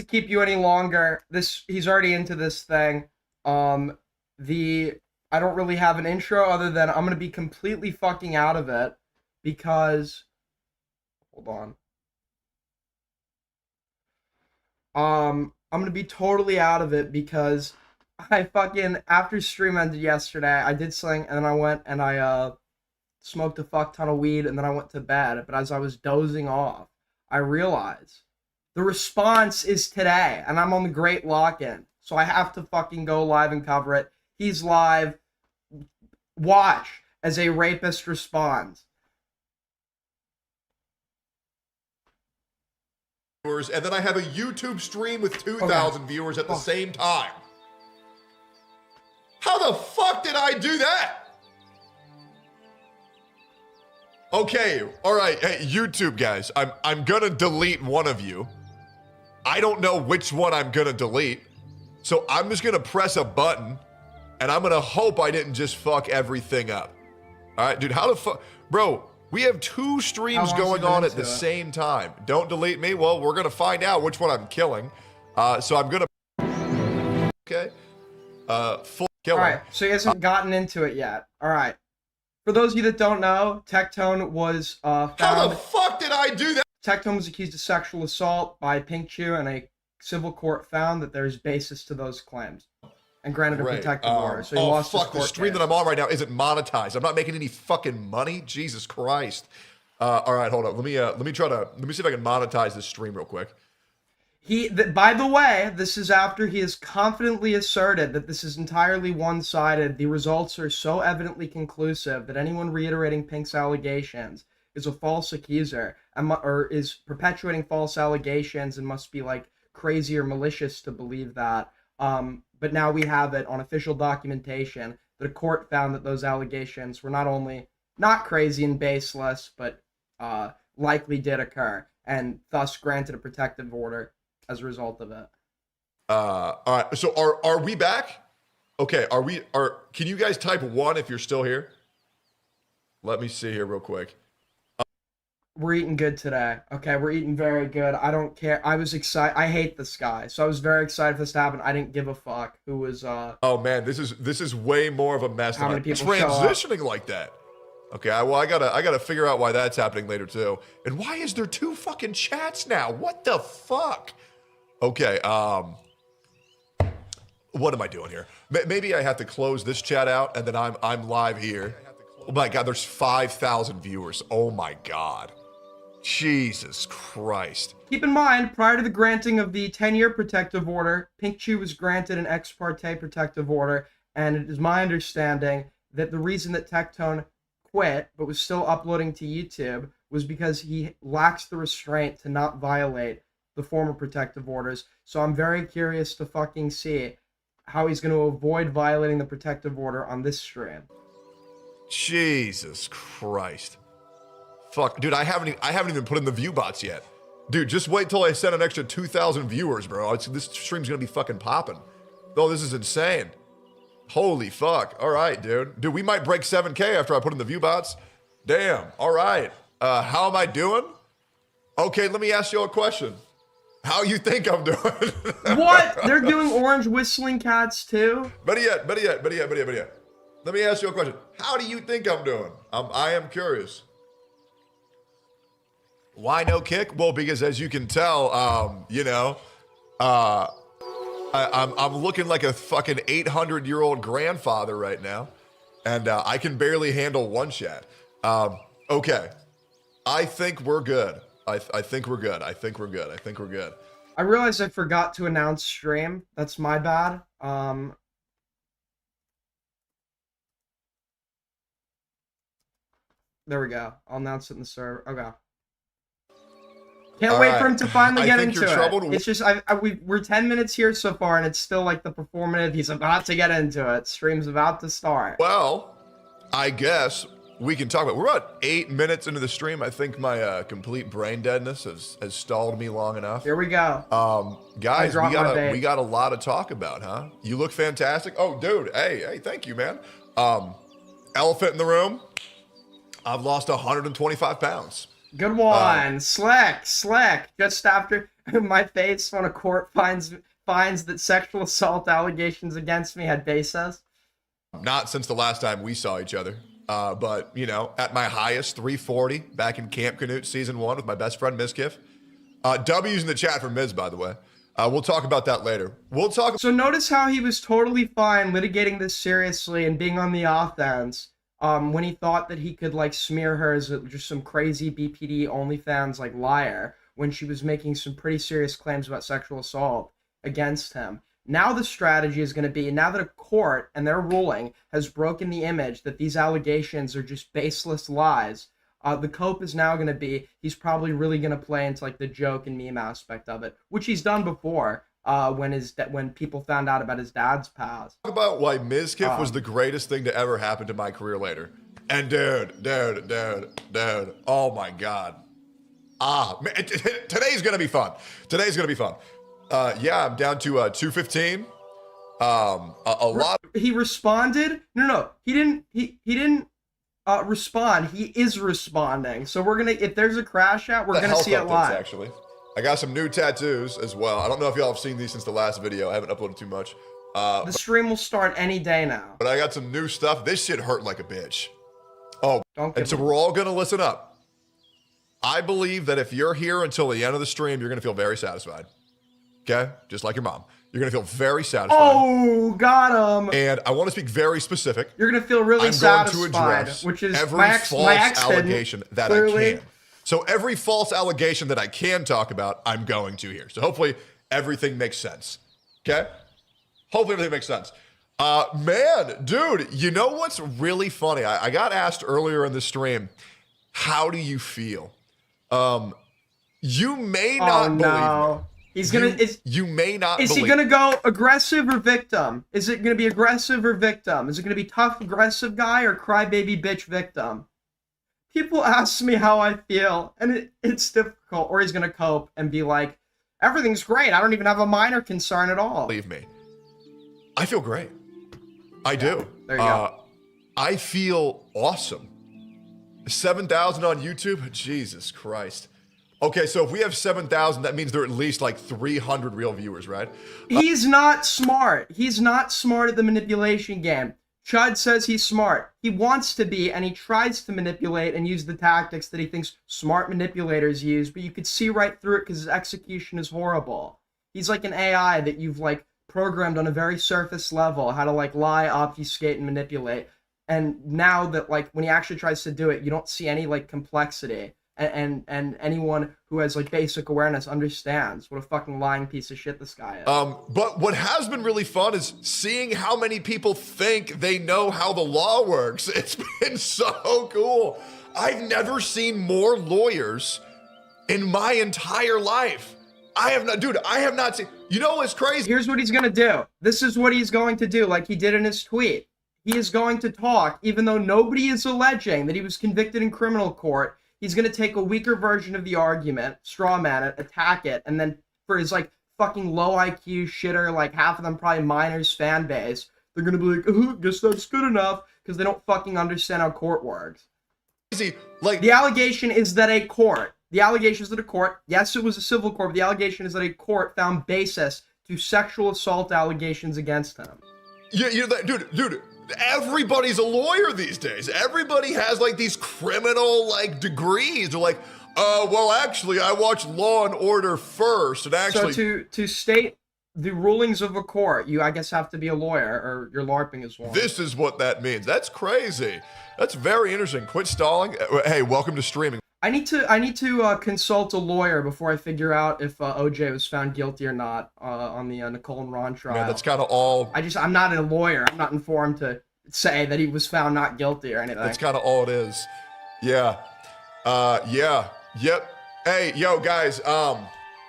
keep you any longer. He's already into this thing. I don't really have an intro other than I'm gonna be completely fucking out of it because hold on. I'm gonna be totally out of it because I fucking after stream ended yesterday, I did something and then I went and I smoked a fuck ton of weed and then I went to bed. But as I was dozing off, I realized the response is today and I'm on the Great Lock-In. So I have to fucking go live and cover it. He's live. Watch as a rapist responds. And then I have a YouTube stream with 2,000 viewers at the same time. How the fuck did I do that? Okay, all right, hey, YouTube guys, I'm gonna delete one of you. I don't know which one I'm gonna delete, so I'm just gonna press a button, and I'm gonna hope I didn't just fuck everything up. All right, dude, how the fuck, bro? We have 2 streams going on at the same time. Don't delete me. Well, we're gonna find out which one I'm killing. So I'm gonna. Okay. Full killing. All right. So he hasn't gotten into it yet. All right. For those of you that don't know, Tectone was found. How the fuck did I do that? Tectone was accused of sexual assault by Pink Chew, and a civil court found that there's basis to those claims and granted a protective order. So he lost his court the stream that I'm on right now isn't monetized. I'm not making any fucking money. Jesus Christ. All right, hold on. Let me see if I can monetize this stream real quick. By the way, this is after he has confidently asserted that this is entirely one-sided. The results are so evidently conclusive that anyone reiterating Pink's allegations is a false accuser or is perpetuating false allegations and must be like crazy or malicious to believe that. But now we have it on official documentation that a court found that those allegations were not only not crazy and baseless, but likely did occur, and thus granted a protective order as a result of it. All right. So are we back? Okay. Can you guys type 1 if you're still here? Let me see here real quick. We're eating good today. Okay, we're eating very good. I don't care. I was excited. I hate this guy, so I was very excited for this to happen. I didn't give a fuck who was. Oh man, this is way more of a mess than I'm transitioning like that. Okay, well I gotta figure out why that's happening later too. And why is there 2 fucking chats now? What the fuck? Okay, what am I doing here? Maybe I have to close this chat out and then I'm live here. Oh my god, there's 5,000 viewers. Oh my god. Jesus Christ. Keep in mind, prior to the granting of the 10-year protective order, Pink Chew was granted an ex parte protective order, and it is my understanding that the reason that Tectone quit, but was still uploading to YouTube, was because he lacks the restraint to not violate the former protective orders. So I'm very curious to fucking see how he's going to avoid violating the protective order on this stream. Jesus Christ. Fuck, dude, I haven't even put in the view bots yet. Dude, just wait till I send an extra 2,000 viewers, bro. This stream's gonna be fucking popping. Oh, this is insane. Holy fuck. All right, dude. Dude, we might break 7K after I put in the view bots. Damn. All right. How am I doing? Okay, let me ask you a question. How you think I'm doing? What? They're doing orange whistling cats too? Better yet. Let me ask you a question. How do you think I'm doing? I am curious. Why no kick? Well, because as you can tell, I'm looking like a fucking 800-year-old grandfather right now, and I can barely handle one chat. Okay, I think we're good. I think we're good. I think we're good. I realized I forgot to announce stream. That's my bad. There we go. I'll announce it in the server. Okay. Can't wait for him to finally get into it. It's just we're 10 minutes here so far, and it's still like the performative. He's about to get into it. Stream's about to start. Well, I guess we can talk about. We're about 8 minutes into the stream. I think my complete brain deadness has stalled me long enough. Here we go. Guys, we got a lot to talk about, huh? You look fantastic. Oh, dude, hey, thank you, man. Elephant in the room. I've lost 125 pounds. Good one. Slick. Just after. my face when a court finds that sexual assault allegations against me had basis. Not since the last time we saw each other. But, you know, at my highest, 340, back in Camp Canute Season 1 with my best friend, Mizkif. W's in the chat for Miz, by the way. We'll talk about that later. So notice how he was totally fine litigating this seriously and being on the offense when he thought that he could, like, smear her as just some crazy BPD OnlyFans, like, liar when she was making some pretty serious claims about sexual assault against him. Now the strategy is going to be, now that a court and their ruling has broken the image that these allegations are just baseless lies, the cope is now going to be, he's probably really going to play into like the joke and meme aspect of it, which he's done before when people found out about his dad's past. Talk about why Mizkif was the greatest thing to ever happen to my career later. And dude, oh my God. Man, today's going to be fun. Yeah, I'm down to 215. A lot. He responded. No, he didn't respond. He is responding. So we're gonna, if there's a crash out, we're gonna see it live. Actually, I got some new tattoos as well. I don't know if y'all have seen these since the last video. I haven't uploaded too much. The stream will start any day now. But I got some new stuff. This shit hurt like a bitch. Oh, and so me. we're all gonna listen up. I believe that if you're here until the end of the stream, you're gonna feel very satisfied. Okay? Just like your mom. You're going to feel very satisfied. Oh, got him. And I want to speak very specific. You're going to feel really satisfied, I'm going to address which is every false allegation that clearly. I can. So every false allegation that I can talk about, I'm going to here. So hopefully everything makes sense. Okay? Hopefully everything makes sense. Man, dude, you know what's really funny? I got asked earlier in the stream, how do you feel? You may not believe me. He's gonna. You may not. Is he gonna go aggressive or victim? Is it gonna be aggressive or victim? Is it gonna be tough aggressive guy or crybaby bitch victim? People ask me how I feel, and it's difficult. Or he's gonna cope and be like, "Everything's great. I don't even have a minor concern at all." Believe me, I feel great. I do. There you go. I feel awesome. 7,000 on YouTube. Jesus Christ. Okay, so if we have 7,000, that means there are at least like 300 real viewers, right? He's not smart. He's not smart at the manipulation game. Chud says he's smart. He wants to be, and he tries to manipulate and use the tactics that he thinks smart manipulators use, but you could see right through it because his execution is horrible. He's like an AI that you've like programmed on a very surface level, how to like lie, obfuscate, and manipulate. And now that like when he actually tries to do it, you don't see any like complexity. And anyone who has like basic awareness understands what a fucking lying piece of shit this guy is. But what has been really fun is seeing how many people think they know how the law works. It's been so cool. I've never seen more lawyers in my entire life. I have not seen. You know what's crazy? Here's what he's gonna do. This is what he's going to do, like he did in his tweet. He is going to talk, even though nobody is alleging that he was convicted in criminal court. He's going to take a weaker version of the argument, straw man it, attack it, and then for his, like, fucking low IQ shitter, like, half of them probably minors fan base, they're going to be like, oh, guess that's good enough, because they don't fucking understand how court works. Like, the allegation is that a court, yes, it was a civil court, but the allegation is that a court found basis to sexual assault allegations against him. You know that, dude. Everybody's a lawyer these days. Everybody has like these criminal like degrees. They're like, well, actually, I watched Law and Order first, and actually, so to state the rulings of a court, you I guess have to be a lawyer, or you're LARPing as well. This is what that means. That's crazy. That's very interesting. Quit stalling. Hey, welcome to streaming. I need to consult a lawyer before I figure out if OJ was found guilty or not on the Nicole and Ron trial. Man, that's kind of all. I'm not a lawyer. I'm not informed to say that he was found not guilty or anything. That's kind of all it is. Yeah. Yep. Hey, yo, guys.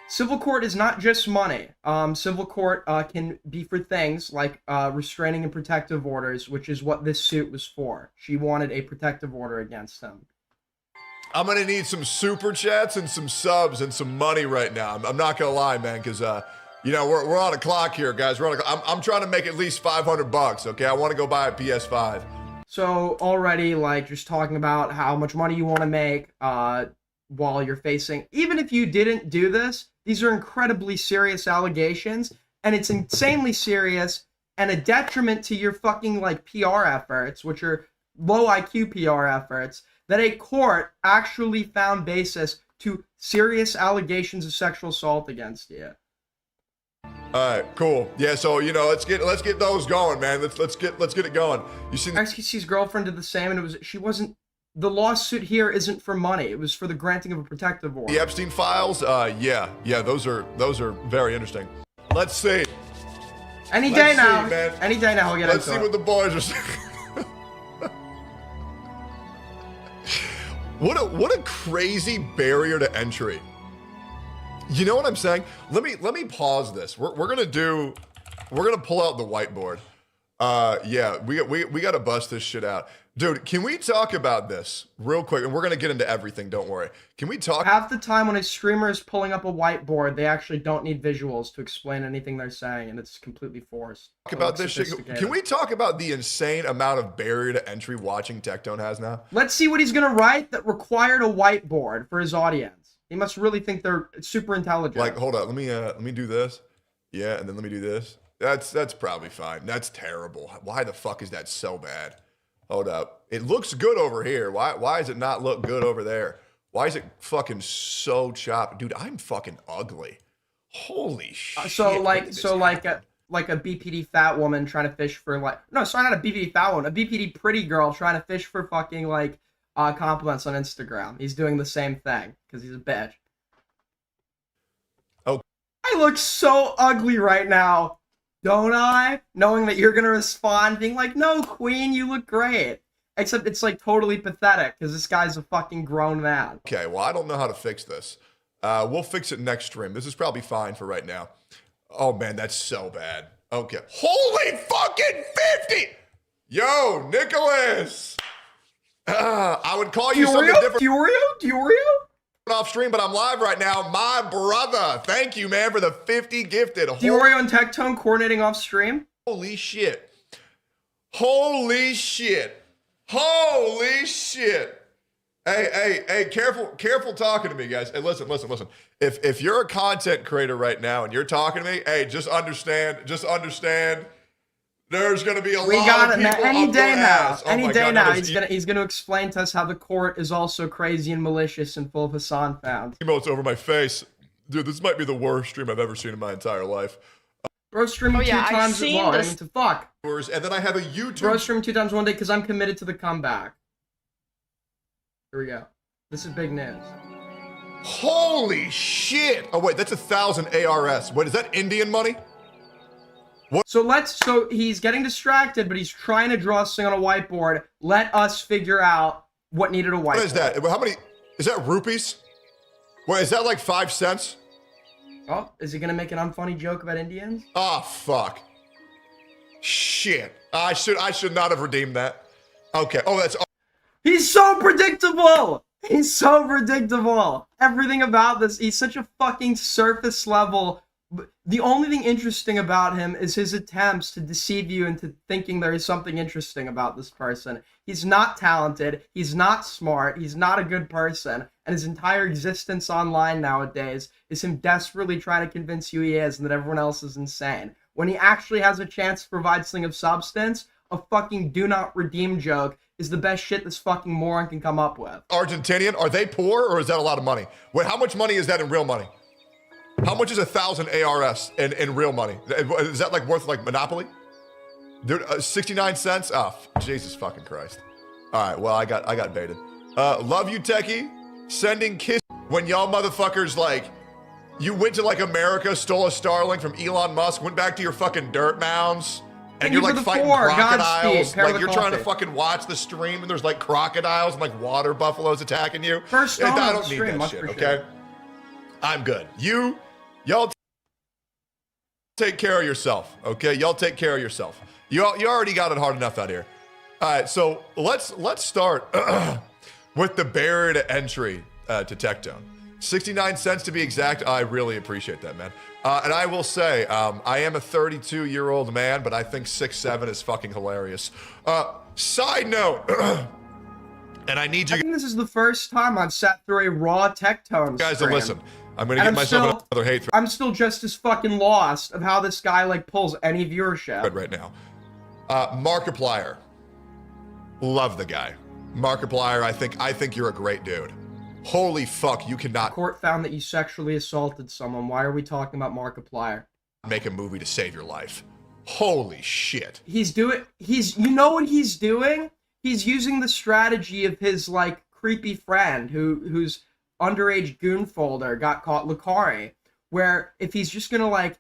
Civil court is not just money. Civil court can be for things like restraining and protective orders, which is what this suit was for. She wanted a protective order against him. I'm gonna need some super chats and some subs and some money right now. I'm not gonna lie, man, because you know we're on a clock here, guys. I'm trying to make at least $500. Okay, I want to go buy a PS5. So already, like, just talking about how much money you want to make while you're facing, even if you didn't do this, These are incredibly serious allegations, and it's insanely serious and a detriment to your fucking like PR efforts, which are low IQ PR efforts, that a court actually found basis to serious allegations of sexual assault against you. All right, cool. Yeah, so you know, let's get those going, man. Let's get it going. You see, XQC's girlfriend did the same, and she wasn't. The lawsuit here isn't for money. It was for the granting of a protective order. the Epstein files? Yeah, those are very interesting. Let's see. Any day now, man. Any day now, we'll get Let's into see it. what the boys are saying. What a crazy barrier to entry. You know what I'm saying? Let me pause this. We're gonna pull out the whiteboard. Yeah, we gotta bust this shit out. Dude, can we talk about this real quick? And we're gonna get into everything, don't worry. Can we talk Half the time when a streamer is pulling up a whiteboard, they actually don't need visuals to explain anything they're saying, and it's completely forced. about this shit? Can we talk about the insane amount of barrier to entry watching Tectone has now? Let's see what he's gonna write that required a whiteboard for his audience. He must really think they're super intelligent. Like, hold up, let me do this. Yeah, and then let me do this. That's probably fine. That's terrible. Why the fuck is that so bad? Hold up. It looks good over here. Why does it not look good over there? Why is it fucking so chopped? Dude, I'm fucking ugly. Holy shit. So when did this happen? like a BPD fat woman trying to fish for like not a BPD fat woman, a BPD pretty girl trying to fish for fucking like compliments on Instagram. He's doing the same thing because he's a bitch. Oh. I look so ugly right now, don't I? Knowing that you're gonna respond being like, no, queen, you look great. Except it's like totally pathetic because this guy's a fucking grown man. Okay, well, I don't know how to fix this. We'll fix it next stream. This is probably fine for right now. Oh man, that's so bad. Okay. Holy fucking 50! Yo, Nicholas! I would call you something different Furio? off stream, but I'm live right now. My brother. Thank you, man, for the 50 gifted. Diorio and Tectone coordinating off stream? Holy shit. Holy shit. Holy shit. Hey, careful talking to me, guys. Hey, listen. If you're a content creator right now and you're talking to me, hey, just understand there's going to be a lot of people any day now. Any day now. There's He's gonna explain to us how the court is also crazy and malicious and full of Hassan found. emotes over my face. Dude, this might be the worst stream I've ever seen in my entire life. Bro streaming yeah, 2 I've times seen well, I this- mean to fuck. And then I have a YouTube. Bro streaming 2 times one day because I'm committed to the comeback. Here we go. This is big news. Holy shit. Oh, wait, that's 1,000 ARS. Wait, is that Indian money? So he's getting distracted, but he's trying to draw something on a whiteboard. Let us figure out what needed a whiteboard. What is that? How many? Is that rupees? Wait, is that like 5 cents? Oh, is he gonna make an unfunny joke about Indians? Oh, fuck. Shit. I should not have redeemed that. Okay. Oh, that's... He's so predictable! He's so predictable! Everything about this, he's such a fucking surface level. The only thing interesting about him is his attempts to deceive you into thinking there is something interesting about this person. He's not talented, he's not smart, he's not a good person, and his entire existence online nowadays is him desperately trying to convince you he is and that everyone else is insane. When he actually has a chance to provide something of substance, a fucking do not redeem joke is the best shit this fucking moron can come up with. Argentinian? Are they poor or is that a lot of money? Wait, how much money is that in real money? How much is 1,000 ARS in real money? Is that like worth like Monopoly? Dude, 69 cents? Oh, Jesus fucking Christ. All right, well, I got baited. Love you, Techie. Sending kiss when y'all motherfuckers like, you went to like America, stole a Starlink from Elon Musk, went back to your fucking dirt mounds, and you're like fighting crocodiles. Like you're trying to fucking watch the stream and there's like crocodiles and like water buffaloes attacking you. First I on don't need stream, that much shit, appreciated. okay? I'm good. Y'all take care of yourself, okay? Y'all take care of yourself. You already got it hard enough out here. All right, so let's start with the barrier to entry to Tectone. 69 cents to be exact. I really appreciate that, man. And I will say, I am a 32-year-old man, but I think 6'7" is fucking hilarious. Side note, and I need you I think this is the first time I've sat through a raw Tectone guys to stream. listen. I'm gonna And get myself another hate I'm still just as fucking lost of how this guy like pulls any viewership. thread right now. Markiplier. Love the guy. Markiplier, I think you're a great dude. Holy fuck, you cannot Court found that you sexually assaulted someone. Why are we talking about Markiplier? make a movie to save your life. Holy shit. You know what he's doing? He's using the strategy of his like creepy friend whose underage goon folder got caught, Lucari, where if he's just gonna like,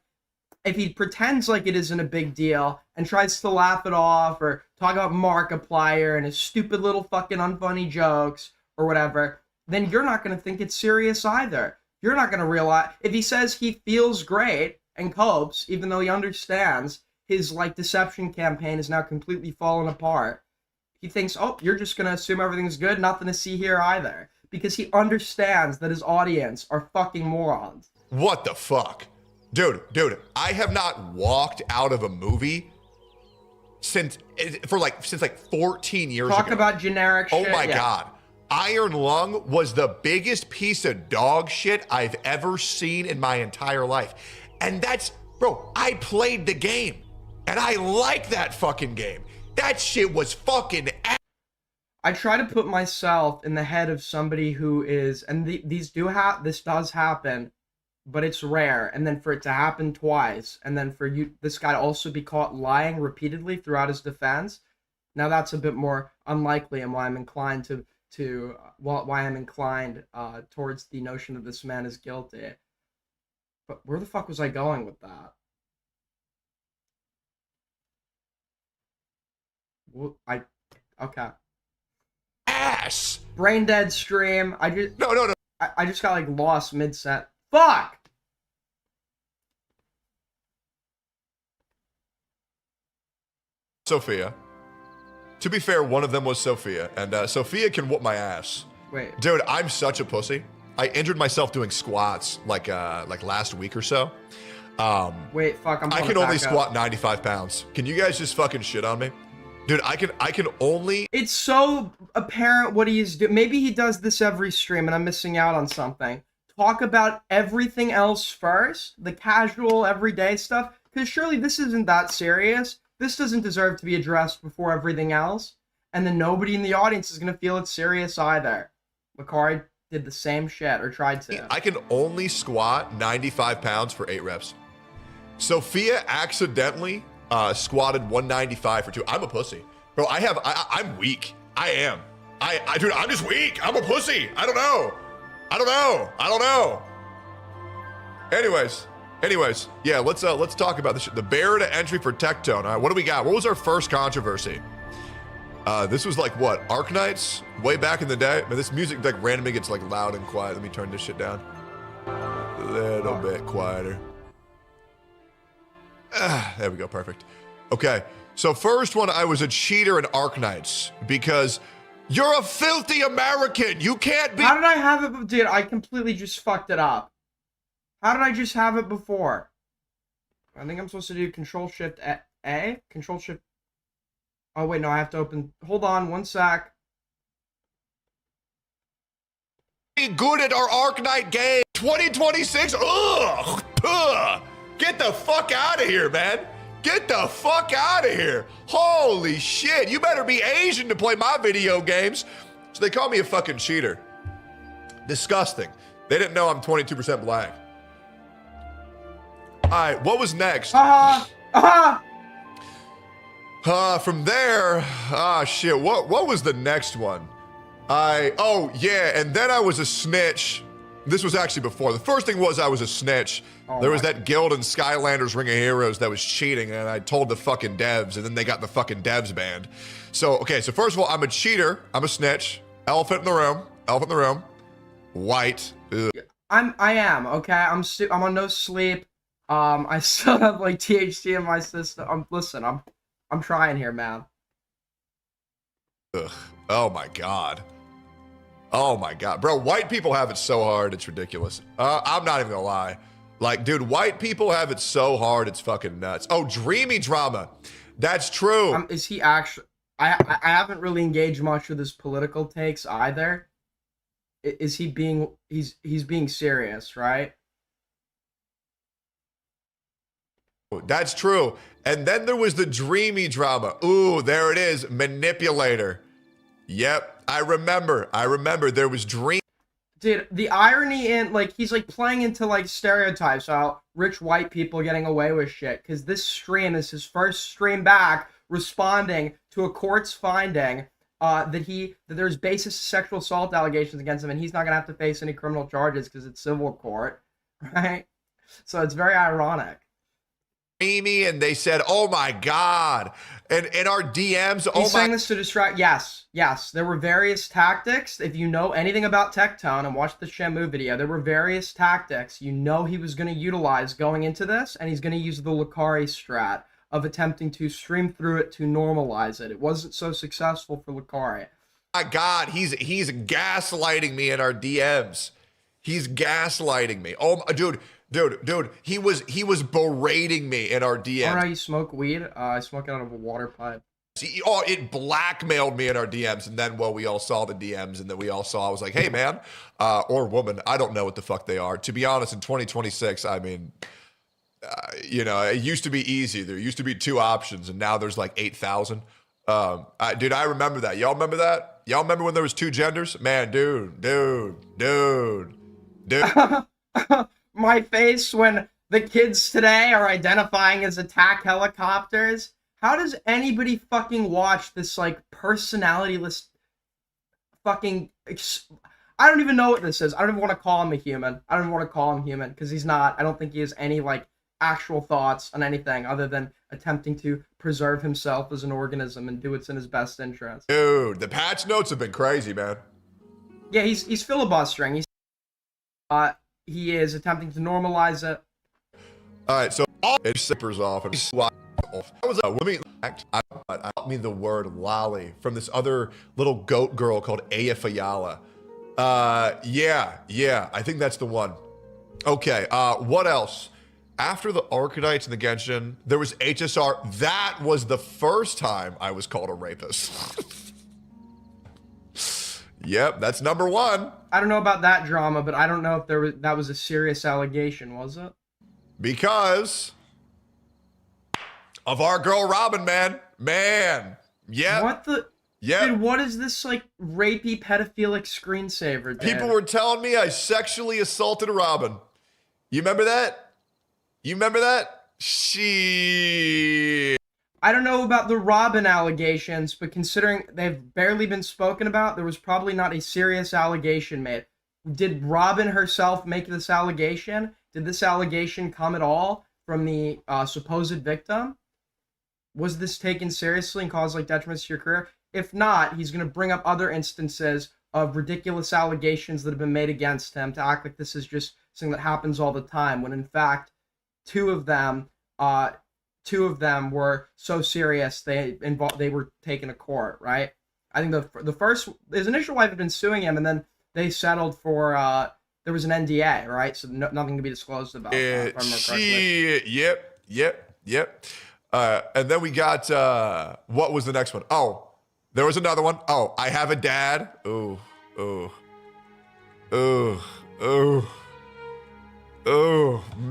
if he pretends like it isn't a big deal and tries to laugh it off or talk about Markiplier and his stupid little fucking unfunny jokes or whatever, then you're not gonna think it's serious either. You're not gonna realize, if he says he feels great and copes, even though he understands his like deception campaign is now completely fallen apart, he thinks, oh, you're just gonna assume everything's good, nothing to see here either. Because he understands that his audience are fucking morons. What the fuck? Dude, I have not walked out of a movie since 14 years ago. Talk about generic shit. Oh my God. Iron Lung was the biggest piece of dog shit I've ever seen in my entire life. And that's, bro, I played the game. And I like that fucking game. That shit was fucking I try to put myself in the head of somebody who is, and this does happen, but it's rare. And then for it to happen twice, and then for this guy to also be caught lying repeatedly throughout his defense, now that's a bit more unlikely, and why I'm inclined towards the notion that this man is guilty. But where the fuck was I going with that? Okay. ass. Brain dead stream. No. I just got like lost mid-set. Fuck! Sophia. To be fair, one of them was Sophia, and Sophia can whoop my ass. Wait. Dude, I'm such a pussy. I injured myself doing squats like last week or so. Wait, fuck, I can only squat 95 pounds. Can you guys just fucking shit on me? Dude, I can only... It's so apparent what he is doing. Maybe he does this every stream and I'm missing out on something. Talk about everything else first, the casual, everyday stuff, because surely this isn't that serious. This doesn't deserve to be addressed before everything else, and then nobody in the audience is going to feel it's serious either. Lucari did the same shit, or tried to. I can only squat 95 pounds for 8 reps. Sophia accidentally squatted 195 for 2. I'm a pussy. Bro, I'm weak. I am. Dude, I'm just weak. I'm a pussy. I don't know. Anyways, yeah, let's talk about this shit. The bear to entry for Tectone. All right, what do we got? What was our first controversy? This was like what? Arknights? Way back in the day? Man, this music like randomly gets like loud and quiet. Let me turn this shit down. A little bit quieter. There we go, perfect. Okay, so first one, I was a cheater in Arknights because you're a filthy American. You can't be. How did I have it? Dude, I completely just fucked it up. How did I just have it before? I think I'm supposed to do Control-Shift-A? Control-Shift... Oh, wait, no, I have to open... Hold on, one sec. Be good at our Arknight game. 2026? Ugh! Get the fuck out of here, man. Get the fuck out of here. Holy shit. You better be Asian to play my video games. So they call me a fucking cheater. Disgusting. They didn't know I'm 22% black. All right, what was next? From there, shit, what was the next one? Oh yeah, and then I was a snitch. This was actually before. The first thing was I was a snitch. Oh, there was that guild in Skylanders Ring of Heroes that was cheating, and I told the fucking devs, and then they got the fucking devs banned. So, okay, so first of all, I'm a cheater. I'm a snitch. Elephant in the room. White. Ugh. I am, okay? I'm on no sleep. I still have like THC in my system. Listen, I'm trying here, man. Ugh. Oh my god. Bro, white people have it so hard, it's ridiculous. I'm not even gonna lie. Like, dude, white people have it so hard, it's fucking nuts. Oh, Dreamy Drama. That's true. Is he actually... I haven't really engaged much with his political takes either. is he being he's being serious, right? That's true. And then there was the dreamy drama. Ooh, there it is. Manipulator. Yep. I remember there was dream. Dude, the irony in, like, he's, like, playing into, like, stereotypes about rich white people getting away with shit, because this stream is his first stream back responding to a court's finding that there's basis sexual assault allegations against him, and he's not going to have to face any criminal charges because it's civil court, right? So it's very ironic. Dreamy, and they said, "Oh my God!" And in our DMs, He's saying this to distract. Yes. There were various tactics. If you know anything about Tectone and watch the Shamu video, there were various tactics you know he was going to utilize going into this, and he's going to use the Lucari strat of attempting to stream through it to normalize it. It wasn't so successful for Lucari. My God, he's gaslighting me in our DMs. He's gaslighting me. Oh, dude, he was berating me in our DMs. Or how you smoke weed? I smoke it out of a water pipe. Oh, it blackmailed me in our DMs, and then we all saw the DMs, and then we all saw. I was like, "Hey, man, or woman, I don't know what the fuck they are." To be honest, in 2026, I mean, it used to be easy. There used to be 2 options, and now there's like 8,000. Dude, I remember that. Y'all remember that? Y'all remember when there was 2 genders? Man, dude. My face when the kids today are identifying as attack helicopters. How does anybody fucking watch this, like, personality-less fucking... I don't even know what this is. I don't even want to call him a human. I don't even want to call him human, because he's not. I don't think he has any, like, actual thoughts on anything other than attempting to preserve himself as an organism and do what's in his best interest. Dude, the patch notes have been crazy, man. Yeah, he's filibustering. He is attempting to normalize it. All right, so all it sippers off and I was let me I mean the word lolly from this other little goat girl called Aya Fayala. Yeah, I think that's the one. Okay, what else? After the Arcadites and the Genshin, there was HSR. That was the first time I was called a rapist. Yep, that's number 1. I don't know about that drama, but I don't know if that was a serious allegation, was it? Because of our girl Robin, man. Yeah. What the? Yeah. Dude, what is this, like, rapey, pedophilic screensaver, dude? People were telling me I sexually assaulted Robin. You remember that? She. I don't know about the Robin allegations, but considering they've barely been spoken about, there was probably not a serious allegation made. Did Robin herself make this allegation? Did this allegation come at all from the supposed victim? Was this taken seriously and caused, like, detriments to your career? If not, he's going to bring up other instances of ridiculous allegations that have been made against him to act like this is just something that happens all the time, when in fact, two of them were so serious they were taken to court, right? I think his initial wife had been suing him, and then they settled for there was an NDA, right? So nothing to be disclosed about. Yep. And then we got what was the next one? Oh, there was another one. Oh, I have a dad. Ooh, man.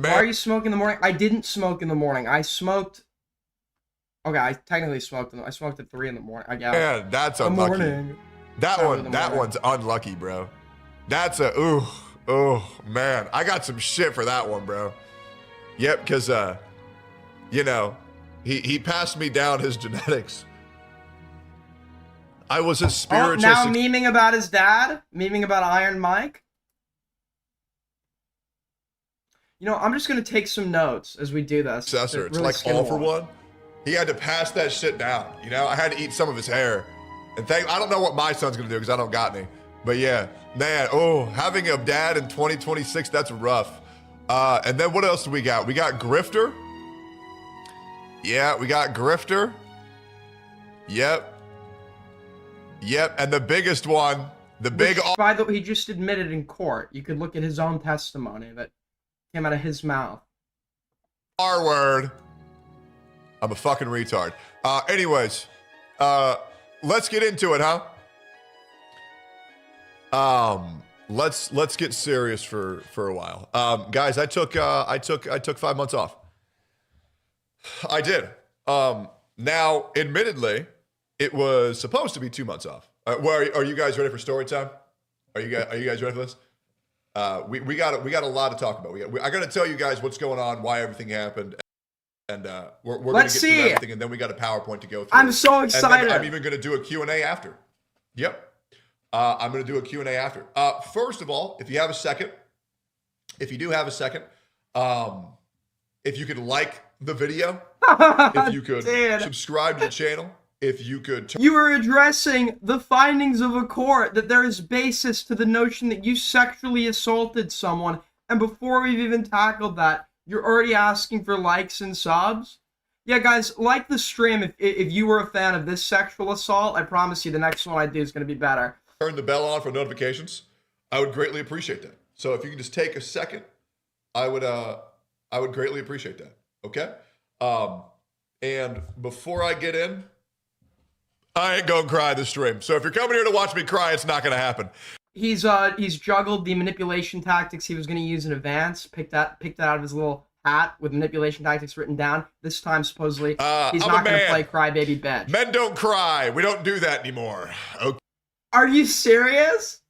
Why are you smoking in the morning? I didn't smoke in the morning. I smoked. Okay, I technically smoked. I smoked at 3 in the morning. I guess. Yeah, that's unlucky. That one's unlucky, bro. That's a man. I got some shit for that one, bro. Yep, because he passed me down his genetics. I was his spiritual. Now memeing about his dad, memeing about Iron Mike. I'm just gonna take some notes as we do this. Successor. It's like all for one. He had to pass that shit down. I had to eat some of his hair. And I don't know what my son's gonna do because I don't got any. But yeah, man, having a dad in 2026, that's rough. And then what else do we got? We got Grifter. Yeah, we got Grifter. Yep. And the biggest one, by the way, he just admitted in court. You could look at his own testimony that came out of his mouth. R word. I'm a fucking retard. Anyways, let's get into it, huh? let's get serious for a while. Guys, I took 5 months off. I did. Now, admittedly, it was supposed to be 2 months off. Are you guys ready for story time? Are you guys ready for this? We got a lot to talk about. I got to tell you guys what's going on, why everything happened, and we're going to get through everything, and then we got a PowerPoint to go through. I'm so excited. And I'm even going to do a Q&A after. Yep. I'm going to do a Q&A after. First of all, if you do have a second, if you could like the video, if you could subscribe to the channel, if you could... You are addressing the findings of a court that there is basis to the notion that you sexually assaulted someone, and before we've even tackled that, you're already asking for likes and subs? Yeah, guys, like the stream if you were a fan of this sexual assault. I promise you the next one I do is going to be better. Turn the bell on for notifications. I would greatly appreciate that. So if you could just take a second, I would greatly appreciate that. Okay? And before I get in, I ain't gonna cry this stream. So if you're coming here to watch me cry, it's not gonna happen. He's juggled the manipulation tactics he was going to use in advance, picked that out of his little hat with manipulation tactics written down. This time, supposedly, he's not going to play crybaby bitch. Men don't cry. We don't do that anymore. Okay. Are you serious?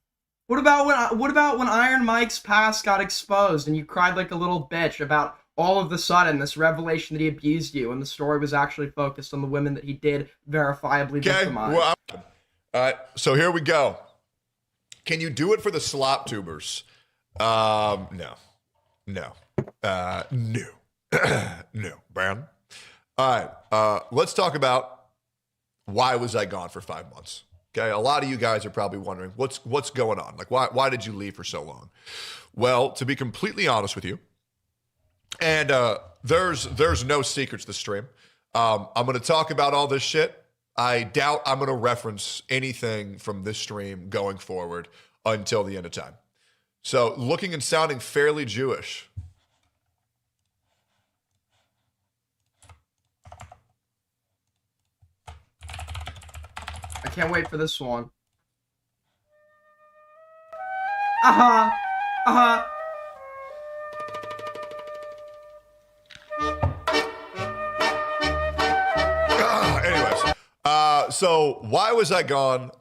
What about when Iron Mike's past got exposed and you cried like a little bitch about all of the sudden this revelation that he abused you, and the story was actually focused on the women that he did verifiably victimize? Well, all right, so here we go. Can you do it for the slop tubers? No. No, Brown. All right, let's talk about why was I gone for 5 months? Okay, a lot of you guys are probably wondering what's going on. Like, why did you leave for so long? Well, to be completely honest with you, and there's no secrets to the stream. I'm going to talk about all this shit. I doubt I'm going to reference anything from this stream going forward until the end of time. So, looking and sounding fairly Jewish. I can't wait for this one. Uh-huh. Uh-huh. So why was I gone?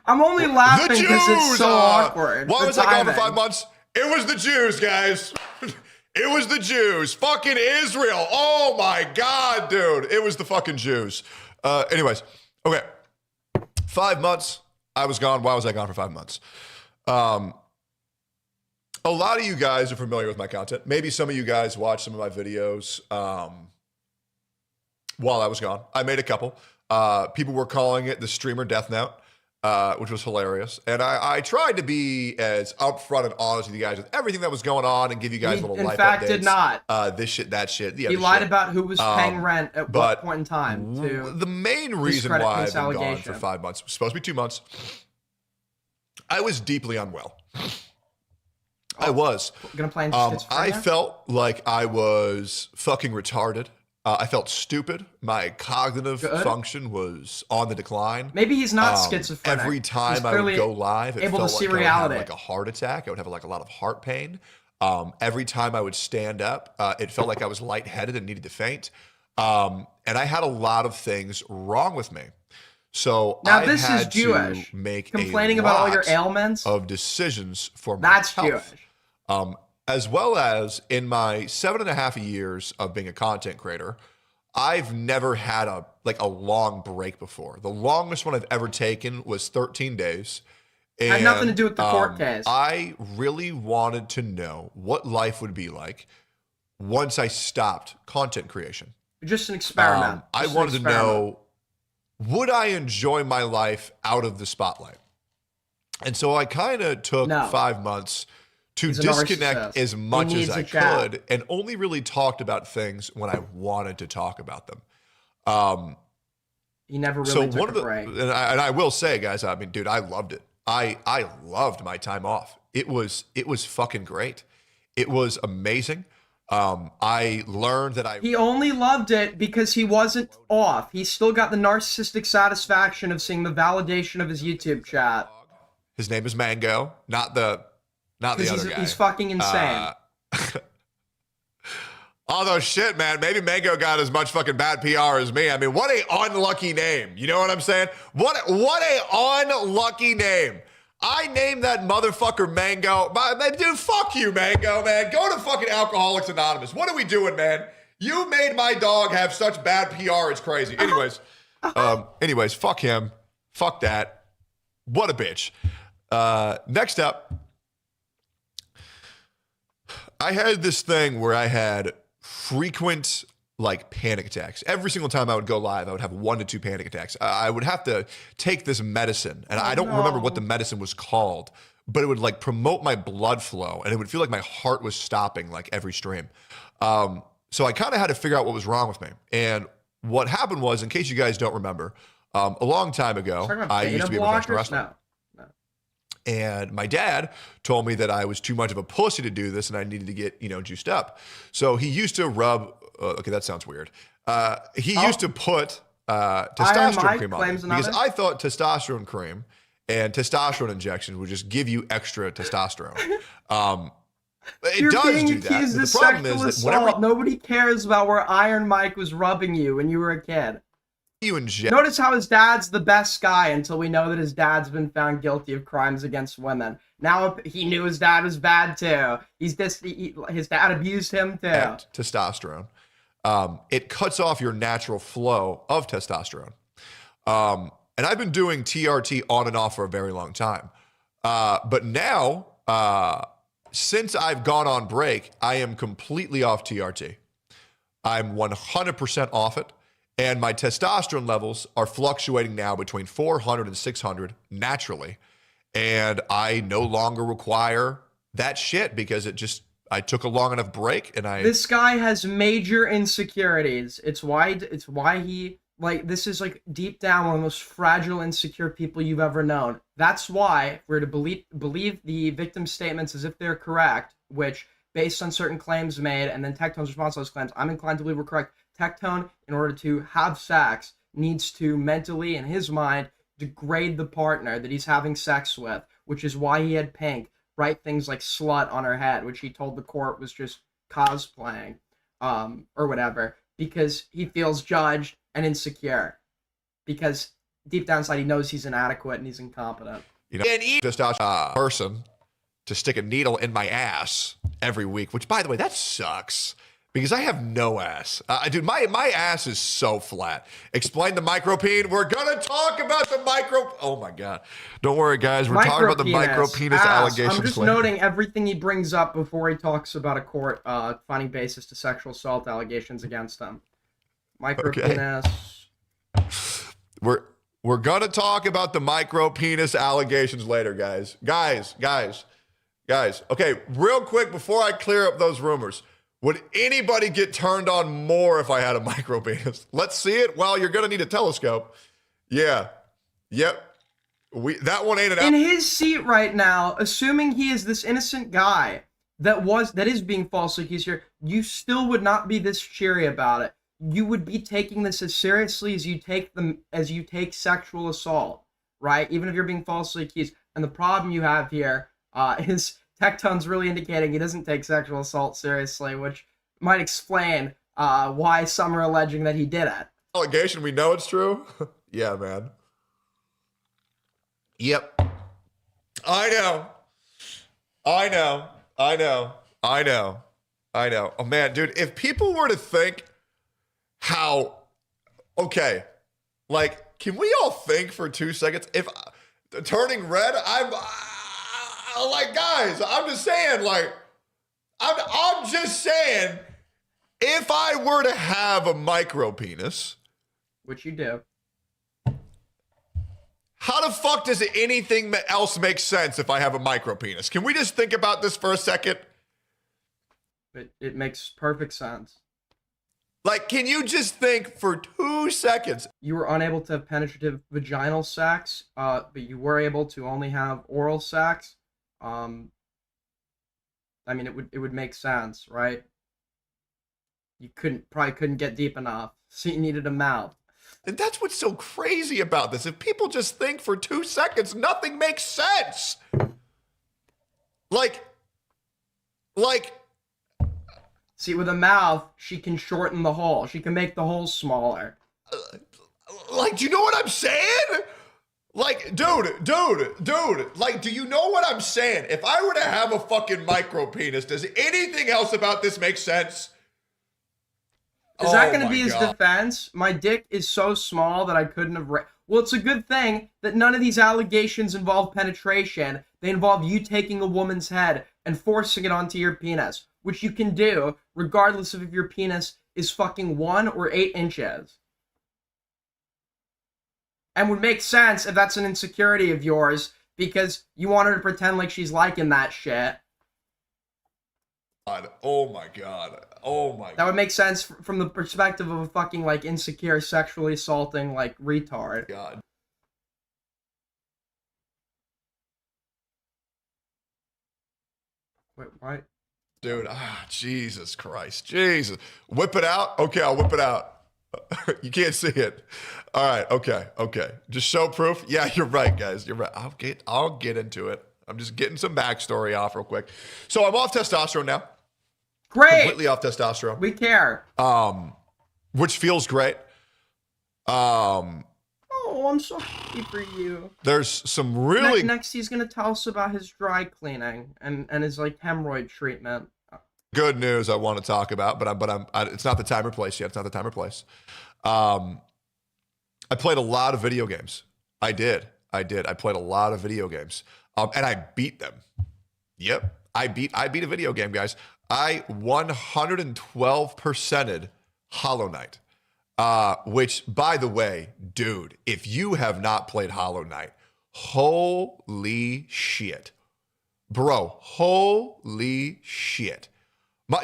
I'm only laughing because it's so awkward. Why was I gone for 5 months? It was the Jews, guys. It was the Jews. Fucking Israel. Oh my God, dude. It was the fucking Jews. Anyways, okay. 5 months. I was gone. Why was I gone for 5 months? A lot of you guys are familiar with my content. Maybe some of you guys watched some of my videos while I was gone. I made a couple. People were calling it the streamer death note, which was hilarious. And I tried to be as upfront and honest with you guys with everything that was going on and give you guys little life updates. In fact, did not. This shit, that shit. He lied about who was paying rent at what point in time. The main reason why I've been gone for 5 months, was supposed to be 2 months, I was deeply unwell. I was. Gonna play into schizophrenia? I felt like I was fucking retarded. I felt stupid. My cognitive function was on the decline. Maybe he's not schizophrenic. Every time I would go live, it felt like I would have like a heart attack. I would have like a lot of heart pain. Every time I would stand up, it felt like I was lightheaded and needed to faint. And I had a lot of things wrong with me. So now this is Jewish. To make complaining about all your ailments of decisions for my health. Jewish. As well as in my 7.5 years of being a content creator, I've never had a long break before. The longest one I've ever taken was 13 days. And, had nothing to do with the court case. I really wanted to know what life would be like once I stopped content creation. Just an experiment. I wanted to know, would I enjoy my life out of the spotlight? And so I kind of took 5 months to disconnect as much as I could and only really talked about things when I wanted to talk about them. He never really took a break. And I will say, guys, I mean, dude, I loved it. I loved my time off. It was fucking great. It was amazing. I learned that he only loved it because he wasn't off. He still got the narcissistic satisfaction of seeing the validation of his YouTube chat. His name is Mango, not the not the Because other guy. he's fucking insane. Although shit, man, maybe Mango got as much fucking bad PR as me. I mean, what a unlucky name. You know what I'm saying? What a unlucky name. I named that motherfucker Mango. Dude, fuck you, Mango, man. Go to fucking Alcoholics Anonymous. What are we doing, man? You made my dog have such bad PR. It's crazy. Anyways, fuck him. Fuck that. What a bitch. Next up, I had this thing where I had frequent like panic attacks. Every single time I would go live, I would have 1 to 2 panic attacks. I would have to take this medicine, and I don't remember what the medicine was called, but it would like promote my blood flow, and it would feel like my heart was stopping like every stream. So I kind of had to figure out what was wrong with me. And what happened was, in case you guys don't remember, a long time ago, I used to be a professional wrestler. No. And my dad told me that I was too much of a pussy to do this and I needed to get, juiced up. So he used to rub, okay, that sounds weird. He used to put testosterone cream on me because I thought testosterone cream and testosterone injections would just give you extra testosterone. It does do that. But the problem is that whenever nobody cares about where Iron Mike was rubbing you when you were a kid. You inject. Notice how his dad's the best guy until we know that his dad's been found guilty of crimes against women. Now he knew his dad was bad too. His dad abused him too. And testosterone. It cuts off your natural flow of testosterone. And I've been doing TRT on and off for a very long time. But now, since I've gone on break, I am completely off TRT. I'm 100% off it. And my testosterone levels are fluctuating now between 400 and 600 naturally. And I no longer require that shit because I took a long enough break and This guy has major insecurities. It's why he, this is deep down one of the most fragile, insecure people you've ever known. That's why, if we're to believe the victim's statements as if they're correct, which, based on certain claims made, and then Tectone's response to those claims, I'm inclined to believe we're correct. Tectone, in order to have sex, needs to mentally, in his mind, degrade the partner that he's having sex with, which is why he had Pink write things like slut on her head, which he told the court was just cosplaying, or whatever, because he feels judged and insecure. Because deep down inside, he knows he's inadequate and he's incompetent. Just a person to stick a needle in my ass every week, which, by the way, that sucks. Because I have no ass. Dude, my ass is so flat. Explain the micropene. We're going to talk about the Oh, my God. Don't worry, guys. We're talking about the micropenis allegations. I'm just noting everything he brings up before he talks about a court finding basis to sexual assault allegations against him. Micropenis. Okay. We're going to talk about the micropenis allegations later, guys. Guys. Okay, real quick before I clear up those rumors. Would anybody get turned on more if I had a micropenis? Let's see it. Well, you're going to need a telescope. Yeah. Yep. That one ain't in his seat right now, assuming he is this innocent guy that is being falsely accused here, you still would not be this cheery about it. You would be taking this as seriously as you take sexual assault, right? Even if you're being falsely accused. And the problem you have here is Tectone's really indicating he doesn't take sexual assault seriously, which might explain why some are alleging that he did it. Allegation, we know it's true? Yeah, man. Yep. I know. Oh, man, dude, if people were to think how... Okay, can we all think for 2 seconds? If turning red, guys, I'm just saying, I'm just saying, if I were to have a micropenis, which you do, how the fuck does anything else make sense if I have a micropenis? Can we just think about this for a second? It makes perfect sense. Can you just think for 2 seconds? You were unable to have penetrative vaginal sex, but you were able to only have oral sex. I mean, it would make sense, right? You probably couldn't get deep enough, so you needed a mouth. And that's what's so crazy about this. If people just think for 2 seconds, nothing makes sense. Like, See, with a mouth, she can shorten the hole. She can make the hole smaller. do you know what I'm saying? Like, dude, like, do you know what I'm saying? If I were to have a fucking micro penis, does anything else about this make sense? Is that going to my be his God. defense? My dick is so small that I couldn't have. Well, it's a good thing that none of these allegations involve penetration. They involve you taking a woman's head and forcing it onto your penis, which you can do regardless of if your penis is fucking 1 or 8 inches. And would make sense if that's an insecurity of yours because you want her to pretend like she's liking that shit. Oh my God. Oh my God. That would make sense from the perspective of a fucking, like, insecure, sexually assaulting, like, retard. God. Wait, what? Dude, Jesus Christ. Jesus. Whip it out? Okay, I'll whip it out. You can't see it. All right, okay. Just show proof? Yeah, you're right, guys. You're right. I'll get into it. I'm just getting some backstory off real quick. So I'm off testosterone now. Great! Completely off testosterone. We care. Which feels great. Oh, I'm so happy for you. There's some really Next, he's gonna tell us about his dry cleaning and his, like, hemorrhoid treatment. good news I want to talk about, but it's not the time or place yet. It's not the time or place. I played a lot of video games. I did. I played a lot of video games. And I beat them. Yep. I beat a video game, guys. I 112%ed Hollow Knight. Which, by the way, dude, if you have not played Hollow Knight, holy shit. Bro, holy shit.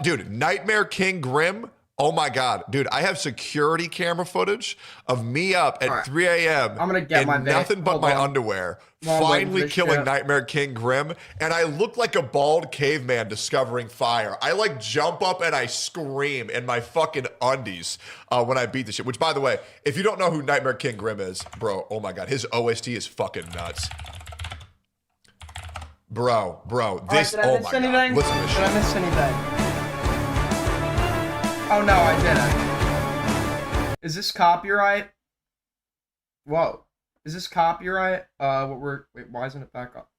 Dude, Nightmare King Grim, oh my God. Dude, I have security camera footage of me up at 3 a.m. I'm gonna get my nothing but my underwear, finally killing Nightmare King Grim, and I look like a bald caveman discovering fire. I like jump up and I scream in my fucking undies when I beat the shit. Which, by the way, if you don't know who Nightmare King Grim is, bro, oh my God, his OST is fucking nuts. Bro, this, oh my God, listen to this shit. Did I miss anything? Oh no, I didn't. Is this copyright? Whoa. Is this copyright? Wait, why isn't it back up?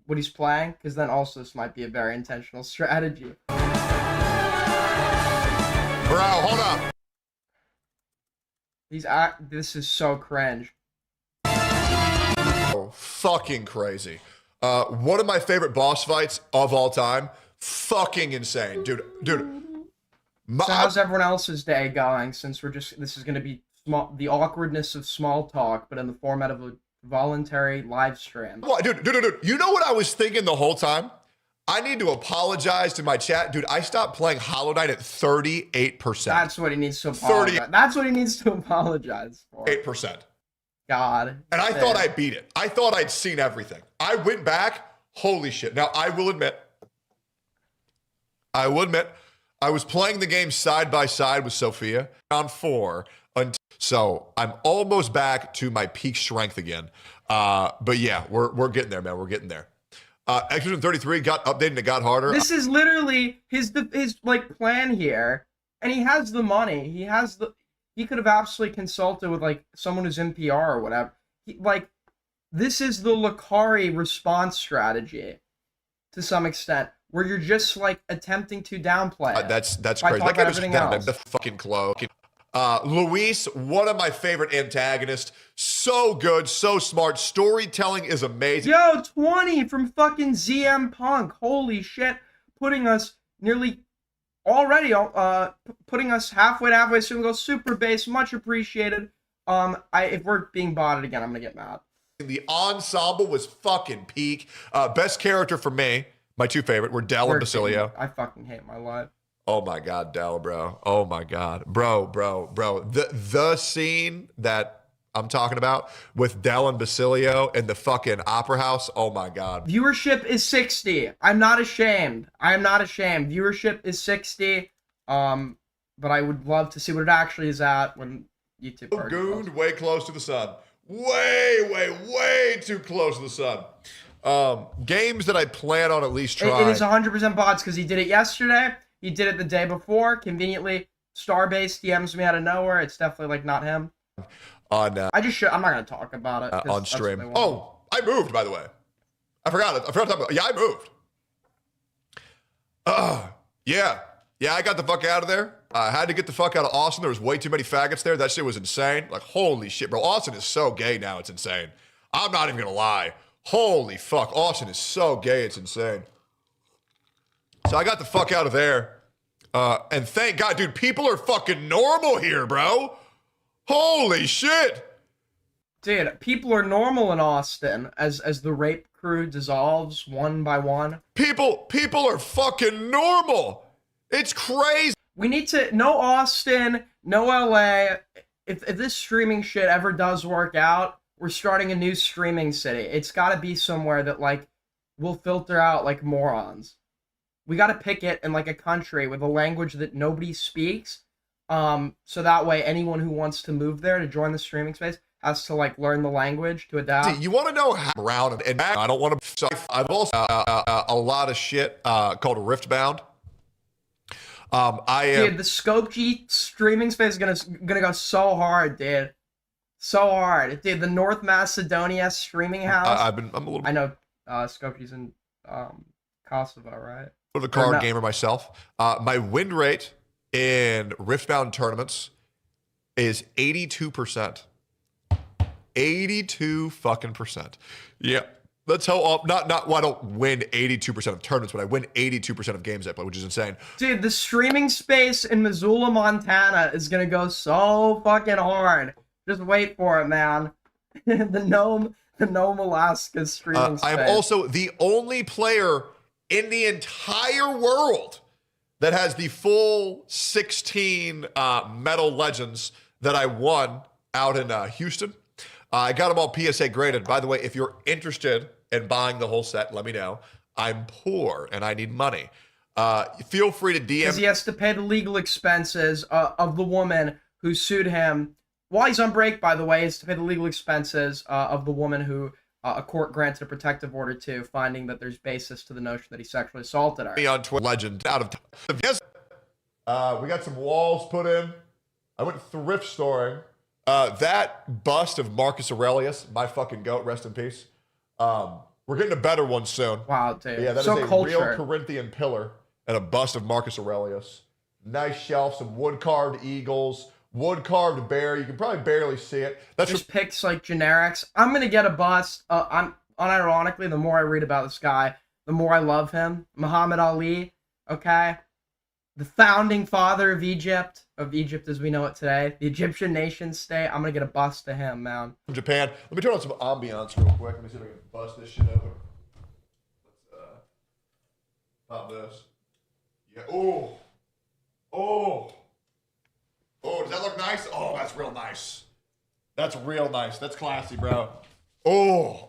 What he's playing? Because then also this might be a very intentional strategy. Bro, hold up. This is so cringe. Oh, fucking crazy. One of my favorite boss fights of all time. Fucking insane. Dude. So how's everyone else's day going, since this is going to be the awkwardness of small talk, but in the format of a voluntary live stream? What, dude, you know what I was thinking the whole time? I need to apologize to my chat. Dude, I stopped playing Hollow Knight at 38%. That's what he needs to apologize. That's what he needs to apologize for. 8%. God. And I thought I beat it. I thought I'd seen everything. I went back. Holy shit. Now, I will admit, I was playing the game side by side with Sophia on 4. So I'm almost back to my peak strength again. But yeah, we're getting there, man. We're getting there. Exodus 33 got updated and it got harder. This is literally his like plan here, and he has the money. He could have absolutely consulted with like someone who's in PR or whatever. This is the Lucari response strategy to some extent, where you're just like attempting to downplay it. That's by crazy. talking That about game everything is else. the fucking cloak. Luis, one of my favorite antagonists. So good, so smart. Storytelling is amazing. Yo, 20 from fucking ZM Punk. Holy shit. Putting us nearly already, putting us halfway through the goal. Super base, much appreciated. If we're being botted again, I'm gonna get mad. The ensemble was fucking peak. Best character for me, my two favorite, were Dell and Basilio. I fucking hate my life. Oh my God, Dell, bro. Oh my God. Bro. The scene that I'm talking about with Dell and Basilio in the fucking opera house. Oh my God. Viewership is 60. I'm not ashamed. I am not ashamed. Viewership is 60. But I would love to see what it actually is at when YouTube Gooned way close to the sun. Way too close to the sun. Games that I plan on at least It trying. is 100% bots because he did it yesterday. He did it the day before. Conveniently, Starbase DMs me out of nowhere. It's definitely like not him. On I'm not gonna talk about it on stream. Oh, I moved, by the way. I forgot it. I forgot to talk about. Yeah, I moved. Yeah, I got the fuck out of there. I had to get the fuck out of Austin. There was way too many faggots there. That shit was insane. Like, holy shit, bro. Austin is so gay now. It's insane. I'm not even gonna lie. Holy fuck. Austin is so gay. It's insane. So I got the fuck out of there. And thank God, dude, people are fucking normal here, bro. Holy shit. Dude, people are normal in Austin as the rape crew dissolves one by one. People are fucking normal. It's crazy. We need to no Austin, no LA. If this streaming shit ever does work out, we're starting a new streaming city. It's got to be somewhere that like will filter out like morons. We got to pick it in like a country with a language that nobody speaks. So that way anyone who wants to move there to join the streaming space has to like learn the language to adapt. See, you want to know how around and I don't want to. I've also a lot of shit called Riftbound. Dude, the Scope G streaming space is gonna go so hard, dude. So hard, dude. The North Macedonia streaming house. I'm a little. I know Scope G's in Kosovo, right? Of a card gamer myself. My win rate in Riftbound tournaments is 82%. 82 fucking percent. Yeah. That's how not well, I don't win 82% of tournaments, but I win 82% of games I play, which is insane. Dude, the streaming space in Missoula, Montana is gonna go so fucking hard. Just wait for it, man. the Nome Alaska streaming space. I am also the only player in the entire world that has the full 16 Metal Legends that I won out in Houston. I got them all PSA graded. By the way, if you're interested in buying the whole set, let me know. I'm poor and I need money. Feel free to DM. Because he has to pay the legal expenses of the woman who sued him. While he's on break, by the way, he has to pay the legal expenses of the woman who a court granted a protective order to, finding that there's basis to the notion that he sexually assaulted her. Me on Twitter, legend out of time. Yes, we got some walls put in. I went thrift storing. That bust of Marcus Aurelius, my fucking goat, rest in peace. We're getting a better one soon. Wow, dude. Yeah, that so is a culture. real Corinthian pillar and a bust of Marcus Aurelius. Nice shelf, some wood-carved eagles, wood-carved bear. You can probably barely see it. That's just picks like generics. I'm gonna get a bust. I'm unironically, the more I read about this guy, the more I love him. Muhammad Ali, okay? The founding father of Egypt as we know it today, the Egyptian nation state. I'm gonna get a bust to him, man. From Japan. Let me turn on some ambiance real quick. Let me see if I can bust this shit open. Let's pop this. Yeah. Oh, does that look nice? Oh, that's real nice. That's real nice. That's classy, bro. Oh.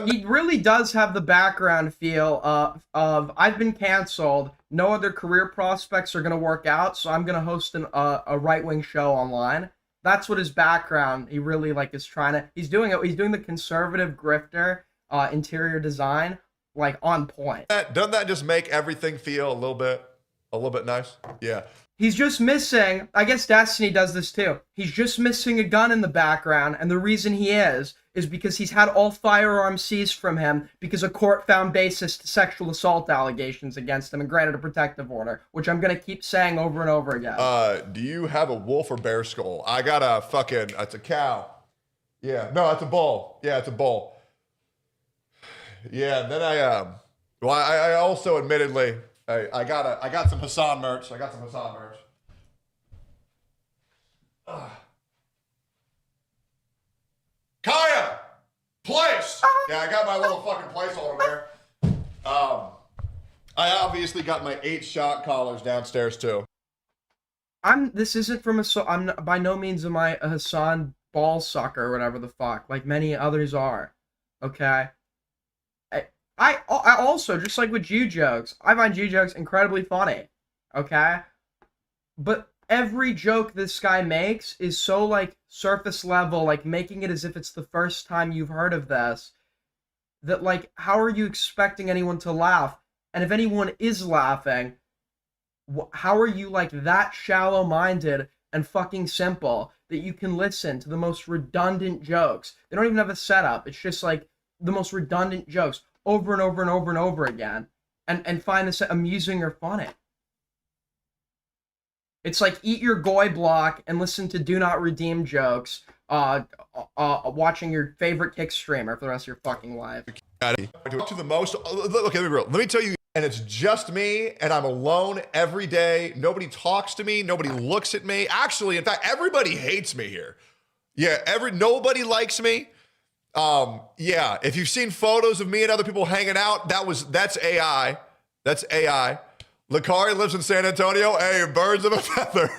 He really does have the background feel of I've been canceled. No other career prospects are gonna work out, so I'm gonna host a right-wing show online. That's what his background. He really like is trying to. He's doing it. He's doing the conservative grifter interior design like on point. Doesn't that just make everything feel a little bit nice? Yeah. He's just missing. I guess Destiny does this too. He's just missing a gun in the background, and the reason he is because he's had all firearms seized from him because a court found basis to sexual assault allegations against him and granted a protective order, which I'm gonna keep saying over and over again. Do you have a wolf or bear skull? I got a fucking. It's a cow. Yeah. No, it's a bull. Yeah, it's a bull. Yeah. And then I also admittedly. I got some Hassan merch. Kaya, place. Yeah, I got my little fucking placeholder there. I obviously got my 8 shot collars downstairs too. This isn't from I'm by no means am I a Hassan ball sucker or whatever the fuck, like many others are. Okay. I also, just like with Jew jokes, I find Jew jokes incredibly funny, okay? But every joke this guy makes is so like surface level, like making it as if it's the first time you've heard of this, that like how are you expecting anyone to laugh? And if anyone is laughing, how are you like that shallow minded and fucking simple that you can listen to the most redundant jokes? They don't even have a setup. It's just like the most redundant jokes over and over and over and over again, and find this amusing or funny. It's like eat your goy block and listen to do not redeem jokes, watching your favorite kick streamer for the rest of your fucking life. To the most, look, let me tell you, and it's just me, and I'm alone every day. Nobody talks to me. Nobody looks at me. Actually, in fact, everybody hates me here. Yeah, nobody likes me. Yeah, if you've seen photos of me and other people hanging out, that's AI. That's AI. Lakari lives in San Antonio. Hey, birds of a feather.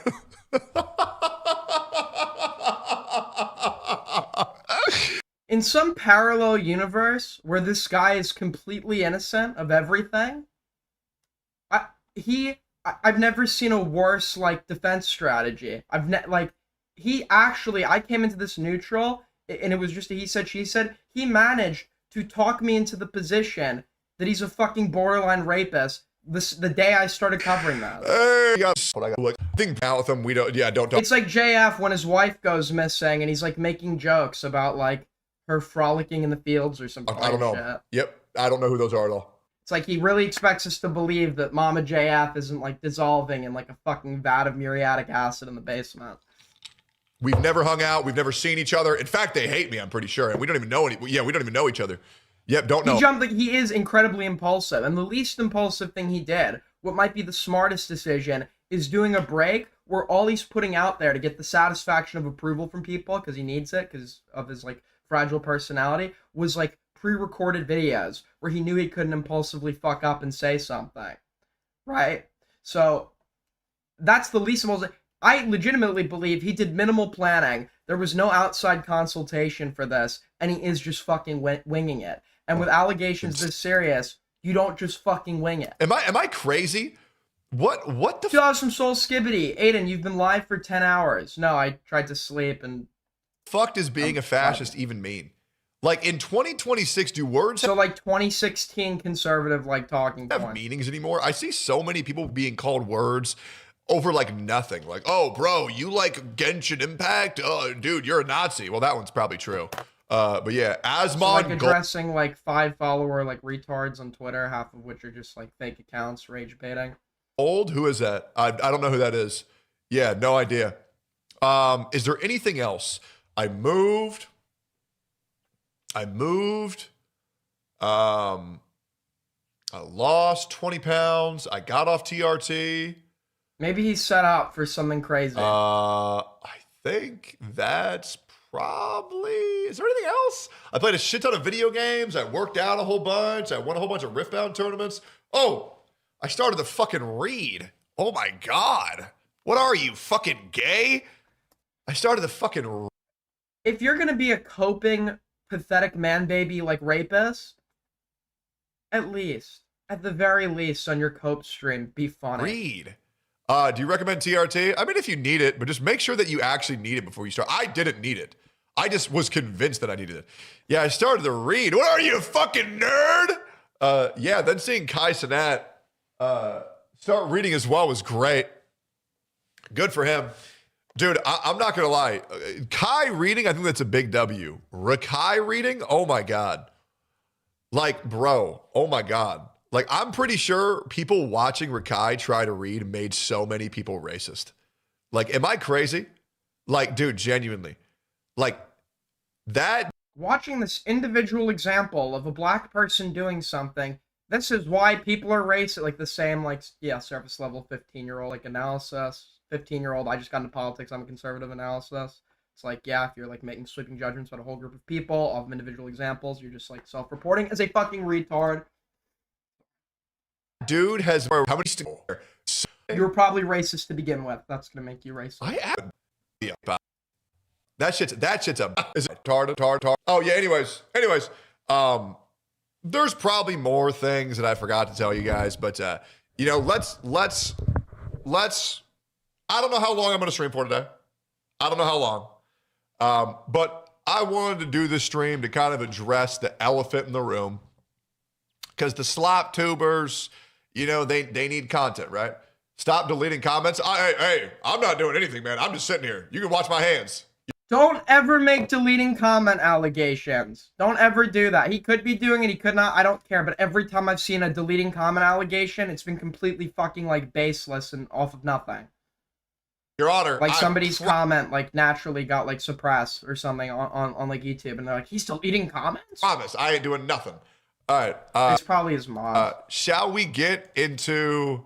In some parallel universe where this guy is completely innocent of everything, I've never seen a worse like defense strategy. I came into this neutral, and it was just a he said she said. He managed to talk me into the position that he's a fucking borderline rapist. The day I started covering that. Hey, think out with him. We don't. Yeah, don't talk. It's like JF when his wife goes missing, and he's like making jokes about like her frolicking in the fields or something. I don't know. Shit. Yep, I don't know who those are at all. It's like he really expects us to believe that Mama JF isn't like dissolving in like a fucking vat of muriatic acid in the basement. We've never hung out. We've never seen each other. In fact, they hate me. I'm pretty sure, and we don't even know we don't even know each other. Yep, don't know. He is incredibly impulsive, and the least impulsive thing he did, what might be the smartest decision, is doing a break where all he's putting out there to get the satisfaction of approval from people, because he needs it, because of his like fragile personality, was like pre-recorded videos where he knew he couldn't impulsively fuck up and say something, right? So that's the least impulsive. I legitimately believe he did minimal planning. There was no outside consultation for this, and he is just fucking winging it. And with allegations this serious, you don't just fucking wing it. Am I crazy? What the? Still have some soul skibbity. Aiden, you've been live for 10 hours. No, I tried to sleep and. Fuck does being a fascist even mean? Like in 2026, do words so like 2016 conservative like talking have meanings anymore? I see so many people being called words over like nothing. Like, oh, bro, you like Genshin Impact? Oh, dude, you're a Nazi. Well, that one's probably true. But yeah, Asmon. So like addressing like 5 follower like retards on Twitter, half of which are just like fake accounts, rage baiting. Old? Who is that? I don't know who that is. Yeah, no idea. Is there anything else? I moved. I lost 20 pounds. I got off TRT. Maybe he's set up for something crazy. I think that's probably. Is there anything else? I played a shit ton of video games. I worked out a whole bunch. I won a whole bunch of Riftbound tournaments. Oh, I started the fucking read. Oh my God. What are you, fucking gay? I started the fucking. If you're gonna be a coping, pathetic man baby like rapist, at the very least, on your cope stream, be funny. Read. Do you recommend TRT? I mean, if you need it, but just make sure that you actually need it before you start. I didn't need it. I just was convinced that I needed it. Yeah, I started to read. What are you, fucking nerd? Yeah, then seeing Kai Cenat start reading as well was great. Good for him. Dude, I'm not going to lie. Kai reading, I think that's a big W. Rakai reading, oh my God. Like, bro, oh my God. Like, I'm pretty sure people watching Rakai try to read made so many people racist. Like, am I crazy? Like, dude, genuinely. Like, that. Watching this individual example of a black person doing something, this is why people are racist. Like, the same, like, yeah, surface level 15-year-old, like, analysis. 15-year-old, I just got into politics, I'm a conservative analysis. It's like, yeah, if you're, like, making sweeping judgments about a whole group of people, all of them individual examples, you're just, like, self-reporting as a fucking retard. Dude has how many you were probably racist to begin with. That's gonna make you racist. I am. That shit's a is it tar. Oh yeah. Anyways. There's probably more things that I forgot to tell you guys, but you know, let's I don't know how long I'm going to stream for today. I don't know how long. But I wanted to do this stream to kind of address the elephant in the room. Because the slop tubers, you know, they need content, right? Stop deleting comments. Hey, I'm not doing anything, man. I'm just sitting here. You can watch my hands. Don't ever make deleting comment allegations. Don't ever do that. He could be doing it, he could not, I don't care. But every time I've seen a deleting comment allegation, it's been completely fucking, like, baseless and off of nothing. Your Honor. Like, somebody's comment, like, naturally got, like, suppressed or something on like, YouTube. And they're like, he's deleting comments? Promise, I ain't doing nothing. All right. It's probably his mom. Shall we get into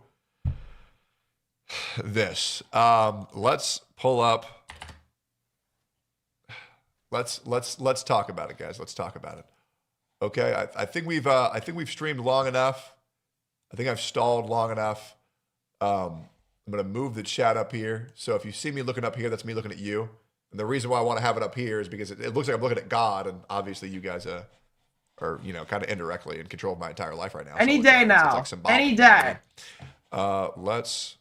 this? Let's pull up. Let's talk about it, guys. Let's talk about it. Okay. I think we've streamed long enough. I think I've stalled long enough. I'm gonna move the chat up here. So if you see me looking up here, that's me looking at you. And the reason why I want to have it up here is because it looks like I'm looking at God, and obviously you guys are, you know, kind of indirectly in control of my entire life right now. Any day now. Any day. Let's.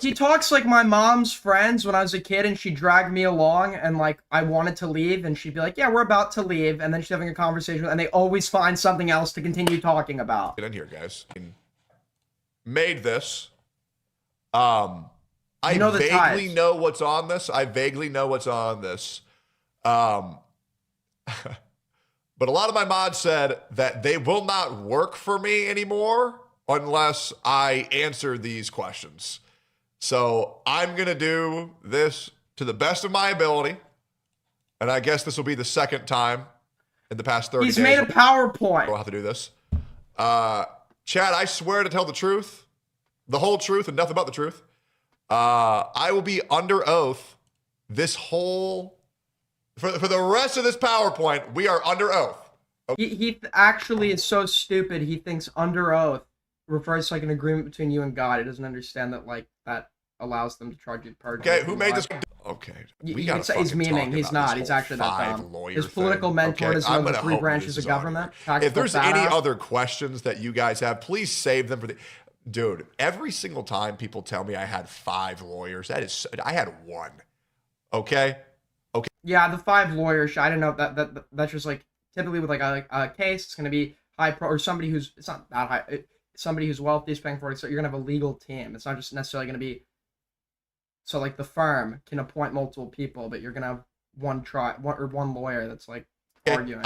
He talks like my mom's friends when I was a kid, and she dragged me along, and like I wanted to leave, and she'd be like, "Yeah, we're about to leave," and then she's having a conversation, and they always find something else to continue talking about. Get in here, guys. Made this. I vaguely know what's on this. But a lot of my mods said that they will not work for me anymore unless I answer these questions. So I'm going to do this to the best of my ability. And I guess this will be the second time in the past 30 days. He's made a PowerPoint. We'll have to do this. Chad, I swear to tell the truth, the whole truth and nothing but the truth. I will be under oath this whole... For the rest of this PowerPoint, we are under oath. Okay. He actually is so stupid. He thinks under oath refers to like an agreement between you and God. He doesn't understand that like that allows them to charge you perjury. Okay, who made this? Okay, we gotta say he's meaning. He's not. He's actually that dumb. His political mentor doesn't know the three branches of government. If there's any other questions that you guys have, please save them for the... Dude, every single time people tell me I had 5 lawyers, I had 1. Okay? Okay. Yeah, the 5 lawyers. I don't know if that's just like typically with like a case, it's gonna be high pro or somebody who's it's not that high. Somebody who's wealthy is paying for it, so you're gonna have a legal team. It's not just necessarily gonna be so like the firm can appoint multiple people, but you're gonna have one lawyer that's like arguing.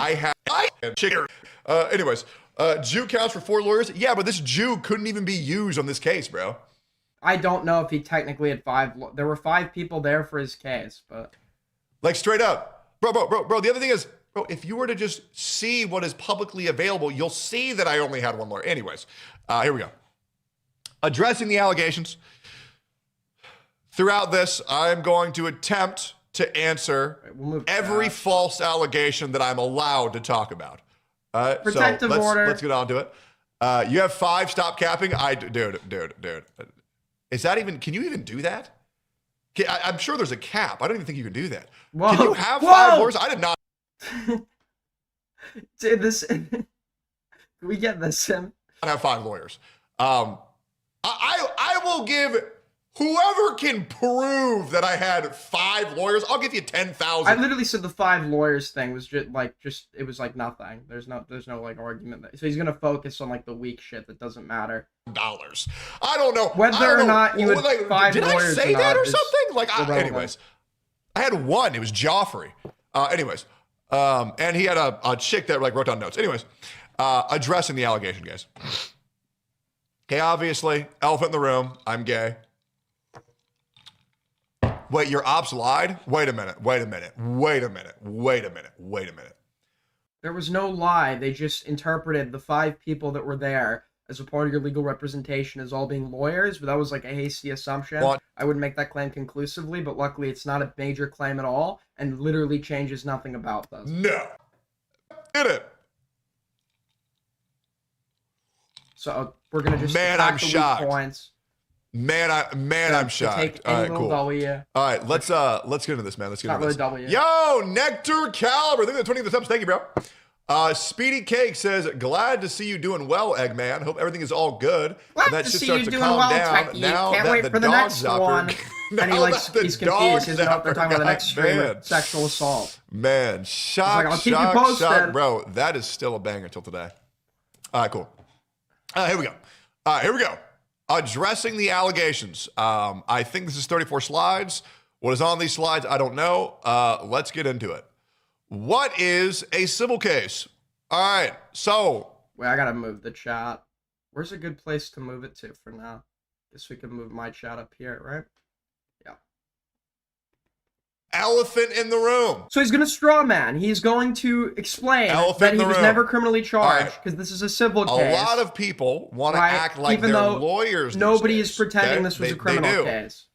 Anyways, Jew counts for 4 lawyers. Yeah, but this Jew couldn't even be used on this case, bro. I don't know if he technically had 5. There were 5 people there for his case, but like straight up, bro. The other thing is, bro, if you were to just see what is publicly available, you'll see that I only had 1 lawyer. Anyways, here we go. Addressing the allegations. Throughout this, I'm going to attempt to answer every false allegation that I'm allowed to talk about. Protective order. Let's get on to it. You have 5. Stop capping. Dude. Is that even? Can you even do that? I'm sure there's a cap. I don't even think you can do that. Whoa. Can you have 5 lawyers? I did not. Dude, this. Can we get this? I have 5 lawyers. I will give. Whoever can prove that I had 5 lawyers, I'll give you 10,000. I literally said the 5 lawyers thing was just it was like nothing. There's no like argument there. So he's gonna focus on like the weak shit that doesn't matter. Dollars. I don't know whether or not you had like, 5 did lawyers. Did I say that or something? Like, anyways, I had 1. It was Joffrey. And he had a chick that like wrote down notes. Anyways, addressing the allegation, guys. Okay, obviously, elephant in the room. I'm gay. Wait, your ops lied? Wait a minute. There was no lie. They just interpreted the 5 people that were there as a part of your legal representation as all being lawyers, but that was like a hasty assumption. What? I wouldn't make that claim conclusively, but luckily it's not a major claim at all and literally changes nothing about this. No. Did it. So we're going to just I'm shocked. Points. I'm shocked. All right, cool. W. All right, let's get into this, man. Let's get into this. W. Yo, Nectar Caliber. Thank you for the 20 subs. Thank you, bro. Speedy Cake says, glad to see you doing well, Eggman. Hope everything is all good. Glad And that to shit see starts you to doing calm well, down. Techie. Now Can't that wait the for the dog next zapper, one. And he now likes, that the he's dog confused. He doesn't know if they're zapper, talking about the next stream goddamn. of sexual assault. Man, shock, I'll keep you shock, posted. shock. Bro, that is still a banger till today. All right, cool. Here we go. Here we go. Addressing the allegations. I think this is 34 slides. What is on these slides, I don't know. Let's get into it. What is a civil case? All right, so. Wait, I gotta move the chat. Where's a good place to move it to for now? Guess we can move my chat up here, right? Yeah. Elephant in the room. So he's gonna straw man. He's going to explain Elephant that in he the was room. never criminally charged right. because this is a civil case. A lot of people want to right? act like Even they're though lawyers. Nobody these is days, pretending okay? this was a They criminal do. case.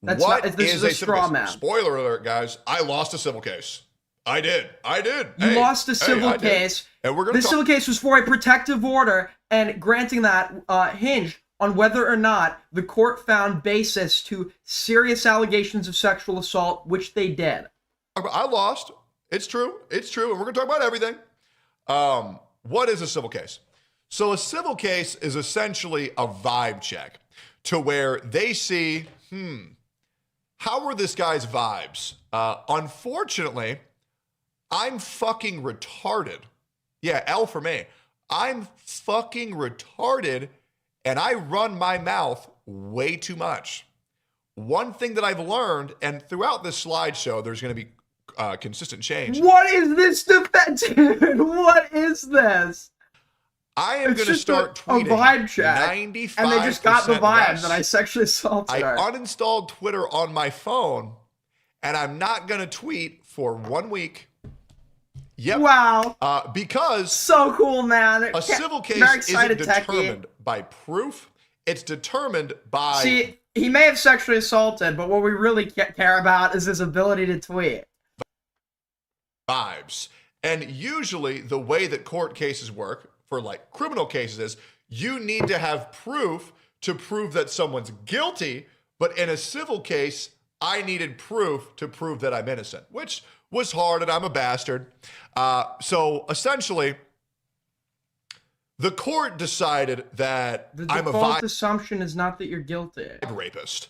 That's What not, this is a civil straw case? man. Spoiler alert, guys. I lost a civil case. I did. You lost a civil case. And we're gonna This civil case was for a protective order, and granting that hinged on whether or not the court found basis to serious allegations of sexual assault, which they did. I lost. It's true. It's true. And we're going to talk about everything. What is a civil case? So a civil case is essentially a vibe check to where they see, how were this guy's vibes? Unfortunately, I'm fucking retarded. Yeah, L for me. I'm fucking retarded and I run my mouth way too much. One thing that I've learned, and throughout this slideshow, there's going to be consistent change. What is this defense? Dude, what is this? I am going to start a tweeting vibe check, 95% and they just got the vibe less. that I sexually assaulted her. I uninstalled Twitter on my phone, and I'm not going to tweet for 1 week. Yep. Wow. Because so cool, man. A civil case isn't determined by proof. It's determined by... See, he may have sexually assaulted, but what we really care about is his ability to tweet. Vibes. And usually the way that court cases work for like criminal cases is you need to have proof to prove that someone's guilty. But in a civil case, I needed proof to prove that I'm innocent, which was hard and I'm a bastard. So essentially, the court decided that I'm a default assumption is not that you're guilty. Rapist.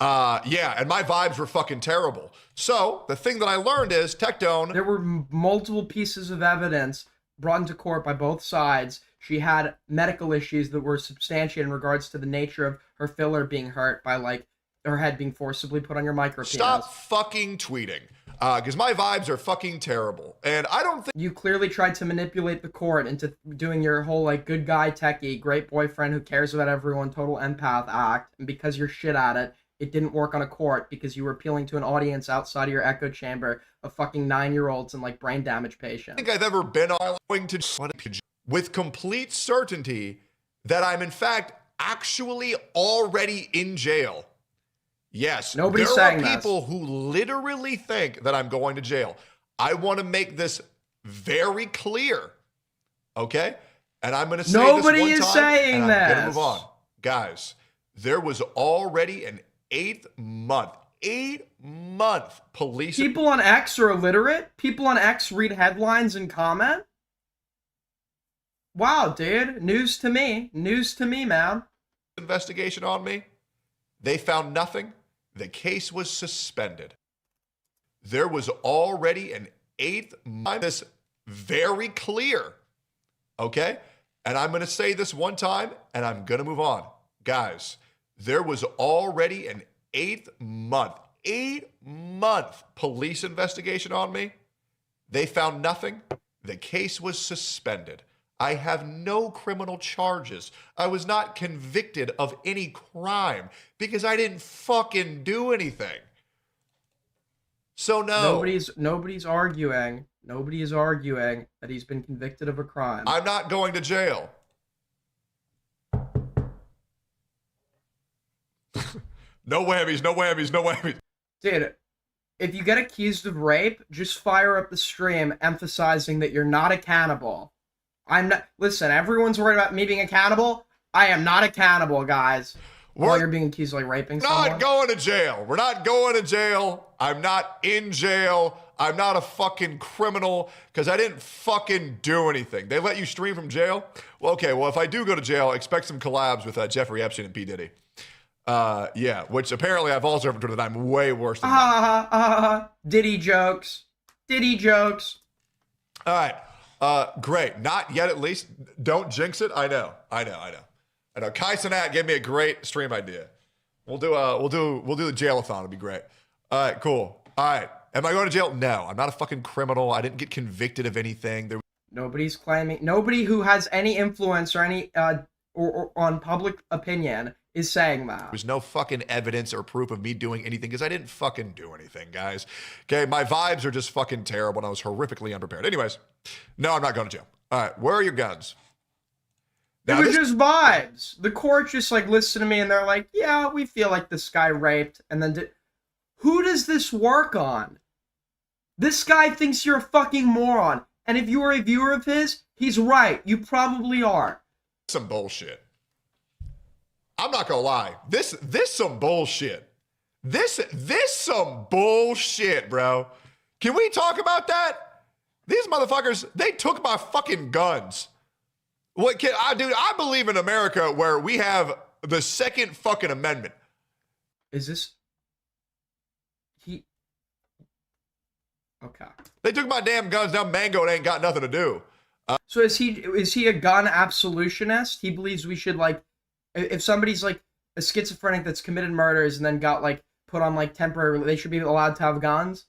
Yeah, and my vibes were fucking terrible. So the thing that I learned is Tectone. There were multiple pieces of evidence brought into court by both sides. She had medical issues that were substantiated in regards to the nature of her filler being hurt by like her head being forcibly put on your micropenis. Stop fucking tweeting. Because my vibes are fucking terrible. And I don't think... You clearly tried to manipulate the court into doing your whole, like, good guy techie, great boyfriend who cares about everyone, total empath act. And because you're shit at it, it didn't work on a court because you were appealing to an audience outside of your echo chamber of fucking 9-year-olds and, like, brain damage patients. I think I've ever been going to with complete certainty that I'm, in fact, actually already in jail. Yes, Nobody's there saying are people who literally think that I'm going to jail. I want to make this very clear, okay? And I'm going to say Nobody this one is time, saying and I'm going to this. move on. Guys, there was already an 8-month police... People on X are illiterate? People on X read headlines and comment? Wow, dude. News to me. News to me, man. ...investigation on me. They found nothing. The case was suspended. There was already an 8-month... This very clear, okay? And I'm going to say this one time, and I'm going to move on. Guys, there was already an 8-month police investigation on me. They found nothing. The case was suspended. I have no criminal charges. I was not convicted of any crime because I didn't fucking do anything. So no. Nobody's arguing. Nobody is arguing that he's been convicted of a crime. I'm not going to jail. No whammies, no whammies, no whammies. Dude, if you get accused of rape, just fire up the stream emphasizing that you're not a cannibal. I'm not. Listen, everyone's worried about me being a cannibal. I am not a cannibal, guys. While you're being accused of like raping someone. Not going to jail. We're not going to jail. I'm not in jail. I'm not a fucking criminal because I didn't fucking do anything. They let you stream from jail? Well, okay, well, if I do go to jail, expect some collabs with Jeffrey Epstein and P. Diddy. Yeah, which apparently I've also heard that I'm way worse than that. Diddy jokes. Diddy jokes. All right. Great. Not yet, at least. Don't jinx it. I know. Kai Cenat gave me a great stream idea. We'll do the jail-a-thon. It'll be great. All right, cool. All right. Am I going to jail? No, I'm not a fucking criminal. I didn't get convicted of anything. Nobody's claiming. Nobody who has any influence or any or on public opinion is saying that. There's no fucking evidence or proof of me doing anything because I didn't fucking do anything, guys. Okay, my vibes are just fucking terrible and I was horrifically unprepared. Anyways, no, I'm not going to jail. All right, where are your guns? Now, it was just vibes. The court just like listened to me and they're like, yeah, we feel like this guy raped. And then who does this work on? This guy thinks you're a fucking moron. And if you are a viewer of his, he's right. You probably are. Some bullshit. I'm not gonna lie. This some bullshit. This some bullshit, bro. Can we talk about that? These motherfuckers, they took my fucking guns. What can I do? I believe in America where we have the Second fucking Amendment. Is this okay? They took my damn guns. Now Mango ain't got nothing to do. So is he a gun absolutionist? He believes we should like, if somebody's like a schizophrenic that's committed murders and then got like put on like temporary, they should be allowed to have guns?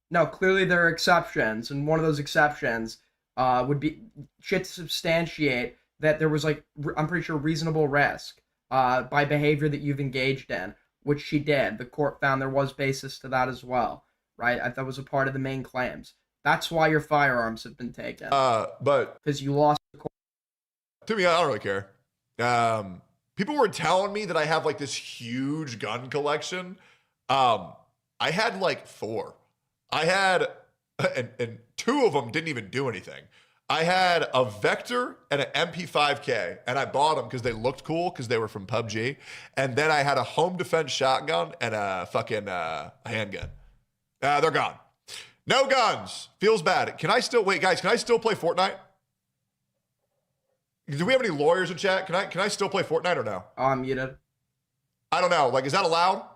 No, clearly there are exceptions, and one of those exceptions would be shit to substantiate that there was like, I'm pretty sure, reasonable risk by behavior that you've engaged in, which she did. The court found there was basis to that as well, right? That was a part of the main claims. That's why your firearms have been taken. But because you lost the court. To me, I don't really care. People were telling me that I have like this huge gun collection. I had like 4. I had, and 2 of them didn't even do anything. I had a Vector and an MP5K, and I bought them because they looked cool because they were from PUBG. And then I had a home defense shotgun and a fucking handgun. They're gone. No guns. Feels bad. Wait, guys, can I still play Fortnite? Do we have any lawyers in chat? Can I still play Fortnite or no? Oh, I'm muted. I don't know. Like, is that allowed?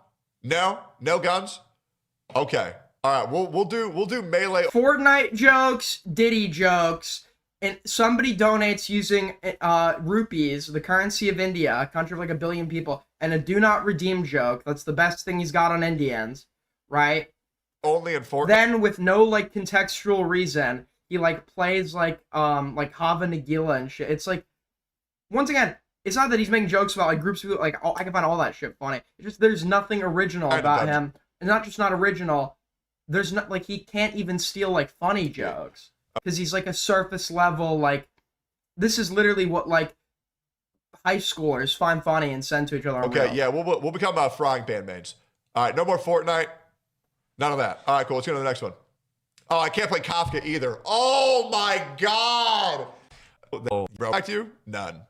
No? No guns? Okay. All right. We'll do melee. Fortnite jokes, Diddy jokes, and somebody donates using rupees, the currency of India, a country of like 1 billion people, and a do not redeem joke. That's the best thing he's got on Indians, right? Only in Fortnite. Then with no like contextual reason, he like plays like Hava Nagila and shit. It's like, once again, it's not that he's making jokes about like groups of people. Like, I can find all that shit funny. It's just there's nothing original about him, and not just not original. There's not like he can't even steal like funny jokes because he's like a surface level. Like, this is literally what like high schoolers find funny and send to each other. Okay, yeah, we'll become frying pan mates. All right, no more Fortnite. None of that. All right, cool. Let's go to the next one. Oh, I can't play Kafka either. Oh my god. Bro, back to you? None.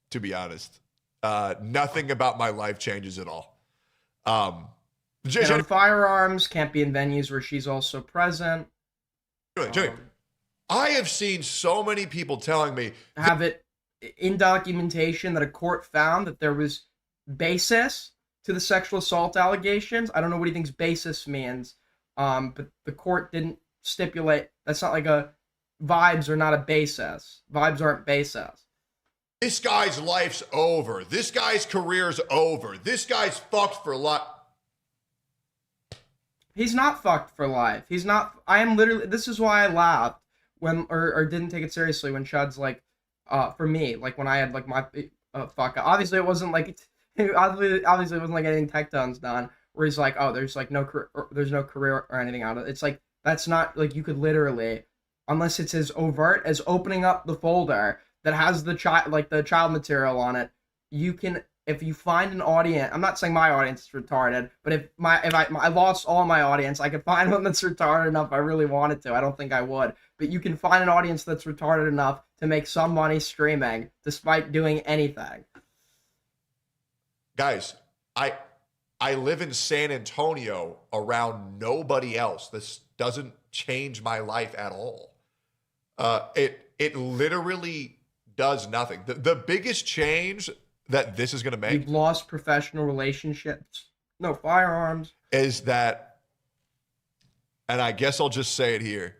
To be honest, nothing about my life changes at all. On firearms, can't be in venues where she's also present. Jimmy, I have seen so many people telling me have it in documentation that a court found that there was basis to the sexual assault allegations. I don't know what he thinks basis means, but the court didn't stipulate. That's not like a vibes are not a basis. Vibes aren't basis. This guy's life's over. This guy's career's over. This guy's fucked for life. He's not fucked for life. He's not. I am literally. This is why I laughed when, or didn't take it seriously when Chud's like, for me, like when I had like my fuck. Obviously, it wasn't like. Obviously, it wasn't like anything Tectone's done where he's like, oh, there's like no career, there's no career or anything out of it. It's like that's not like you could literally, unless it's as overt as opening up the folder that has the child material on it. You can, if you find an audience, I'm not saying my audience is retarded, but if I lost all my audience, I could find one that's retarded enough if I really wanted to. I don't think I would, but you can find an audience that's retarded enough to make some money streaming despite doing anything. Guys, I live in San Antonio around nobody else. This doesn't change my life at all. It literally does nothing. The biggest change that this is going to make, You've lost professional relationships. No firearms. is that, and I guess I'll just say it here,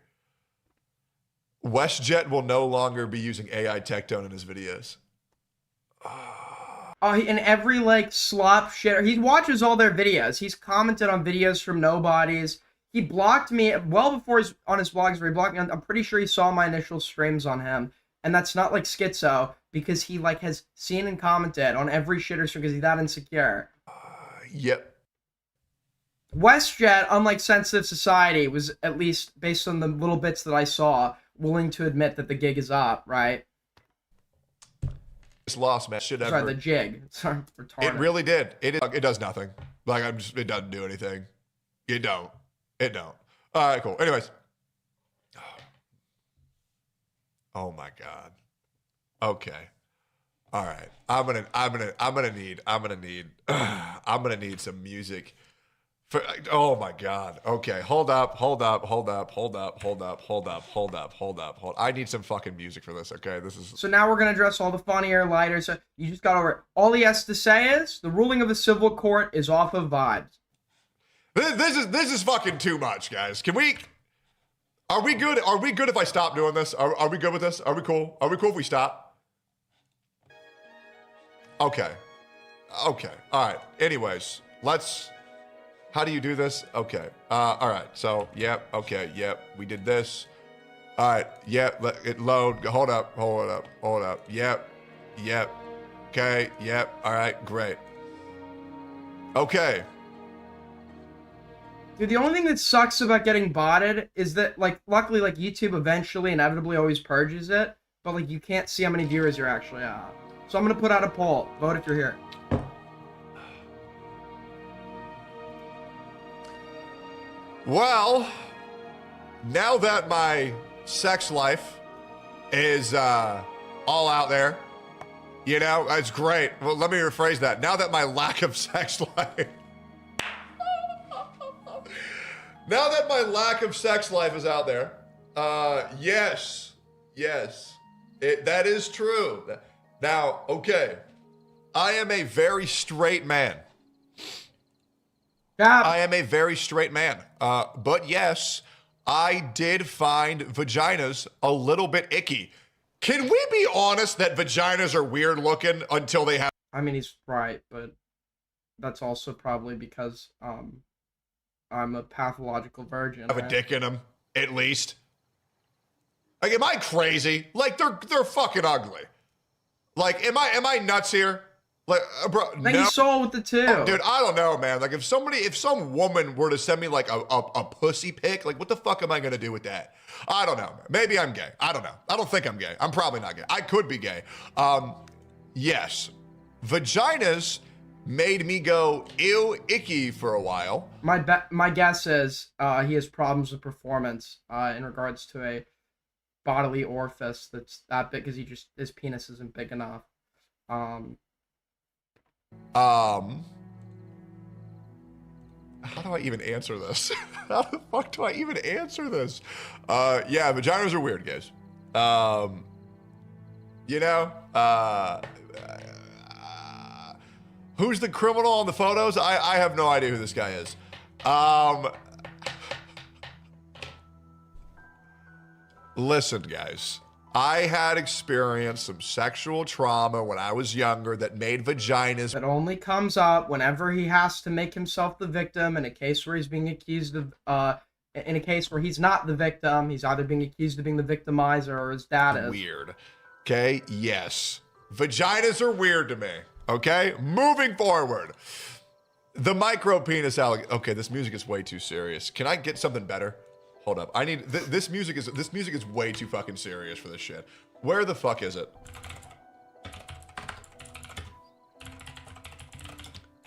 WestJet will no longer be using AI Tectone in his videos. Oh, in every like slop shit, he watches all their videos. He's commented on videos from nobodies. He blocked me well before on his vlogs where he blocked me. I'm pretty sure he saw my initial streams on him, and that's not like schizo because he like has seen and commented on every shitter stream because he's that insecure. Yep. WestJet, unlike Sensitive Society, was at least based on the little bits that I saw, willing to admit that the gig is up, right? It's lost, man. Shit ever. Sorry, the jig. Sorry, retarded. It really did. It does nothing. Like it doesn't do anything. It don't. It don't. All right, cool. Anyways. Oh my God. Okay. All right. I'm gonna need some music. Oh my God. Okay. Hold up. I need some fucking music for this. Okay. This is. So now we're gonna address all the funnier, lighter. So you just got over it. All he has to say is the ruling of a civil court is off of vibes. This is fucking too much, guys. Are we good? Are we good if I stop doing this? Are we good with this? Are we cool? Are we cool if we stop? Okay. Okay. All right. Anyways, how do you do this? Okay. All right. So, yep. Okay. Yep. We did this. All right. Yep. Let it load. Hold up. Yep. Okay. Yep. All right. Great. Okay. Dude, the only thing that sucks about getting botted is that, like, luckily, like, YouTube eventually, inevitably always purges it, but, like, you can't see how many viewers you're actually at. So I'm gonna put out a poll. Vote if you're here. Well, now that my sex life is all out there, you know, it's great. Well, let me rephrase that. Now that my lack of sex life... Now that my lack of sex life is out there, yes, that is true. Now, okay, I am a very straight man. I am a very straight man. But yes, I did find vaginas a little bit icky. Can we be honest that vaginas are weird looking until they have... I mean, he's right, but that's also probably because, I'm a pathological virgin. Have a dick in them, at least. Like, am I crazy? Like, they're fucking ugly. Like, am I nuts here? Like, bro, Then no. you saw it with the two. Oh, dude, I don't know, man. Like, if some woman were to send me like a pussy pic, like, what the fuck am I gonna do with that? I don't know. Maybe I'm gay. I don't know. I don't think I'm gay. I'm probably not gay. I could be gay. Yes, vaginas made me go ew, icky for a while. My guess is he has problems with performance in regards to a bodily orifice that's that big because his penis isn't big enough. How do I even answer this? How the fuck do I even answer this? Yeah, vaginas are weird, guys. You know, who's the criminal on the photos? I have no idea who this guy is. Listen, guys. I had experienced some sexual trauma when I was younger that made vaginas... That only comes up whenever he has to make himself the victim in a case where he's being accused of... in a case where he's not the victim, he's either being accused of being the victimizer or his dad is. Weird. Okay? Yes. Vaginas are weird to me. Okay? Moving forward. The micro penis alligator. Okay, this music is way too serious. Can I get something better? Hold up. I need this music is way too fucking serious for this shit. Where the fuck is it?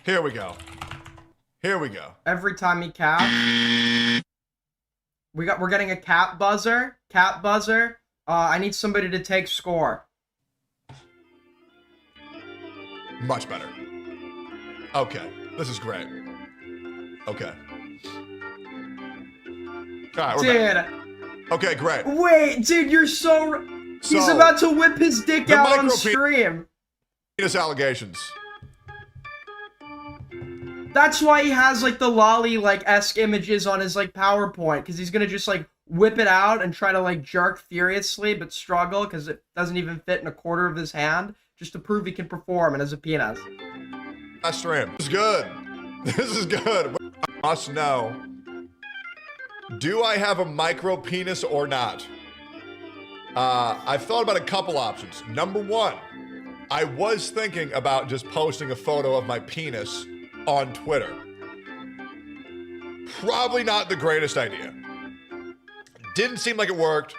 Here we go. Here we go. Every time he caps, we're getting a cap buzzer. Cap buzzer. I need somebody to take score. Much better. Okay. This is great. Okay. All right, we're back. Dude. Okay, great. Wait, dude, you're so... He's So, about to whip his dick the out on micro stream. penis allegations. That's why he has, like, the lolly, like, esque images on his, like, PowerPoint. Because he's gonna just, like, whip it out and try to, like, jerk furiously, but struggle because it doesn't even fit in a quarter of his hand. Just to prove he can perform and as a penis. Last stream. This is good. This is good. I must know. Do I have a micro penis or not? I've thought about a couple options. Number one, I was thinking about just posting a photo of my penis on Twitter. Probably not the greatest idea. Didn't seem like it worked.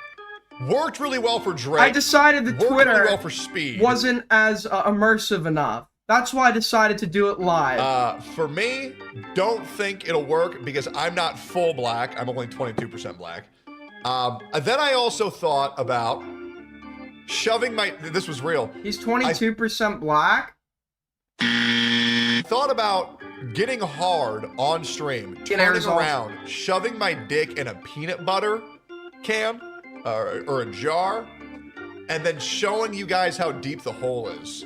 Worked really well for Drake. I decided that Worked Twitter really well for Speed. wasn't as immersive enough. That's why I decided to do it live. For me, don't think it'll work because I'm not full black. I'm only 22% black. Then I also thought about shoving my, this was real. He's 22% black? Thought about getting hard on stream, turning around, shoving my dick in a peanut butter can or a jar, and then showing you guys how deep the hole is.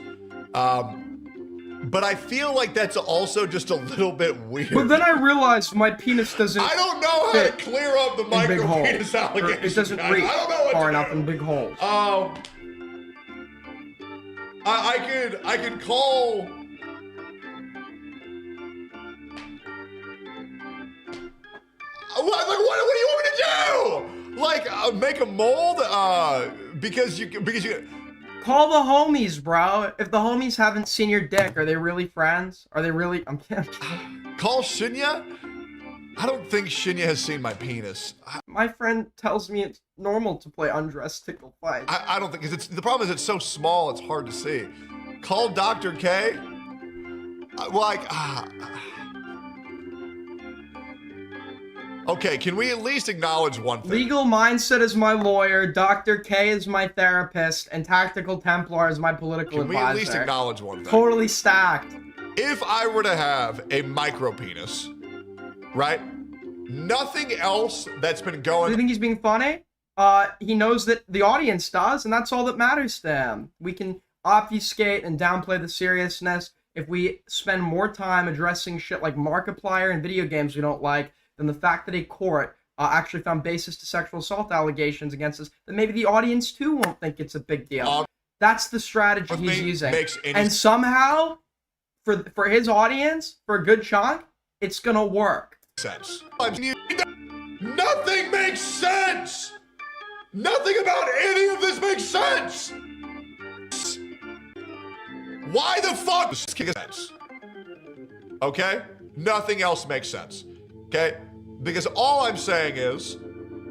But I feel like that's also just a little bit weird. But then I realized my penis doesn't. I don't know how to clear up the micro penis allegations. It doesn't reach far enough in big holes. I could call. What do you want me to do? Like make a mold? Because you. Call the homies, bro. If the homies haven't seen your dick, are they really friends? Are they really? I'm kidding. Call Shinya? I don't think Shinya has seen my penis. My friend tells me it's normal to play undressed tickle fights. I don't think, because the problem is it's so small, it's hard to see. Call Dr. K? Okay, can we at least acknowledge one thing? Legal Mindset is my lawyer, Dr. K is my therapist, and Tactical Templar is my political advisor. Can we at least acknowledge one thing? Totally stacked. If I were to have a micro penis, right? Nothing else that's been going. Do you think he's being funny? He knows that the audience does, and that's all that matters to him. We can obfuscate and downplay the seriousness if we spend more time addressing shit like Markiplier and video games we don't like than the fact that a court actually found basis to sexual assault allegations against us, then maybe the audience too won't think it's a big deal. That's the strategy he's using. And somehow, for his audience, for a good chunk, it's gonna work. Sense. Nothing makes sense! Nothing about any of this makes sense! Why the fuck does this make sense? Okay? Nothing else makes sense. Okay? Because all I'm saying is,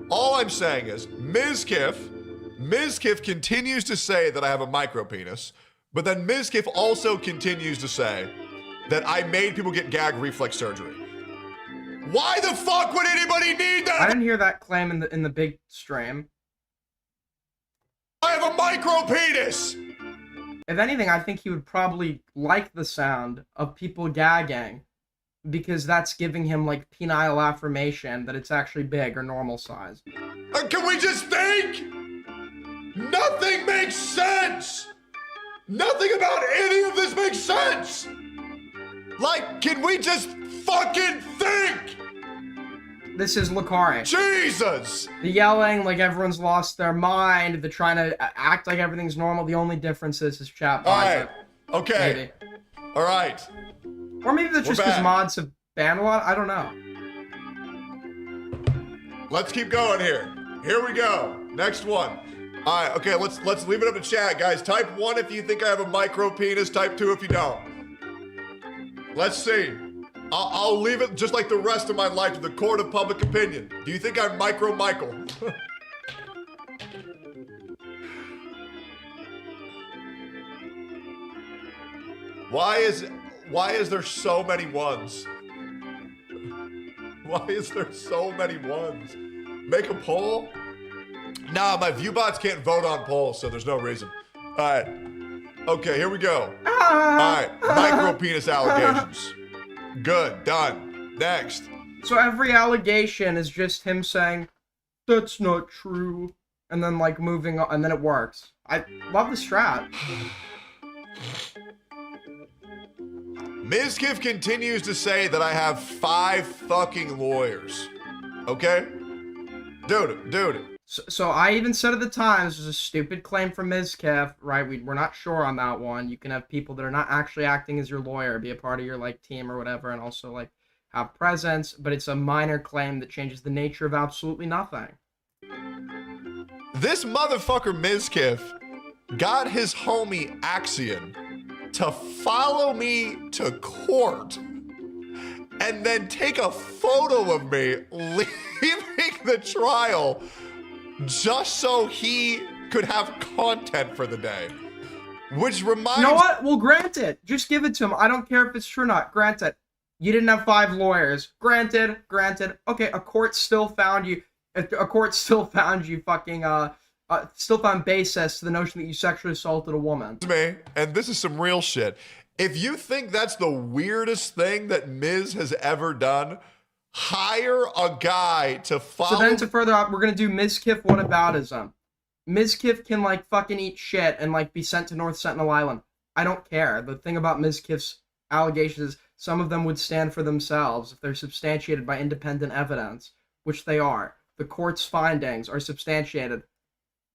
Ms. Kiff continues to say that I have a micro penis, but then Ms. Kiff also continues to say that I made people get gag reflex surgery. Why the fuck would anybody need that? I didn't hear that claim in the big stream. I have a micro penis! If anything, I think he would probably like the sound of people gagging, because that's giving him, like, penile affirmation that it's actually big or normal size. Can we just think? Nothing makes sense! Nothing about any of this makes sense! Like, can we just fucking think? This is Lucari. Jesus! The yelling like everyone's lost their mind, the trying to act like everything's normal, the only difference is his chat box. Alright, okay. Maybe. Alright. Or maybe that's just because mods have banned a lot, I don't know. Let's keep going here. Here we go. Next one. Alright, okay, let's leave it up to chat, guys. Type 1 if you think I have a micro penis, type 2 if you don't. Let's see. I'll leave it just like the rest of my life to the court of public opinion. Do you think I'm Micro Michael? Why is there so many ones? Why is there so many ones? Make a poll? Nah, my viewbots can't vote on polls, so there's no reason. All right. Okay, here we go. All right, micro penis allegations. Good, done. Next. So every allegation is just him saying, "That's not true," and then like moving on, and then it works. I love the strat. Mizkiff continues to say that I have 5 fucking lawyers. Okay? Dude. So I even said at the time, this was a stupid claim from Mizkiff, right? We're not sure on that one. You can have people that are not actually acting as your lawyer be a part of your like team or whatever, and also like have presence, but it's a minor claim that changes the nature of absolutely nothing. This motherfucker Mizkiff got his homie Axion to follow me to court and then take a photo of me leaving the trial just so he could have content for the day. Which reminds me. You know what? Well, grant it. Just give it to him. I don't care if it's true or not. Grant it. You didn't have 5 lawyers. Granted. Okay, a court still found you. A court still found you fucking still found basis to the notion that you sexually assaulted a woman. Me, and this is some real shit. If you think that's the weirdest thing that Miz has ever done, hire a guy to follow. So then to further up, we're gonna do Mizkiff whataboutism. Mizkiff can like fucking eat shit and like be sent to North Sentinel Island. I don't care. The thing about Mizkiff's allegations is some of them would stand for themselves if they're substantiated by independent evidence, which they are. The court's findings are substantiated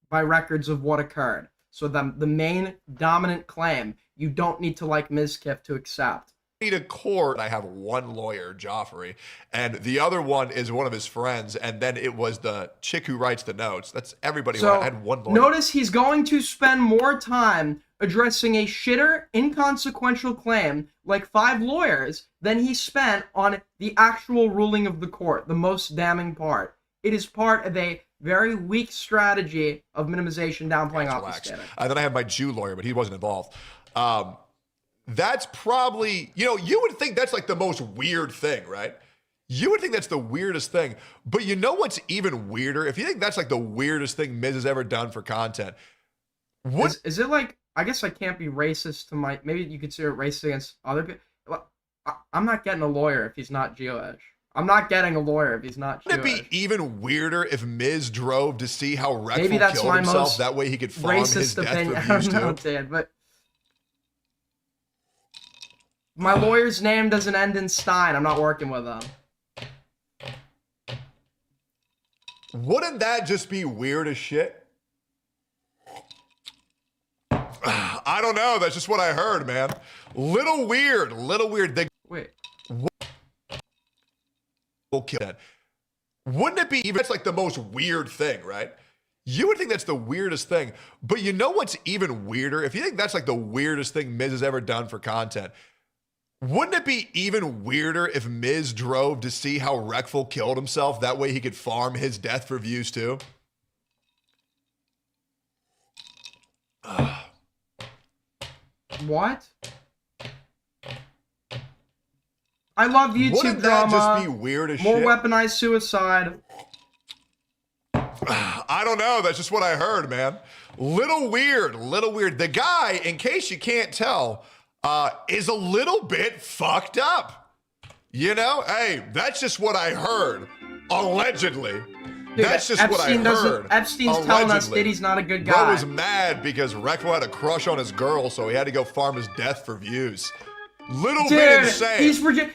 by records of what occurred. So the main dominant claim, you don't need to like Mizkiff to accept. To court, I have one lawyer, Joffrey, and the other one is one of his friends, and then it was the chick who writes the notes. That's everybody. So I had one lawyer. Notice he's going to spend more time addressing a shitter, inconsequential claim like 5 lawyers than he spent on the actual ruling of the court, the most damning part. It is part of a very weak strategy of minimization, downplaying obfuscating. Then I have my Jew lawyer, but he wasn't involved. That's probably, you would think that's like the most weird thing, right? You would think that's the weirdest thing. But you know what's even weirder? If you think that's like the weirdest thing Miz has ever done for content, what is it like? I guess I can't be racist to my. Maybe you consider it racist against other people. I'm not getting a lawyer if he's not Jewish. I'm not getting a lawyer if he's not Jewish. Wouldn't it be even weirder if Miz drove to see how Reckful Maybe that's killed my himself? most That way he could farm his death opinion. for I views don't know, too? Dan, but my lawyer's name doesn't end in Stein. I'm not working with him. Wouldn't that just be weird as shit? I don't know. That's just what I heard, man. Little weird. Wait. Will kill that. Wouldn't it be even? That's like the most weird thing, right? You would think that's the weirdest thing. But you know what's even weirder? If you think that's like the weirdest thing Miz has ever done for content, wouldn't it be even weirder if Miz drove to see how Reckful killed himself? That way he could farm his death for views too? What? I love YouTube Wouldn't drama. that just be weird as More shit? weaponized suicide. I don't know. That's just what I heard, man. Little weird. The guy, in case you can't tell, is a little bit fucked up. Hey, that's just what I heard. Allegedly. Dude, that's just Epstein what I heard. Epstein's Allegedly. telling us that he's not a good guy. Bro was mad because Reckful had a crush on his girl, so he had to go farm his death for views. Bit insane.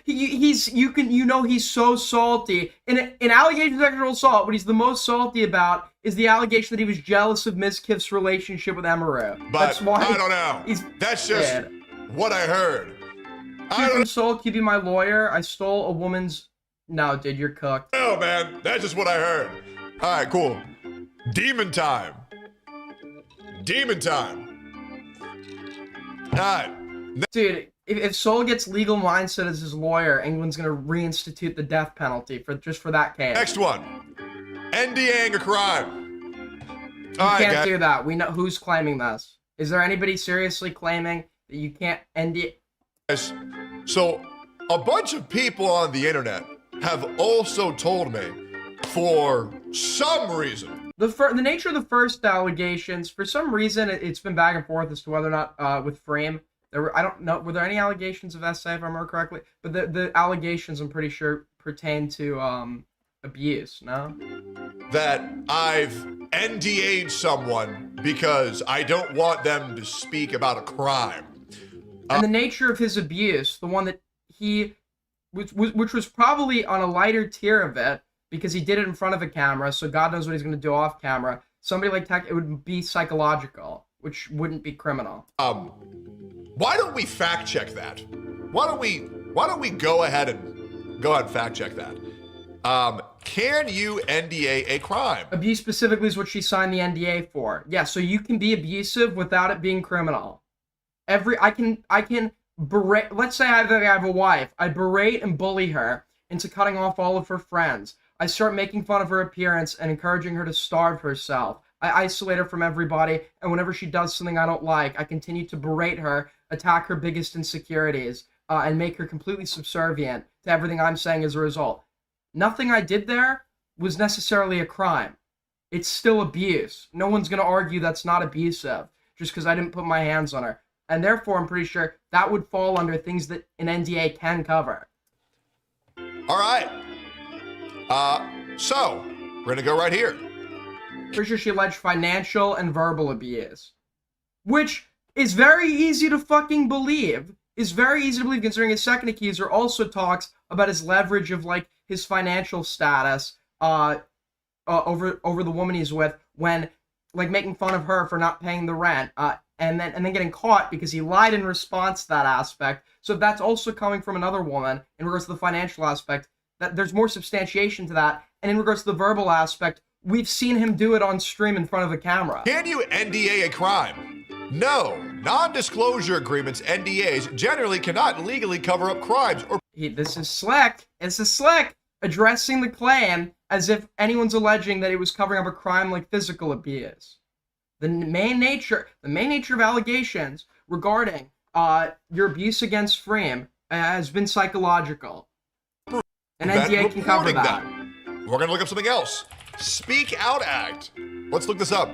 He's so salty. In allegations of sexual assault, what he's the most salty about is the allegation that he was jealous of Mizkiff's relationship with Emaru. But that's why I don't know. That's just what I heard. From Soul, can you be my lawyer? I stole a woman's. No, dude, you're cooked. No, man. That's just what I heard. All right, cool. Demon time. All right. Dude, if Soul gets legal mindset as his lawyer, England's gonna reinstitute the death penalty for that case. Next one. NDAing a crime. You can't do that. We know who's claiming this. Is there anybody seriously claiming that you can't NDA? So, a bunch of people on the internet have also told me, for some reason, the nature of the first allegations, for some reason, it's been back and forth as to whether or not with Frame. I don't know, were there any allegations of SA, if I remember correctly? But the allegations, I'm pretty pertain to abuse, no? That I've NDA'd someone because I don't want them to speak about a crime. And the nature of his abuse, the one that he, which was probably on a lighter tier of it, because he did it in front of a camera, so God knows what he's going to do off camera. Somebody like Tech, it would be psychological, which wouldn't be criminal. Why don't we fact check that? Why don't we go ahead and fact check that? Can you NDA a crime? Abuse specifically is what she signed the NDA for. Yeah, so you can be abusive without it being criminal. I can berate, let's say I have a wife. I berate and bully her into cutting off all of her friends. I start making fun of her appearance and encouraging her to starve herself. I isolate her from everybody, and whenever she does something I don't like, I continue to berate her, attack her biggest insecurities, and make her completely subservient to everything I'm saying as a result. Nothing I did there was necessarily a crime. It's still abuse. No one's going to argue that's not abusive just because I didn't put my hands on her. And therefore, I'm pretty sure that would fall under things that an NDA can cover. All right. So, we're going to go right here. Pretty sure she alleged financial and verbal abuse. Which is very easy to fucking believe. Is very easy to believe considering his second accuser also talks about his leverage of, like, his financial status over the woman he's with when, like, making fun of her for not paying the rent. And then getting caught because he lied in response to that aspect. So if that's also coming from another woman in regards to the financial aspect, that there's more substantiation to that. And in regards to the verbal aspect, we've seen him do it on stream in front of a camera. Can you NDA a crime? No. Non-disclosure agreements, NDAs, generally cannot legally cover up crimes or... This is slick. This is slick. Addressing the claim as if anyone's alleging that it was covering up a crime like physical abuse. The main nature of allegations regarding your abuse against Frame has been psychological. An NDA can cover that. We're going to look up something else. Speak Out Act. Let's look this up.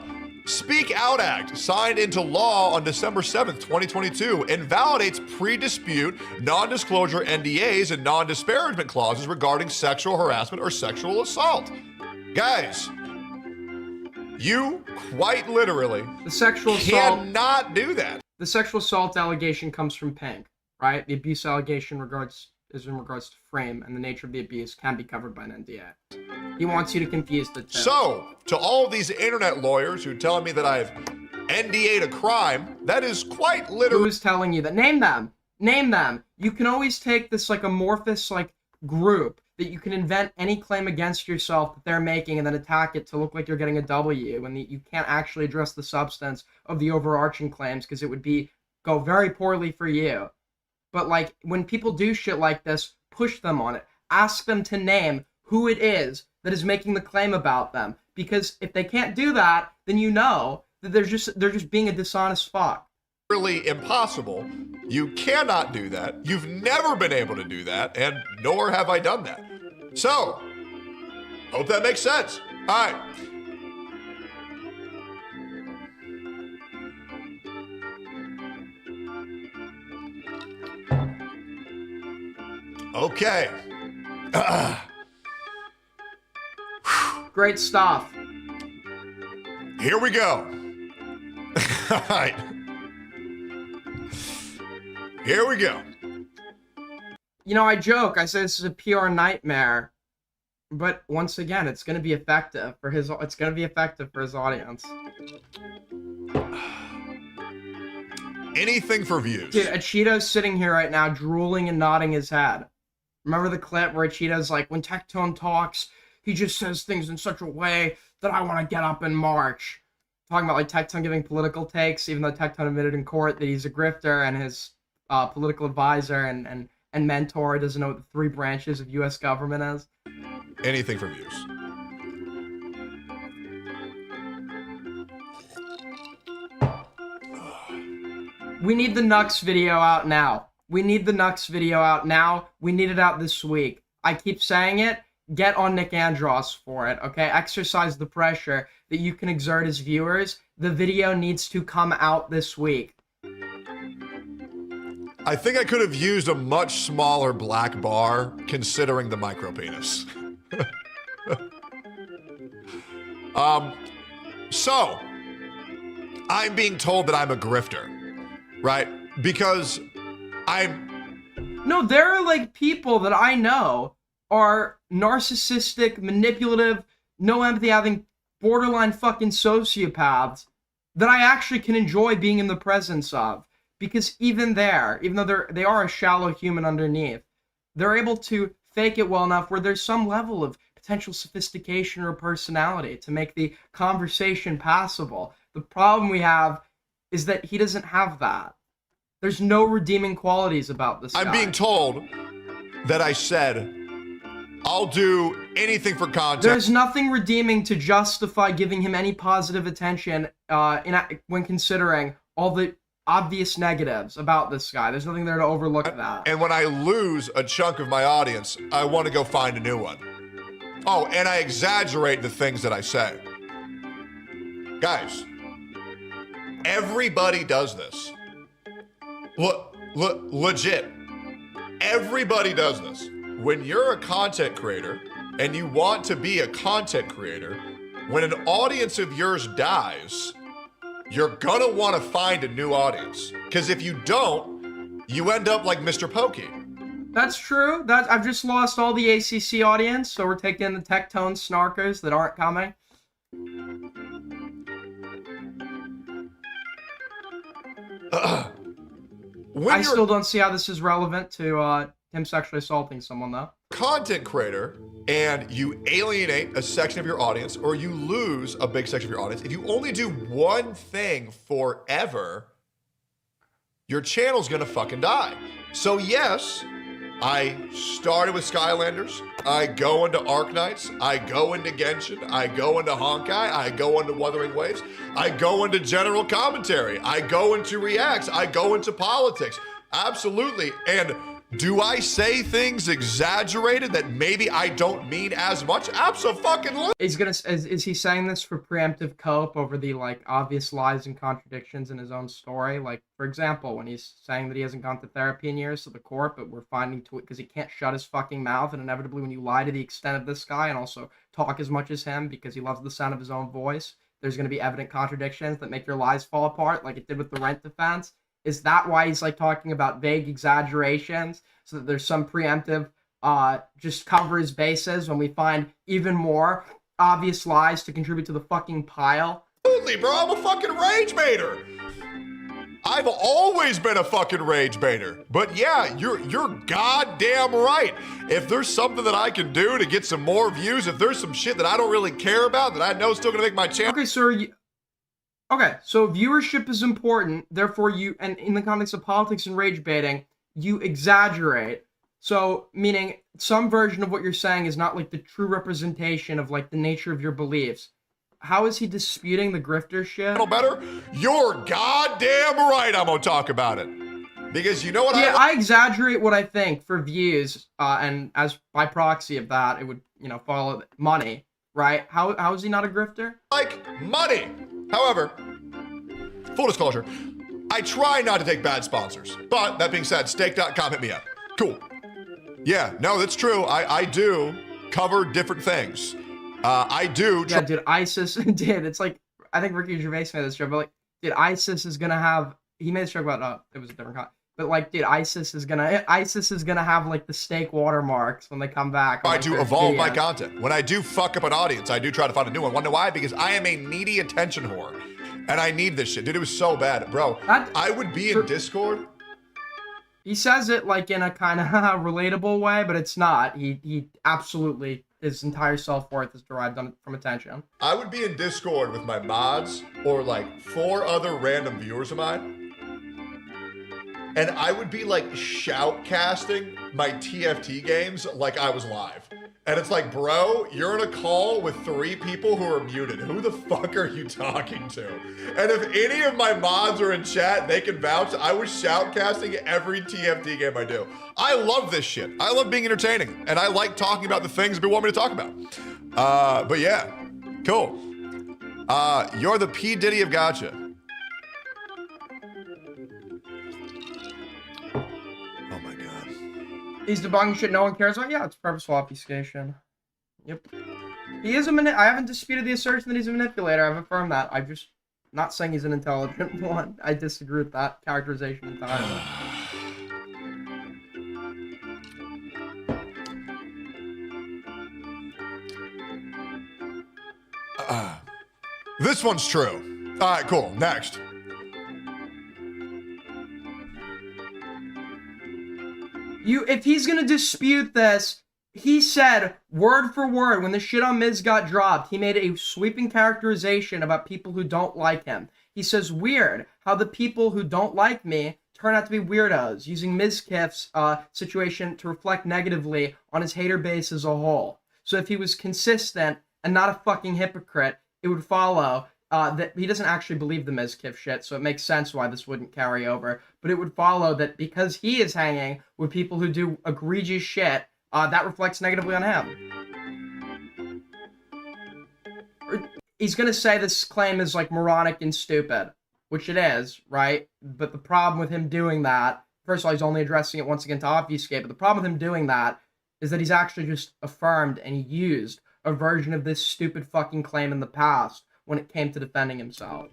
Speak Out Act, signed into law on December 7th, 2022, invalidates pre-dispute, non-disclosure NDAs and non-disparagement clauses regarding sexual harassment or sexual assault. Guys, you quite literally the sexual assault cannot do that. The sexual assault allegation comes from Pink, right? The abuse allegation is in regards to Frame, and the nature of the abuse can be covered by an NDA. He wants you to confuse the two. So, to all of these internet lawyers who are telling me that I've NDA'd a crime, that is quite literally... Who's telling you that? Name them. Name them. You can always take this, like, amorphous, like, group that you can invent any claim against yourself that they're making and then attack it to look like you're getting a W, and you can't actually address the substance of the overarching claims because it would go very poorly for you. But, like, when people do shit like this, push them on it. Ask them to name who it is that is making the claim about them. Because if they can't do that, then you know that they're just being a dishonest fuck. Really impossible. You cannot do that. You've never been able to do that, and nor have I done that. So, hope that makes sense. All right. Okay. Great stuff. Here we go. All right. Here we go. You know, I joke. I say this is a PR nightmare, but once again, it's going to be effective for his. It's going to be effective for his audience. Anything for views. Dude, Achito's sitting here right now, drooling and nodding his head. Remember the clip where Achito's like, when Tectone talks, he just says things in such a way that I want to get up and march. Talking about, like, Tectone giving political takes, even though Tectone admitted in court that he's a grifter and his political advisor and mentor doesn't know what the 3 branches of U.S. government is. Anything for views. We need the Nux video out now. We need the Nux video out now. We need it out this week. I keep saying it. Get on Nick Andros for it, okay? Exercise the pressure that you can exert as viewers. The video needs to come out this week. I think I could have used a much smaller black bar considering the micro penis. So I'm being told that I'm a grifter, right? Because No, there are like people that I know are narcissistic, manipulative, no empathy having borderline fucking sociopaths that I actually can enjoy being in the presence of. Because even though they are a shallow human underneath, they're able to fake it well enough where there's some level of potential sophistication or personality to make the conversation passable. The problem we have is that he doesn't have that. There's no redeeming qualities about this guy. I'm being told that I said, I'll do anything for content. There's nothing redeeming to justify giving him any positive attention when considering all the obvious negatives about this guy. There's nothing there to overlook that. And when I lose a chunk of my audience, I want to go find a new one. Oh, and I exaggerate the things that I say. Guys, everybody does this. Legit. Everybody does this. When you're a content creator and you want to be a content creator, when an audience of yours dies, you're gonna want to find a new audience. Because if you don't, you end up like Mr. Pokey. That's true. I've just lost all the ACC audience, so we're taking the Tectone snarkers that aren't coming. I still don't see how this is relevant to him sexually assaulting someone, though. Content creator, and you alienate a section of your audience, or you lose a big section of your audience. If you only do one thing forever, your channel's gonna fucking die. So yes, I started with Skylanders. I go into Arknights. I go into Genshin. I go into Honkai. I go into Wuthering Waves. I go into general commentary. I go into reacts. I go into politics. Absolutely. And do I say things exaggerated that maybe I don't mean as much? Abso-fucking-lutely. Is he saying this for preemptive cope over the like obvious lies and contradictions in his own story? Like, for example, when he's saying that he hasn't gone to therapy in years to the court, but we're finding to it because he can't shut his fucking mouth, and inevitably when you lie to the extent of this guy and also talk as much as him because he loves the sound of his own voice, there's going to be evident contradictions that make your lies fall apart, like it did with the rent defense. Is that why he's like talking about vague exaggerations so that there's some preemptive just cover his bases when we find even more obvious lies to contribute to the fucking pile? Absolutely, bro. I'm a fucking rage baiter. I've always been a fucking rage baiter. But yeah, you're goddamn right. If there's something that I can do to get some more views, if there's some shit that I don't really care about that I know is still gonna make my channel. Okay, so so viewership is important, therefore and in the context of politics and rage baiting, you exaggerate. So, meaning some version of what you're saying is not like the true representation of like the nature of your beliefs. How is he disputing the grifter shit? Better? You're goddamn right I'm gonna talk about it. Because you know what I exaggerate what I think for views, and as by proxy of that, it would, follow money, right? How is he not a grifter? Like money. However, full disclosure, I try not to take bad sponsors. But that being said, steak.com hit me up. Cool. Yeah, no, that's true. I do cover different things. I do. Yeah, dude, ISIS did. It's like, I think Ricky Gervais made this joke, but like, dude, ISIS is gonna have, he made this joke about, it was a different con. But like, dude, ISIS is gonna have like the steak watermarks when they come back. I do evolve my content. When I do fuck up an audience, I do try to find a new one. Wanna know why? Because I am a needy attention whore. And I need this shit. Dude, it was so bad. Bro, I would be in Discord. He says it like in a kind of relatable way, but it's not. He absolutely, his entire self-worth is derived from attention. I would be in Discord with my mods or like 4 other random viewers of mine. And I would be like shoutcasting my TFT games like I was live. And it's like, bro, you're in a call with 3 people who are muted. Who the fuck are you talking to? And if any of my mods are in chat, they can vouch. I was shoutcasting every TFT game I do. I love this shit. I love being entertaining. And I like talking about the things people want me to talk about. But yeah, cool. You're the P. Diddy of Gotcha. He's debunking shit no one cares about. Yeah, it's purposeful obfuscation. Yep. He is I haven't disputed the assertion that he's a manipulator. I've affirmed that. I'm just not saying he's an intelligent one. I disagree with that characterization entirely. This one's true. All right, cool. Next. If he's gonna dispute this, he said word for word when the shit on Miz got dropped, he made a sweeping characterization about people who don't like him. He says, weird how the people who don't like me turn out to be weirdos, using Mizkif's situation to reflect negatively on his hater base as a whole. So if he was consistent and not a fucking hypocrite, it would follow that he doesn't actually believe the Mizkif shit, so it makes sense why this wouldn't carry over. But it would follow that because he is hanging with people who do egregious shit, that reflects negatively on him. He's gonna say this claim is like moronic and stupid, which it is, right? But the problem with him doing that, first of all, he's only addressing it once again to obfuscate, but the problem with him doing that is that he's actually just affirmed and used a version of this stupid fucking claim in the past when it came to defending himself.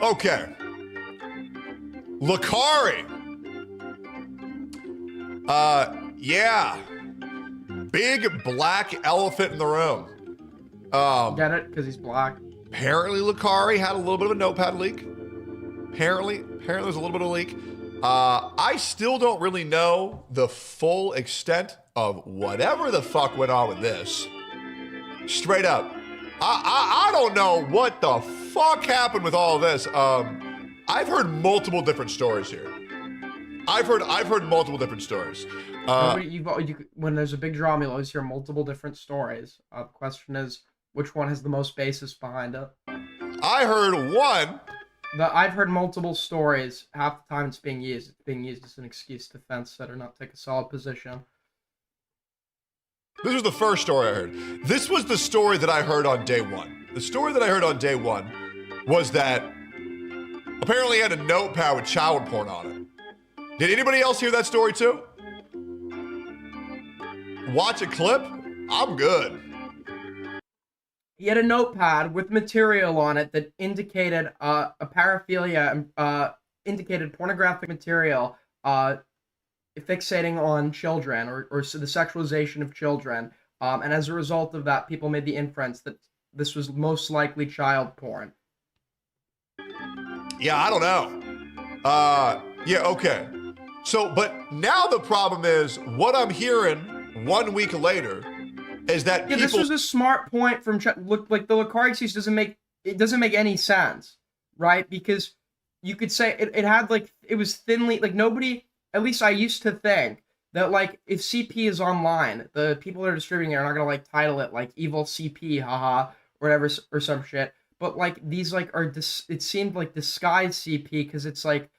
Okay. Lakari. Yeah. Big black elephant in the room. Get it? Because he's black. Apparently Lakari had a little bit of a notepad leak. Apparently there's a little bit of a leak. I still don't really know the full extent of whatever the fuck went on with this. Straight up. I don't know what the fuck happened with all of this. I've heard multiple different stories here. I've heard multiple different stories. When there's a big drama, you'll always hear multiple different stories. The question is, which one has the most basis behind it? I heard one. I've heard multiple stories. Half the time it's being used. It's being used as an excuse to fence sit or not take a solid position. This was the first story I heard. This was the story that I heard on day one. The story that I heard on day one was that apparently he had a notepad with child porn on it. Did anybody else hear that story too? Watch a clip? I'm good. He had a notepad with material on it that indicated a paraphilia, indicated pornographic material, fixating on children or the sexualization of children. And as a result of that, people made the inference that this was most likely child porn. Yeah, I don't know. Yeah, okay. So, but now the problem is what I'm hearing 1 week later is that people... This was a smart point from look like the Lakari excuse doesn't make any sense, right? Because you could say it had like it was thinly like nobody, at least I used to think that like if CP is online, the people that are distributing it are not gonna like title it like evil CP, haha, or whatever or some shit. But like these like are it seemed like disguised CP because it's like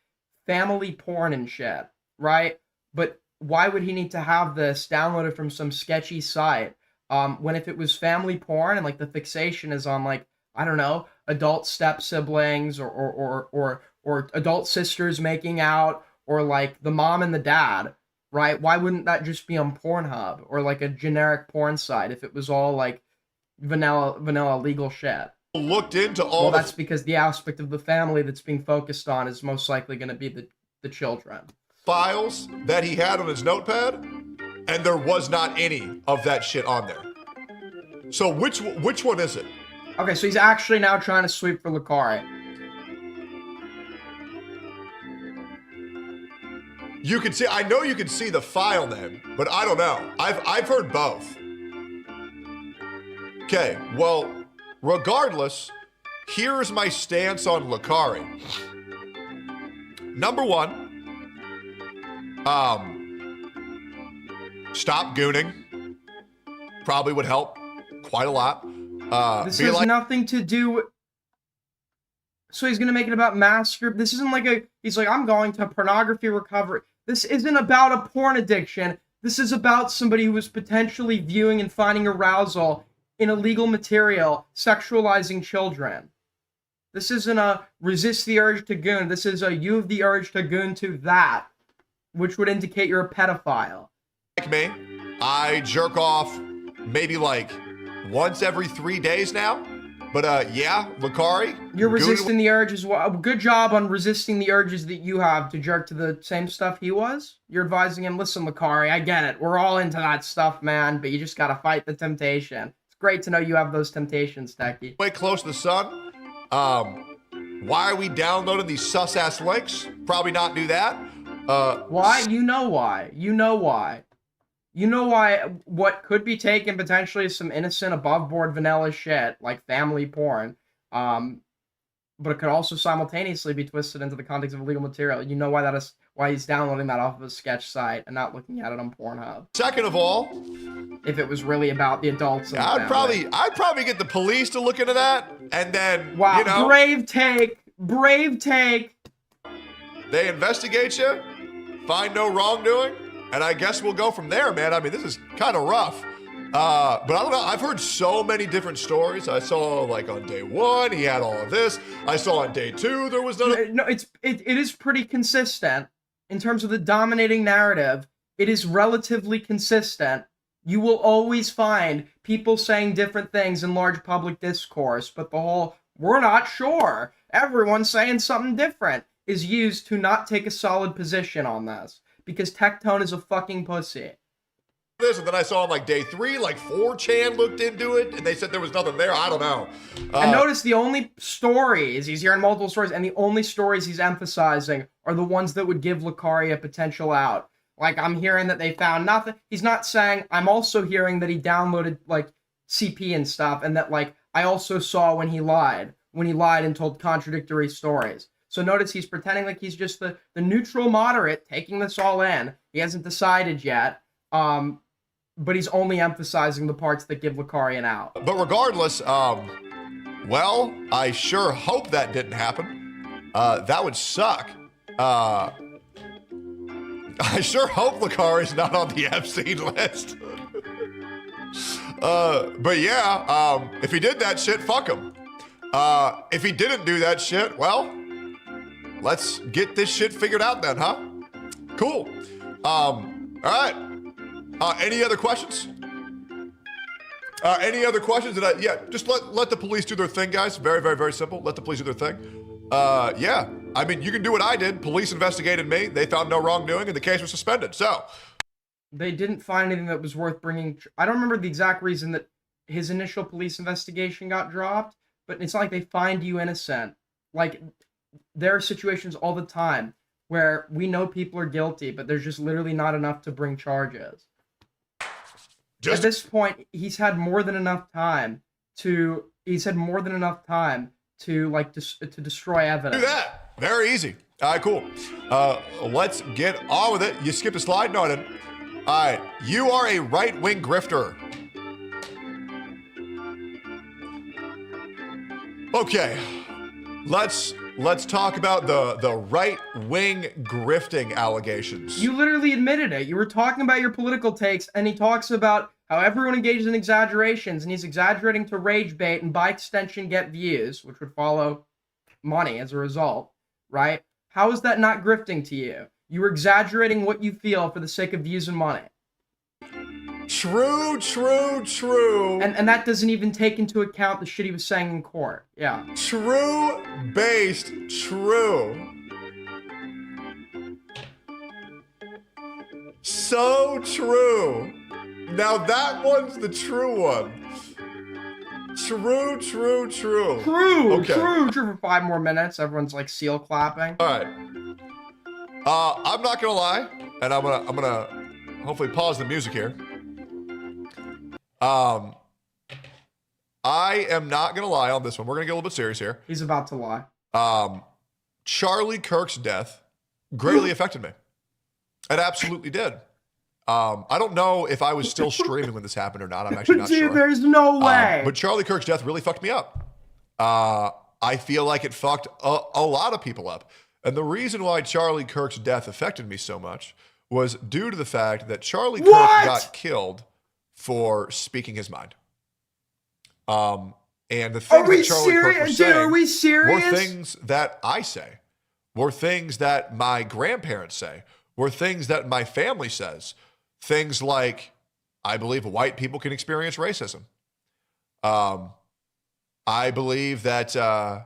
family porn and shit, right? But why would he need to have this downloaded from some sketchy site? When if it was family porn and like the fixation is on like, I don't know, adult step siblings or adult sisters making out or like the mom and the dad, right? Why wouldn't that just be on Pornhub or like a generic porn site if it was all like vanilla legal shit? Looked into all well, that's because the aspect of the family that's being focused on is most likely going to be the children. Files that he had on his notepad, and there was not any of that shit on there. So which one is it? Okay, so he's actually now trying to sweep for Lakari. You can see, I know you can see the file name, but I don't know. I've heard both. Okay, well, regardless, here's my stance on Lakari. Number one, stop gooning. Probably would help quite a lot. This has nothing to do. So he's gonna make it about mass group. This isn't like he's like, I'm going to pornography recovery. This isn't about a porn addiction. This is about somebody who was potentially viewing and finding arousal in illegal material, sexualizing children. This isn't a resist the urge to goon. This is a you have the urge to goon to that, which would indicate you're a pedophile. Like me, I jerk off maybe like once every 3 days now. But yeah, Lucari. You're resisting the urge as well. Good job on resisting the urges that you have to jerk to the same stuff he was. You're advising him, listen, Lucari, I get it. We're all into that stuff, man, but you just gotta fight the temptation. It's great to know you have those temptations, Techie. Way close to the sun. Why are we downloading these sus-ass links? Probably not do that. Why? You know why. You know why. You know why what could be taken potentially as some innocent above-board vanilla shit, like family porn, but it could also simultaneously be twisted into the context of illegal material. You know why that is, why he's downloading that off of a sketch site and not looking at it on Pornhub. Second of all, if it was really about the adults. I'd probably get the police to look into that, and then wow, you know, brave take. They investigate you, find no wrongdoing, and I guess we'll go from there, man. I mean, this is kind of rough. But I don't know. I've heard so many different stories. I saw like on day 1, he had all of this. I saw on day 2, there was none. No, it is pretty consistent in terms of the dominating narrative. It is relatively consistent. You will always find people saying different things in large public discourse, but the whole, we're not sure, everyone's saying something different, is used to not take a solid position on this. Because Tectone is a fucking pussy. This, and then I saw on like day 3, like 4chan looked into it, and they said there was nothing there. I don't know. And notice the only stories, he's hearing multiple stories, and the only stories he's emphasizing are the ones that would give Lucari a potential out. Like, I'm hearing that they found nothing. He's not saying, I'm also hearing that he downloaded, like, CP and stuff, and that, like, I also saw when he lied and told contradictory stories. So notice he's pretending like he's just the neutral moderate taking this all in. He hasn't decided yet, but he's only emphasizing the parts that give Lucari an out. But regardless, well, I sure hope that didn't happen. That would suck. I sure hope Lucari's not on the Epstein list. But yeah, if he did that shit, fuck him. If he didn't do that shit, well, let's get this shit figured out then, huh? Cool. All right. Any other questions? Any other questions? Yeah, just let the police do their thing, guys. Very, very, very simple. Let the police do their thing. Yeah, I mean, you can do what I did. Police investigated me. They found no wrongdoing, and the case was suspended. So they didn't find anything that was worth bringing. I don't remember the exact reason that his initial police investigation got dropped, but it's not like they find you innocent. Like, there are situations all the time where we know people are guilty, but there's just literally not enough to bring charges. At this point, he's had more than enough time to like to destroy evidence. Do that. Very easy. All right, cool. Let's get on with it. You skipped a slide? No, I didn't. All right. You are a right-wing grifter. Okay. Let's talk about the right-wing grifting allegations. You literally admitted it. You were talking about your political takes, and he talks about how everyone engages in exaggerations, and he's exaggerating to rage bait and by extension get views, which would follow money as a result, right? How is that not grifting to you? You were exaggerating what you feel for the sake of views and money. True. And that doesn't even take into account the shit he was saying in court. Yeah. True. So true. Now that one's the true one. True. Okay. True for 5 more minutes. Everyone's like seal clapping. All right. I'm not gonna lie, and I'm gonna hopefully pause the music here. I am not gonna lie on this one. We're gonna get a little bit serious here. He's about to lie. Charlie Kirk's death greatly affected me. It absolutely did. I don't know if I was still streaming when this happened or not. I'm actually not sure. There's no way. But Charlie Kirk's death really fucked me up. I feel like it fucked a lot of people up. And the reason why Charlie Kirk's death affected me so much was due to the fact that Charlie Kirk What? got killed for speaking his mind. And the Are things that we Charlie Kirk was serious? Dude, are saying we were serious? things that I say, were things that my grandparents say, were things that my family says. Things like, I believe white people can experience racism. I believe that,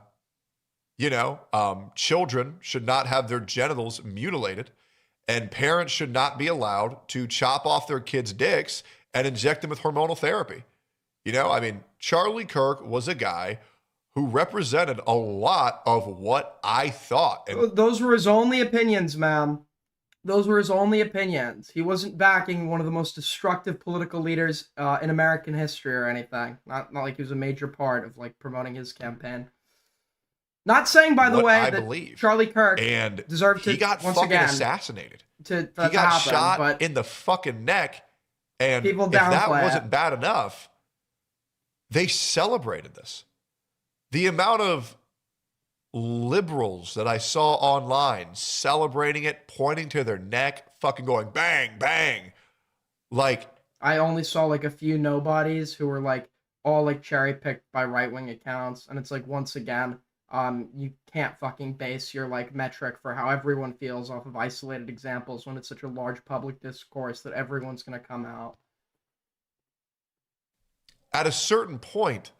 children should not have their genitals mutilated, and parents should not be allowed to chop off their kids' dicks and inject them with hormonal therapy. Charlie Kirk was a guy who represented a lot of what I thought. And Those were his only opinions, ma'am. Those were his only opinions. He wasn't backing one of the most destructive political leaders in American history or anything. Not like he was a major part of like promoting his campaign. Not saying, by the what way, I that believe. Charlie Kirk And deserved to he got once fucking again assassinated. to He got happen, shot but in the fucking neck. And people if that downplay wasn't it. bad enough, they celebrated this. The amount of liberals that I saw online celebrating it, pointing to their neck, fucking going bang, bang. Like, I only saw like a few nobodies who were like all like cherry picked by right wing accounts, and it's like once again, you can't fucking base your like metric for how everyone feels off of isolated examples when it's such a large public discourse that everyone's gonna come out. at a certain point,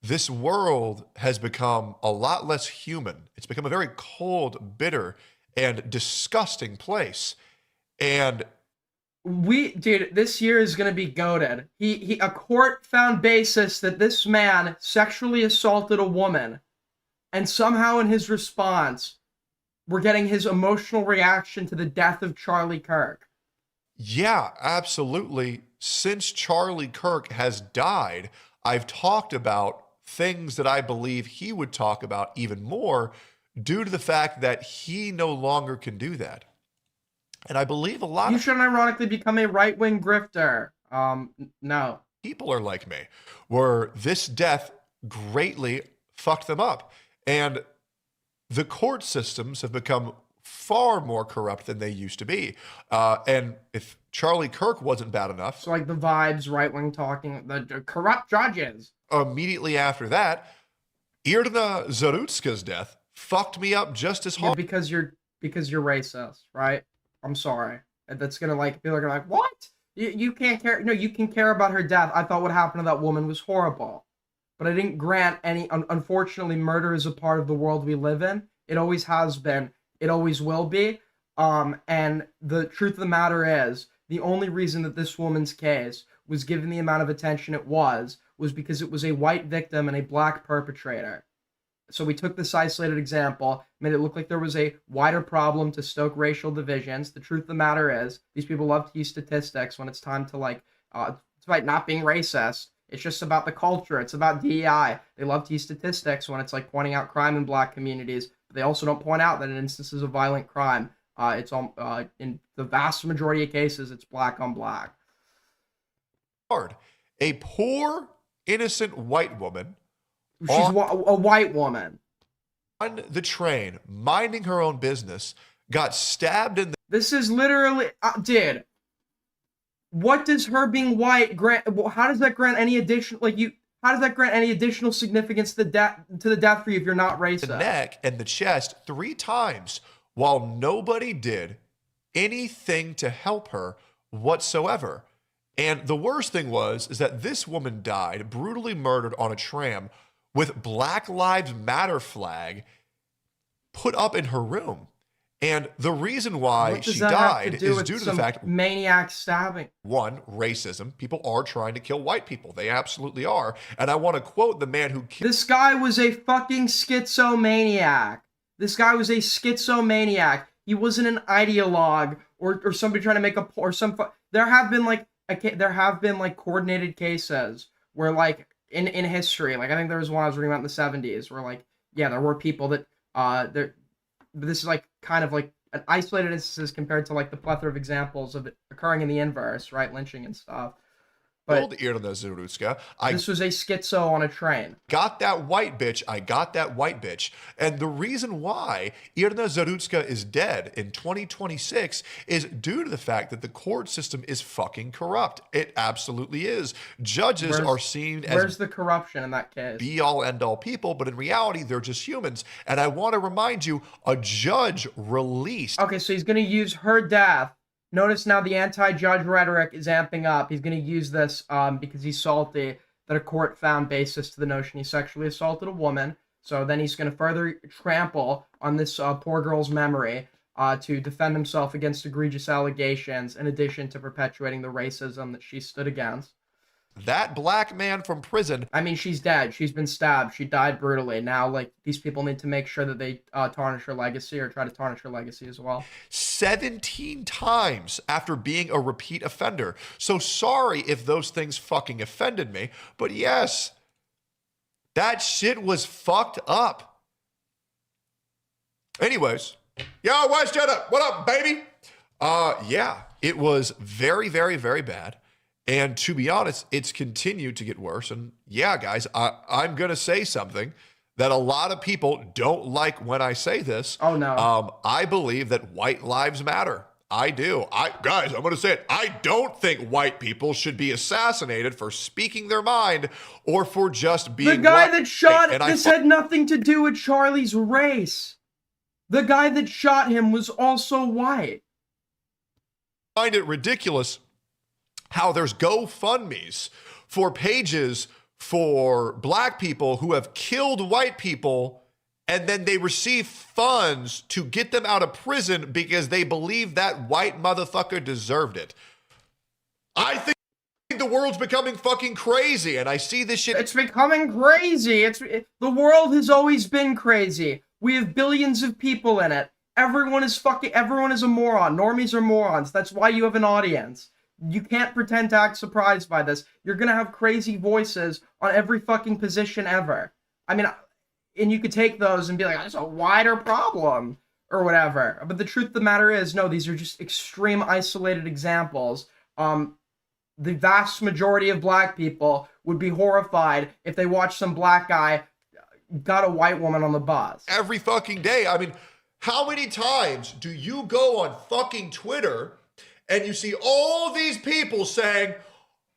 this world has become a lot less human. It's become a very cold, bitter, and disgusting place. And Dude, this year is gonna be goated. A court found basis that this man sexually assaulted a woman, and somehow in his response, we're getting his emotional reaction to the death of Charlie Kirk. yeah, absolutely. Since Charlie Kirk has died, I've talked about things that I believe he would talk about even more due to the fact that he no longer can do that. And I believe a lot You of should unironically become a right-wing grifter. No. people are like me, where this death greatly fucked them up. And the court systems have become far more corrupt than they used to be. And if Charlie Kirk wasn't bad enough, So like the vibes, right-wing talking, the corrupt judges. immediately after that, Irina Zarutska's death fucked me up just as Yeah, hard. because you're racist, right? I'm sorry. And that's gonna like people are gonna like, what? You can't care. No, you can care about her death. I thought what happened to that woman was horrible, but I didn't grant any. Unfortunately, murder is a part of the world we live in. It always has been. It always will be. And the truth of the matter is, the only reason that this woman's case was given the amount of attention it was because it was a white victim and a black perpetrator. So we took this isolated example, made it look like there was a wider problem to stoke racial divisions. The truth of the matter is, these people love to use statistics when it's time to like, it's about not being racist. It's just about the culture. It's about DEI. They love to use statistics when it's like pointing out crime in black communities. But they also don't point out that in instances of violent crime, it's in the vast majority of cases, it's black on black. A poor, innocent white woman She's a white woman. on the train, minding her own business, got stabbed in the This is literally, dude. What does her being white grant? How does that grant any additional How does that grant any additional significance to the death for you if you're not racist? neck and the chest 3 times while nobody did anything to help her whatsoever. And the worst thing is that this woman died brutally murdered on a tram with Black Lives Matter flag put up in her room. And the reason why What does she that have died to do is with due to some the fact, maniac stabbing? one, racism. People are trying to kill white people. They absolutely are. And I want to quote the man who killed This guy was a fucking schizomaniac. This guy was a schizomaniac. He wasn't an ideologue or somebody trying to make a or some. There have been like coordinated cases where like in history, like I think there was one I was reading about in the 70s where like yeah there were people that there. This is like kind of like an isolated instances compared to like the plethora of examples of it occurring in the inverse, right? Lynching and stuff. But Irina Zarutska. this was a schizo on a train. Got that white bitch. I got that white bitch. And the reason why Irina Zarutska is dead in 2026 is due to the fact that the court system is fucking corrupt. It absolutely is. Judges are seen as where's the corruption in that case? Be all end all people, but in reality, they're just humans. And I want to remind you, a judge released. Okay, so he's going to use her death. Notice now the anti-judge rhetoric is amping up. He's going to use this because he's salty that a court found basis to the notion he sexually assaulted a woman. So then he's going to further trample on this poor girl's memory to defend himself against egregious allegations, in addition to perpetuating the racism that she stood against. That black man from prison. I mean, she's dead. She's been stabbed. She died brutally. Now, like, these people need to make sure that they tarnish her legacy or try to tarnish her legacy as well. 17 times after being a repeat offender. So sorry if those things fucking offended me, but yes, that shit was fucked up. Anyways, yo, West Jetta, what up, baby? Yeah, it was very, very, very bad. And to be honest, it's continued to get worse. And yeah, guys, I'm going to say something that a lot of people don't like when I say this. Oh, no. I believe that white lives matter. I do. Guys, I'm going to say it. I don't think white people should be assassinated for speaking their mind or for just being the guy white. that shot this had nothing to do with Charlie's race. The guy that shot him was also white. I find it ridiculous how there's GoFundMes for pages for black people who have killed white people, and then they receive funds to get them out of prison because they believe that white motherfucker deserved it. I think the world's becoming fucking crazy, and I see this shit. It's becoming crazy. The world has always been crazy. We have billions of people in it. Everyone is a moron. Normies are morons. That's why you have an audience. You can't pretend to act surprised by this. You're gonna have crazy voices on every fucking position ever. I mean, and you could take those and be like, it's a wider problem, or whatever. But the truth of the matter is, no, these are just extreme isolated examples. The vast majority of black people would be horrified if they watched some black guy got a white woman on the bus. Every fucking day. I mean, how many times do you go on fucking Twitter and you see all these people saying,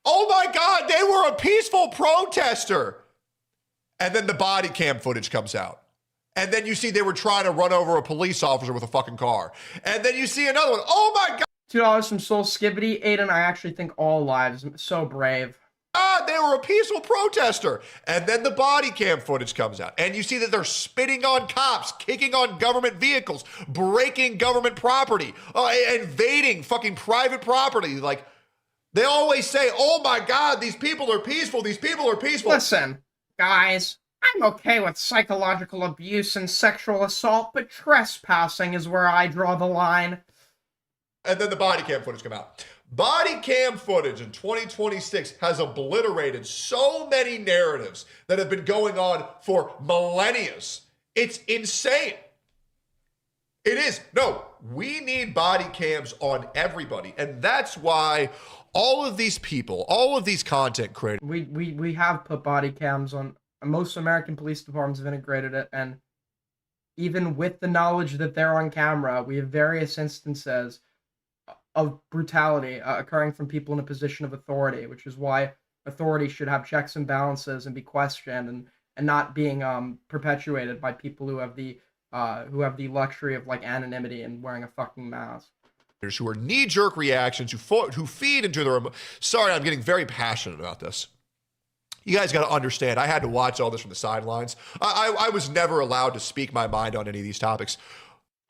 oh my God, they were a peaceful protester. And then the body cam footage comes out. And then you see they were trying to run over a police officer with a fucking car. And then you see another one. Oh my God. $2 from Soul Skibbity. Aiden, I actually think all lives. So brave. They were a peaceful protester. And then the body cam footage comes out. And you see that they're spitting on cops, kicking on government vehicles, breaking government property, invading fucking private property. Like, they always say, oh my God, these people are peaceful. These people are peaceful. Listen, guys, I'm okay with psychological abuse and sexual assault, but trespassing is where I draw the line. And then the body cam footage come out. Body cam footage in 2026 has obliterated so many narratives that have been going on for millennia. It's insane. It is. No, we need body cams on everybody. And that's why all of these people, all of these content creators. We have put body cams on. Most American police departments have integrated it. And even with the knowledge that they're on camera, we have various instances of brutality occurring from people in a position of authority, which is why authority should have checks and balances and be questioned and not being perpetuated by people who have the luxury of like anonymity and wearing a fucking mask. Who are knee-jerk reactions, who feed into their... Sorry, I'm getting very passionate about this. You guys got to understand, I had to watch all this from the sidelines. I was never allowed to speak my mind on any of these topics.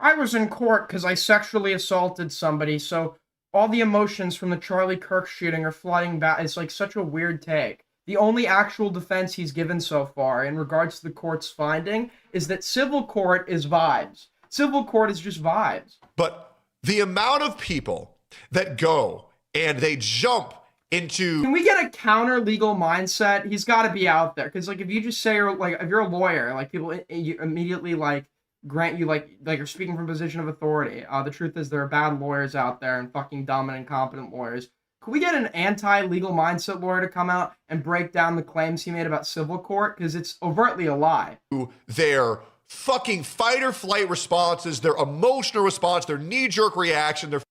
I was in court because I sexually assaulted somebody, so all the emotions from the Charlie Kirk shooting are flooding back. It's like such a weird take. The only actual defense he's given so far in regards to the court's finding is that civil court is vibes. Civil court is just vibes. But the amount of people that go and they jump into... Can we get a counter legal mindset? He's got to be out there. Because like if you just say, like, if you're a lawyer, like people you immediately like grant you like you're speaking from a position of authority. The truth is there are bad lawyers out there and fucking dumb and incompetent lawyers Could we get an anti-legal mindset lawyer to come out and break down the claims he made about civil court? Because it's overtly a lie. Their fucking fight or flight responses, their emotional response, their knee-jerk reaction, their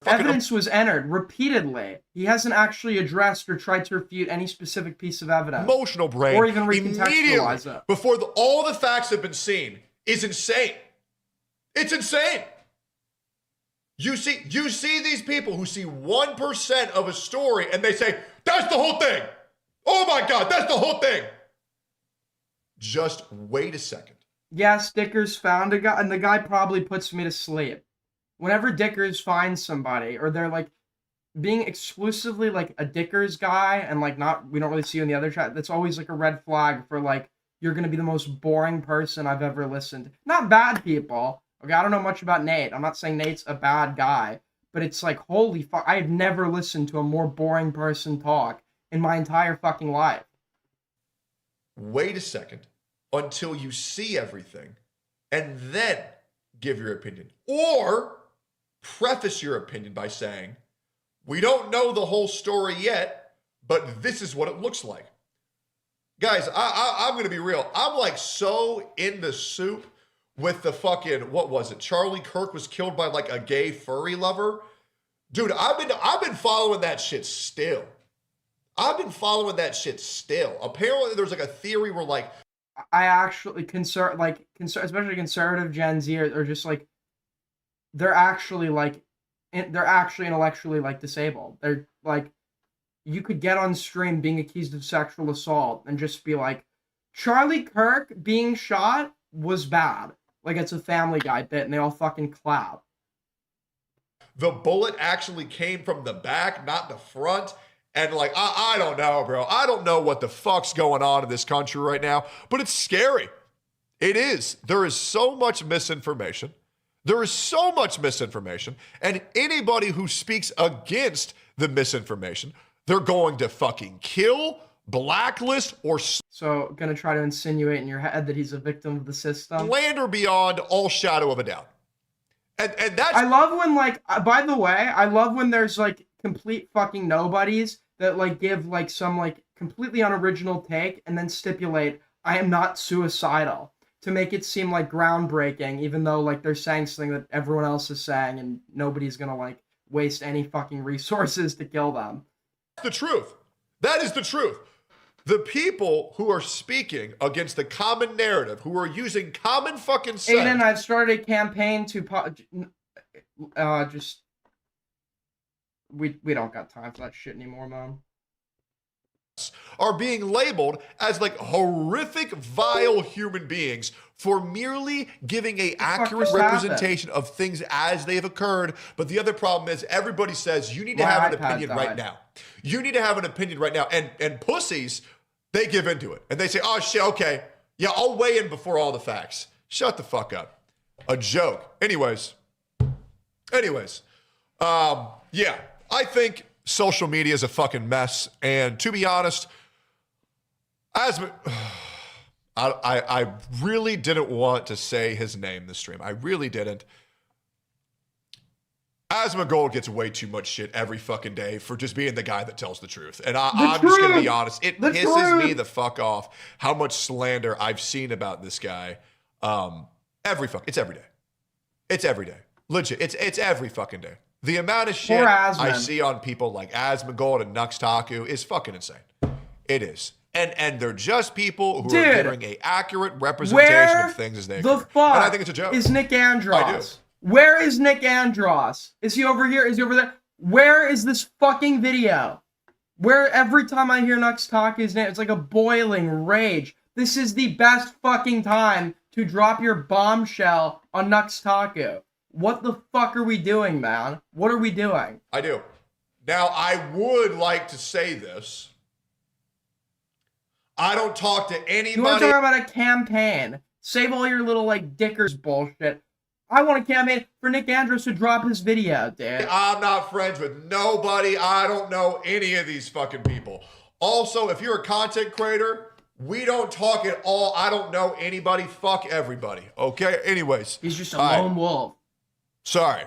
evidence was entered repeatedly. He hasn't actually addressed or tried to refute any specific piece of evidence. Emotional brain. Or even recontextualize it. Before all the facts have been seen is insane. It's insane. You see these people who see 1% of a story and they say, that's the whole thing. Oh my God, that's the whole thing. Just wait a second. Yes, Dickers found a guy, and the guy probably puts me to sleep. Whenever Dickers finds somebody, or they're like being exclusively like a Dickers guy, and like we don't really see you in the other chat, that's always like a red flag for like, you're gonna be the most boring person I've ever listened to. Not bad people. Okay, I don't know much about Nate. I'm not saying Nate's a bad guy, but it's like, holy fuck, I've never listened to a more boring person talk in my entire fucking life. Wait a second until you see everything and then give your opinion. Or preface your opinion by saying, we don't know the whole story yet, but this is what it looks like. Guys, I'm going to be real. I'm like so in the soup with the fucking, what was it? Charlie Kirk was killed by like a gay furry lover. Dude, I've been following that shit still. Apparently there's like a theory where like, I actually especially conservative Gen Z are just like, they're actually intellectually like disabled. They're like, you could get on stream being accused of sexual assault and just be like, Charlie Kirk being shot was bad. Like it's a Family Guy bit and they all fucking clap. The bullet actually came from the back, not the front. And like, I don't know, bro. I don't know what the fuck's going on in this country right now, but it's scary. It is. There is so much misinformation. And anybody who speaks against the misinformation, they're going to fucking kill, blacklist, or so gonna try to insinuate in your head that he's a victim of the system. Slander beyond all shadow of a doubt. And that's... I love when, like, by the way, I love when there's, like, complete fucking nobodies that, like, give, like, some, like, completely unoriginal take and then stipulate, I am not suicidal, to make it seem, like, groundbreaking, even though, like, they're saying something that everyone else is saying and nobody's gonna, like, waste any fucking resources to kill them. The truth. That is the truth. The people who are speaking against the common narrative, who are using common fucking sense. Aiden, I've started a campaign to we don't got time for that shit anymore, man. Are being labeled as like horrific, vile human beings for merely giving an accurate representation of things as they have occurred. But the other problem is everybody says you need to have an opinion right now. You need to have an opinion right now. And pussies, they give into it. And they say, oh shit, okay. Yeah, I'll weigh in before all the facts. Shut the fuck up. A joke. Anyways. Yeah, I think social media is a fucking mess. And to be honest, I really didn't want to say his name this stream. I really didn't. Asmongold gets way too much shit every fucking day for just being the guy that tells the truth. And I'm just going to be honest. It pisses me the fuck off how much slander I've seen about this guy. It's every day. It's every day. Legit. It's every fucking day. The amount of shit I see on people like Asmongold and Nux Taku is fucking insane. It is. And they're just people who are giving an accurate representation of things as they occur. Fuck and I think it's a joke. Is Nick Andros? I do. Where is Nick Andros? Is he over here? Is he over there? Where is this fucking video? Where every time I hear Nux Taku's name, it's like a boiling rage. This is the best fucking time to drop your bombshell on Nux Taku. What the fuck are we doing, man? What are we doing? I do. Now, I would like to say this. I don't talk to anybody. You want to talk about a campaign? Save all your little, like, Dickers bullshit. I want a campaign for Nick Andros to drop his video, dude. I'm not friends with nobody. I don't know any of these fucking people. Also, if you're a content creator, we don't talk at all. I don't know anybody. Fuck everybody. Okay? Anyways. He's just a lone wolf. Sorry.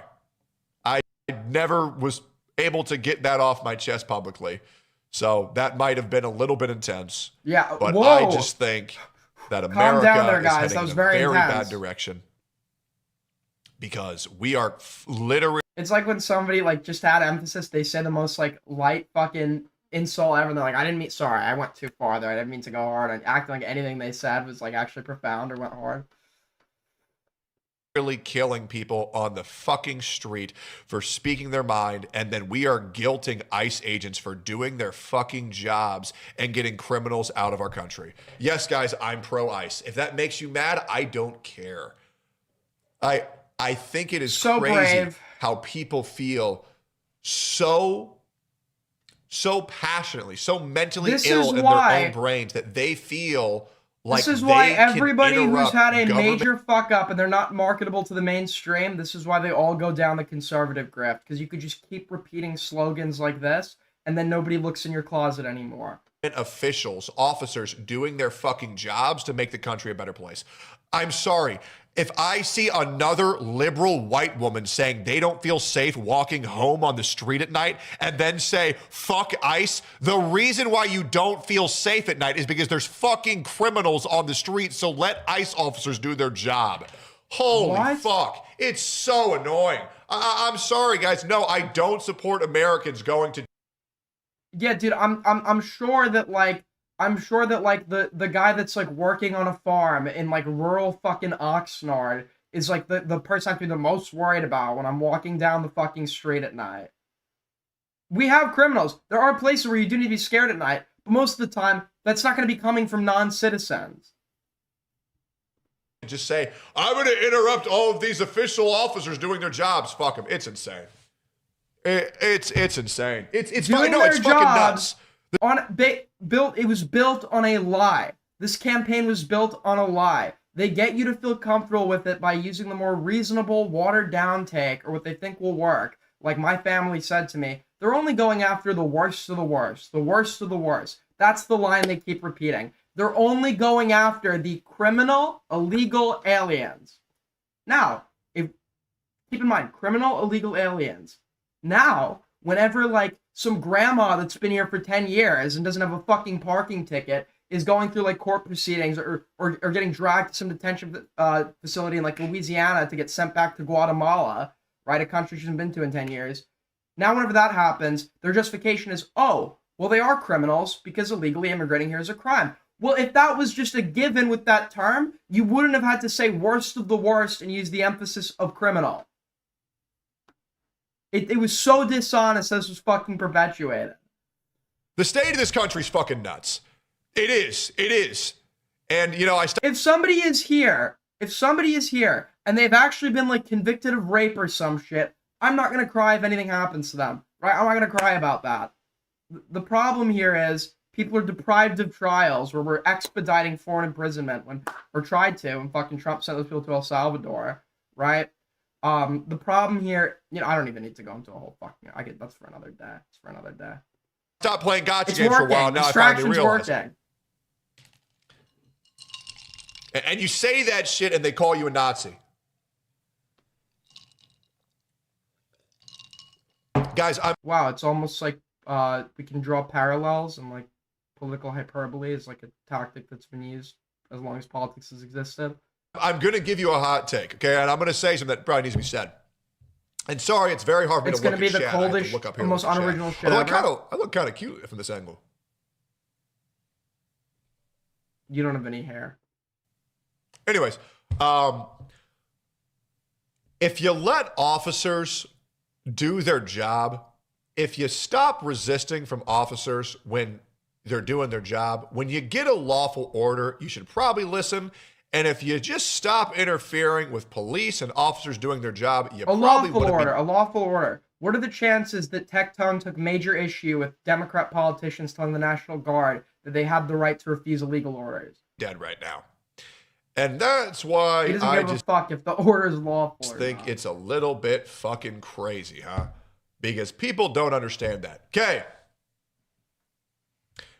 I never was able to get that off my chest publicly. So that might have been a little bit intense. Yeah. But Whoa. I just think that Calm down there, America is guys. heading That was in a very very intense. bad direction because we are literally. It's like when somebody like just had emphasis, they say the most like light fucking insult ever. And they're like, I didn't mean, sorry, I went too far there. I didn't mean to go hard. And acting like anything they said was like actually profound or went hard. Really killing people on the fucking street for speaking their mind, and then we are guilting ICE agents for doing their fucking jobs and getting criminals out of our country. Yes, guys, I'm pro ICE. If that makes you mad, I don't care. I think it is So crazy brave. how people feel so passionately, so mentally This ill is in why- their own brains that they feel like This is why they can everybody who's interrupt had a government. major fuck up and they're not marketable to the mainstream, this is why they all go down the conservative grift. Because you could just keep repeating slogans like this, and then nobody looks in your closet anymore. Officials, officers doing their fucking jobs to make the country a better place. I'm sorry. If I see another liberal white woman saying they don't feel safe walking home on the street at night and then say, fuck ICE, the reason why you don't feel safe at night is because there's fucking criminals on the street, so let ICE officers do their job. Holy What? fuck. It's so annoying. I'm sorry, guys. No, I don't support Americans going to. Yeah, dude, I'm sure that like the guy that's like working on a farm in like rural fucking Oxnard is like the person I have to be the most worried about when I'm walking down the fucking street at night. We have criminals. There are places where you do need to be scared at night, but most of the time that's not going to be coming from non-citizens. Just say, I'm going to interrupt all of these official officers doing their jobs. Fuck them. It's insane. It's insane. It's Doing no, their it's fucking nuts. jobs it was built on a lie. This campaign was built on a lie. They get you to feel comfortable with it by using the more reasonable, watered-down take, or what they think will work. Like my family said to me, they're only going after the worst of the worst, the worst of the worst. That's the line they keep repeating. They're only going after the criminal, illegal aliens. Now, keep in mind, criminal, illegal aliens. Now, whenever like some grandma that's been here for 10 years and doesn't have a fucking parking ticket is going through like court proceedings or getting dragged to some detention facility in like Louisiana to get sent back to Guatemala, right, a country she hasn't been to in 10 years. Now, whenever that happens, their justification is, oh, well, they are criminals because illegally immigrating here is a crime. Well, if that was just a given with that term, you wouldn't have had to say worst of the worst and use the emphasis of criminal. It was so dishonest this was fucking perpetuated. The state of this country is fucking nuts. It is. And, you know, if somebody is here and they've actually been like convicted of rape or some shit, I'm not going to cry if anything happens to them, right? I'm not going to cry about that. The problem here is people are deprived of trials where we're expediting foreign imprisonment or tried to, and fucking Trump sent those people to El Salvador, right? The problem here, you know, I don't even need to go into a whole fucking, that's for another day. It's for another day. Stop playing gotcha It's games working. for a while. Now I finally Distraction's realize. working. And you say that shit and they call you a Nazi. Guys, Wow, it's almost like we can draw parallels, and like political hyperbole is like a tactic that's been used as long as politics has existed. I'm going to give you a hot take, okay? And I'm going to say something that probably needs to be said. And sorry, it's very hard for me to look at chat. It's going to be the I have to coldest, look up here the most and look at unoriginal chat. shit Although ever. I look kind of cute from this angle. You don't have any hair. Anyways, if you let officers do their job, if you stop resisting from officers when they're doing their job, when you get a lawful order, you should probably listen. And if you just stop interfering with police and officers doing their job, you probably wouldn't be. A lawful order. What are the chances that Tectone took major issue with Democrat politicians telling the National Guard that they have the right to refuse illegal orders? Dead right now. And that's why He doesn't I give just a fuck if the order is lawful or think not. it's a little bit fucking crazy, huh? Because people don't understand that. Okay.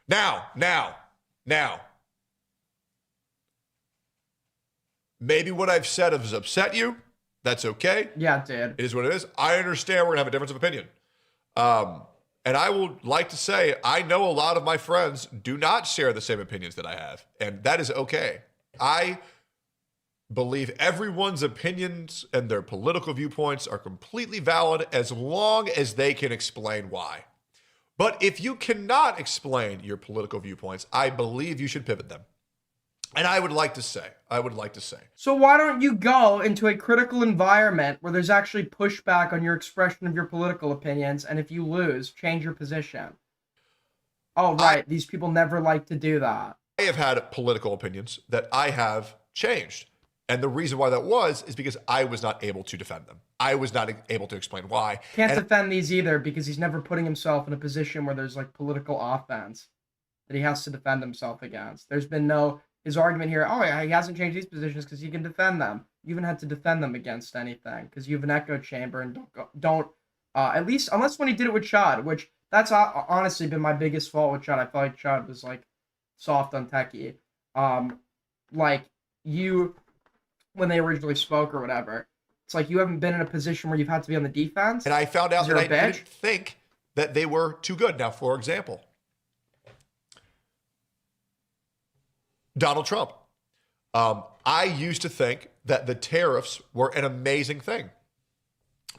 Now. Maybe what I've said has upset you. That's okay. Yeah, it did. It is what it is. I understand we're going to have a difference of opinion. And I would like to say, I know a lot of my friends do not share the same opinions that I have, and that is okay. I believe everyone's opinions and their political viewpoints are completely valid as long as they can explain why. But if you cannot explain your political viewpoints, I believe you should pivot them. And I would like to say, So why don't you go into a critical environment where there's actually pushback on your expression of your political opinions, and if you lose, change your position? Oh, right. These people never like to do that. I have had political opinions that I have changed. And the reason why that was is because I was not able to defend them. I was not able to explain why. Can't defend these either because he's never putting himself in a position where there's like political offense that he has to defend himself against. There's been his argument here, oh, yeah, he hasn't changed these positions because he can defend them. You even had to defend them against anything because you have an echo chamber and don't at least, unless when he did it with Chad, which that's honestly been my biggest fault with Chad. I felt like Chad was like soft on techie. Like you, when they originally spoke or whatever, it's like you haven't been in a position where you've had to be on the defense. And I found out that I didn't think that they were too good. Now, for example, Donald Trump. I used to think that the tariffs were an amazing thing.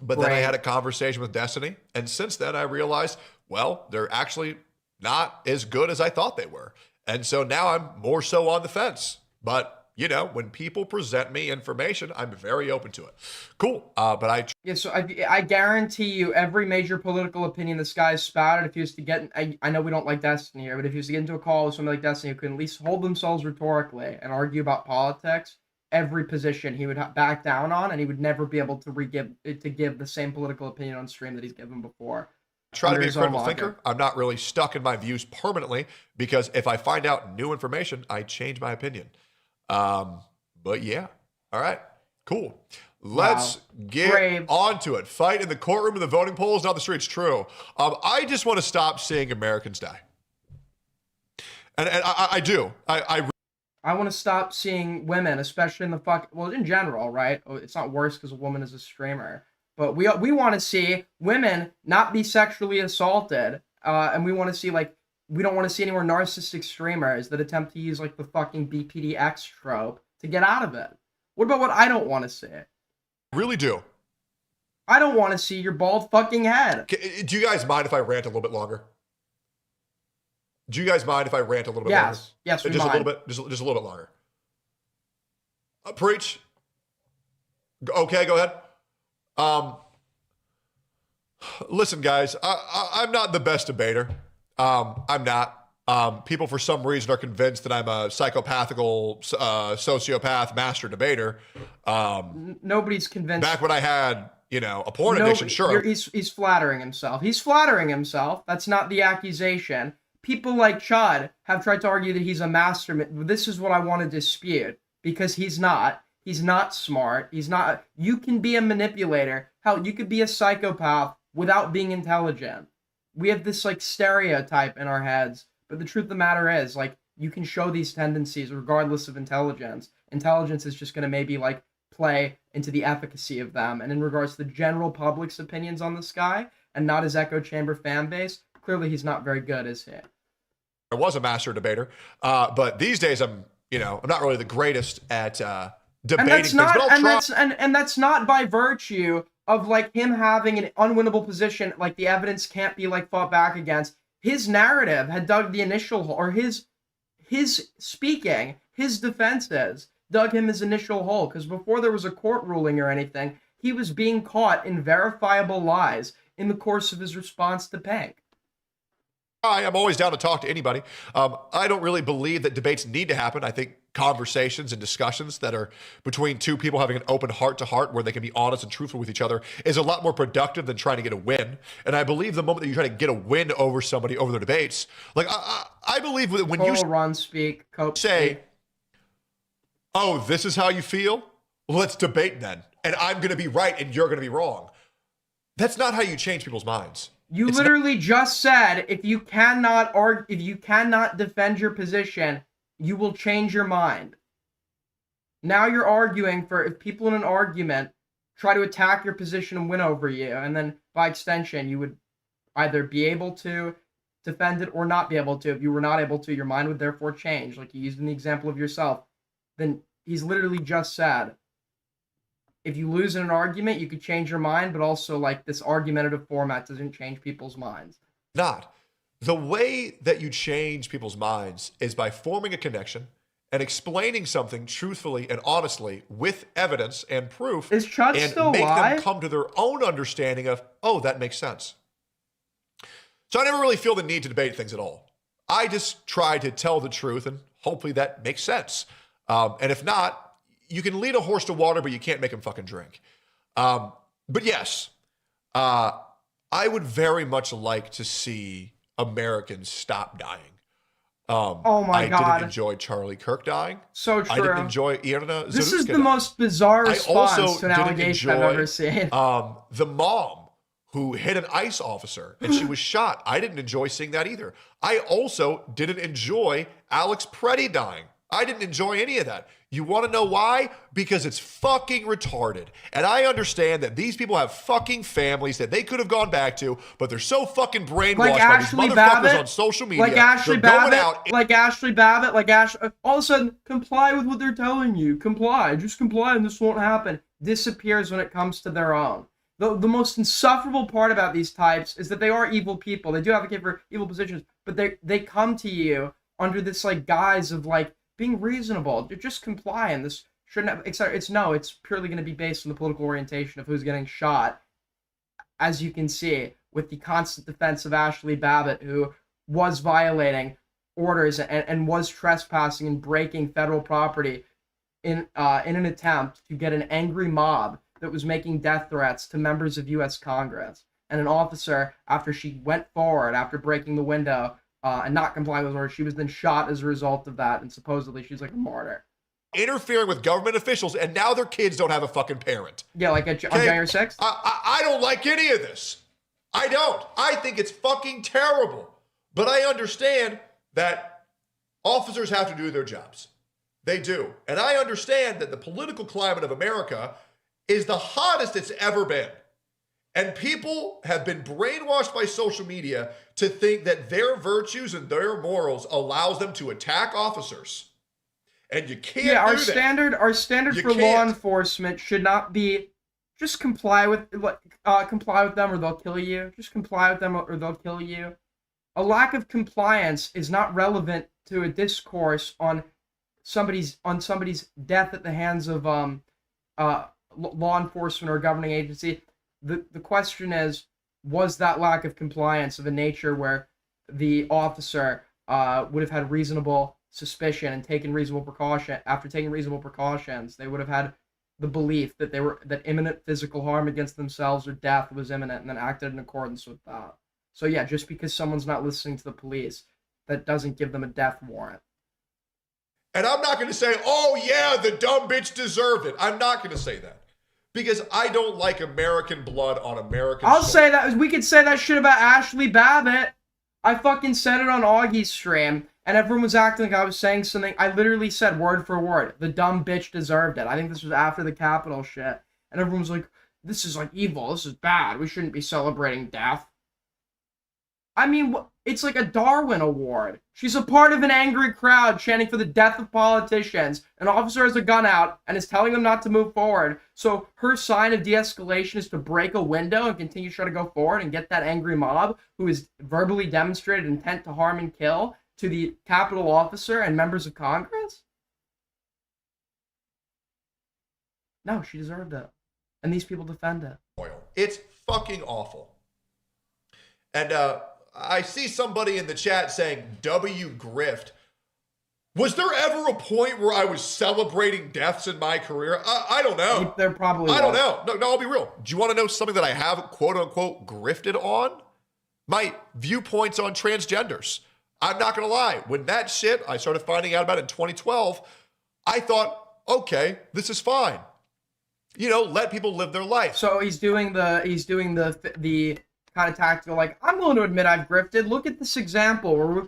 But then I had a conversation with Destiny. And since then, I realized, well, they're actually not as good as I thought they were. And so now I'm more so on the fence. But, you know, when people present me information, I'm very open to it. Cool. So I guarantee you every major political opinion this guy's spouted, if he was to get, I know we don't like Destiny here, but if he was to get into a call with somebody like Destiny who could at least hold themselves rhetorically and argue about politics, every position he would back down on, and he would never be able to give the same political opinion on stream that he's given before. Try to be a critical thinker. I'm not really stuck in my views permanently because if I find out new information, I change my opinion. But yeah. All right. Cool. Let's get on to it. Fight in the courtroom and the voting polls, not the streets. True. I just want to stop seeing Americans die. And I do. I want to stop seeing women, especially in in general, right? It's not worse because a woman is a streamer. But we want to see women not be sexually assaulted. And we want to see, like, we don't want to see any more narcissistic streamers that attempt to use, like, the fucking BPDX trope to get out of it. What about what I don't want to see? Really do. I don't want to see your bald fucking head. Do you guys mind if I rant a little bit longer? Do you guys mind if I rant a little bit longer? Yes, we just mind. A little bit, just a little bit longer. Preach. Okay, go ahead. Listen, guys, I'm not the best debater. I'm not. People, for some reason, are convinced that I'm a psychopathical sociopath master debater. Nobody's convinced. Back when I had, a porn addiction, sure. He's flattering himself. He's flattering himself. That's not the accusation. People like Chud have tried to argue that he's a master. This is what I want to dispute, because he's not. He's not smart. He's not. You can be a manipulator. Hell, you could be a psychopath without being intelligent. We have this, like, stereotype in our heads. But the truth of the matter is, like, you can show these tendencies regardless of intelligence. Intelligence is just going to maybe, like, play into the efficacy of them. And in regards to the general public's opinions on this guy, and not his echo chamber fan base, clearly he's not very good, is he? I was a master debater, but these days I'm not really the greatest at debating things. But I'll try. And that's not by virtue of, like, him having an unwinnable position. Like, the evidence can't be, like, fought back against. His narrative had dug the initial hole, or his speaking, his defenses dug him his initial hole, because before there was a court ruling or anything, he was being caught in verifiable lies in the course of his response to Pink. I'm always down to talk to anybody. I don't really believe that debates need to happen. I think conversations and discussions that are between two people having an open heart to heart where they can be honest and truthful with each other is a lot more productive than trying to get a win. And I believe the moment that you try to get a win over somebody over their debates, like I believe that when you say, oh, this is how you feel, well, let's debate then. And I'm going to be right and you're going to be wrong. That's not how you change people's minds. You literally just said if you cannot defend your position, you will change your mind. Now you're arguing for if people in an argument try to attack your position and win over you, and then by extension you would either be able to defend it or not be able to. If you were not able to, your mind would therefore change. Like you used in the example of yourself. Then he's literally just said, if you lose in an argument, you could change your mind, but also like this argumentative format doesn't change people's minds. Not. The way that you change people's minds is by forming a connection and explaining something truthfully and honestly with evidence and proof. Is Chud and still make alive? them come to their own understanding of, oh, that makes sense. So I never really feel the need to debate things at all. I just try to tell the truth and hopefully that makes sense. And if not, you can lead a horse to water, but you can't make him fucking drink. But yes, I would very much like to see Americans stop dying. Oh my God. I didn't enjoy Charlie Kirk dying. So true. I didn't enjoy Irina This is Zaruska the dying. most bizarre I response also to an didn't allegation I've ever seen. the mom who hit an ICE officer and she was shot. I didn't enjoy seeing that either. I also didn't enjoy Alex Preddy dying. I didn't enjoy any of that. You want to know why? Because it's fucking retarded. And I understand that these people have fucking families that they could have gone back to, but they're so fucking brainwashed Like by these Ashley motherfuckers Babbitt, on social media. like Ashley They're going Babbitt, out like Ashley Babbitt, like Ash. All of a sudden, comply with what they're telling you. Comply, just comply, and this won't happen. Disappears when it comes to their own. The most insufferable part about these types is that they are evil people. They do advocate for evil positions, but they come to you under this like guise of like being reasonable. Just comply, and this shouldn't have. It's purely going to be based on the political orientation of who's getting shot, as you can see with the constant defense of Ashley Babbitt, who was violating orders and was trespassing and breaking federal property in an attempt to get an angry mob that was making death threats to members of U.S. Congress. And an officer, after she went forward, after breaking the window and not complying with orders, she was then shot as a result of that, and supposedly she's like a martyr. interfering with government officials, and now their kids don't have a fucking parent. Yeah, like on January 6th? I don't like any of this. I don't. I think it's fucking terrible. But I understand that officers have to do their jobs. They do. And I understand that the political climate of America is the hottest it's ever been. And people have been brainwashed by social media to think that their virtues and their morals allows them to attack officers. And you can't do that. Our standard for law enforcement should not be just comply with them or they'll kill you. Just comply with them or they'll kill you. A lack of compliance is not relevant to a discourse on somebody's death at the hands of law enforcement or a governing agency. The question is, was that lack of compliance of a nature where the officer would have had reasonable suspicion and taken reasonable precaution? After taking reasonable precautions, they would have had the belief that imminent physical harm against themselves or death was imminent, and then acted in accordance with that. So yeah, just because someone's not listening to the police, that doesn't give them a death warrant. And I'm not going to say, oh yeah, the dumb bitch deserved it. I'm not going to say that. Because I don't like American blood on American soil. Say that. We could say that shit about Ashley Babbitt. I fucking said it on Augie's stream, and everyone was acting like I was saying something. I literally said word for word, the dumb bitch deserved it. I think this was after the Capitol shit. And everyone was like, this is like evil. This is bad. We shouldn't be celebrating death. I mean, it's like a Darwin Award. She's a part of an angry crowd chanting for the death of politicians. An officer has a gun out and is telling them not to move forward. So her sign of de-escalation is to break a window and continue to try to go forward and get that angry mob who has verbally demonstrated intent to harm and kill to the Capitol officer and members of Congress? No, she deserved it. And these people defend it. It's fucking awful. And I see somebody in the chat saying, W grift. Was there ever a point where I was celebrating deaths in my career? I don't know. There probably I don't know. No, I'll be real. Do you want to know something that I have, quote unquote, grifted on? My viewpoints on transgenders. I'm not going to lie. When that shit I started finding out about in 2012, I thought, okay, this is fine. You know, let people live their life. So he's doing the kind of tactical, like, I'm willing to admit I've grifted. Look at this example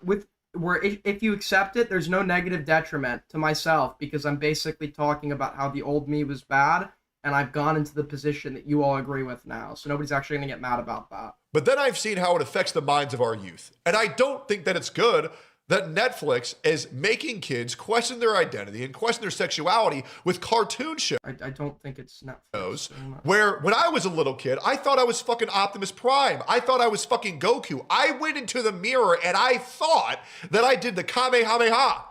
where if you accept it, there's no negative detriment to myself because I'm basically talking about how the old me was bad and I've gone into the position that you all agree with now. So nobody's actually going to get mad about that. But then I've seen how it affects the minds of our youth. And I don't think that it's good that Netflix is making kids question their identity and question their sexuality with cartoon shows. I don't think it's Netflix. Where when I was a little kid, I thought I was fucking Optimus Prime. I thought I was fucking Goku. I went into the mirror and I thought that I did the Kamehameha.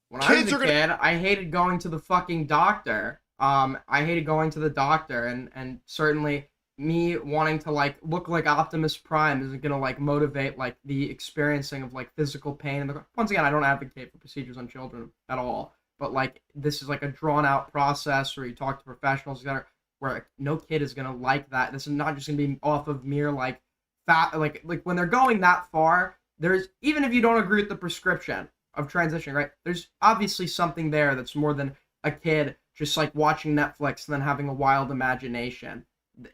When I was a kid, I hated going to the fucking doctor. I hated going to the doctor, and certainly me wanting to like look like Optimus Prime isn't gonna like motivate like the experiencing of like physical pain. And once again, I don't advocate for procedures on children at all, but like this is like a drawn out process where you talk to professionals, etc., where no kid is gonna like that. This is not just gonna be off of mere like fat, like when they're going that far. There's, even if you don't agree with the prescription of transitioning, right? There's obviously something there that's more than a kid just like watching Netflix and then having a wild imagination.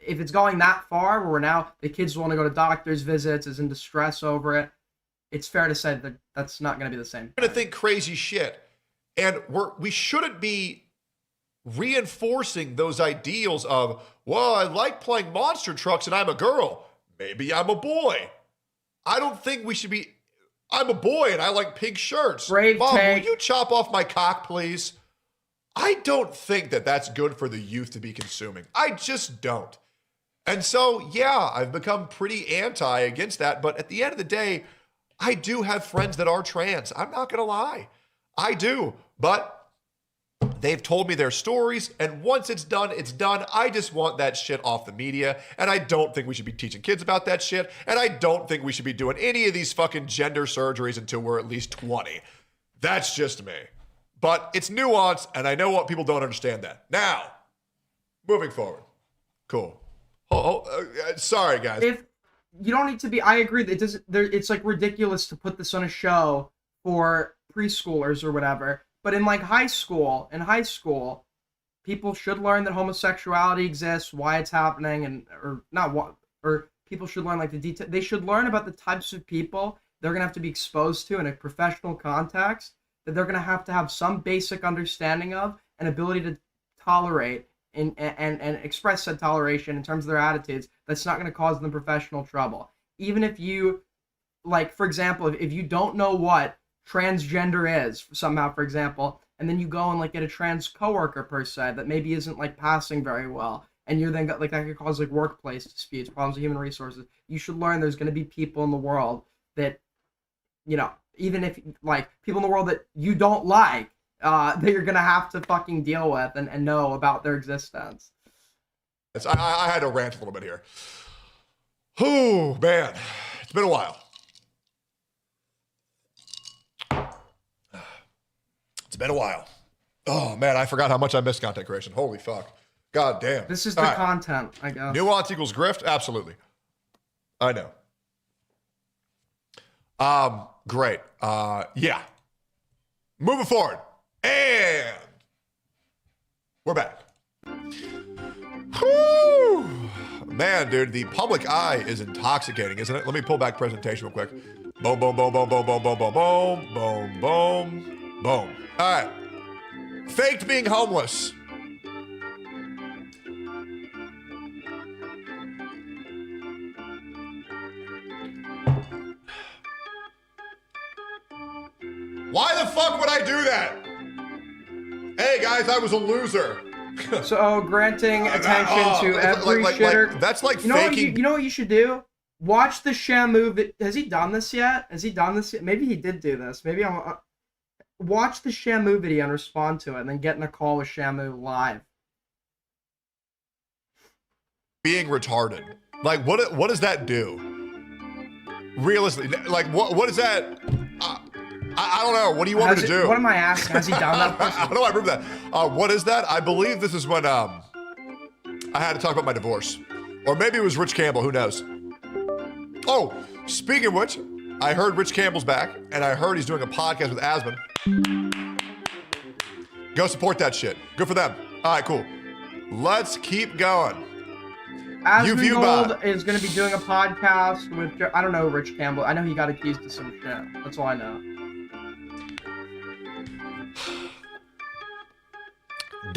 If it's going that far where now the kids want to go to doctor's visits, is in distress over it, it's fair to say that that's not going to be the same. We're going to think crazy shit. And we shouldn't be reinforcing those ideals of, well, I like playing monster trucks and I'm a girl. Maybe I'm a boy. I don't think we should be, I'm a boy and I like pink shirts. Brave Mom, take. will you chop off my cock, please? I don't think that that's good for the youth to be consuming. I just don't. And so, yeah, I've become pretty anti against that. But at the end of the day, I do have friends that are trans. I'm not going to lie. I do. But they've told me their stories. And once it's done, it's done. I just want that shit off the media. And I don't think we should be teaching kids about that shit. And I don't think we should be doing any of these fucking gender surgeries until we're at least 20. That's just me. But it's nuanced, and I know what people don't understand that. Now, moving forward. Cool. Sorry, guys. If you don't need to be, I agree that it's like ridiculous to put this on a show for preschoolers or whatever. But in like high school, people should learn that homosexuality exists, why it's happening, or people should learn like the detail. They should learn about the types of people they're gonna have to be exposed to in a professional context, that they're going to have some basic understanding of and ability to tolerate and express said toleration in terms of their attitudes. That's not going to cause them professional trouble. Even if you, like, for example, if you don't know what transgender is somehow, for example, and then you go and like get a trans coworker per se that maybe isn't like passing very well, and you're then got like that could cause like workplace disputes, problems with human resources. You should learn there's going to be people in the world that, you know, even if, like, people in the world that you don't like, that you're going to have to fucking deal with and know about their existence. I had to rant a little bit here. Oh, man. It's been a while. It's been a while. Oh, man, I forgot how much I missed content creation. Holy fuck. God damn. This is the content, I guess. Nuance equals grift? Absolutely. I know. Great. Yeah. Moving forward. And we're back. Whew. Man, dude, the public eye is intoxicating, isn't it? Let me pull back presentation real quick. Boom, boom, boom, boom, boom, boom, boom, boom, boom, boom, boom, boom. All right. Faked being homeless. Why the fuck would I do that? Hey guys, I was a loser. So granting attention to every shitter. That's like faking. You know what you should do? Watch the Shamu. Has he done this yet? Maybe he did do this. Maybe I'll watch the Shamu video and respond to it, and then get in a call with Shamu live. Being retarded. Like what does that do? Realistically, like what is that? I don't know. What do you want me to do? What am I asking? Has he done that? How do I prove that? What is that? I believe this is when I had to talk about my divorce. Or maybe it was Rich Campbell. Who knows? Oh, speaking of which, I heard Rich Campbell's back, and I heard he's doing a podcast with Asmund. Go support that shit. Good for them. All right, cool. Let's keep going. Asmund is going to be doing a podcast with, I don't know, Rich Campbell. I know he got accused of some shit. That's all I know.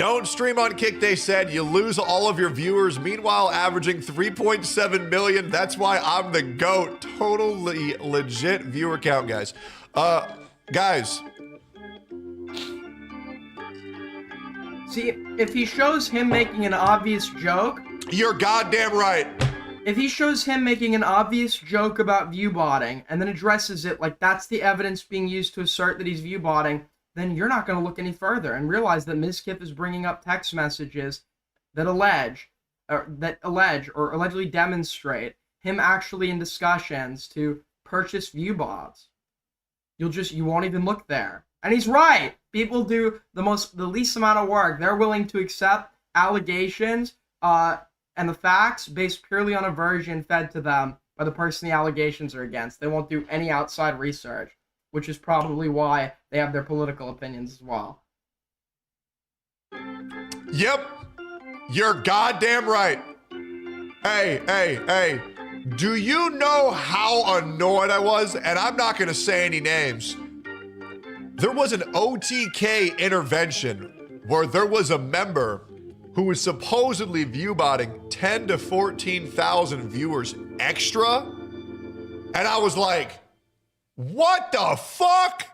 Don't stream on Kick, they said. You lose all of your viewers. Meanwhile, averaging 3.7 million. That's why I'm the GOAT. Totally legit viewer count, guys. Guys. See, if he shows him making an obvious joke... You're goddamn right. If he shows him making an obvious joke about viewbotting and then addresses it like that's the evidence being used to assert that he's viewbotting, then you're not going to look any further and realize that Ms. Kip is bringing up text messages that allegedly demonstrate him actually in discussions to purchase viewbots. You won't even look there. And he's right. People do the least amount of work. They're willing to accept allegations, and the facts based purely on a version fed to them by the person the allegations are against. They won't do any outside research, which is probably why they have their political opinions as well. Yep. You're goddamn right. Hey. Do you know how annoyed I was? And I'm not going to say any names. There was an OTK intervention where there was a member who was supposedly viewbotting 10 to 14,000 viewers extra. And I was like, what the fuck?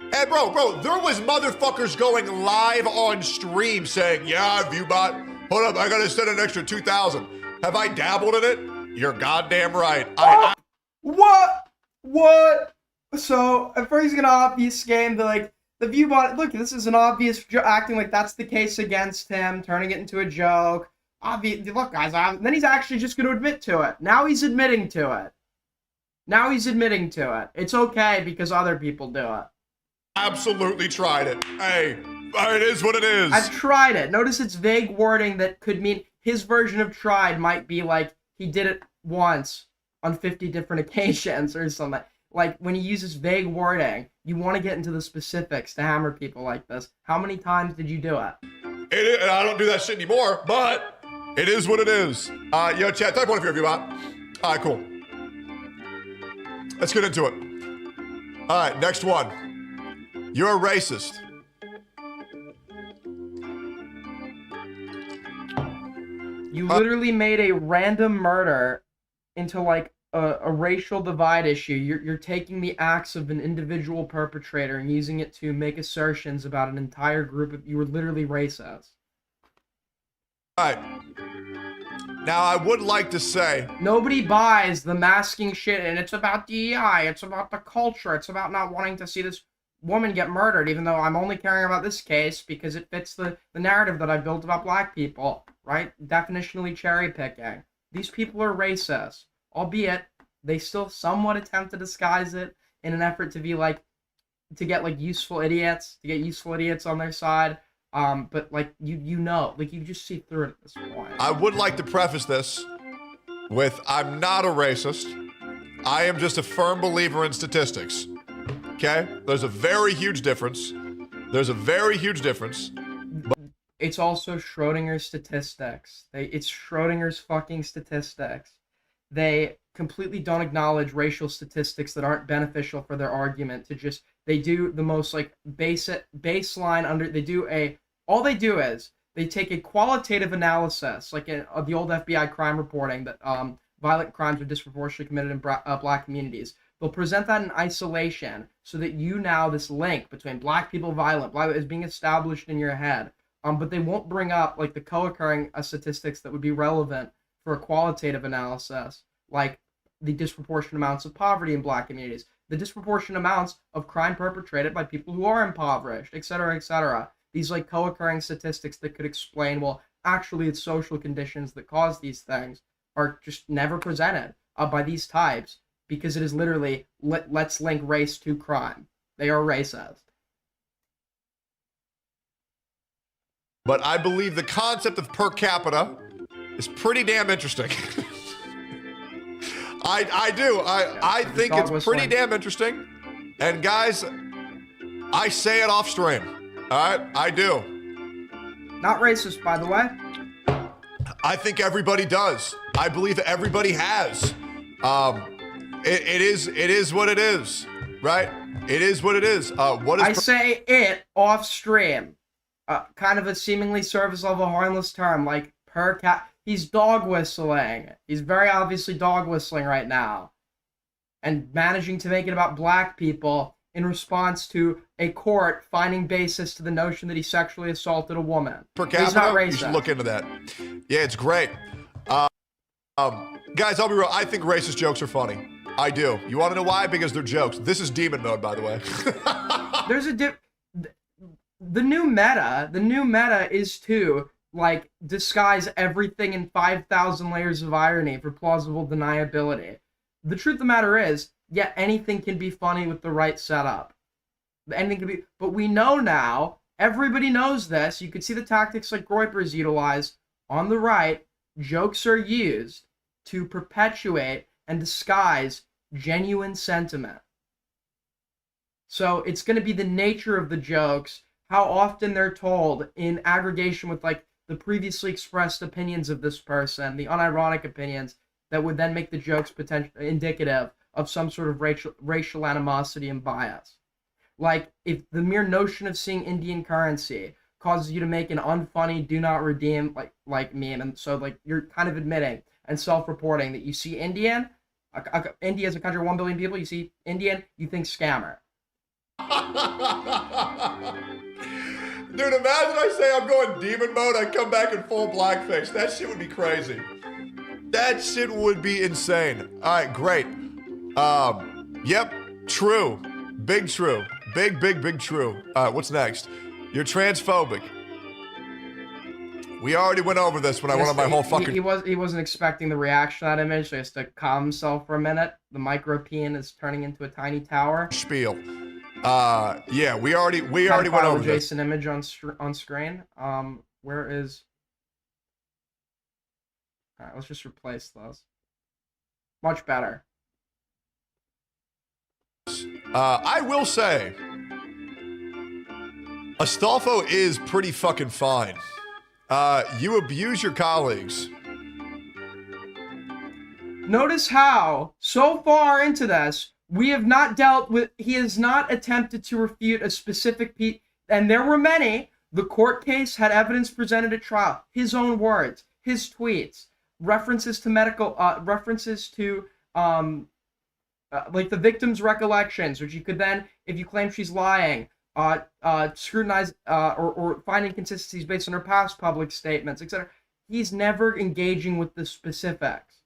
And bro, there was motherfuckers going live on stream saying, yeah, viewbot, hold up, I gotta send an extra 2,000. Have I dabbled in it? You're goddamn right. What? So, at first he's gonna obvious game, the viewbot, look, this is an obvious acting like that's the case against him, turning it into a joke. Look, guys, then he's actually just going to admit to it. Now he's admitting to it. It's okay because other people do it. Absolutely tried it. Hey, it is what it is. I've tried it. Notice it's vague wording that could mean his version of tried might be like he did it once on 50 different occasions or something. Like, when he uses vague wording, you want to get into the specifics to hammer people like this. How many times did you do it? I don't do that shit anymore, but it is what it is. Yo, chat, type one if you're a viewbot. All right, cool. Let's get into it. All right, next one. You're a racist. You literally made a random murder into, like, a racial divide issue. You're taking the acts of an individual perpetrator and using it to make assertions about an entire group of... You were literally racist. All right. Now, I would like to say... Nobody buys the masking shit, and it's about DEI, it's about the culture, it's about not wanting to see this woman get murdered, even though I'm only caring about this case because it fits the narrative that I built about black people, right? Definitionally cherry picking. These people are racist. Albeit, they still somewhat attempt to disguise it in an effort to be like, to get useful idiots on their side. But like, you know, like you just see through it at this point. I would like to preface this with, I'm not a racist. I am just a firm believer in statistics. Okay? There's a very huge difference. It's also Schrodinger's statistics. It's Schrodinger's fucking statistics. They completely don't acknowledge racial statistics that aren't beneficial for their argument. They do the most like baseline all they do is they take a qualitative analysis, like of the old FBI crime reporting that violent crimes are disproportionately committed in black communities. They'll present that in isolation so that this link between black people is being established in your head. But they won't bring up like the co-occurring statistics that would be relevant for a qualitative analysis, like the disproportionate amounts of poverty in black communities, the disproportionate amounts of crime perpetrated by people who are impoverished, etc., etc. These like co-occurring statistics that could explain, well, actually it's social conditions that cause these things are just never presented by these types because it is literally, let's link race to crime. They are racist. But I believe the concept of per capita is pretty damn interesting. I do. I think it's pretty damn interesting. And guys, I say it off stream. All right? I do. Not racist, by the way. I think everybody does. I believe everybody has. It is what it is, right? It is what it is. I say it off stream. kind of a seemingly surface level harmless term like per cat. He's dog whistling. He's very obviously dog whistling right now, and managing to make it about black people in response to a court finding basis to the notion that he sexually assaulted a woman. Per capita, he's not racist. You should look into that. Yeah, it's great. Guys, I'll be real. I think racist jokes are funny. I do. You want to know why? Because they're jokes. This is demon mode, by the way. There's a the new meta is to like disguise everything in 5,000 layers of irony for plausible deniability. The truth of the matter is, yeah, anything can be funny with the right setup. Anything can be, but we know now, everybody knows this. You could see the tactics like Groypers utilize on the right. Jokes are used to perpetuate and disguise genuine sentiment. So it's going to be the nature of the jokes, how often they're told in aggregation with like the previously expressed opinions of this person, the unironic opinions that would then make the jokes indicative of some sort of racial animosity and bias. Like if the mere notion of seeing Indian currency causes you to make an unfunny do not redeem like meme, and so like you're kind of admitting and self-reporting that you see India is a country of 1 billion people, you see Indian, you think scammer. Dude, imagine I say I'm going demon mode, I come back in full blackface. That shit would be crazy. That shit would be insane. All right, great. Yep, true. Big true. Big true. What's next? You're transphobic. We already went over this when I went on my whole fucking... He wasn't expecting the reaction to that image, so he has to calm himself for a minute. The micro-peon is turning into a tiny tower. Spiel. Yeah, we already went over this. Jason image on screen. Where is... Alright, let's just replace those. Much better. I will say, Astolfo is pretty fucking fine. You abuse your colleagues. Notice how, so far into this, we have not dealt with, he has not attempted to refute a specific piece, and there were many. The court case had evidence presented at trial, his own words, his tweets, references to medical, references to, like the victim's recollections, which you could then, if you claim she's lying, scrutinize or find inconsistencies based on her past public statements, etc. He's never engaging with the specifics.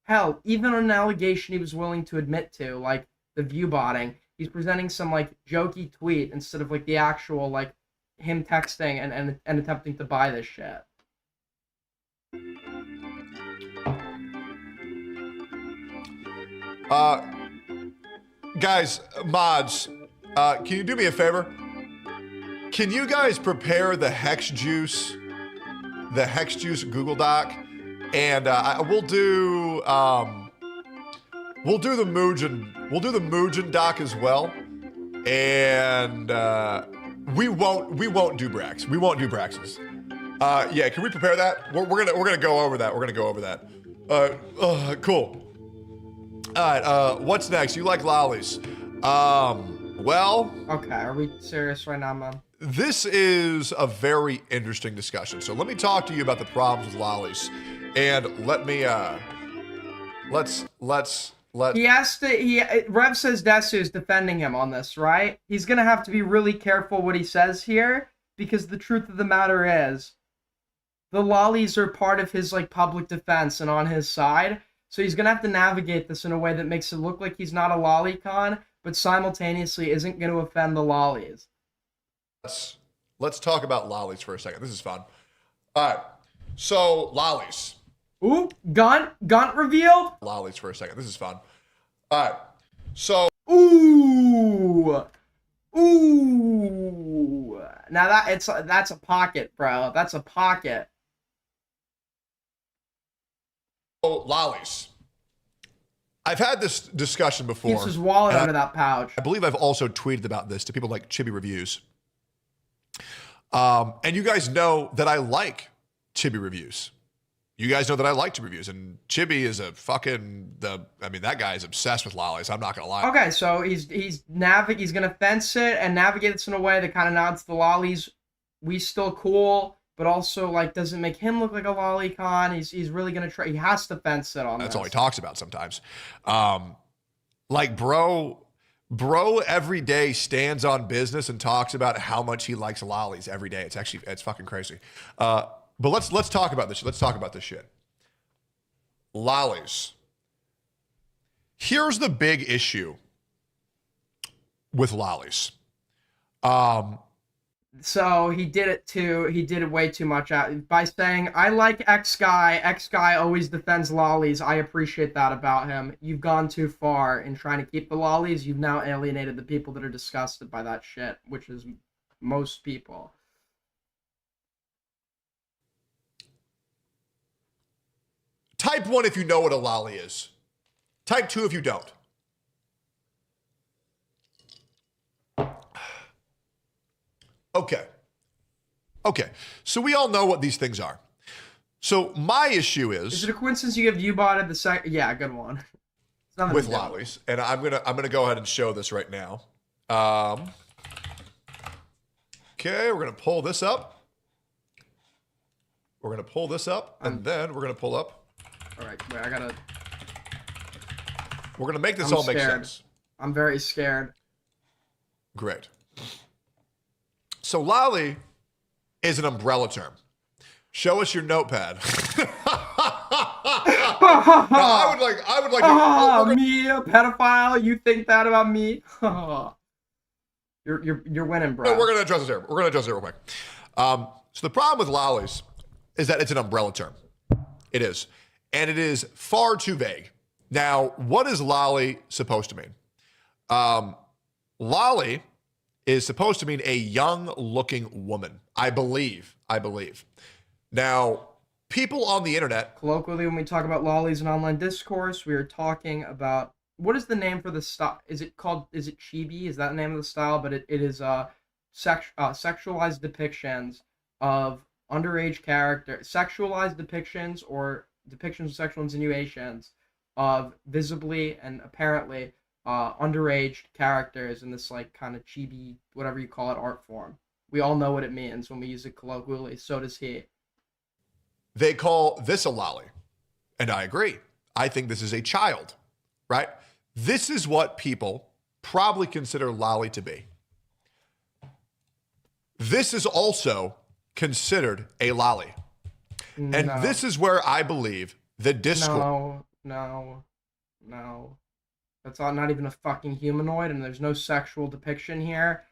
Hell, even on an allegation he was willing to admit to, like the view botting, he's presenting some like jokey tweet instead of like the actual like him texting and attempting to buy this shit. Guys, mods, can you do me a favor? Can you guys prepare the Hex Juice Google Doc, and we'll do the Mugen doc as well, and we won't do Brax. We won't do Braxes. Yeah, can we prepare that? We're gonna go over that. We're gonna go over that. Cool. All right. What's next? You like lollies? Well. Okay. Are we serious right now, man? This is a very interesting discussion. So let me talk to you about the problems with lollies, and let me let's. He has to. Rev says Desu is defending him on this, right? He's gonna have to be really careful what he says here, because the truth of the matter is, the lollies are part of his like public defense and on his side. So he's gonna have to navigate this in a way that makes it look like he's not a lolicon, but simultaneously isn't gonna offend the lollies. Let's talk about lollies for a second. This is fun. All right. So lollies. Ooh, Gunt reveal. Lollies for a second. This is fun. All right. So. Ooh. Now that's a pocket, bro. That's a pocket. Lollies. I've had this discussion before. Keeps his wallet under that pouch. I believe I've also tweeted about this to people like Chibi Reviews. And you guys know that I like Chibi Reviews. You guys know that I like Chibi Reviews, and Chibi is a fucking that guy is obsessed with lollies. I'm not gonna lie. Okay, so he's gonna fence it and navigate this in a way that kind of nods the lollies we still cool, but also like doesn't make him look like a lolicon. He's really gonna try. He has to fence it on That's this. all he talks about sometimes. Like bro every day stands on business and talks about how much he likes lollies every day. It's fucking crazy. But let's talk about this. Let's talk about this shit. Lollies. Here's the big issue with lollies. So he did it too. He did it way too much by saying, "I like X guy. X guy always defends lollies. I appreciate that about him." You've gone too far in trying to keep the lollies. You've now alienated the people that are disgusted by that shit, which is most people. Type 1 if you know what a lolly is. Type 2 if you don't. Okay. So we all know what these things are. So my issue is... Is it a coincidence you give U-Botted the second? Yeah, good one. With lollies. And I'm gonna go ahead and show this right now. Okay, we're gonna pull this up. And then we're gonna pull up. All right, wait, I gotta... We're gonna make this I'm all make scared. sense. I'm very scared. Great. So lolly is an umbrella term. Show us your notepad. I would like to. Me, a pedophile? You think that about me? You're winning, bro. No, we're gonna address this here. Real quick. So the problem with lollies is that it's an umbrella term. It is, and it is far too vague. Now, what is lolly supposed to mean? Lolly is supposed to mean a young-looking woman. I believe. Now, people on the internet... Colloquially, when we talk about lollies in online discourse, we are talking about... What is the name for the style? Is it chibi? Is that the name of the style? But it is sexualized depictions of underage characters. Sexualized depictions or depictions of sexual insinuations of visibly and apparently underage characters in this like kind of chibi, whatever you call it, art form. We all know what it means when we use it colloquially. So does he. They call this a lolly. And I agree. I think this is a child, right? This is what people probably consider lolly to be. This is also considered a lolly. And No. this is where I believe the discourse... No. That's not even a fucking humanoid, and there's no sexual depiction here.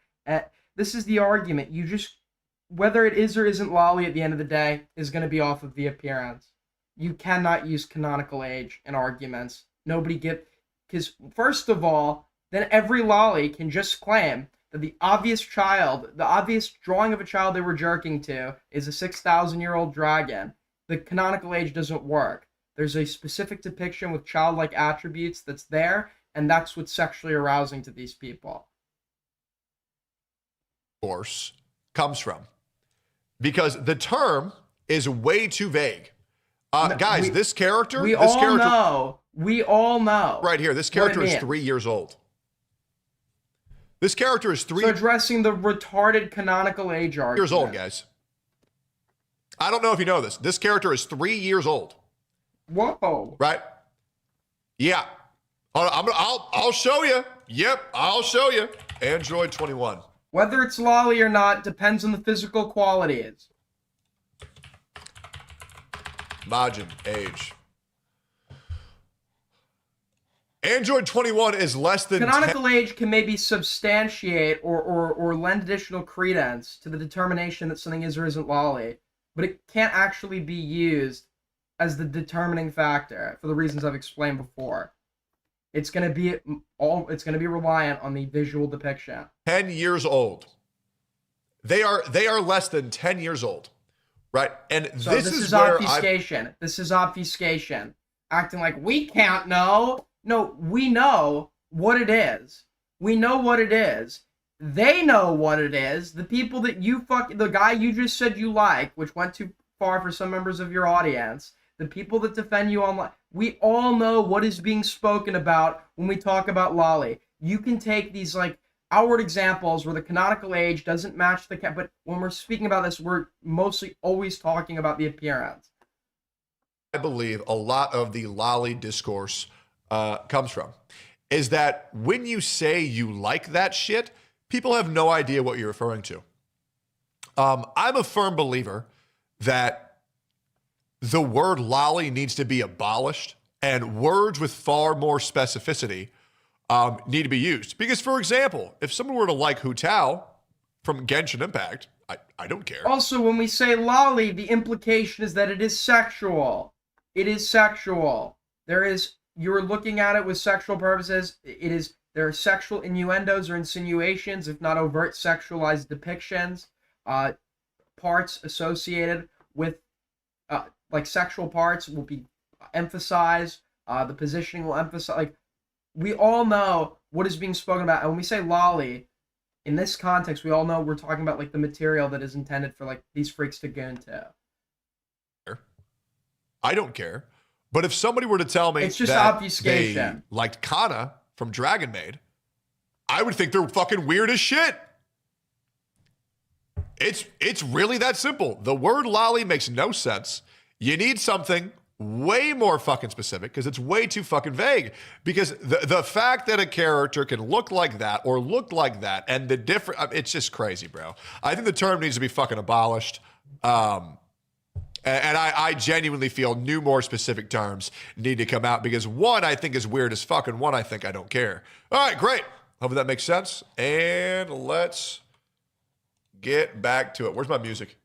This is the argument. You just... Whether it is or isn't lolly at the end of the day is going to be off of the appearance. You cannot use canonical age in arguments. Nobody get... Because, first of all, then every lolly can just claim that the obvious drawing of a child they were jerking to is a 6,000-year-old dragon. The canonical age doesn't work. There's a specific depiction with childlike attributes that's there, and that's what's sexually arousing to these people. Course comes from. Because the term is way too vague. Guys, this character... We all know. Right here, this character is 3 years old. This character is So addressing the retarded canonical age argument. years old, guys. I don't know if you know this. This character is 3 years old. Whoa. Right? Yeah. I'll show you. Yep, I'll show you. Android 21. Whether it's lolly or not depends on the physical qualities. Margin, age. Android 21 is less than Canonical age can maybe substantiate or lend additional credence to the determination that something is or isn't lolly, but it can't actually be used as the determining factor for the reasons I've explained before. It's going to be reliant on the visual depiction. 10 years old. They are less than 10 years old. Right? And So this is where obfuscation. This is obfuscation. Acting like we can't know. No, we know what it is. We know what it is. They know what it is. The people that the guy you just said you like, which went too far for some members of your audience, the people that defend you online, we all know what is being spoken about when we talk about lolly. You can take these like outward examples where the canonical age doesn't match the but when we're speaking about this, we're mostly always talking about the appearance. I believe a lot of the lolly discourse comes from is that when you say you like that shit, people have no idea what you're referring to. I'm a firm believer that the word lolly needs to be abolished and words with far more specificity need to be used. Because, for example, if someone were to like Hu Tao from Genshin Impact, I don't care. Also, when we say lolly, the implication is that it is sexual. It is sexual. You're looking at it with sexual purposes. There are sexual innuendos or insinuations, if not overt sexualized depictions, parts associated with, like sexual parts will be emphasized. The positioning will emphasize, like, we all know what is being spoken about. And when we say lolly, in this context, we all know we're talking about like the material that is intended for like these freaks to go into. I don't care. But if somebody were to tell me it's just that obfuscation. they liked Kana from Dragon Maid, I would think they're fucking weird as shit. It's really that simple. The word lolly makes no sense. You need something way more fucking specific because it's way too fucking vague. Because the fact that a character can look like that or look like that and the different, it's just crazy, bro. I think the term needs to be fucking abolished. And I genuinely feel new, more specific terms need to come out because one I think is weird as fuck and one I think I don't care. All right, great. Hopefully that makes sense. And let's get back to it. Where's my music?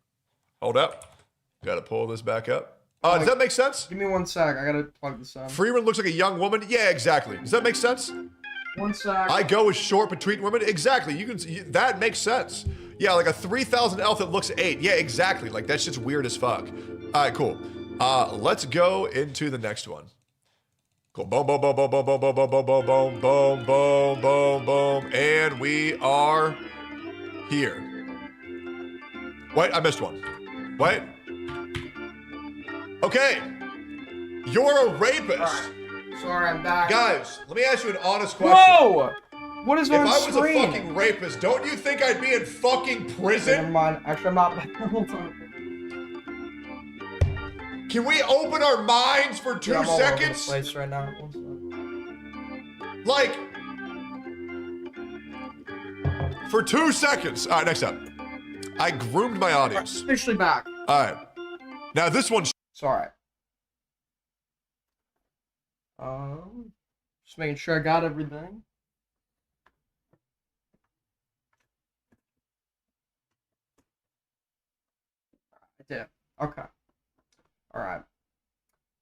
Hold up. Got to pull this back up. Does that make sense? Give me 1 sec. I got to plug this in. Freeman looks like a young woman. Yeah, exactly. Does that make sense? 1 sec. I go as short between women. Exactly. That makes sense. Yeah, like a 3,000 elf that looks 8. Yeah, exactly. Like that shit's weird as fuck. All right, cool. Let's go into the next one. Cool. Boom, boom, boom, boom, boom, boom, boom, boom, boom, boom, boom, boom, boom, boom, boom, and we are here. Wait, I missed one. Wait. Okay. You're a rapist. Right. Sorry, I'm back. Guys, let me ask you an honest question. Whoa! What is on If I was screen? a fucking rapist, don't you think I'd be in fucking prison? Never mind. Actually, I'm not. Hold on. Can we open our minds for 2 I'm all over the seconds? place right now. Like, for 2 seconds. All right, next up. I groomed my audience. Right, officially back. All right. Now this one's Sorry. Just making sure I got everything. I did. Okay. All right.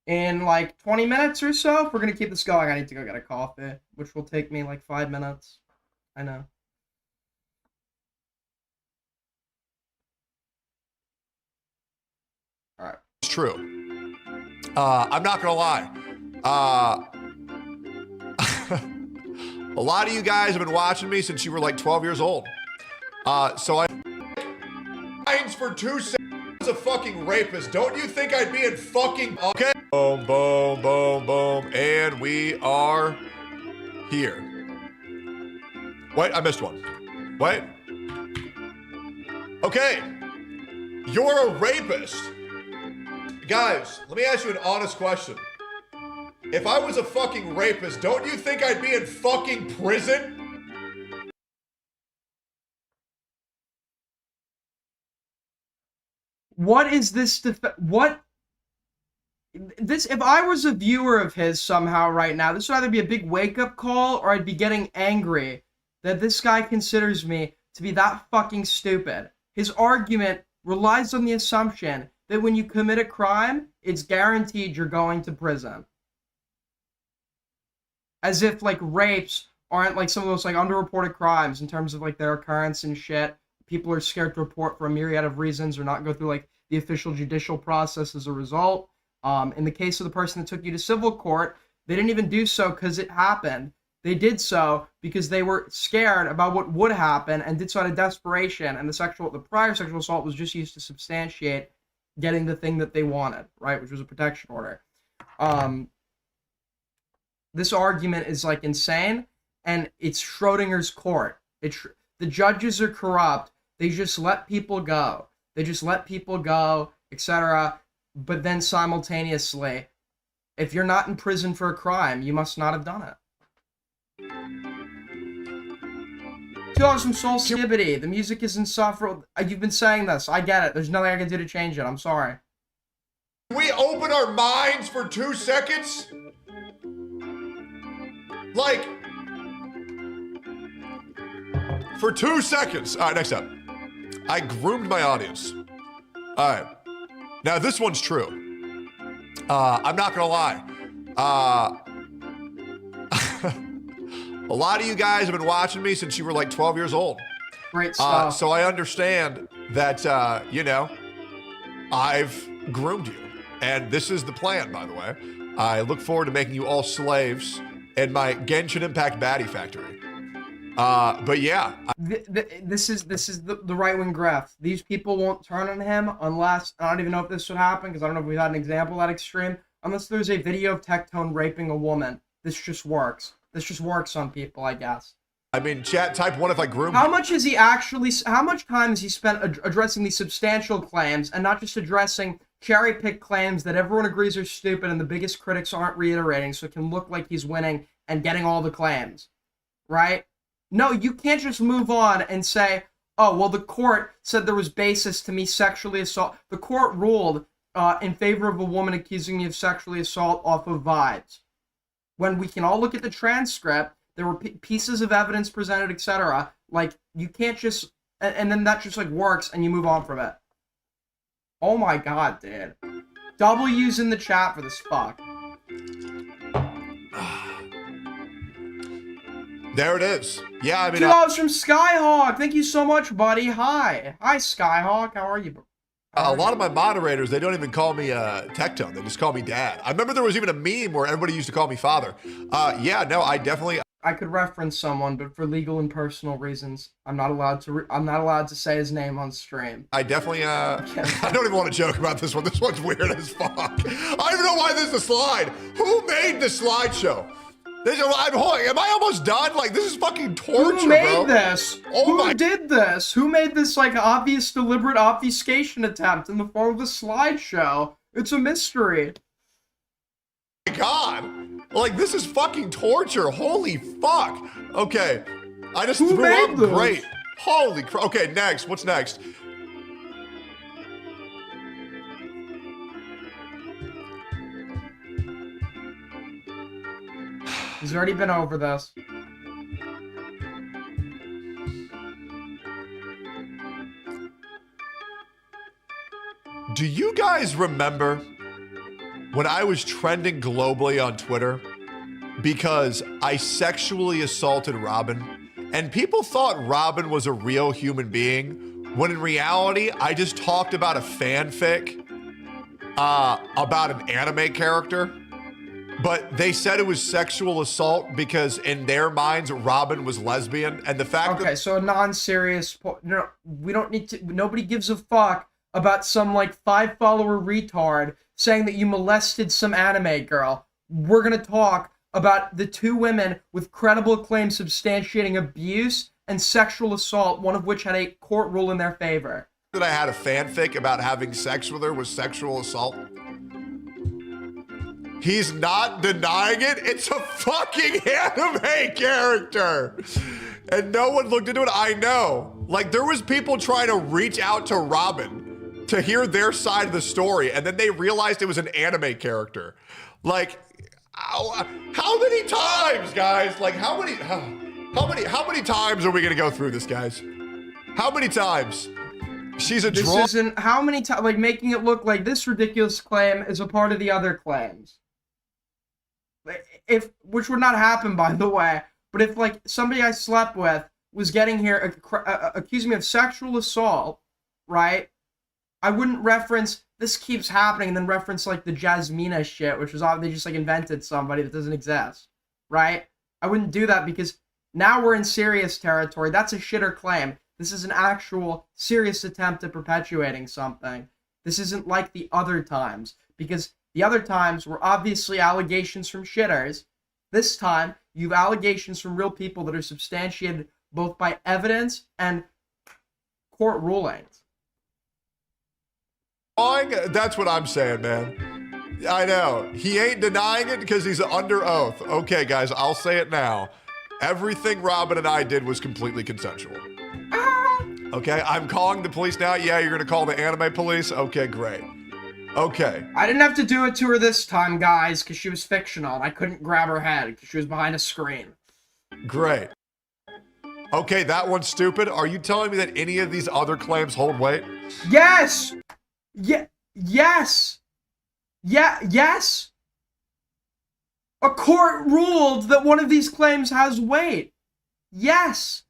In like 20 minutes or so, if we're going to keep this going, I need to go get a coffee, which will take me like 5 minutes. I know. All right. It's true. I'm not gonna lie. A lot of you guys have been watching me since you were like 12 years old. So I lines for 2 seconds. A fucking rapist. Don't you think I'd be in fucking okay? Boom, boom, boom, boom, and we are here. Wait, I missed one. Wait. Okay. You're a rapist. Guys, let me ask you an honest question. If I was a fucking rapist, don't you think I'd be in fucking prison? What is this? What? This? If I was a viewer of his somehow right now, this would either be a big wake-up call or I'd be getting angry that this guy considers me to be that fucking stupid. His argument relies on the assumption that when you commit a crime, it's guaranteed you're going to prison. As if, like, rapes aren't, like, some of those, like, underreported crimes in terms of, like, their occurrence and shit. People are scared to report for a myriad of reasons or not go through, like, the official judicial process as a result. In the case of the person that took you to civil court, they didn't even do so because it happened. They did so because they were scared about what would happen and did so out of desperation. And the prior sexual assault was just used to substantiate getting the thing that they wanted, right? Which was a protection order. This argument is like insane, and it's Schrodinger's court. The judges are corrupt. They just let people go. Etc. But then simultaneously, if you're not in prison for a crime, you must not have done it. $2 from Soul Skibbity. The music is insufferable. You've been saying this. I get it. There's nothing I can do to change it. I'm sorry. Can we open our minds for 2 seconds? Like, for 2 seconds. All right, next up. I groomed my audience. All right. Now, this one's true. I'm not going to lie. A lot of you guys have been watching me since you were like 12 years old. Great stuff. So I understand that, I've groomed you. And this is the plan, by the way. I look forward to making you all slaves in my Genshin Impact baddie factory. But yeah. This is the right-wing graph. These people won't turn on him unless, I don't even know if this would happen, because I don't know if we've had an example that extreme, unless there's a video of Tectone raping a woman. This just works. This just works on people, I guess. I mean, chat, type 1 if I groomed How you. much time has he spent addressing these substantial claims and not just addressing cherry-picked claims that everyone agrees are stupid and the biggest critics aren't reiterating, so it can look like he's winning and getting all the claims, right? No, you can't just move on and say, oh, well, the court said there was basis to me sexually assault. The court ruled in favor of a woman accusing me of sexually assault off of vibes. When we can all look at the transcript, there were pieces of evidence presented, etc. Like, you can't just, and then that just, like, works, and you move on from it. Oh my god, dude. W's in the chat for this fuck. There it is. Yeah, I mean... $2 from Skyhawk. Thank you so much, buddy. Hi. Hi, Skyhawk. How are you? A lot of my moderators, they don't even call me Tectone. They just call me Dad. I remember there was even a meme where everybody used to call me Father. Yeah, no, I definitely... I could reference someone, but for legal and personal reasons, I'm not allowed to say his name on stream. I definitely, I don't even want to joke about this one. This one's weird as fuck. I don't even know why this is a slide. Who made the slideshow? Am I almost done? Like, this is fucking torture, Who made bro. this? Who did this? Who made this, like, obvious, deliberate obfuscation attempt in the form of a slideshow? It's a mystery. Oh my God. Like, this is fucking torture. Holy fuck. Okay. I just threw up. This? Great. Holy crap. Okay, next. What's next? He's already been over this. Do you guys remember when I was trending globally on Twitter because I sexually assaulted Robin, and people thought Robin was a real human being, when in reality, I just talked about a fanfic about an anime character? But they said it was sexual assault because in their minds, Robin was lesbian. And the fact Okay, so a non-serious... No, we don't need to... Nobody gives a fuck about some, like, 5-follower retard saying that you molested some anime girl. We're gonna talk about the two women with credible claims substantiating abuse and sexual assault, one of which had a court rule in their favor. that I had a fanfic about having sex with her was sexual assault. He's not denying it. It's a fucking anime character. And no one looked into it. I know. Like, there was people trying to reach out to Robin to hear their side of the story, and then they realized it was an anime character. Like, how many times, guys? Like, how many times are we gonna go through this, guys? How many times? She's a draw. This isn't how many times, like, making it look like this ridiculous claim is a part of the other claims. Which would not happen, by the way, but if, like, somebody I slept with was getting here accusing me of sexual assault, right? I wouldn't reference this keeps happening and then reference, like, the Jasmina shit, which was they just, like, invented somebody that doesn't exist, right? I wouldn't do that because now we're in serious territory. That's a shitter claim. This is an actual serious attempt at perpetuating something. This isn't like the other times, because the other times were obviously allegations from shitters. This time, you have allegations from real people that are substantiated both by evidence and court rulings. That's what I'm saying, man. I know. He ain't denying it because he's under oath. Okay, guys, I'll say it now. Everything Robin and I did was completely consensual. Okay, I'm calling the police now. Yeah, you're going to call the anime police? Okay, great. Okay. I didn't have to do it to her this time, guys, because she was fictional, and I couldn't grab her head because she was behind a screen. Great. Okay, that one's stupid. Are you telling me that any of these other claims hold weight? Yes! Yes! Yes! A court ruled that one of these claims has weight. Yes!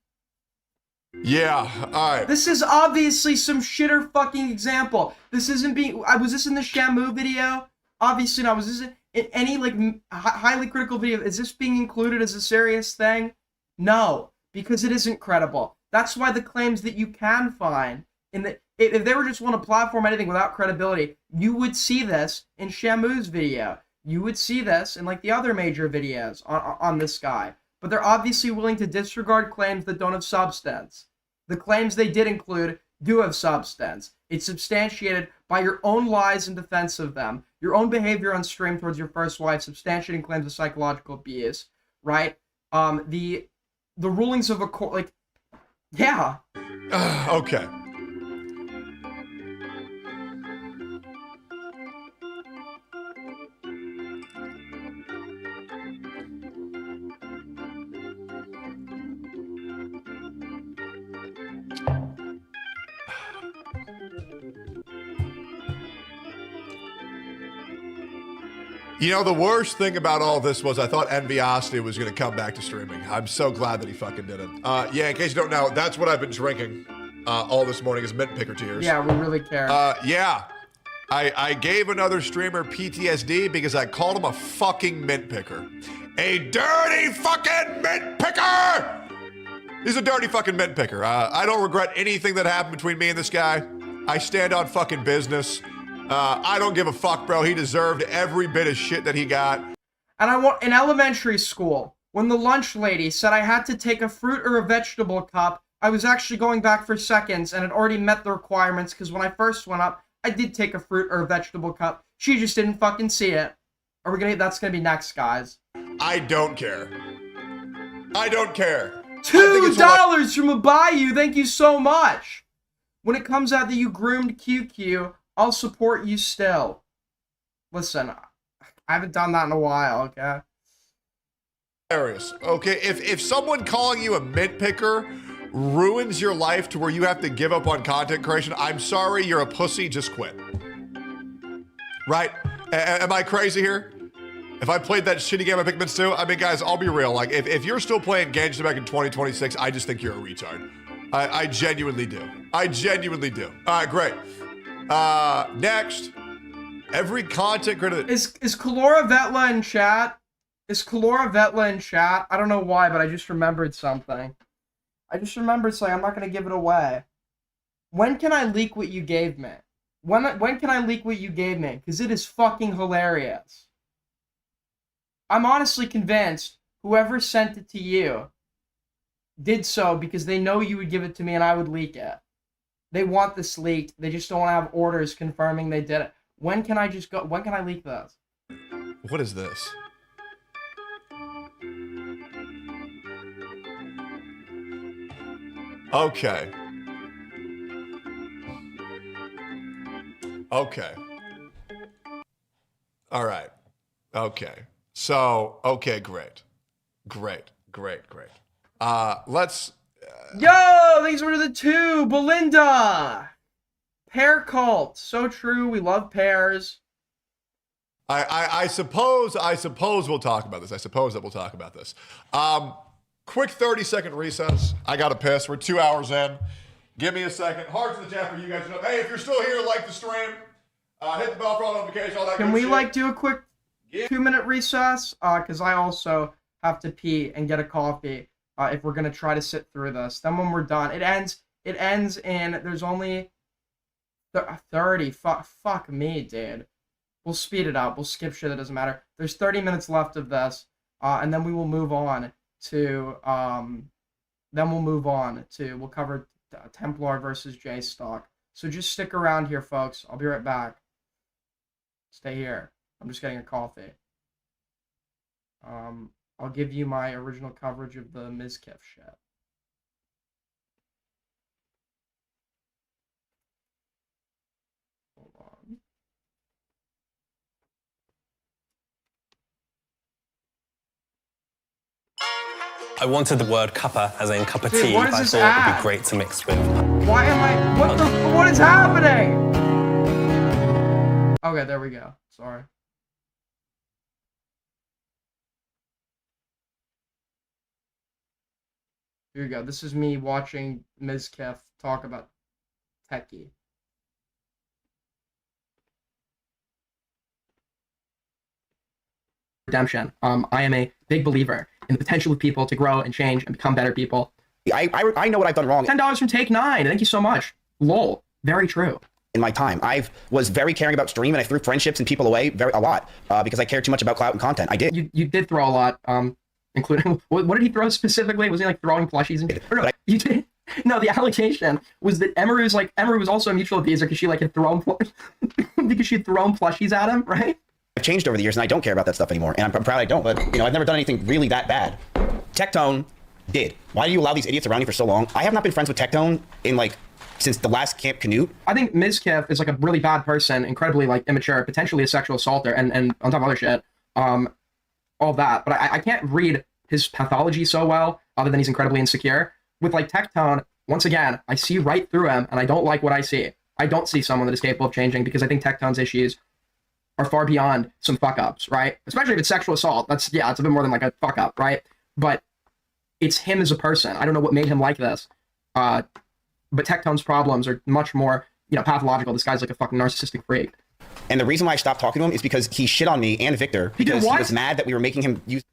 Yeah, alright. This is obviously some shitter fucking example. This isn't being... was this in the Shamu video? Obviously not. Was this in any, like, highly critical video? Is this being included as a serious thing? No, because it isn't credible. That's why the claims that you can find in the... If they were just want to platform anything without credibility, you would see this in Shamu's video. You would see this in, like, the other major videos on this guy. But they're obviously willing to disregard claims that don't have substance. The claims they did include do have substance. It's substantiated by your own lies in defense of them, your own behavior on stream towards your first wife, substantiating claims of psychological abuse, right? The rulings of a court, like, yeah. Okay. You know, the worst thing about all this was I thought Enviosity was going to come back to streaming. I'm so glad that he fucking didn't. Yeah, in case you don't know, that's what I've been drinking all this morning is mint picker tears. Yeah, we really care. Yeah. I gave another streamer PTSD because I called him a fucking mint picker. A dirty fucking mint picker! He's a dirty fucking mint picker. I don't regret anything that happened between me and this guy. I stand on fucking business. I don't give a fuck, bro. He deserved every bit of shit that he got. And in elementary school, when the lunch lady said I had to take a fruit or a vegetable cup, I was actually going back for seconds and had already met the requirements because when I first went up, I did take a fruit or a vegetable cup. She just didn't fucking see it. That's gonna be next, guys. I don't care. I don't care. $2 from a Bayou, thank you so much. When it comes out that you groomed QQ, I'll support you still. Listen, I haven't done that in a while, okay? Hilarious. Okay, if someone calling you a mint picker ruins your life to where you have to give up on content creation, I'm sorry, you're a pussy, just quit. Right? Am I crazy here? If I played that shitty game of Pikmin 2, I mean, guys, I'll be real. Like, if you're still playing Genshin back in 2026, I just think you're a retard. I genuinely do. I genuinely do. All right, great. Next. Every content creator... Is Kalora Vetla in chat? Is Kalora Vetla in chat? I don't know why, but I just remembered something. I'm not gonna give it away. When can I leak what you gave me? When can I leak what you gave me? Because it is fucking hilarious. I'm honestly convinced whoever sent it to you did so because they know you would give it to me and I would leak it. They want this leaked. They just don't want to have orders confirming they did it. When can I leak this? What is this? Okay. Okay. All right. Okay. So, okay, great. Great. Let's... Yo, thanks for the 2, Belinda! Pear cult. So true, we love pears. I suppose we'll talk about this. I suppose that we'll talk about this. Quick 30-second recess. I gotta piss. We're 2 hours in. Give me a second. Hearts in the chat for you guys to know. Hey, if you're still here, like the stream. Hit the bell for all notifications, all that Can good we, shit. like, do a quick 2-minute recess? Because I also have to pee and get a coffee if we're going to try to sit through this. Then when we're done, it ends in, there's only 30. Fuck me, dude. We'll speed it up. We'll skip shit that doesn't matter. There's 30 minutes left of this, and then we will move on to Then we'll move on to, we'll cover Templar versus J-Stock. So just stick around here, folks. I'll be right back. Stay here. I'm just getting a coffee. I'll give you my original coverage of the Mizkif shit. Hold on. I wanted the word cuppa, as in cup of Dude, tea, what is but I this thought it would ad? be great to mix with. Why am I... What is happening? Okay, there we go. Sorry. Here you go. This is me watching Mizkif talk about Techie. Redemption. I am a big believer in the potential of people to grow and change and become better people. I know what I've done wrong. $10 from Take 9. Thank you so much. Lol. Very true. In my time, I was very caring about stream, and I threw friendships and people away a lot because I cared too much about clout and content. I did. You did throw a lot, including what did he throw specifically? Was he like throwing plushies and or no, you did? No, the allegation was that Emery was also a mutual abuser because she like had thrown because she had thrown plushies at him, right? I've changed over the years, and I don't care about that stuff anymore. And I'm proud I don't. But I've never done anything really that bad. Tectone did. Why do you allow these idiots around you for so long? I have not been friends with Tectone in since the last Camp Canute. I think Mizkif is like a really bad person, incredibly like immature, potentially a sexual assaulter, and on top of other shit, all that. But I can't read his pathology so well, other than he's incredibly insecure. With like Tectone, once again, I see right through him, and I don't like what I see. I don't see someone that is capable of changing because I think Tectone's issues are far beyond some fuck ups, right? Especially if it's sexual assault. It's a bit more than like a fuck up, right? But it's him as a person. I don't know what made him like this. But Tectone's problems are much more, pathological. This guy's like a fucking narcissistic freak. And the reason why I stopped talking to him is because he shit on me and Victor because he was mad that we were making him use.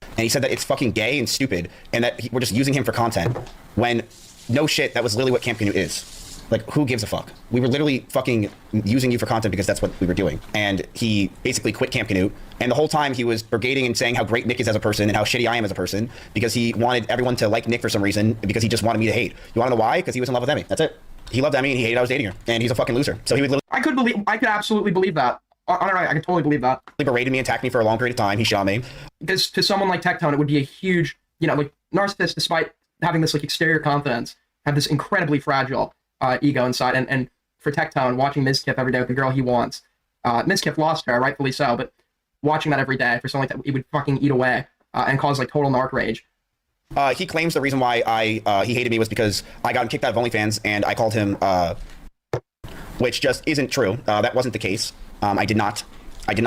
And he said that it's fucking gay and stupid and that we're just using him for content. When no shit, that was literally what Camp Canute is. Like, who gives a fuck? We were literally fucking using you for content because that's what we were doing. And he basically quit Camp Canute. And the whole time he was brigading and saying how great Nick is as a person and how shitty I am as a person because he wanted everyone to like Nick for some reason because he just wanted me to hate. You want to know why? Because he was in love with Emmy. That's it. He loved Emmy and he hated I was dating her. And he's a fucking loser. So he would literally... I could absolutely believe that. I could totally believe that. He berated me and attacked me for a long period of time. He shot me. Because to someone like Tectone, it would be a huge, narcissist, despite having this like exterior confidence, have this incredibly fragile ego inside. And for Tectone, watching Mizkif every day with the girl he wants, Mizkif lost her, rightfully so, but watching that every day for something like that, it would fucking eat away and cause like total narc rage. He claims the reason why he hated me was because I got him kicked out of OnlyFans and I called him, which just isn't true. That wasn't the case. I did not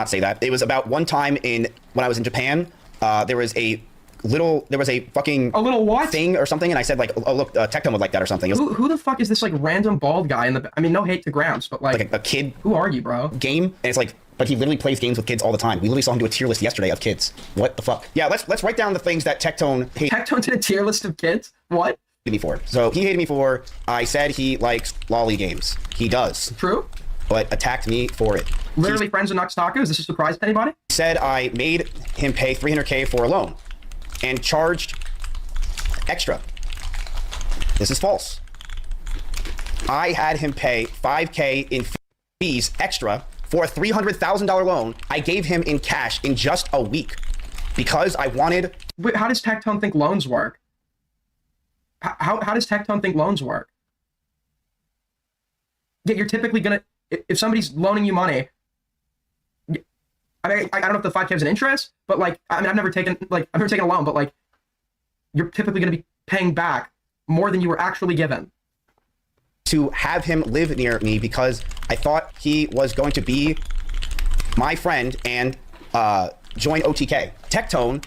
say that. It was about one time when I was in Japan, there was a fucking a little what thing or something, and I said like, oh look, Tectone would like that or something. Who the fuck is this like random bald guy in the? I mean, no hate to Gramps, but like a kid. Who are you, bro? Game, and it's like, but he literally plays games with kids all the time. We literally saw him do a tier list yesterday of kids. What the fuck? Yeah, let's write down the things that Tectone hates. Tectone did a tier list of kids. What? Me for. So he hated me for. I said he likes lolly games. He does. True. But attacked me for it. Literally friends with Nux Taco. Is this a surprise to anybody? He said I made him pay $300K for a loan and charged extra. This is false. I had him pay $5K in fees extra for a $300,000 loan I gave him in cash in just a week because I wanted... Wait, how does Tectone think loans work? How does Tectone think loans work? Yeah, you're typically gonna... If somebody's loaning you money, I mean, I don't know if the 5K is an interest, but like, I mean, I've never taken a loan, but like, you're typically going to be paying back more than you were actually given. To have him live near me because I thought he was going to be my friend and join OTK. Tectone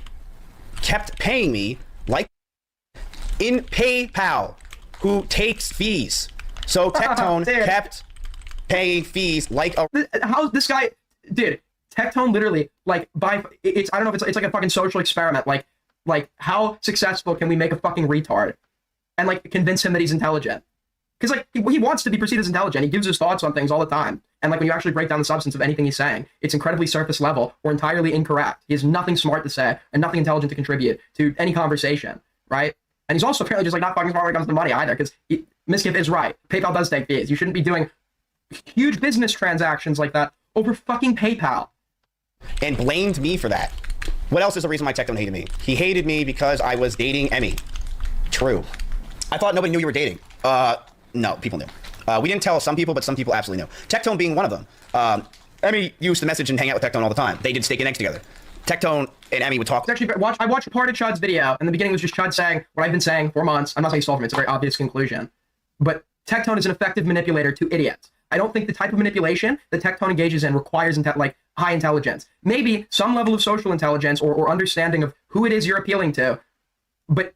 kept paying me like in PayPal, who takes fees. So Tectone kept paying fees like a... How this guy... Dude, Tectone literally, like, I don't know if it's like a fucking social experiment. Like, how successful can we make a fucking retard and, like, convince him that he's intelligent? Because, like, he wants to be perceived as intelligent. He gives his thoughts on things all the time. And, like, when you actually break down the substance of anything he's saying, it's incredibly surface level or entirely incorrect. He has nothing smart to say and nothing intelligent to contribute to any conversation, right? And he's also apparently just like not fucking smart when it comes to money either, because Miskiff is right. PayPal does take fees. You shouldn't be doing huge business transactions like that over fucking PayPal. And blamed me for that. What else is the reason why Tectone hated me? He hated me because I was dating Emmy. True. I thought nobody knew you were dating. No, people knew. We didn't tell some people, but some people absolutely knew. Tectone being one of them. Emmy used to message and hang out with Tectone all the time. They did steak and eggs together. Tectone and Emmy would talk. Actually, I watched part of Chud's video, and the beginning was just Chud saying what I've been saying for months. I'm not saying he stole from it. It's a very obvious conclusion. But Tectone is an effective manipulator to idiots. I don't think the type of manipulation that Tectone engages in requires like high intelligence. Maybe some level of social intelligence or understanding of who it is you're appealing to. But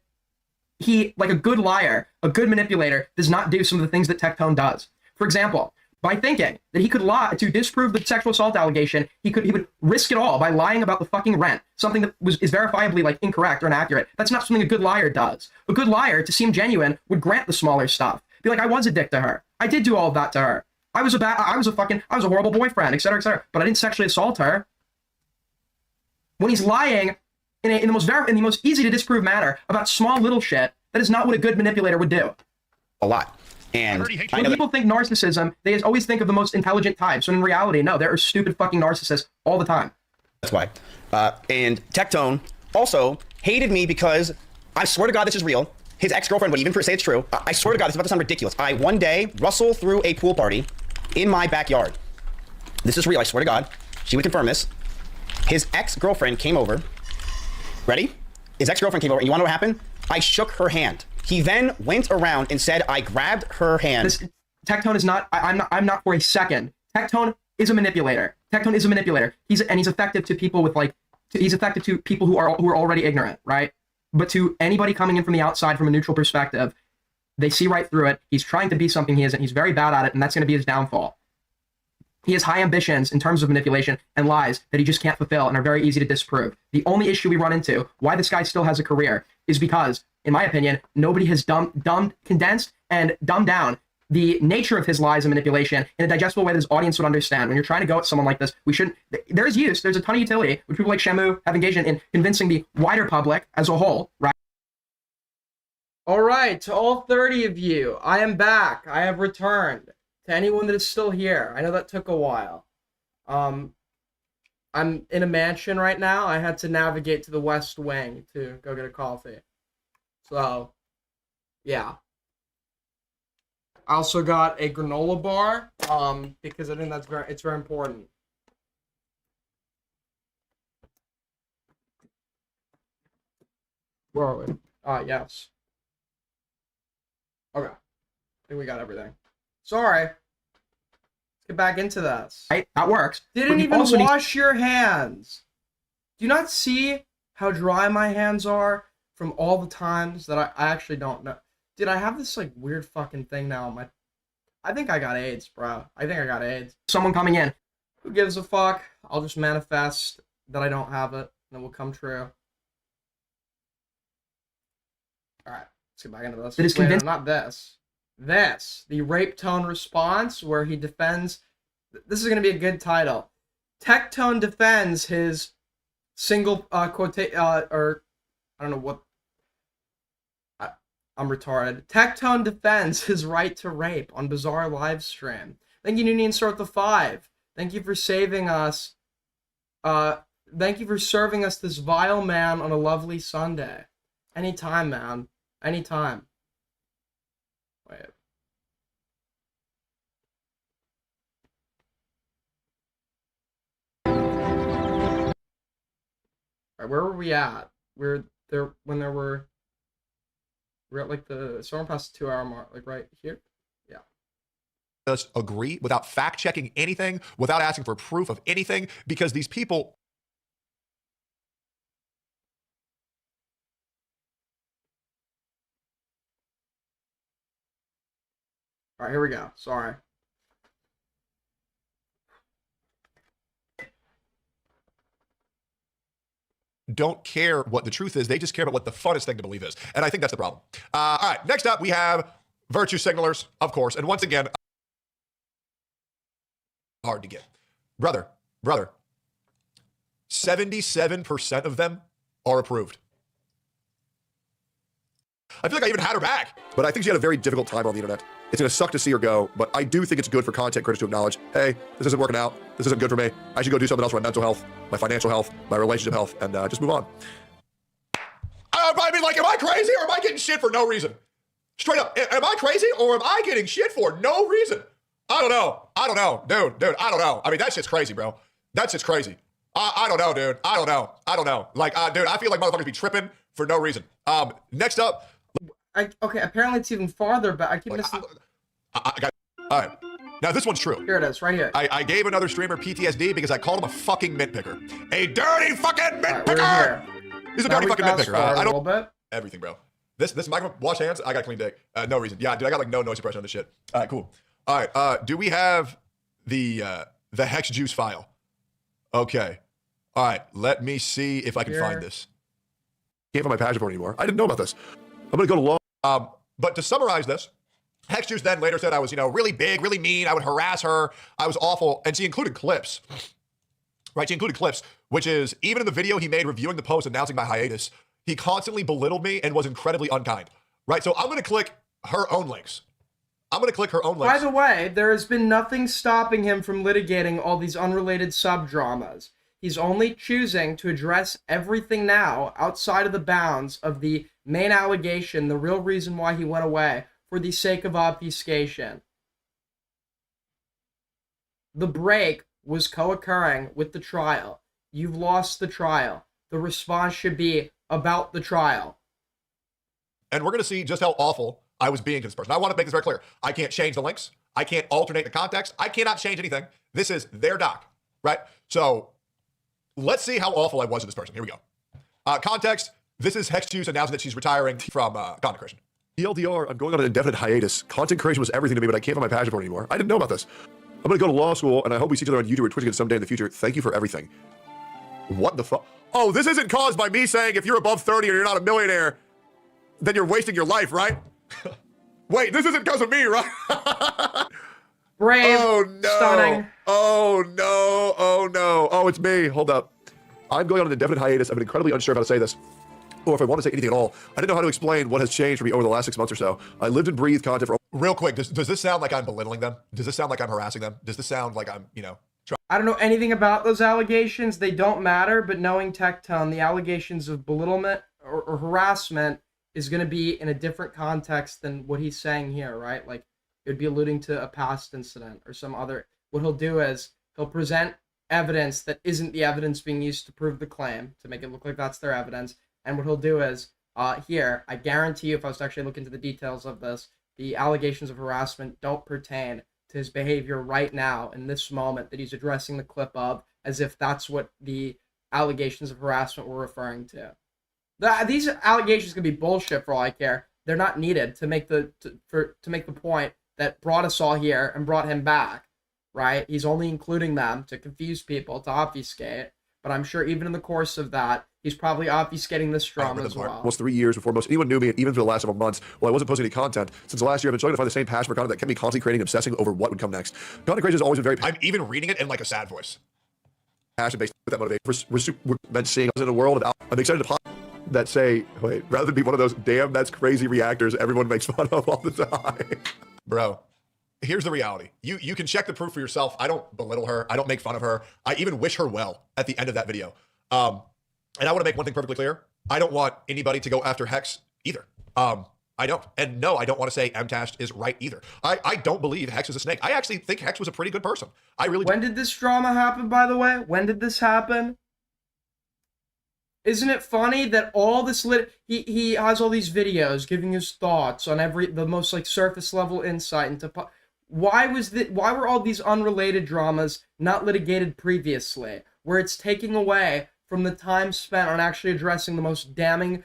he, like a good liar, a good manipulator, does not do some of the things that Tectone does. For example, by thinking that he could lie to disprove the sexual assault allegation, he would risk it all by lying about the fucking rent, something that is verifiably like incorrect or inaccurate. That's not something a good liar does. A good liar, to seem genuine, would grant the smaller stuff. Be like, I was a dick to her. I did do all of that to her. I was a horrible boyfriend, etc., etc. But I didn't sexually assault her. When he's lying in the most easy to disprove manner about small little shit, that is not what a good manipulator would do. A lot. And when people think narcissism, they always think of the most intelligent types. When in reality, no, there are stupid fucking narcissists all the time. That's why. And Tectone also hated me because, I swear to God this is real, his ex-girlfriend would even say it's true. I swear to God, this is about to sound ridiculous. One day, Russell threw a pool party in my backyard. This is real, I swear to God. She would confirm this. His ex-girlfriend came over. Ready? His ex-girlfriend came over, and you wanna know what happened? I shook her hand. He then went around and said I grabbed her hand. Tectone is not, I'm not for a second. Tectone is a manipulator. Tectone is a manipulator. He's effective to people with he's effective to people who are already ignorant, right? But to anybody coming in from the outside from a neutral perspective, they see right through it. He's trying to be something he isn't. He's very bad at it, and that's going to be his downfall. He has high ambitions in terms of manipulation and lies that he just can't fulfill and are very easy to disprove. The only issue we run into, why this guy still has a career, is because, in my opinion, nobody has condensed and dumbed down the nature of his lies and manipulation in a digestible way that his audience would understand. When you're trying to go at someone like this, there's a ton of utility, which people like Shamu have engaged in convincing the wider public as a whole, right? All right, to all 30 of you, I am back. I have returned. To anyone that is still here, I know that took a while. I'm in a mansion right now. I had to navigate to the West Wing to go get a coffee. So, yeah. I also got a granola bar, because I think it's very important. Where are we? Yes. Okay. I think we got everything. Sorry. Let's get back into this. Right, that works. Didn't even wash your hands. Do you not see how dry my hands are from all the times that I actually don't know? Dude, I have this like weird fucking thing now. I think I got AIDS, bro. I think I got AIDS. Someone coming in. Who gives a fuck? I'll just manifest that I don't have it, and it will come true. Alright, let's get back into this. It is convinced. Not this. The rape tone response, where he defends. This is going to be a good title. Tectone defends his single or I don't know what. I'm retarded. Tectone defends his right to rape on Bizarre Livestream. Thank you, Noonian Star with the 5. Thank you for saving us. Thank you for serving us this vile man on a lovely Sunday. Anytime, man. Anytime. Wait. Alright, where were we at? We're there when there were. We're at like the someone past the 2-hour mark, like right here. Yeah. Just agree without fact checking anything, without asking for proof of anything, because these people. All right, here we go. Sorry. Don't care what the truth is. They just care about what the funnest thing to believe is. And I think that's the problem. All right, next up, we have virtue signalers, of course. And once again, hard to get. Brother, 77% of them are approved. I feel like I even had her back. But I think she had a very difficult time on the internet. It's going to suck to see her go, but I do think it's good for content creators to acknowledge, hey, this isn't working out. This isn't good for me. I should go do something else for my mental health, my financial health, my relationship health, and just move on. I mean, like, am I crazy or am I getting shit for no reason? Straight up, am I crazy or am I getting shit for no reason? I don't know. Dude, I don't know. I mean, that shit's crazy, bro. That shit's crazy. I don't know, dude. I don't know. Like, dude, I feel like motherfuckers be tripping for no reason. Next up. Okay, apparently it's even farther back. I keep missing. I got, all right. Now, this one's true. Here it is, right here. I gave another streamer PTSD because I called him a fucking mint picker. A dirty fucking mint picker! Right, He's a dirty fucking mint picker. I don't... Bit. Everything, bro. This microphone, wash hands, I got clean dick. No reason. Yeah, dude, I got like no noise suppression on this shit. All right, cool. All right, do we have the hex juice file? Okay. All right, let me see if I can find this. Can't find my passion for it anymore. I didn't know about this. I'm gonna go to law. But to summarize this, Hex Juice then later said I was, really big, really mean. I would harass her. I was awful. And she included clips, right? She included clips, which is even in the video he made reviewing the post announcing my hiatus, he constantly belittled me and was incredibly unkind, right? So I'm going to click her own links. By the way, there has been nothing stopping him from litigating all these unrelated sub-dramas. He's only choosing to address everything now outside of the bounds of the main allegation, the real reason why he went away, for the sake of obfuscation. The break was co-occurring with the trial. You've lost the trial. The response should be about the trial. And we're going to see just how awful I was being to this person. I want to make this very clear. I can't change the links. I can't alternate the context. I cannot change anything. This is their doc, right? So let's see how awful I was to this person. Here we go. Context. This is Hex Juice announcing that she's retiring from content creation. TLDR, I'm going on an indefinite hiatus. Content creation was everything to me, but I can't find my passion for it anymore. I didn't know about this. I'm going to go to law school, and I hope we see each other on YouTube or Twitch again someday in the future. Thank you for everything. What the fuck? Oh, this isn't caused by me saying if you're above 30 and you're not a millionaire, then you're wasting your life, right? Wait, this isn't because of me, right? Brave. Oh, no. Stunning. Oh, no. Oh, no. Oh, it's me. Hold up. I'm going on an indefinite hiatus. I'm incredibly unsure of how to say this, or if I want to say anything at all. I didn't know how to explain what has changed for me over the last 6 months or so. I lived and breathed content for... Real quick, does this sound like I'm belittling them? Does this sound like I'm harassing them? Does this sound like I'm, I don't know anything about those allegations. They don't matter, but knowing Tectone, the allegations of belittlement or harassment is going to be in a different context than what he's saying here, right? Like, it would be alluding to a past incident or some other... What he'll do is he'll present evidence that isn't the evidence being used to prove the claim, to make it look like that's their evidence. And what he'll do is, here, I guarantee you, if I was to actually look into the details of this, the allegations of harassment don't pertain to his behavior right now, in this moment that he's addressing the clip of, as if that's what the allegations of harassment were referring to. These allegations can be bullshit for all I care. They're not needed to make the point that brought us all here and brought him back, right? He's only including them to confuse people, to obfuscate. But I'm sure even in the course of that, he's probably obfuscating this drama as well. Almost 3 years before most anyone knew me, and even for the last several months, while I wasn't posting any content. Since the last year, I've been trying to find the same passion for content that kept me constantly creating and obsessing over what would come next. Content creation has always been very... I'm even reading it in like a sad voice. Passion-based with that motivation. We're meant seeing us in a world of... I'm excited to pop that say, wait, rather than be one of those, damn, that's crazy reactors everyone makes fun of all the time. Bro. Here's the reality. You can check the proof for yourself. I don't belittle her. I don't make fun of her. I even wish her well at the end of that video. And I want to make one thing perfectly clear. I don't want anybody to go after Hex either. I don't. And no, I don't want to say MTASH is right either. I don't believe Hex is a snake. I actually think Hex was a pretty good person. I really do. When did this drama happen, by the way? When did this happen? Isn't it funny that all this he has all these videos giving his thoughts on the most like surface level insight into... Why were all these unrelated dramas not litigated previously, where it's taking away from the time spent on actually addressing the most damning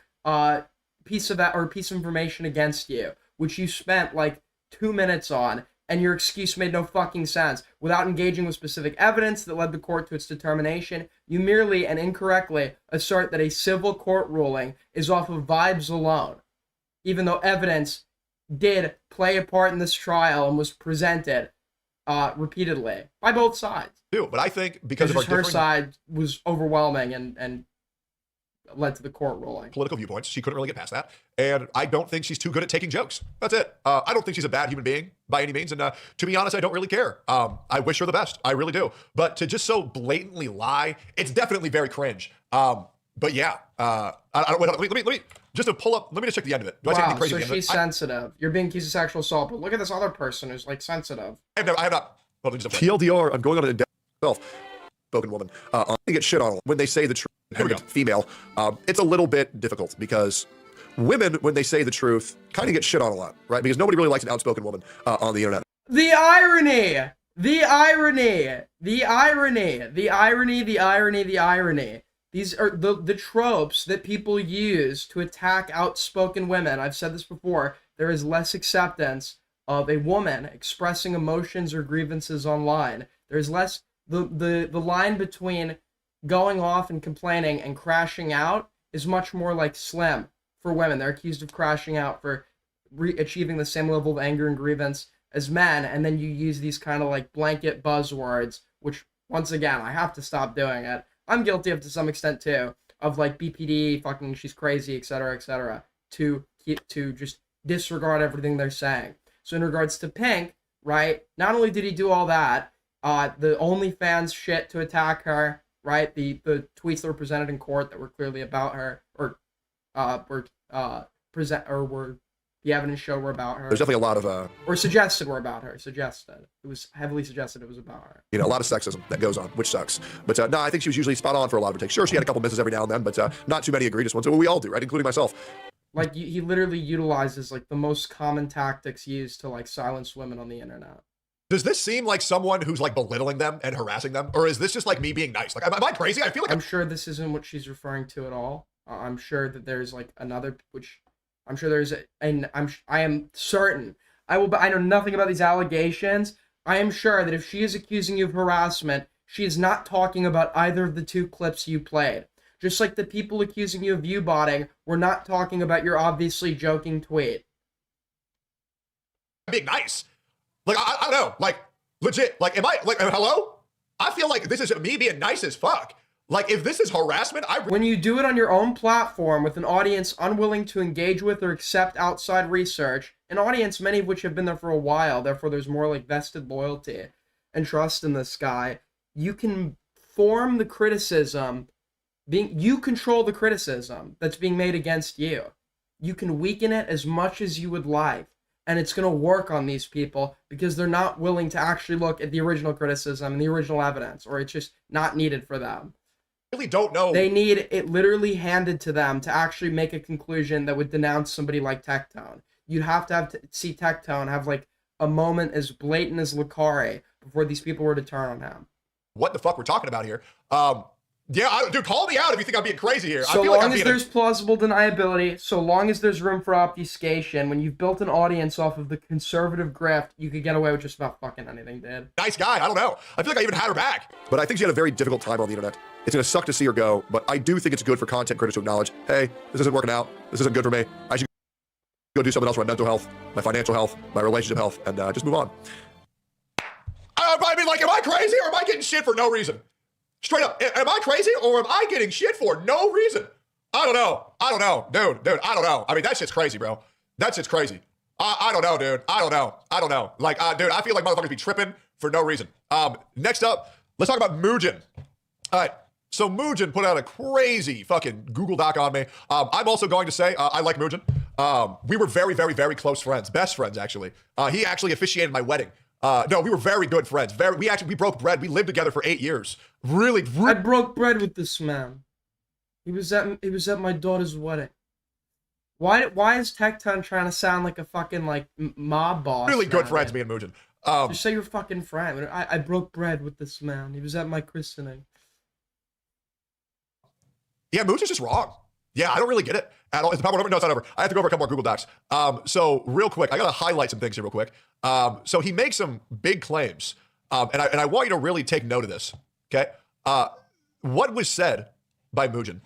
piece of information against you, which you spent like 2 minutes on, and your excuse made no fucking sense. Without engaging with specific evidence that led the court to its determination, you merely and incorrectly assert that a civil court ruling is off of vibes alone, even though evidence did play a part in this trial and was presented repeatedly by both sides. But I think because of our her side was overwhelming and led to the court ruling. Political viewpoints. She couldn't really get past that. And I don't think she's too good at taking jokes. That's it. I don't think she's a bad human being by any means. And to be honest, I don't really care. I wish her the best. I really do. But to just so blatantly lie, it's definitely very cringe. But yeah, let me just to pull up. Let me just check the end of it. Do I say anything crazy? So she's sensitive. You're being accused of sexual assault, but look at this other person who's like sensitive. I have not. Well, TLDR. I'm going on an in-depth spoken woman. I get shit on when they say the truth. Here we go. Female. It's a little bit difficult because women, when they say the truth, kind of get shit on a lot, right? Because nobody really likes an outspoken woman on the internet. The irony. The irony. The irony. The irony. The irony. The irony. These are the tropes that people use to attack outspoken women. I've said this before. There is less acceptance of a woman expressing emotions or grievances online. There's less the line between going off and complaining and crashing out is much more like slim for women. They're accused of crashing out for achieving the same level of anger and grievance as men, and then you use these kind of like blanket buzzwords, which once again I have to stop doing it. I'm guilty of to some extent too, of like BPD, fucking she's crazy, etc., to just disregard everything they're saying. So in regards to Pink, right, not only did he do all that, the OnlyFans shit to attack her, right, the tweets that were presented in court that were clearly about her, or the evidence showed were about her. There's definitely a lot of or suggested were about her. Suggested. It was heavily suggested it was about her. You know, a lot of sexism that goes on, which sucks. But no, I think she was usually spot on for a lot of her takes. Sure, she had a couple misses every now and then, but not too many egregious ones. Well, we all do, right, including myself. Like he literally utilizes like the most common tactics used to like silence women on the internet. Does this seem like someone who's like belittling them and harassing them, or is this just like me being nice? Like, am I crazy? I feel like I'm sure this isn't what she's referring to at all. I'm sure that there's like another, which I'm sure there's I am certain I know nothing about these allegations. I am sure that if she is accusing you of harassment, she is not talking about either of the two clips you played. Just like the people accusing you of viewbotting were not talking about your obviously joking tweet. Being nice. Like, I don't know. Like, legit. Like, am I, like, hello? I feel like this is me being nice as fuck. Like, if this is harassment, when you do it on your own platform with an audience unwilling to engage with or accept outside research, an audience many of which have been there for a while, therefore there's more like vested loyalty and trust in this guy, you can form the criticism, you control the criticism that's being made against you. You can weaken it as much as you would like, and it's going to work on these people because they're not willing to actually look at the original criticism and the original evidence, or it's just not needed for them. Really don't know. They need it literally handed to them to actually make a conclusion that would denounce somebody like Tectone. You'd have to see Tectone have like a moment as blatant as Lucari before these people were to turn on him. What the fuck we're talking about here? Yeah, dude, call me out if you think I'm being crazy here. So long as there's plausible deniability, so long as there's room for obfuscation, when you've built an audience off of the conservative grift, you could get away with just about fucking anything, dude. Nice guy, I don't know. I feel like I even had her back. But I think she had a very difficult time on the internet. It's gonna suck to see her go, but I do think it's good for content creators to acknowledge, hey, this isn't working out. This isn't good for me. I should go do something else for my mental health, my financial health, my relationship health, and just move on. I mean, like, am I crazy or am I getting shit for no reason? Straight up, am I crazy or am I getting shit for no reason? I don't know, dude, I don't know. I mean, that shit's crazy, bro. That shit's crazy. I don't know, dude. I don't know. Like, dude, I feel like motherfuckers be tripping for no reason. Next up, let's talk about Mugen. All right, so Mugen put out a crazy fucking Google Doc on me. I'm also going to say I like Mugen. We were very, very, very close friends, best friends actually. He actually officiated my wedding. No, we were very good friends. We broke bread. We lived together for 8 years. Really. I broke bread with this man. He was at my daughter's wedding. Why is Tectone trying to sound like a fucking like mob boss? Really good friends, me and Mugen. Just say you're fucking friend. I broke bread with this man. He was at my christening. Yeah, Mugen's just wrong. Yeah, I don't really get it at all. It's the power over. No, it's not over. I have to go over a couple more Google Docs. So real quick, I gotta highlight some things here real quick. So he makes some big claims, and I want you to really take note of this. Okay, what was said by Mugen?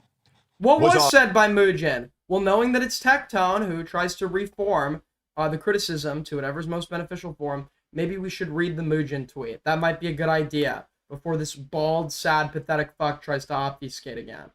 What was said by Mugen? Well, knowing that it's Tectone who tries to reform the criticism to whatever's most beneficial for him, maybe we should read the Mugen tweet. That might be a good idea before this bald, sad, pathetic fuck tries to obfuscate again.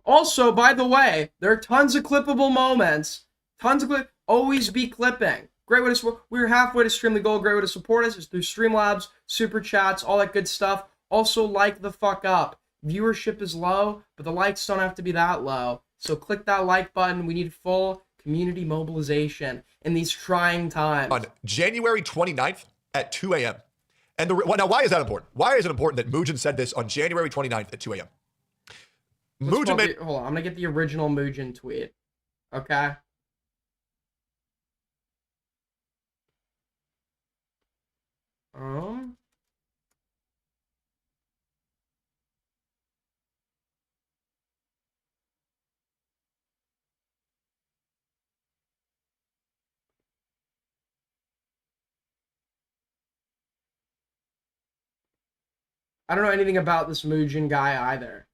Also, by the way, there are tons of clippable moments. Tons of clip. Always be clipping. Great way to support. We're halfway to stream the goal. Great way to support us is through Streamlabs, super chats, all that good stuff. Also, like the fuck up. Viewership is low, but the likes don't have to be that low. So click that like button. We need full community mobilization in these trying times. On January 29th at 2 a.m. And now, why is that important? Why is it important that Mugen said this on January 29th at 2 a.m.? Hold on, I'm gonna get the original Mugen tweet. Okay. I don't know anything about this Mugen guy either.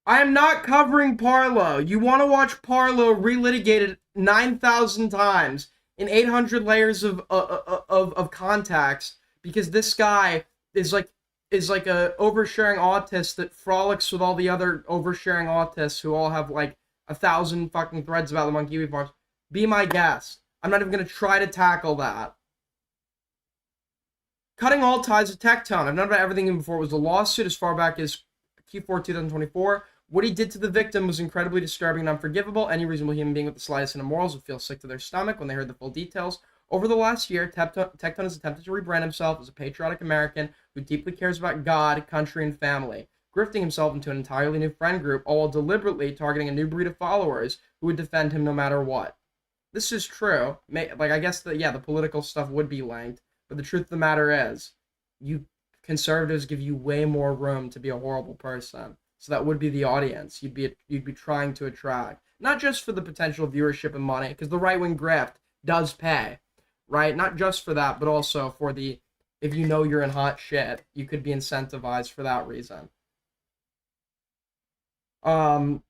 I am not covering Parlo. You want to watch Parlo relitigated 9,000 times in 800 layers of context because this guy is like a oversharing autist that frolics with all the other oversharing autists who all have like 1,000 fucking threads about them on Kiwi Farms. Be my guest. I'm not even gonna try to tackle that. Cutting all ties with Tectone. I've known about everything before. It was a lawsuit as far back as Q4 2024. What he did to the victim was incredibly disturbing and unforgivable. Any reasonable human being with the slightest of morals would feel sick to their stomach when they heard the full details. Over the last year, Tectone has attempted to rebrand himself as a patriotic American who deeply cares about God, country, and family, grifting himself into an entirely new friend group, all while deliberately targeting a new breed of followers who would defend him no matter what. This is true. I guess the political stuff would be linked, but the truth of the matter is, you conservatives give you way more room to be a horrible person. So that would be the audience you'd be trying to attract. Not just for the potential viewership and money, because the right-wing grift does pay, right? Not just for that, but also for the, if you know you're in hot shit, you could be incentivized for that reason. Into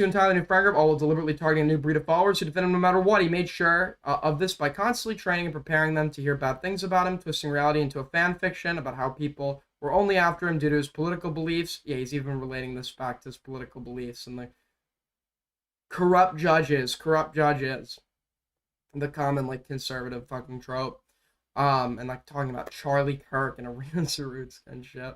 entirely new friend group, all while deliberately targeting a new breed of followers who defend him no matter what. He made sure of this by constantly training and preparing them to hear bad things about him, twisting reality into a fan fiction about how people were only after him due to his political beliefs. Yeah, he's even relating this back to his political beliefs and the corrupt judges, the common like conservative fucking trope, and like talking about Charlie Kirk and Arena Zarutska and shit.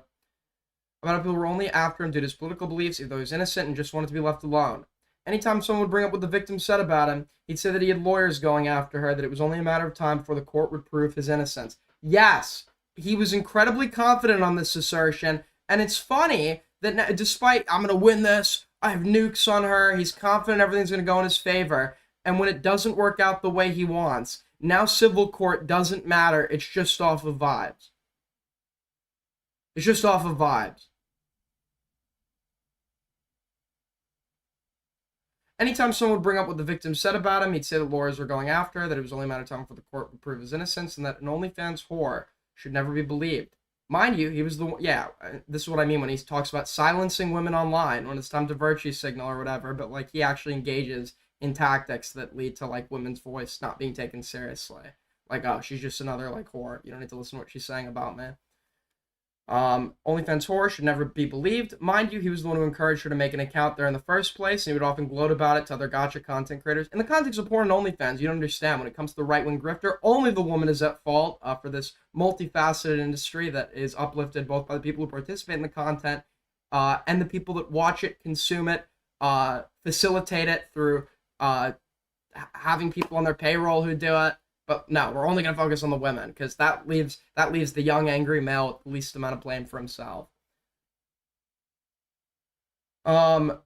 About how people were only after him due to his political beliefs, even though he was innocent and just wanted to be left alone. Anytime someone would bring up what the victim said about him, he'd say that he had lawyers going after her, that it was only a matter of time before the court would prove his innocence. Yes, he was incredibly confident on this assertion, and it's funny that despite, I'm going to win this, I have nukes on her, he's confident everything's going to go in his favor, and when it doesn't work out the way he wants, now civil court doesn't matter, it's just off of vibes. It's just off of vibes. Anytime someone would bring up what the victim said about him, he'd say that lawyers were going after her, that it was only a matter of time for the court would prove his innocence, and that an OnlyFans whore should never be believed. Mind you, he was the one, this is what I mean when he talks about silencing women online when it's time to virtue signal or whatever, but like he actually engages in tactics that lead to like women's voice not being taken seriously. Like, oh, she's just another like whore. You don't need to listen to what she's saying about me. OnlyFans whore should never be believed. Mind you, he was the one who encouraged her to make an account there in the first place, and he would often gloat about it to other gotcha content creators. In the context of porn and OnlyFans, you don't understand. When it comes to the right-wing grifter, only the woman is at fault for this multifaceted industry that is uplifted both by the people who participate in the content and the people that watch it, consume it, facilitate it through having people on their payroll who do it. But no, we're only going to focus on the women because that leaves the young, angry male with the least amount of blame for himself. Well,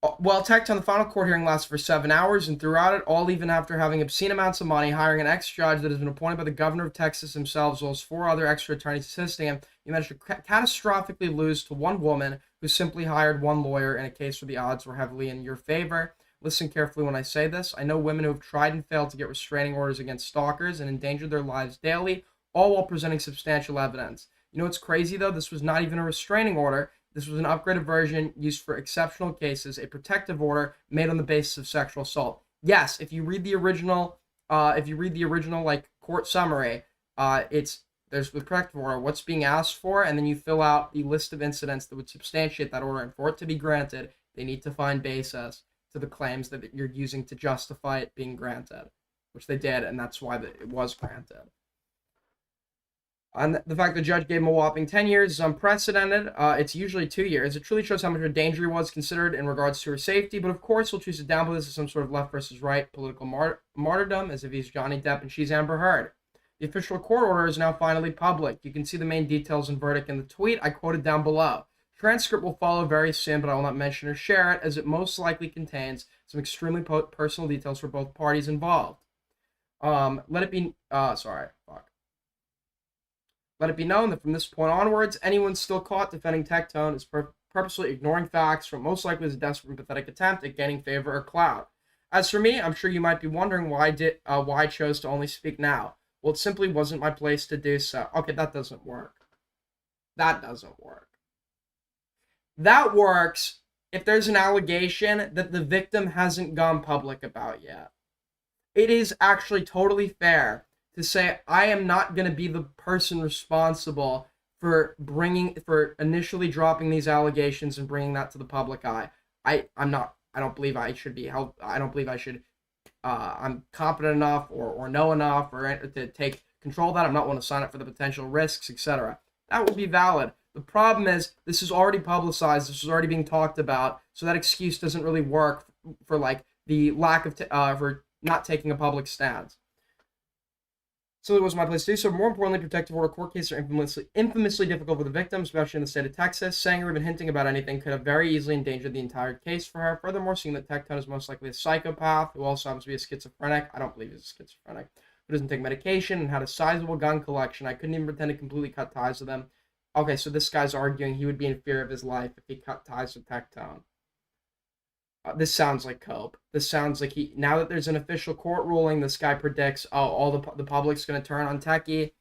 Tectone, the final court hearing lasted for 7 hours, and throughout it, all even after having obscene amounts of money, hiring an ex-judge that has been appointed by the governor of Texas himself, as well as 4 other extra attorneys assisting him, he managed to catastrophically lose to one woman who simply hired one lawyer in a case where the odds were heavily in your favor. Listen carefully when I say this. I know women who have tried and failed to get restraining orders against stalkers and endangered their lives daily, all while presenting substantial evidence. You know what's crazy, though? This was not even a restraining order. This was an upgraded version used for exceptional cases, a protective order made on the basis of sexual assault. Yes, if you read the original, like court summary, there's the protective order, what's being asked for, and then you fill out the list of incidents that would substantiate that order. And for it to be granted, they need to find basis to the claims that you're using to justify it being granted, which they did, and that's why it was granted. And the fact the judge gave him a whopping 10 years is unprecedented. It's usually 2 years. It truly shows how much of a danger he was considered in regards to her safety, but of course he'll choose to downplay this as some sort of left versus right political martyrdom, as if he's Johnny Depp and she's Amber Heard. The official court order is now finally public. You can see the main details and verdict in the tweet I quoted down below. Transcript will follow very soon, but I will not mention or share it, as it most likely contains some extremely personal details for both parties involved. Let it be known that from this point onwards, anyone still caught defending Tectone is purposely ignoring facts from most likely is a desperate and pathetic attempt at gaining favor or clout. As for me, I'm sure you might be wondering why I chose to only speak now. Well, it simply wasn't my place to do so. Okay, that doesn't work. That doesn't work. That works if there's an allegation that the victim hasn't gone public about yet. It is actually totally fair to say I am not going to be the person responsible for initially dropping these allegations and bringing that to the public eye. I don't believe I should be held. I don't believe I should. I'm competent enough or know enough or to take control of that. I'm not one to sign up for the potential risks, etc. That would be valid. The problem is this is already publicized. This is already being talked about. So that excuse doesn't really work for like the lack of for not taking a public stance. So it was my place to do so. More importantly, protective order court cases are infamously difficult for the victim, especially in the state of Texas. Saying or even hinting about anything could have very easily endangered the entire case for her. Furthermore, seeing that Tectone is most likely a psychopath who also happens to be a schizophrenic. I don't believe he's a schizophrenic. Who doesn't take medication and had a sizable gun collection. I couldn't even pretend to completely cut ties with him. Okay, so this guy's arguing he would be in fear of his life if he cut ties with Tectone. This sounds like cope. This sounds like now that there's an official court ruling, this guy predicts, all the public's going to turn on Techie.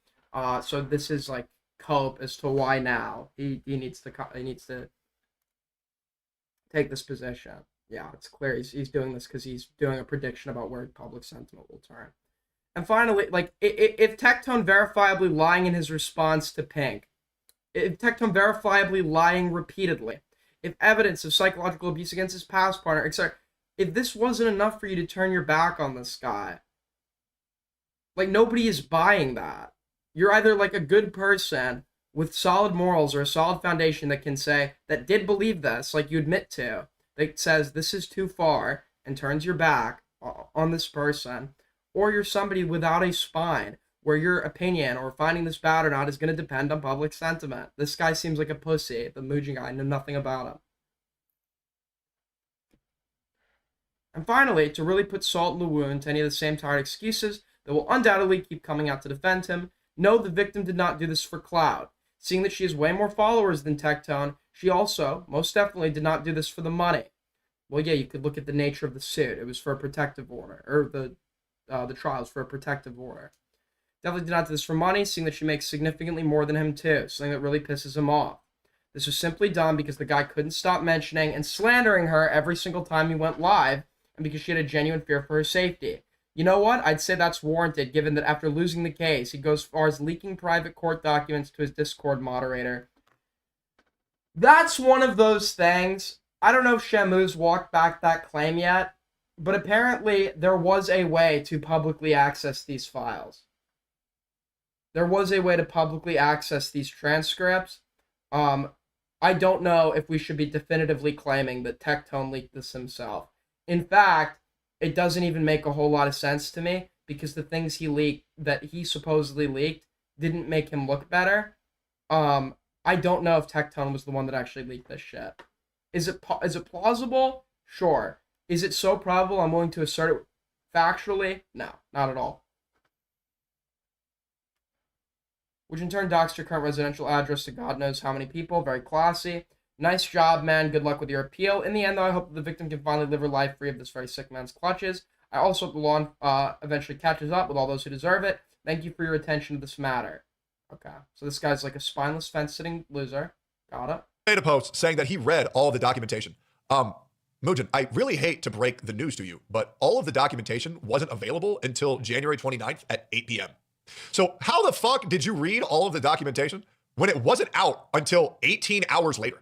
So this is like cope as to why now he needs to take this position. Yeah, it's clear he's doing this because he's doing a prediction about where public sentiment will turn. And finally, like if Tectone verifiably lying in his response to Pink, if Tectone verifiably lying repeatedly, if evidence of psychological abuse against his past partner, etc., if this wasn't enough for you to turn your back on this guy, like nobody is buying that. You're either like a good person with solid morals or a solid foundation that can say, that did believe this, like you admit to, that says this is too far and turns your back on this person, or you're somebody without a spine where your opinion or finding this bad or not is going to depend on public sentiment. This guy seems like a pussy. The Muji guy, I know nothing about him. And finally, to really put salt in the wound to any of the same tired excuses that will undoubtedly keep coming out to defend him, no, the victim did not do this for clout. Seeing that she has way more followers than Tectone, she also, most definitely, did not do this for the money. Well, yeah, you could look at the nature of the suit. It was for a protective order, or the trials for a protective order. Definitely did not do this for money, seeing that she makes significantly more than him too, something that really pisses him off. This was simply done because the guy couldn't stop mentioning and slandering her every single time he went live, and because she had a genuine fear for her safety. You know what? I'd say that's warranted, given that after losing the case, he goes as far as leaking private court documents to his Discord moderator. That's one of those things. I don't know if Shamu's walked back that claim yet, but apparently there was a way to publicly access these files. There was a way to publicly access these transcripts. I don't know if we should be definitively claiming that Tectone leaked this himself. In fact, it doesn't even make a whole lot of sense to me because the things he leaked, that he supposedly leaked, didn't make him look better. I don't know if Tectone was the one that actually leaked this shit. Is it plausible? Sure. Is it so probable I'm willing to assert it factually? No, not at all. Which in turn doxed your current residential address to God knows how many people. Very classy. Nice job, man. Good luck with your appeal. In the end, though, I hope that the victim can finally live her life free of this very sick man's clutches. I also hope the law eventually catches up with all those who deserve it. Thank you for your attention to this matter. Okay, so this guy's like a spineless, fence-sitting loser. Got it. made a post saying that he read all of the documentation. Mujin, I really hate to break the news to you, but all of the documentation wasn't available until January 29th at 8 p.m. So how the fuck did you read all of the documentation when it wasn't out until 18 hours later?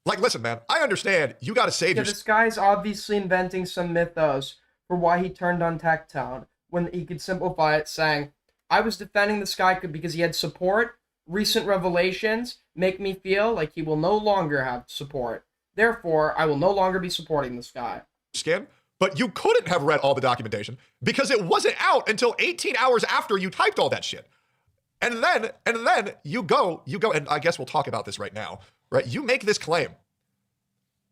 Like, listen, man, I understand you got to save your... This guy's obviously inventing some mythos for why he turned on Tectone, when he could simplify it saying, I was defending this guy because he had support. Recent revelations make me feel like he will no longer have support. Therefore, I will no longer be supporting this guy. Skin, but you couldn't have read all the documentation because it wasn't out until 18 hours after you typed all that shit. And then you go, and I guess we'll talk about this right now, right? You make this claim.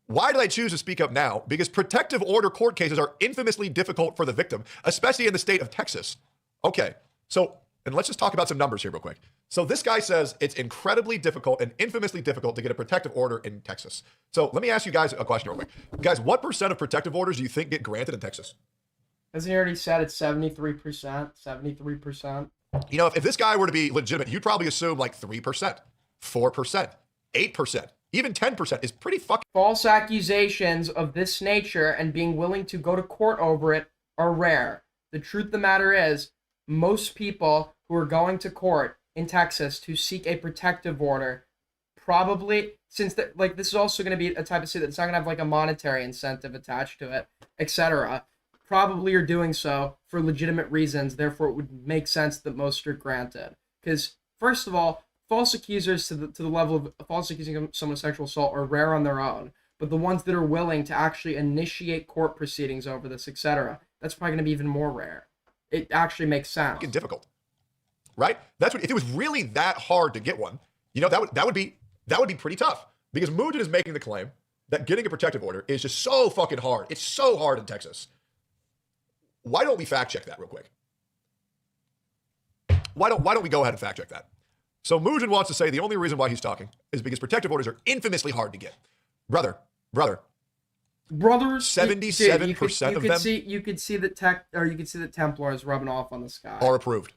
Why did I choose to speak up now? Because protective order court cases are infamously difficult for the victim, especially in the state of Texas. Okay, so, and let's just talk about some numbers here real quick. So this guy says it's incredibly difficult and infamously difficult to get a protective order in Texas. So let me ask you guys a question real quick. Guys, what percent of protective orders do you think get granted in Texas? Hasn't he already said it's 73%? 73%? You know, if this guy were to be legitimate, you'd probably assume like 3%, 4%, 8%, even 10% is pretty fucking... False accusations of this nature and being willing to go to court over it are rare. The truth of the matter is, most people who are going to court in Texas to seek a protective order, probably, since this is also going to be a type of suit that's not going to have like a monetary incentive attached to it, etc., probably are doing so for legitimate reasons. Therefore, it would make sense that most are granted. Because, first of all, false accusers to the level of false accusing someone of sexual assault are rare on their own. But the ones that are willing to actually initiate court proceedings over this, etc., that's probably going to be even more rare. It actually makes sense. Difficult, right? That's what, if it was really that hard to get one, you know, that would be pretty tough. Because Mujin is making the claim that getting a protective order is just so fucking hard. It's so hard in Texas. Why don't we fact check that real quick? Why don't we go ahead and fact check that? So Mujin wants to say the only reason why he's talking is because protective orders are infamously hard to get. Brothers, 77% of them you could see that Templar is rubbing off on this guy. are approved.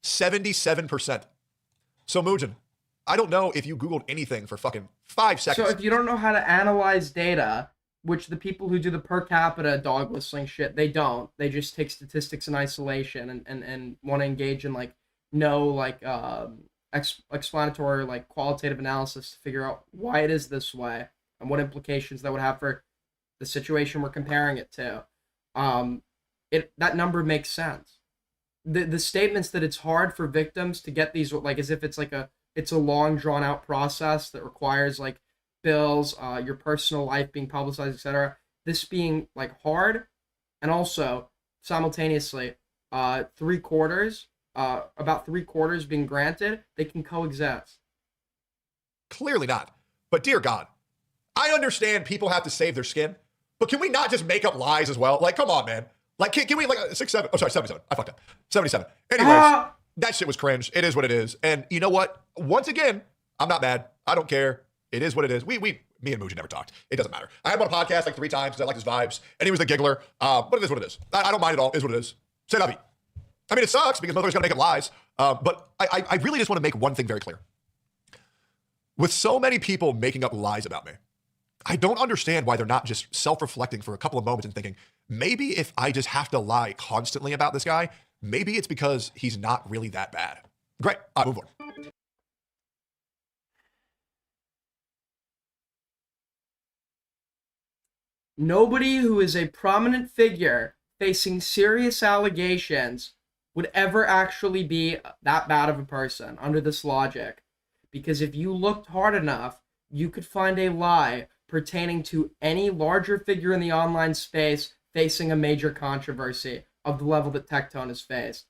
77%. So Mujin, I don't know if you Googled anything for fucking 5 seconds. So if you don't know how to analyze data, which the people who do the per capita dog whistling shit, they don't. They just take statistics in isolation and want to engage in explanatory, like qualitative analysis to figure out why it is this way and what implications that would have for the situation we're comparing it to. That number makes sense. The statements that it's hard for victims to get these, like as if it's a long drawn out process that requires like bills, your personal life being publicized, etc. This being like hard, and also simultaneously, about 3/4 being granted, they can coexist. Clearly not. But dear God, I understand people have to save their skin, but can we not just make up lies as well? Like, come on, man. Like, can we like 77? I fucked up. 77. Anyways, that shit was cringe. It is what it is. And you know what? Once again, I'm not mad. I don't care. It is what it is. Me and Mujin never talked. It doesn't matter. I had him on a podcast like 3 times because I like his vibes, and he was the giggler. But it is what it is. I don't mind it all. It is what it is. Say that. I mean, it sucks because motherfuckers gotta make up lies. But I really just want to make one thing very clear. With so many people making up lies about me, I don't understand why they're not just self-reflecting for a couple of moments and thinking, maybe if I just have to lie constantly about this guy, maybe it's because he's not really that bad. Great. Move on. Nobody who is a prominent figure facing serious allegations would ever actually be that bad of a person under this logic. Because if you looked hard enough, you could find a lie pertaining to any larger figure in the online space facing a major controversy of the level that Tectone has faced.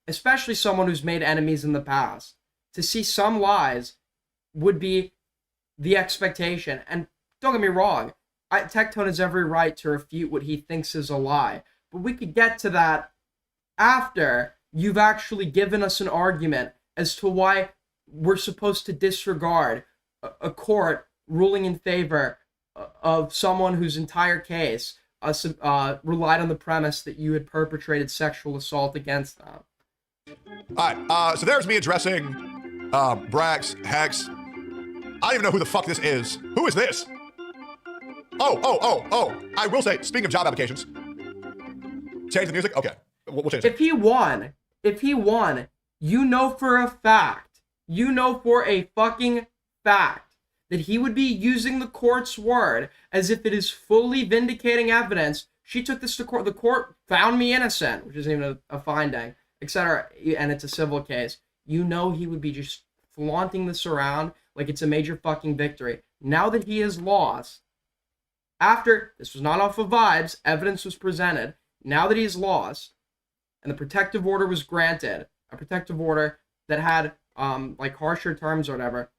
Especially someone who's made enemies in the past. To see some lies would be the expectation. And don't get me wrong, Tectone has every right to refute what he thinks is a lie. But we could get to that after you've actually given us an argument as to why we're supposed to disregard a court ruling in favor of someone whose entire case relied on the premise that you had perpetrated sexual assault against them. All right, so there's me addressing Brax, Hex. I don't even know who the fuck this is. Who is this? Oh. I will say, speaking of job applications, change the music? Okay, we'll change it. If he won, you know for a fucking fact that he would be using the court's word as if it is fully vindicating evidence. She took this to court. The court found me innocent, which isn't even a finding, etc. And it's a civil case. You know he would be just flaunting this around like it's a major fucking victory. Now that he has lost, after this was not off of vibes, evidence was presented. Now that he's lost, and the protective order was granted, a protective order that had like harsher terms or whatever,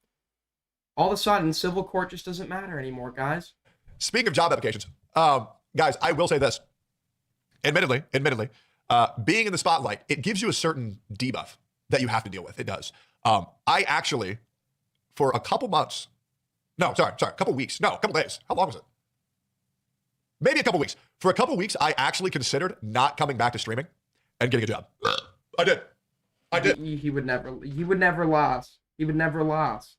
all of a sudden civil court just doesn't matter anymore, guys. Speaking of job applications, guys, I will say this. Admittedly, being in the spotlight, it gives you a certain debuff that you have to deal with. It does. I actually, for a couple months, a couple weeks, a couple days. How long was it? Maybe a couple weeks. For a couple weeks, I actually considered not coming back to streaming and getting a job. I did. He would never last. He would never last.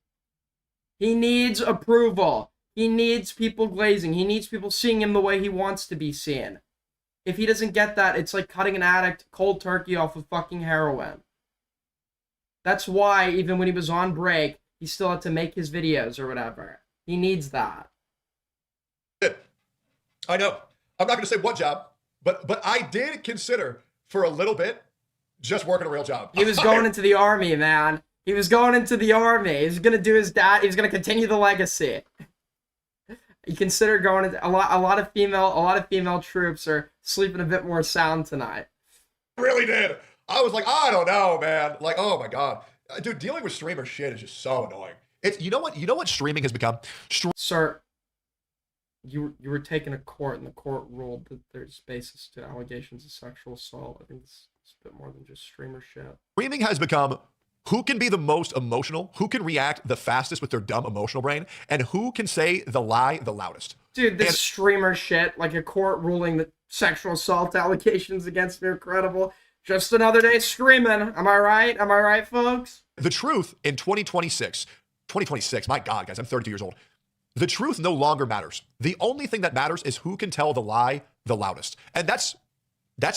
He needs approval. He needs people glazing. He needs people seeing him the way he wants to be seen. If he doesn't get that, it's like cutting an addict cold turkey off of fucking heroin. That's why, even when he was on break, he still had to make his videos or whatever. He needs that. I know. I'm not going to say what job, but I did consider for a little bit just working a real job. He was going into the army, man. He was going into the army. He was going to do his dad. He was going to continue the legacy. He considered going into a lot of female troops are sleeping a bit more sound tonight. Really did. I was like, I don't know, man. Like, oh my God. Dude, dealing with streamer shit is just so annoying. It's you know what streaming has become? Sir, you were taken to court and the court ruled that there's basis to allegations of sexual assault. I think it's a bit more than just streamer shit. Streaming has become who can be the most emotional, who can react the fastest with their dumb emotional brain, and who can say the lie the loudest. Dude, this streamer shit, like a court ruling that sexual assault allegations against me are credible. Just another day streaming. Am I right? Am I right, folks? The truth in 2026, my God, guys, I'm 32 years old. The truth no longer matters. The only thing that matters is who can tell the lie the loudest. And that's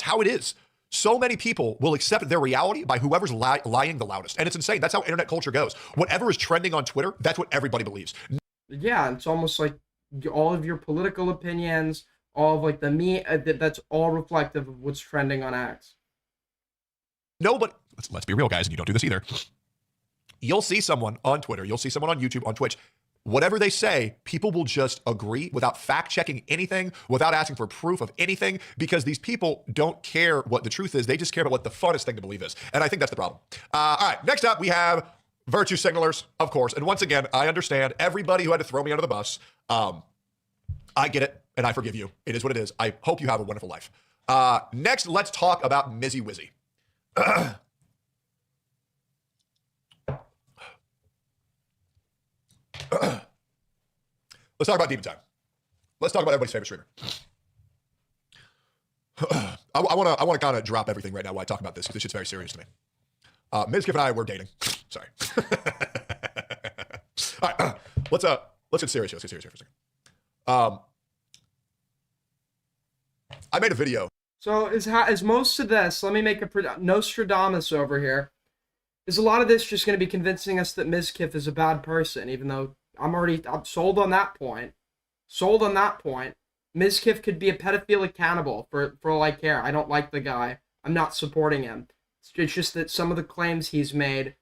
how it is. So many people will accept their reality by whoever's lying the loudest. And it's insane. That's how internet culture goes. Whatever is trending on Twitter, that's what everybody believes. Yeah, it's almost like all of your political opinions, all of like that's all reflective of what's trending on X. No, but let's be real, guys, and you don't do this either. You'll see someone on Twitter, you'll see someone on YouTube, on Twitch. Whatever they say, people will just agree without fact-checking anything, without asking for proof of anything, because these people don't care what the truth is. They just care about what the funnest thing to believe is. And I think that's the problem. All right, next up, we have virtue signalers, of course. And once again, I understand everybody who had to throw me under the bus. I get it, and I forgive you. It is what it is. I hope you have a wonderful life. Next, let's talk about Mizzy Wizzy. Let's talk about Demon Time. Let's talk about everybody's favorite streamer. I want to kind of drop everything right now while I talk about this because this shit's very serious to me. Mizkif and I were dating. Sorry. All right, let's get serious here. Let's get serious here for a second. I made a video. So is most of this, let me make a Nostradamus over here. Is a lot of this just going to be convincing us that Mizkif is a bad person, even though I'm sold on that point. Sold on that point. Mizkif could be a pedophilic cannibal for all I care. I don't like the guy. I'm not supporting him. It's just that some of the claims he's made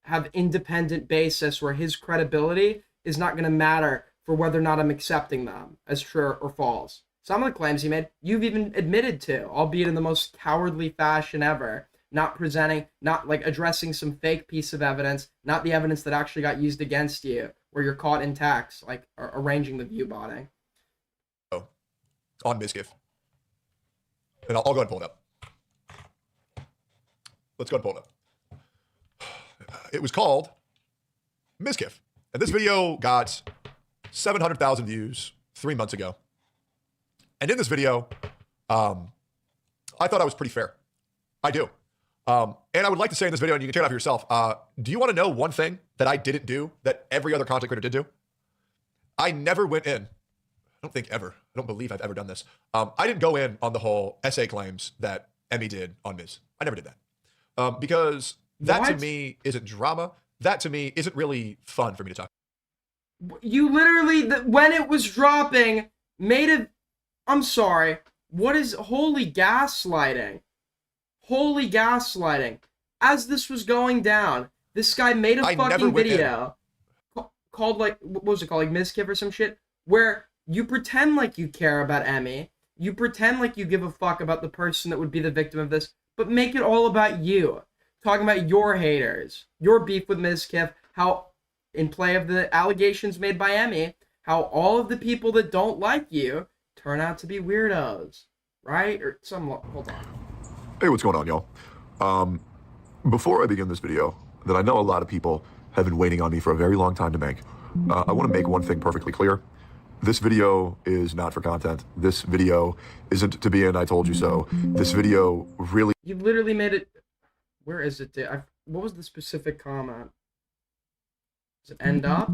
have independent basis where his credibility is not going to matter for whether or not I'm accepting them as true or false. Some of the claims he made, you've even admitted to, albeit in the most cowardly fashion ever. Not presenting, not like addressing some fake piece of evidence, not the evidence that actually got used against you, where you're caught in text, like arranging the view botting. On Mizkif. And I'll go ahead and pull it up. Let's go ahead and pull it up. It was called Mizkif. And this video got 700,000 views 3 months ago. And in this video, I thought I was pretty fair. I do. And I would like to say in this video, and you can check it out for yourself, do you want to know one thing that I didn't do that every other content creator did do? I never went in. I don't think ever. I don't believe I've ever done this. I didn't go in on the whole essay claims that Emmy did on Miz. I never did that. Because that to me isn't drama. That to me isn't really fun for me to talk. You literally, when it was dropping, made it... I'm sorry. What is... Holy gaslighting. Holy gaslighting. As this was going down, this guy made a fucking video called, like, what was it called? Like Miskiff or some shit? Where you pretend like you care about Emmy. You pretend like you give a fuck about the person that would be the victim of this, but make it all about you. Talking about your haters, your beef with Miskiff, how, in play of the allegations made by Emmy, how all of the people that don't like you turn out to be weirdos, right? Or some... Hold on. Hey, what's going on, y'all? Before I begin this video, that I know a lot of people have been waiting on me for a very long time to make, I want to make one thing perfectly clear. This video is not for content. This video isn't to be an I told you so. This video really... You literally made it... Where is it? What was the specific comment? Does it end up?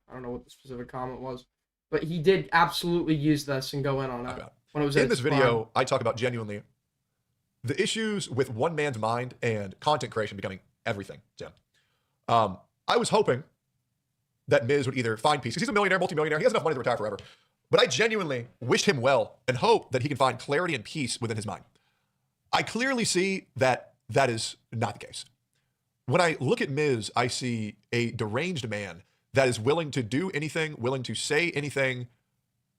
I don't know what the specific comment was, but he did absolutely use this and go in on it. When it was in this video, I talk about genuinely the issues with one man's mind and content creation becoming everything, Tim. I was hoping that Miz would either find peace, because he's a millionaire, multimillionaire, he has enough money to retire forever. But I genuinely wished him well and hope that he can find clarity and peace within his mind. I clearly see that that is not the case. When I look at Miz, I see a deranged man that is willing to do anything, willing to say anything,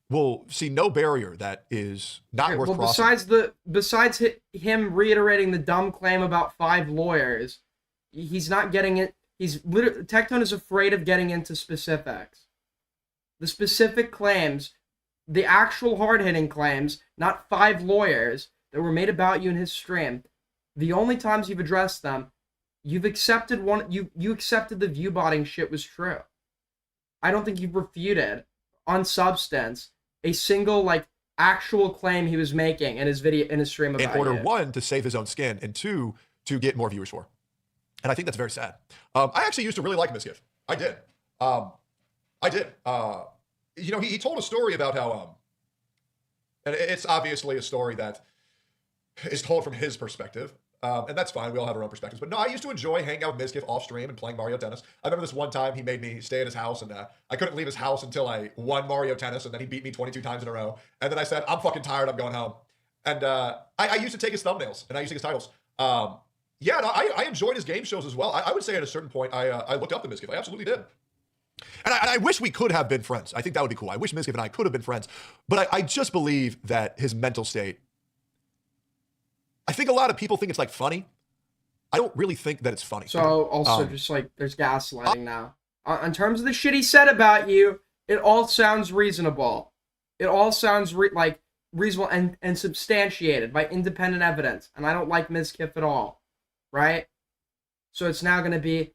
will see no barrier that is not worth crossing. Besides him reiterating the dumb claim about 5 lawyers, he's not getting it. Tectone is afraid of getting into specifics. The specific claims, the actual hard-hitting claims, not 5 lawyers that were made about you in his stream. The only times you've addressed them, you've accepted you accepted the view-botting shit was true. I don't think you've refuted on substance a single, like, actual claim he was making in his video, in his stream about in order, you. 1, to save his own skin, and 2, to get more viewers for. And I think that's very sad. I actually used to really like Miskiff. I did. I did. You know, he told a story about how, and it's obviously a story that is told from his perspective. And that's fine. We all have our own perspectives. But no, I used to enjoy hanging out with Miskiff off stream and playing Mario Tennis. I remember this one time he made me stay at his house, and I couldn't leave his house until I won Mario Tennis, and then he beat me 22 times in a row. And then I said, I'm fucking tired. I'm going home. And I used to take his thumbnails, and I used to take his titles. Yeah, no, I enjoyed his game shows as well. I would say at a certain point, I looked up to Miskiff. I absolutely did. And I wish we could have been friends. I think that would be cool. I wish Miskiff and I could have been friends. But I just believe that his mental state, I think a lot of people think it's like funny. I don't really think that it's funny. So also just like there's gaslighting now. In terms of the shit he said about you, it all sounds reasonable. It all sounds like reasonable and substantiated by independent evidence. And I don't like Miskiff at all. Right? So it's now going to be,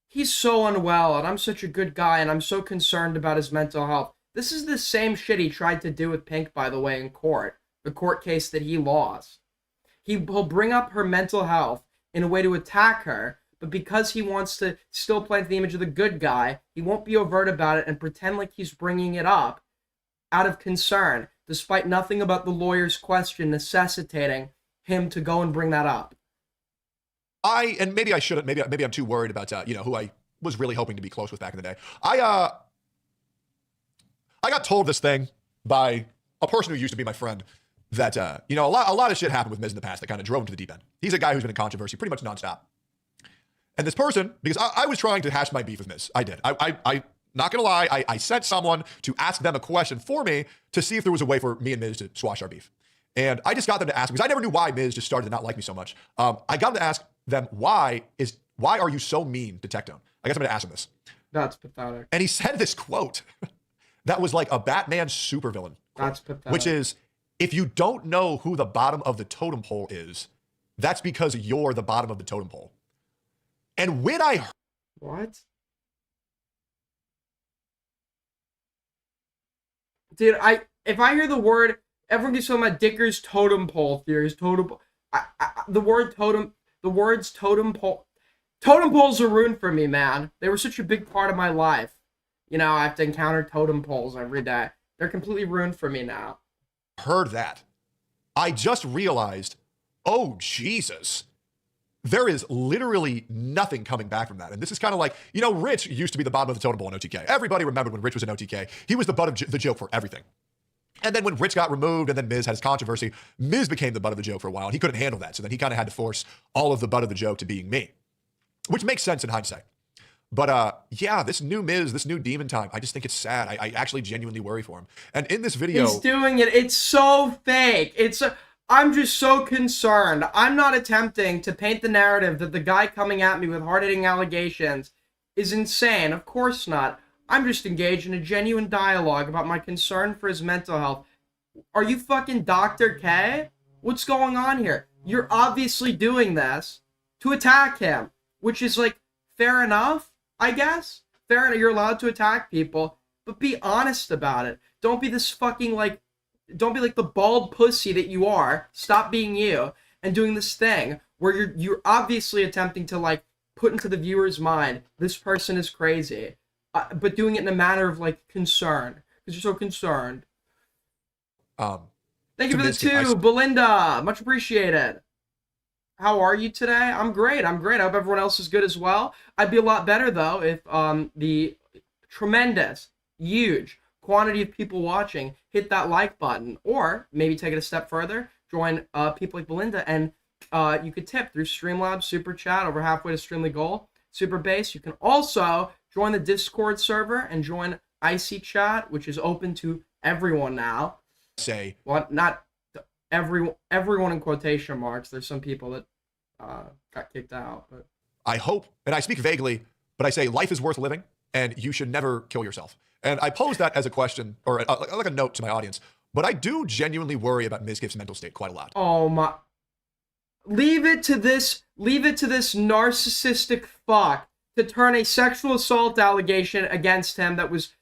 he's so unwell, and I'm such a good guy, and I'm so concerned about his mental health. This is the same shit he tried to do with Pink, by the way, in court. The court case that he lost. He'll bring up her mental health in a way to attack her, but because he wants to still plant the image of the good guy, he won't be overt about it and pretend like he's bringing it up out of concern, despite nothing about the lawyer's question necessitating him to go and bring that up. And maybe I shouldn't, maybe I'm too worried about, who I was really hoping to be close with back in the day. I got told this thing by a person who used to be my friend that, a lot of shit happened with Miz in the past that kind of drove him to the deep end. He's a guy who's been in controversy pretty much nonstop. And this person, because I was trying to hash my beef with Miz. I did. I not gonna lie, I sent someone to ask them a question for me to see if there was a way for me and Miz to squash our beef. And I just got them to ask, because I never knew why Miz just started to not like me so much. I got them to ask them, why are you so mean to Tectone? I guess I'm gonna ask him this. That's pathetic. And he said this quote that was like a Batman supervillain. That's pathetic. Which is, if you don't know who the bottom of the totem pole is, that's because you're the bottom of the totem pole. And when I heard... What? Dude, if I hear the word, everyone keeps talking about Dicker's totem pole theories. The words totem pole. Totem poles are ruined for me, man. They were such a big part of my life. You know, I have to encounter totem poles every day. They're completely ruined for me now. Heard that. I just realized, oh, Jesus. There is literally nothing coming back from that. And this is kind of like, you know, Rich used to be the bottom of the totem pole in OTK. Everybody remembered when Rich was in OTK. He was the butt of the joke for everything. And then when Rich got removed and then Miz had his controversy, Miz became the butt of the joke for a while and he couldn't handle that. So then he kind of had to force all of the butt of the joke to being me, which makes sense in hindsight. But yeah, this new Miz, this new demon time, I just think it's sad. I actually genuinely worry for him. And in this video... He's doing it. It's so fake. I'm just so concerned. I'm not attempting to paint the narrative that the guy coming at me with hard-hitting allegations is insane. Of course not. I'm just engaged in a genuine dialogue about my concern for his mental health. Are you fucking Dr. K? What's going on here? You're obviously doing this to attack him, which is, like, fair enough, I guess. Fair enough. You're allowed to attack people, but be honest about it. Don't be this fucking, like, don't be like the bald pussy that you are. Stop being you and doing this thing where you're obviously attempting to, like, put into the viewer's mind, this person is crazy, but doing it in a manner of, like, concern because you're so concerned. Thank you for the 2, Belinda. Much appreciated. How are you today? I'm great. I hope everyone else is good as well. I'd be a lot better though if the tremendous, huge quantity of people watching hit that like button, or maybe take it a step further, join people like Belinda, and you could tip through Streamlabs Super Chat over halfway to Streamly Gold, Super Base. You can also join the Discord server and join Icy Chat, which is open to everyone now. Well, not everyone in quotation marks. There's some people that got kicked out. But I hope, and I speak vaguely, but I say life is worth living and you should never kill yourself. And I pose that as a question or like a note to my audience. But I do genuinely worry about Mizkif's mental state quite a lot. Oh my! Leave it to this narcissistic fuck to turn a sexual assault allegation against him that was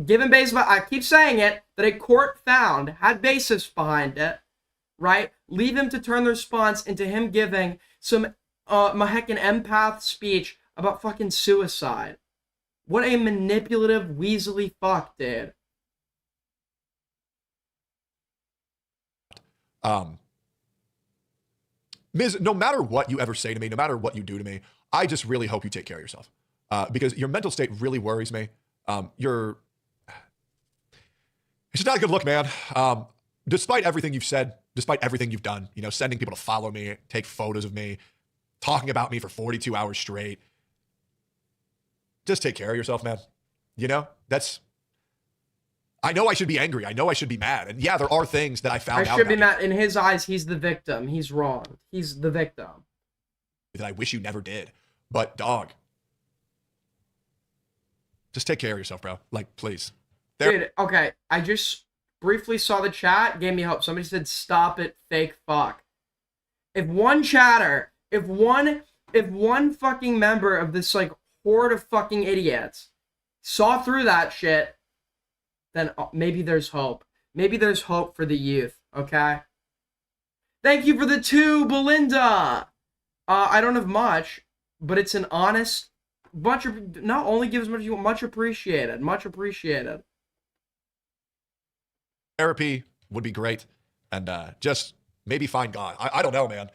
given basis, I keep saying it, that a court found had basis behind it, right? Leave him to turn the response into him giving some Maheckin empath speech about fucking suicide. What a manipulative, weaselly fuck, dude. Miz, no matter what you ever say to me, no matter what you do to me, I just really hope you take care of yourself. Because your mental state really worries me. It's just not a good look, man. Despite everything you've said, despite everything you've done, you know, sending people to follow me, take photos of me, talking about me for 42 hours straight. Just take care of yourself, man. You know, I know I should be angry. I know I should be mad. And yeah, there are things that I found out. I should be mad. In his eyes, he's the victim. He's wrong. He's the victim. That I wish you never did. But dog, just take care of yourself, bro. Like, please. Dude, okay. I just briefly saw the chat. Gave me hope. Somebody said, stop it, fake fuck. If one chatter, if one fucking member of this, like, horde of fucking idiots saw through that shit, then maybe there's hope. Maybe there's hope for the youth, okay? Thank you for the 2, Belinda! I don't have much, but it's an honest, not only give as much as you want, much appreciated. Much appreciated. Therapy would be great, and just maybe find God. I don't know, man.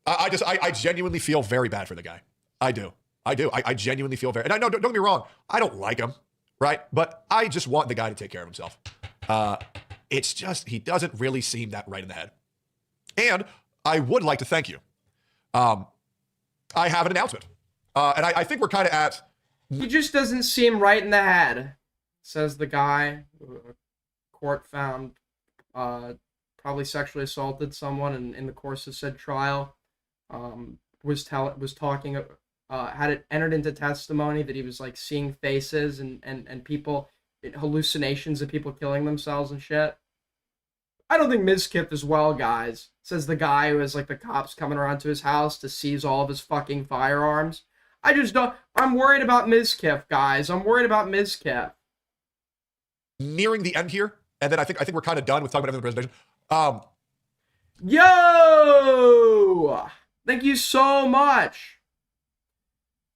I genuinely feel very bad for the guy. I do. I genuinely feel very, and I know, don't get me wrong, I don't like him, right? But I just want the guy to take care of himself. It's just, he doesn't really seem that right in the head. And I would like to thank you. I have an announcement. And I think we're kind of at... He just doesn't seem right in the head, says the guy. Court found probably sexually assaulted someone in the course of said trial. Had it entered into testimony that he was, like, seeing faces and people, hallucinations of people killing themselves and shit. I don't think Mizkif is well, guys, says the guy who has, like, the cops coming around to his house to seize all of his fucking firearms. I just don't, I'm worried about Mizkif, guys. I'm worried about Mizkif. Nearing the end here, and then I think we're kind of done with talking about the presentation. Yo! Thank you so much.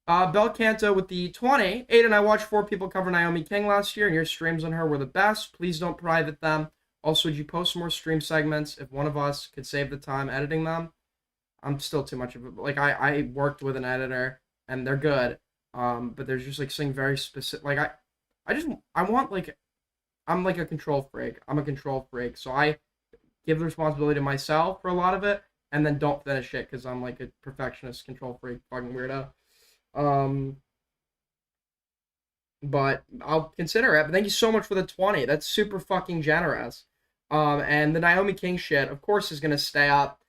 Bel Canto with the 20. Aiden, I watched 4 people cover Naomi King last year, and your streams on her were the best. Please don't private them. Also, would you post more stream segments if one of us could save the time editing them? I'm still too much of a... Like, I worked with an editor, and they're good. But there's just, like, something very specific... Like, I want, like... I'm, like, a control freak. I'm a control freak. So I give the responsibility to myself for a lot of it, and then don't finish it, because I'm, like, a perfectionist control freak fucking weirdo. But I'll consider it. But thank you so much for the 20. That's super fucking generous. And the Naomi King shit, of course, is gonna stay up.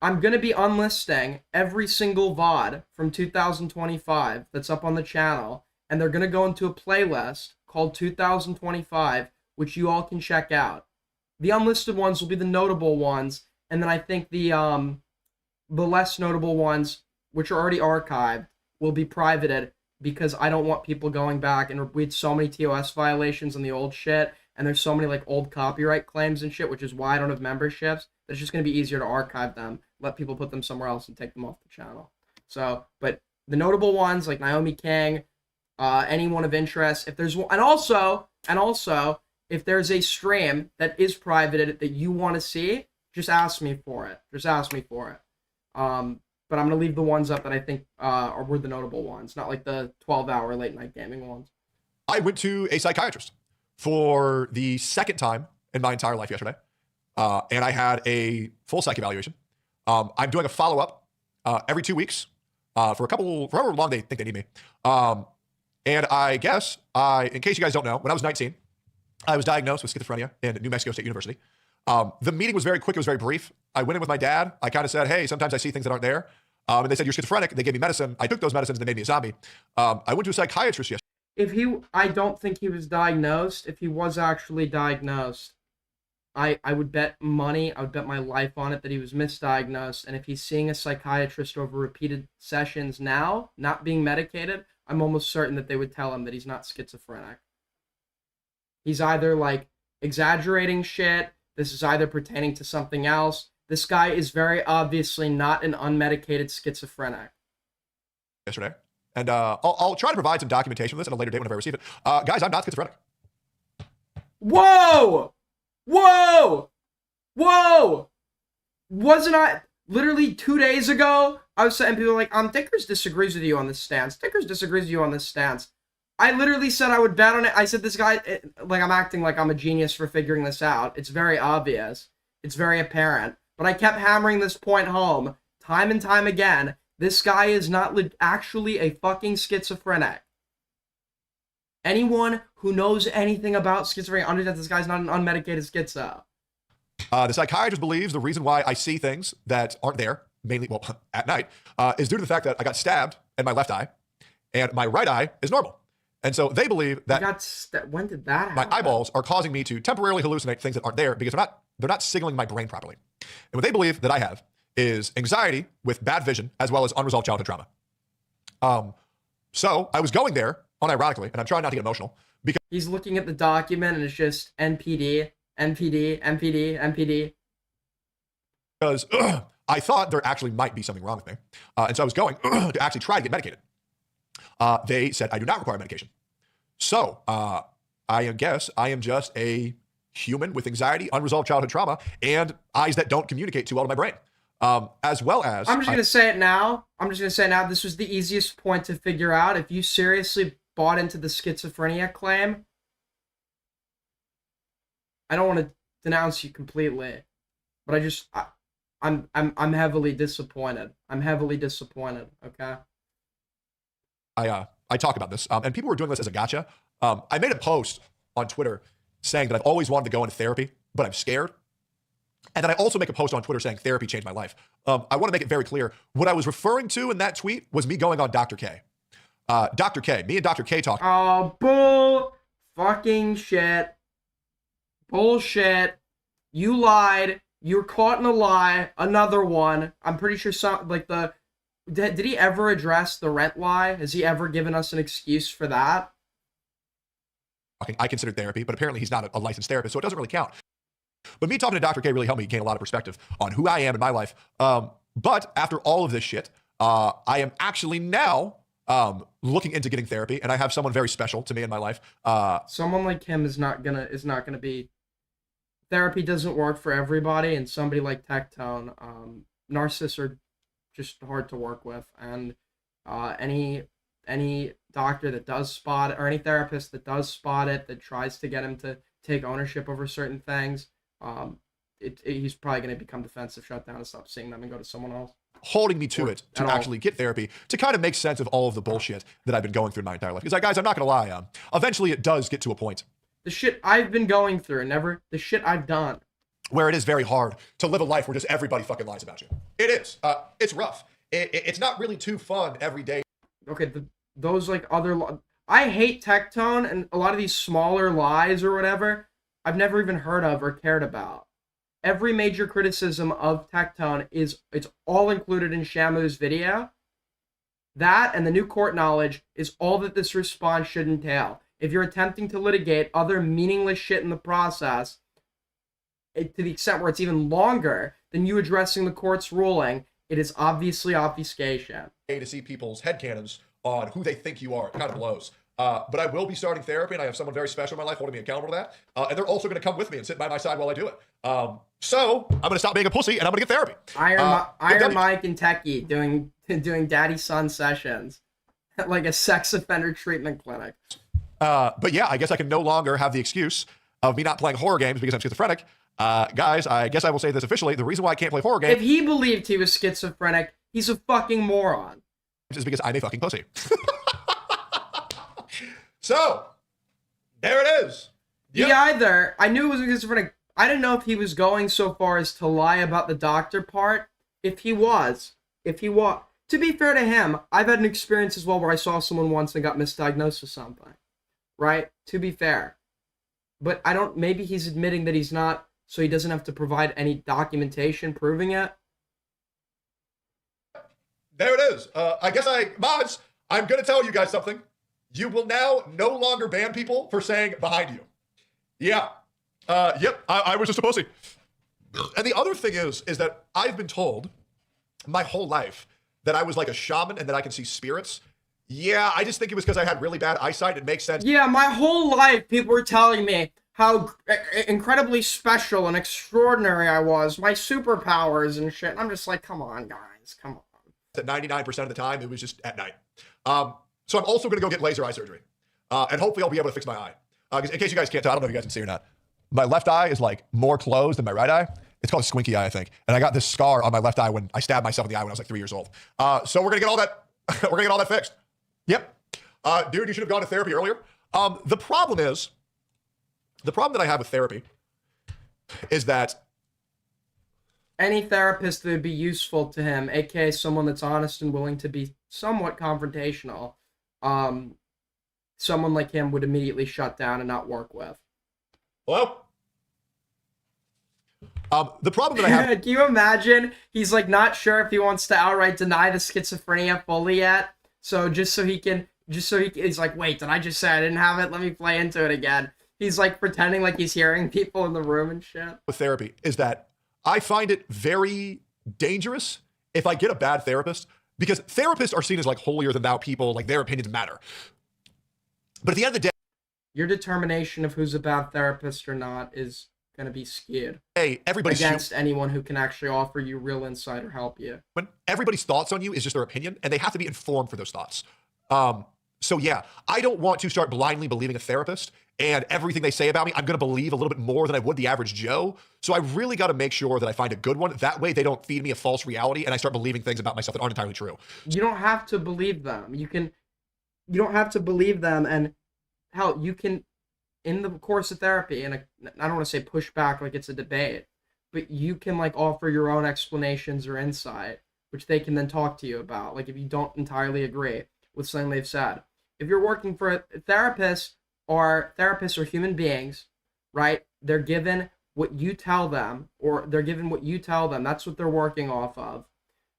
I'm gonna be unlisting every single VOD from 2025 that's up on the channel, and they're gonna go into a playlist called 2025, which you all can check out. The unlisted ones will be the notable ones, and then I think the less notable ones, which are already archived, will be privated, because I don't want people going back, and we had so many TOS violations on the old shit, and there's so many like old copyright claims and shit, which is why I don't have memberships. It's just going to be easier to archive them, let people put them somewhere else and take them off the channel. So, but the notable ones like Naomi King, anyone of interest, if there's one, and also, if there's a stream that is privated that you want to see, just ask me for it. But I'm going to leave the ones up that I think were the notable ones, not like the 12-hour late-night gaming ones. I went to a psychiatrist for the second time in my entire life yesterday, and I had a full psych evaluation. I'm doing a follow-up every 2 weeks for however long they think they need me. And I guess, in case you guys don't know, when I was 19, I was diagnosed with schizophrenia in New Mexico State University. The meeting was very quick. It was very brief. I went in with my dad. I kind of said, hey, sometimes I see things that aren't there. And they said, you're schizophrenic. They gave me medicine. I took those medicines and they made me a zombie. I went to a psychiatrist yesterday. I don't think he was diagnosed. If he was actually diagnosed, I would bet money, I would bet my life on it that he was misdiagnosed. And if he's seeing a psychiatrist over repeated sessions now, not being medicated, I'm almost certain that they would tell him that he's not schizophrenic. He's either like exaggerating shit. This is either pertaining to something else. This guy is very obviously not an unmedicated schizophrenic. Yesterday. And I'll try to provide some documentation of this at a later date whenever I receive it. Guys, I'm not schizophrenic. Whoa! Wasn't I... Literally 2 days ago, I was saying, people were like, Dickers disagrees with you on this stance. I literally said I would bet on it. I said this guy, like, I'm acting like I'm a genius for figuring this out. It's very obvious. It's very apparent. But I kept hammering this point home time and time again. This guy is not actually a fucking schizophrenic. Anyone who knows anything about schizophrenia understands this guy's not an unmedicated schizo. The psychiatrist believes the reason why I see things that aren't there, mainly, well, at night, is due to the fact that I got stabbed in my left eye, and my right eye is normal. And so they believe that when did that happen? My eyeballs are causing me to temporarily hallucinate things that aren't there because they're not signaling my brain properly. And what they believe that I have is anxiety with bad vision as well as unresolved childhood trauma. So I was going there unironically, and I'm trying not to get emotional because he's looking at the document and it's just NPD. Because I thought there actually might be something wrong with me. And so I was going to actually try to get medicated. They said I do not require medication. So I guess I am just a human with anxiety, unresolved childhood trauma, and eyes that don't communicate too well to my brain. As well as... I'm just going to say it now. This was the easiest point to figure out. If you seriously bought into the schizophrenia claim, I don't want to denounce you completely, but I'm heavily disappointed. Okay? I talk about this, and people were doing this as a gotcha. I made a post on Twitter saying that I've always wanted to go into therapy, but I'm scared. And then I also make a post on Twitter saying therapy changed my life. I want to make it very clear. What I was referring to in that tweet was me going on Dr. K. Dr. K. Me and Dr. K talk. Oh, bull fucking shit. Bullshit. You lied. You were caught in a lie. Another one. I'm pretty sure did he ever address the rent lie? Has he ever given us an excuse for that? I considered therapy, but apparently he's not a licensed therapist, so it doesn't really count. But me talking to Dr. K really helped me gain a lot of perspective on who I am in my life. But after all of this shit, I am actually now looking into getting therapy, and I have someone very special to me in my life. Someone like him is not gonna be. Therapy doesn't work for everybody, and somebody like Tectone, narcissists are just hard to work with, and any doctor that does spot it, or any therapist that does spot it, that tries to get him to take ownership over certain things, he's probably going to become defensive, shut down, and stop seeing them and go to someone else. Holding me to it to actually get therapy to kind of make sense of all of the bullshit that I've been going through my entire life. Because, guys, I'm not going to lie, eventually it does get to a point. The shit I've been going through, the shit I've done. Where it is very hard to live a life where just everybody fucking lies about you. It is. It's rough. It's not really too fun every day. Okay, those like other... I hate Tectone, and a lot of these smaller lies or whatever, I've never even heard of or cared about. Every major criticism of Tectone it's all included in Shamu's video. That and the new court knowledge is all that this response should entail. If you're attempting to litigate other meaningless shit in the process, to the extent where it's even longer than you addressing the court's ruling, it is obviously obfuscation. To see people's headcanons on who they think you are, it kind of blows. But I will be starting therapy, and I have someone very special in my life holding me accountable to that. And they're also going to come with me and sit by my side while I do it. So I'm going to stop being a pussy, and I'm going to get therapy. Iron Mike and Techie doing daddy-son sessions at like a sex offender treatment clinic. But yeah, I guess I can no longer have the excuse of me not playing horror games because I'm schizophrenic. Guys, I guess I will say this officially. The reason why I can't play horror games... If he believed he was schizophrenic, he's a fucking moron. ...is because I'm a fucking pussy. So, there it is. Yep. I knew it was schizophrenic. I didn't know if he was going so far as to lie about the doctor part. If he was. To be fair to him, I've had an experience as well where I saw someone once and got misdiagnosed with something. Right? To be fair. But maybe he's admitting that he's not, so he doesn't have to provide any documentation proving it. There it is. I guess mods, I'm going to tell you guys something. You will now no longer ban people for saying behind you. Yeah. Yep. I was just a pussy. And the other thing is that I've been told my whole life that I was like a shaman and that I can see spirits. Yeah, I just think it was because I had really bad eyesight. It makes sense. Yeah, my whole life people were telling me how incredibly special and extraordinary I was, my superpowers and shit. I'm just like, come on, guys, come on. At 99% of the time, it was just at night. So I'm also going to go get laser eye surgery. And hopefully I'll be able to fix my eye. In case you guys can't tell, I don't know if you guys can see or not. My left eye is like more closed than my right eye. It's called a squinky eye, I think. And I got this scar on my left eye when I stabbed myself in the eye when I was like 3 years old. So we're going to get all that, we're going to get all that fixed. Yep. Dude, you should have gone to therapy earlier. The problem that I have with therapy is that any therapist that would be useful to him, aka someone that's honest and willing to be somewhat confrontational, someone like him would immediately shut down and not work with. Well, the problem that I have... Can you imagine? He's like not sure if he wants to outright deny the schizophrenia fully yet. So he's like, wait, did I just say I didn't have it? Let me play into it again. He's like pretending like he's hearing people in the room and shit. With therapy is that I find it very dangerous if I get a bad therapist, because therapists are seen as like holier than thou people, like their opinions matter. But at the end of the day, your determination of who's a bad therapist or not is going to be skewed. Hey, everybody's against anyone who can actually offer you real insight or help you. When everybody's thoughts on you is just their opinion, and they have to be informed for those thoughts. So yeah, I don't want to start blindly believing a therapist and everything they say about me, I'm going to believe a little bit more than I would the average Joe. So I really got to make sure that I find a good one. That way they don't feed me a false reality and I start believing things about myself that aren't entirely true. You don't have to believe them. You don't have to believe them. And hell, you can, in the course of therapy, and I don't want to say push back like it's a debate, but you can like offer your own explanations or insight, which they can then talk to you about. Like if you don't entirely agree with something they've said. If you're working for a therapist, or therapists are human beings, right? They're given what you tell them, or they're given what you tell them. That's what they're working off of,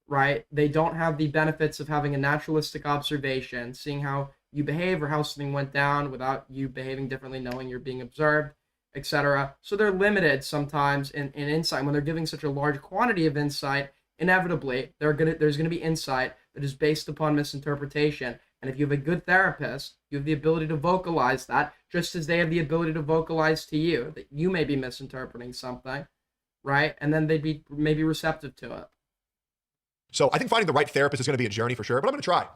right? They don't have the benefits of having a naturalistic observation, seeing how you behave or how something went down without you behaving differently, knowing you're being observed, etc. So they're limited sometimes in insight. When they're giving such a large quantity of insight, inevitably there's gonna be insight that is based upon misinterpretation. And if you have a good therapist, you have the ability to vocalize that, just as they have the ability to vocalize to you that you may be misinterpreting something, right? And then they'd be maybe receptive to it. So I think finding the right therapist is going to be a journey for sure, but I'm going to try.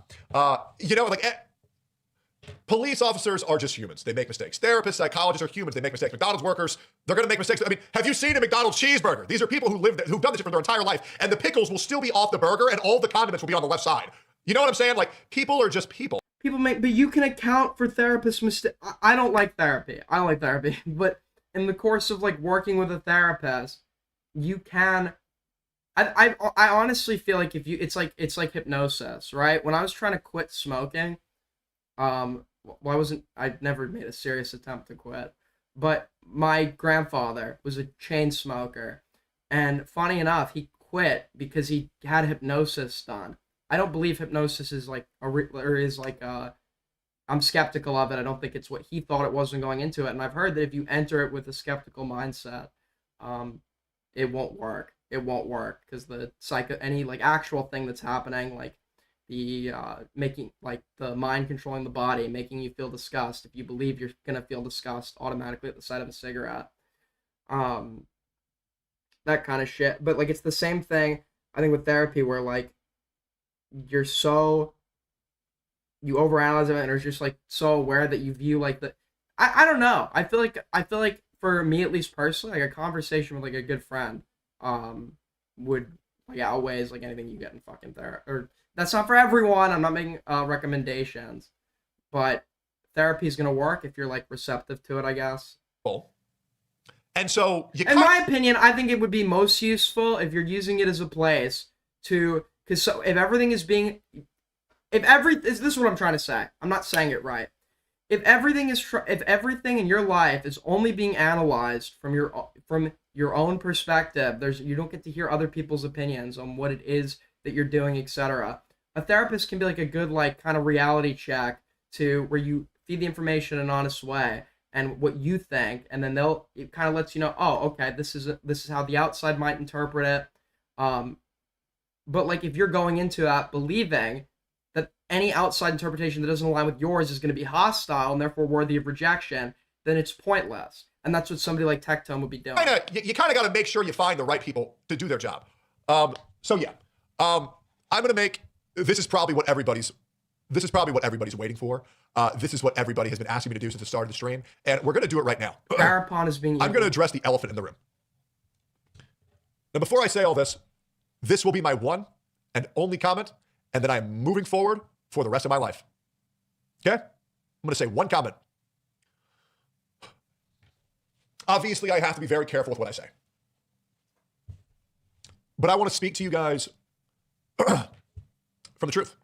Police officers are just humans. They make mistakes. Therapists, psychologists are humans. They make mistakes. McDonald's workers, they're going to make mistakes. I mean, have you seen a McDonald's cheeseburger? These are people who've done this for their entire life, and the pickles will still be off the burger, and all the condiments will be on the left side. You know what I'm saying? Like, people are just people. But you can account for therapist mistakes. I don't like therapy. But in the course of like working with a therapist, you can. I honestly feel like it's like hypnosis, right? When I was trying to quit smoking, I'd never made a serious attempt to quit, but my grandfather was a chain smoker, and funny enough, he quit because he had hypnosis done. I don't believe hypnosis is I'm skeptical of it. I don't think it's what he thought it was when going into it. And I've heard that if you enter it with a skeptical mindset, it won't work. It won't work because any like actual thing that's happening, like the making like the mind controlling the body, making you feel disgust. If you believe you're gonna feel disgust automatically at the sight of a cigarette, that kind of shit. But like it's the same thing I think with therapy, where like you overanalyze it and are just like so aware that you view like I don't know. I feel like for me, at least personally, like a conversation with like a good friend would like outweighs like anything you get in fucking therapy. Or that's not for everyone. I'm not making recommendations, but therapy is gonna work if you're like receptive to it, I guess. And so, in my opinion, I think it would be most useful if you're using it as a place to. Because so if everything is being, this is what I'm trying to say. I'm not saying it right. If everything in your life is only being analyzed from your own perspective, you don't get to hear other people's opinions on what it is that you're doing, etc. A therapist can be like a good like kind of reality check to where you feed the information in an honest way and what you think, and then it kind of lets you know, oh, okay, this is how the outside might interpret it. But like if you're going into that believing that any outside interpretation that doesn't align with yours is going to be hostile and therefore worthy of rejection, then it's pointless. And that's what somebody like Tectone would be doing. You kind of got to make sure you find the right people to do their job. I'm going to make, this is probably what everybody's waiting for. This is what everybody has been asking me to do since the start of the stream. And we're going to do it right now. Garapon is being I'm going to address the elephant in the room. Now, before I say all this, this will be my one and only comment, and then I'm moving forward for the rest of my life. Okay? I'm going to say one comment. Obviously, I have to be very careful with what I say. But I want to speak to you guys from the truth.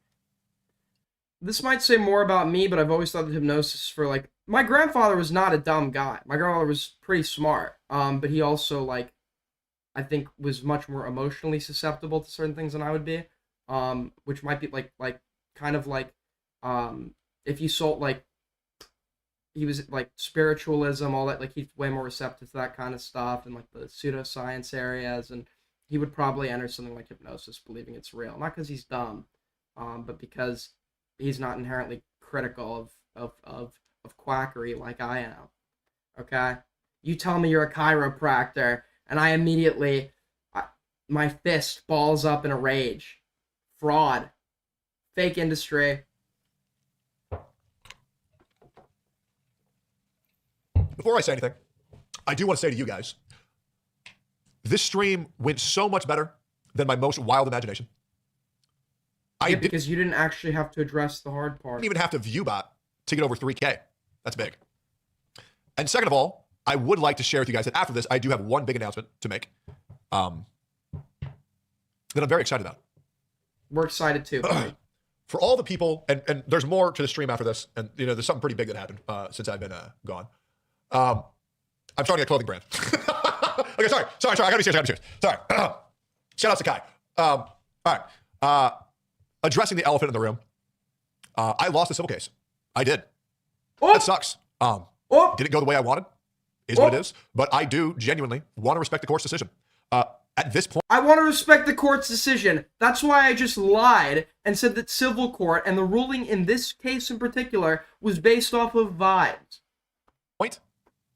This might say more about me, but I've always thought that hypnosis for like, my grandfather was not a dumb guy. My grandfather was pretty smart, but he also like, I think was much more emotionally susceptible to certain things than I would be, which might be like kind of like if you sold like he was like spiritualism, all that, like he's way more receptive to that kind of stuff and like the pseudoscience areas, and he would probably enter something like hypnosis believing it's real, not because he's dumb, but because he's not inherently critical of quackery like I am. Okay, you tell me you're a chiropractor, and I immediately, my fist balls up in a rage. Fraud. Fake industry. Before I say anything, I do want to say to you guys, this stream went so much better than my most wild imagination. Because you didn't actually have to address the hard part. I didn't even have to view bot to get over 3K. That's big. And second of all, I would like to share with you guys that after this, I do have one big announcement to make that I'm very excited about. We're excited too. For all the people, and there's more to the stream after this, and you know, there's something pretty big that happened since I've been gone. I'm starting a clothing brand. Okay, sorry, I gotta be serious, Sorry. Shout out to Kai. All right. Addressing the elephant in the room. I lost a civil case I did. Oh, That sucks. oh, Didn't go the way I wanted, is what it is. But I do genuinely want to respect the court's decision. At this point, I want to respect the court's decision. That's why I just lied and said that civil court and the ruling in this case in particular was based off of vibes.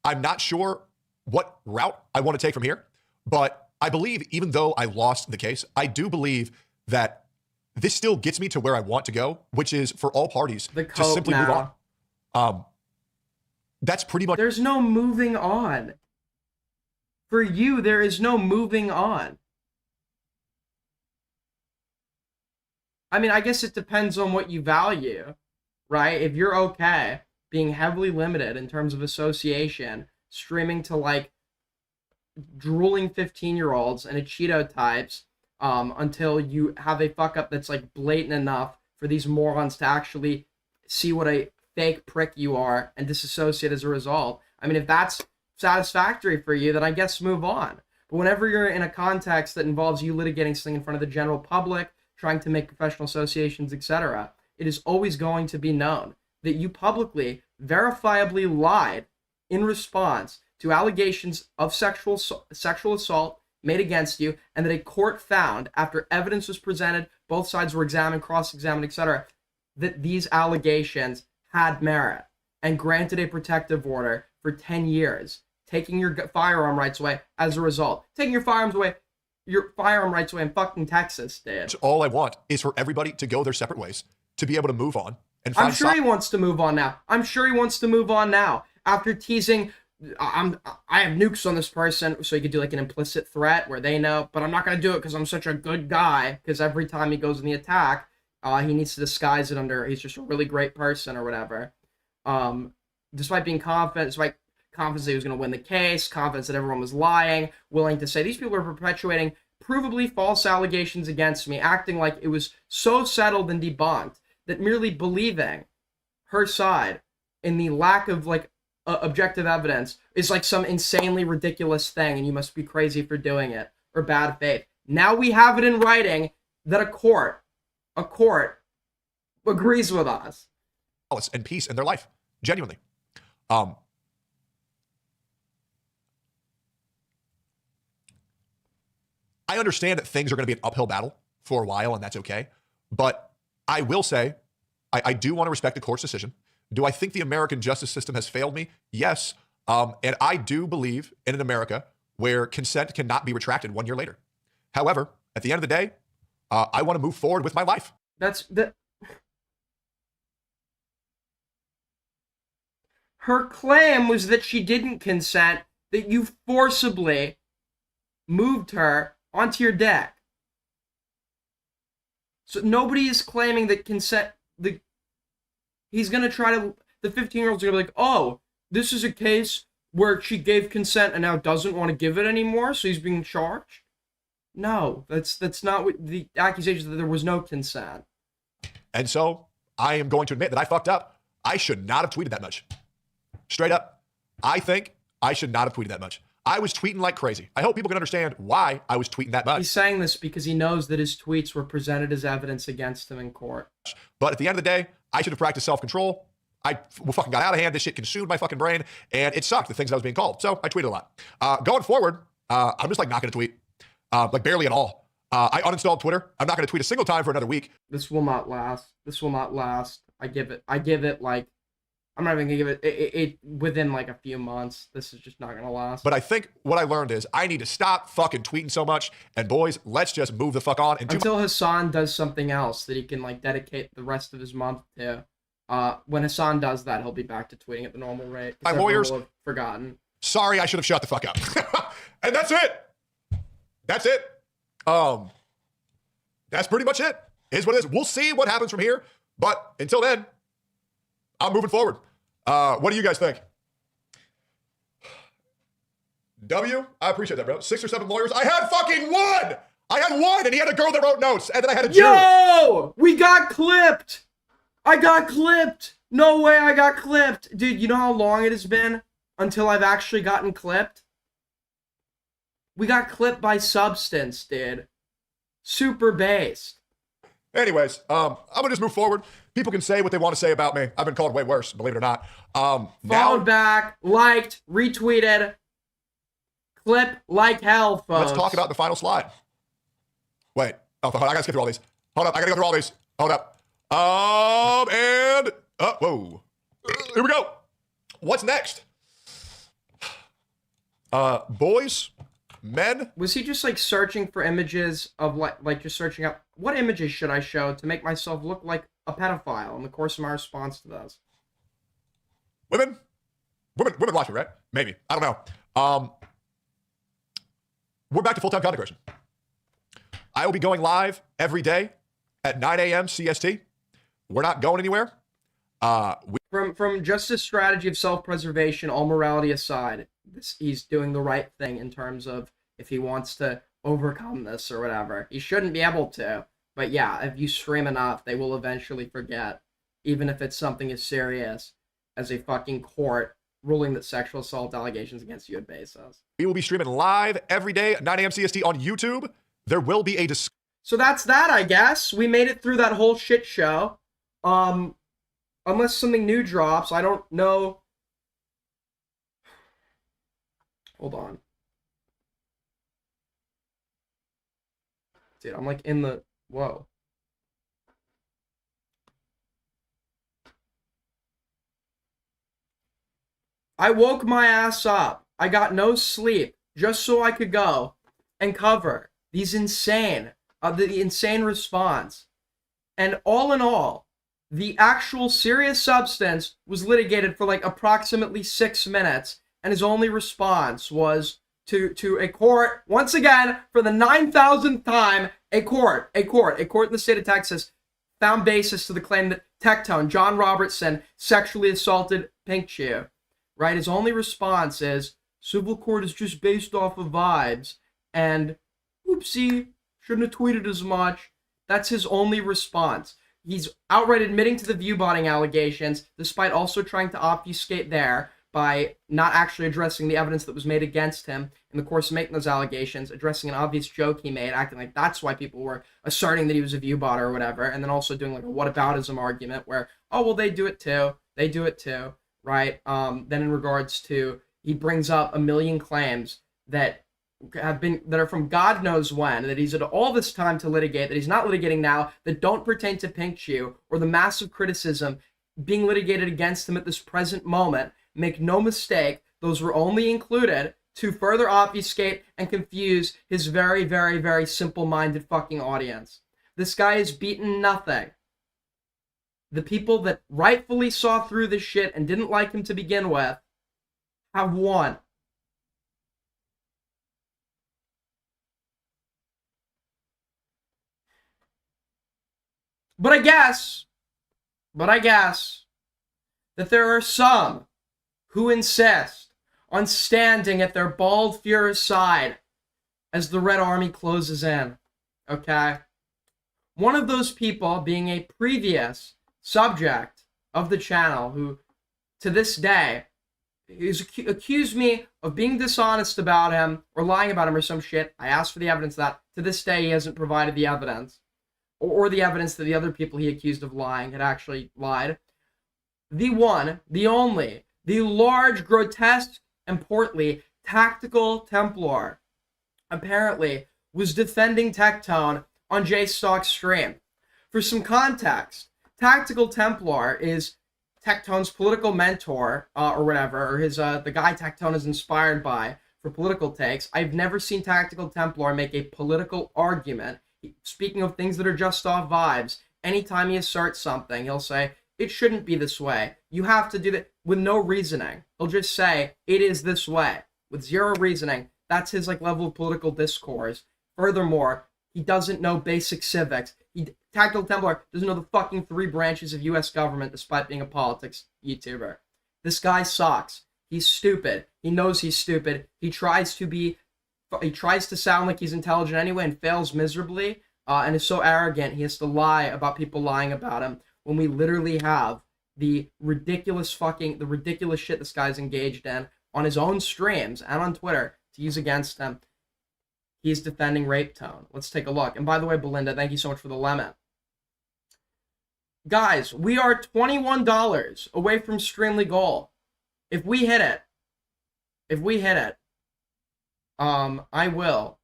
I'm not sure what route I want to take from here, but I believe even though I lost the case, I do believe that this still gets me to where I want to go, which is for all parties to simply move on. That's pretty much. There's no moving on. For you, there is no moving on. I mean, I guess it depends on what you value, right? If you're okay being heavily limited in terms of association, streaming to like drooling 15-year-olds and a Cheeto types until you have a fuck up that's like blatant enough for these morons to actually see what a fake prick you are and disassociate as a result. I mean, if that's satisfactory for you, then I guess move on. But whenever you're in a context that involves you litigating something in front of the general public, trying to make professional associations, etc., it is always going to be known that you publicly, verifiably lied in response to allegations of sexual assault made against you, and that a court found, after evidence was presented, both sides were examined, cross-examined, etc., that these allegations had merit and granted a protective order for 10 years, taking your firearm rights away as a result. Taking your firearm rights away in fucking Texas, dude. All I want is for everybody to go their separate ways, to be able to move on. And I'm sure he wants to move on now. I'm sure he wants to move on now. After teasing, I have nukes on this person, so he could do like an implicit threat where they know, but I'm not going to do it because I'm such a good guy, because every time he goes in the attack, he needs to disguise it under, he's just a really great person or whatever. Despite being confident, despite confidence that he was going to win the case, confidence that everyone was lying, willing to say these people are perpetuating provably false allegations against me, acting like it was so settled and debunked that merely believing her side in the lack of like objective evidence is like some insanely ridiculous thing and you must be crazy for doing it or bad faith. Now we have it in writing that a court agrees with us. And peace in their life, genuinely. I understand that things are going to be an uphill battle for a while, and that's okay. But I will say, I do want to respect the court's decision. Do I think the American justice system has failed me? Yes. And I do believe in an America where consent cannot be retracted 1 year later. However, at the end of the day, I want to move forward with my life. Her claim was that she didn't consent, that you forcibly moved her onto your deck. So nobody is claiming that consent, he's going to try to, the 15-year-olds are going to be like, oh, this is a case where she gave consent and now doesn't want to give it anymore, so he's being charged? No, that's not what the accusation, that there was no consent. And so I am going to admit that I fucked up. I should not have tweeted that much. Straight up. I think I should not have tweeted that much. I was tweeting like crazy. I hope people can understand why I was tweeting that much. He's saying this because he knows that his tweets were presented as evidence against him in court. But at the end of the day, I should have practiced self-control. I fucking got out of hand. This shit consumed my fucking brain, and it sucked, the things I was being called. So I tweeted a lot. Going forward, I'm just like not going to tweet. Like barely at all. I uninstalled Twitter. I'm not going to tweet a single time for another week. This will not last. This will not last. I give it like, I'm not even going to give it within like a few months. This is just not going to last. But I think what I learned is I need to stop fucking tweeting so much. And boys, let's just move the fuck on. Until Hassan does something else that he can like dedicate the rest of his month to. When Hassan does that, he'll be back to tweeting at the normal rate. My lawyers will have forgotten. Sorry, I should have shut the fuck up. And that's it. That's it. That's pretty much it. Is what it is. We'll see what happens from here. But until then, I'm moving forward. What do you guys think? W, I appreciate that, bro. 6 or 7 lawyers. I had fucking one. I had one, and he had a girl that wrote notes, and then I had a Jew. Yo, we got clipped. I got clipped. No way, I got clipped, dude. You know how long it has been until I've actually gotten clipped? We got clipped by Substance, dude. Super based. Anyways, I'm gonna just move forward. People can say what they want to say about me. I've been called way worse, believe it or not. Followed back, liked, retweeted, clip like hell, folks. Let's talk about the final slide. Wait. Oh, I gotta skip through all these. Hold up. I gotta go through all these. Hold up. Whoa. Here we go. What's next? Boys, men. Was he just like searching for images of like just searching up what images should I show to make myself look like a pedophile in the course of my response to those? Women watching, right? Maybe. I don't know. We're back to full-time content creation. I will be going live every day at 9 a.m. CST. We're not going anywhere. From just a strategy of self-preservation, all morality aside, he's doing the right thing in terms of if he wants to overcome this or whatever. He shouldn't be able to. But yeah, if you stream enough, they will eventually forget. Even if it's something as serious as a fucking court ruling that sexual assault allegations against you at basis. We will be streaming live every day at 9 a.m. CST on YouTube. There will be a So that's that, I guess. We made it through that whole shit show. Unless something new drops, I don't know. Hold on. Dude, I'm like in the... Whoa. I woke my ass up. I got no sleep just so I could go and cover these the insane response. And all in all, the actual serious substance was litigated for like approximately 6 minutes, and his only response was to a court, once again, for the 9,000th time, a court in the state of Texas found basis to the claim that Tectone, John Robertson, sexually assaulted Pink Chew. Right? His only response is, civil court is just based off of vibes, and oopsie, shouldn't have tweeted as much. That's his only response. He's outright admitting to the view-botting allegations, despite also trying to obfuscate there by not actually addressing the evidence that was made against him in the course of making those allegations, addressing an obvious joke he made, acting like that's why people were asserting that he was a view-botter or whatever, and then also doing like a whataboutism argument where, oh, well, they do it too, right? Then in regards to, he brings up a million claims that are from God knows when, that he's had all this time to litigate, that he's not litigating now, that don't pertain to Pink Chew, or the massive criticism being litigated against him at this present moment. Make no mistake, those were only included to further obfuscate and confuse his very, very, very simple-minded fucking audience. This guy has beaten nothing. The people that rightfully saw through this shit and didn't like him to begin with have won. But I guess that there are some who insist on standing at their bald Fuhrer's side as the Red Army closes in, okay? One of those people being a previous subject of the channel who, to this day, is accused me of being dishonest about him or lying about him or some shit. I asked for the evidence of that. To this day, he hasn't provided the evidence. Or the evidence that the other people he accused of lying had actually lied. The one, the only, the large, grotesque, and portly Tactical Templar apparently was defending Tectone on J-Stock's stream. For some context, Tactical Templar is Tectone's political mentor, or whatever, or his the guy Tectone is inspired by for political takes. I've never seen Tactical Templar make a political argument. Speaking of things that are just off vibes, anytime he asserts something, he'll say, it shouldn't be this way. You have to do that with no reasoning. He'll just say, it is this way, with zero reasoning. That's his like level of political discourse. Furthermore, he doesn't know basic civics. Tactical Templar doesn't know the fucking 3 branches of U.S. government despite being a politics YouTuber. This guy sucks. He's stupid. He knows he's stupid. He tries to sound like he's intelligent anyway and fails miserably, and is so arrogant he has to lie about people lying about him when we literally have the ridiculous shit this guy's engaged in on his own streams and on Twitter to use against him. He's defending Rape Tone. Let's take a look. And by the way, Belinda, thank you so much for the lemon. Guys, we are $21 away from Streamly goal. If we hit it, I will.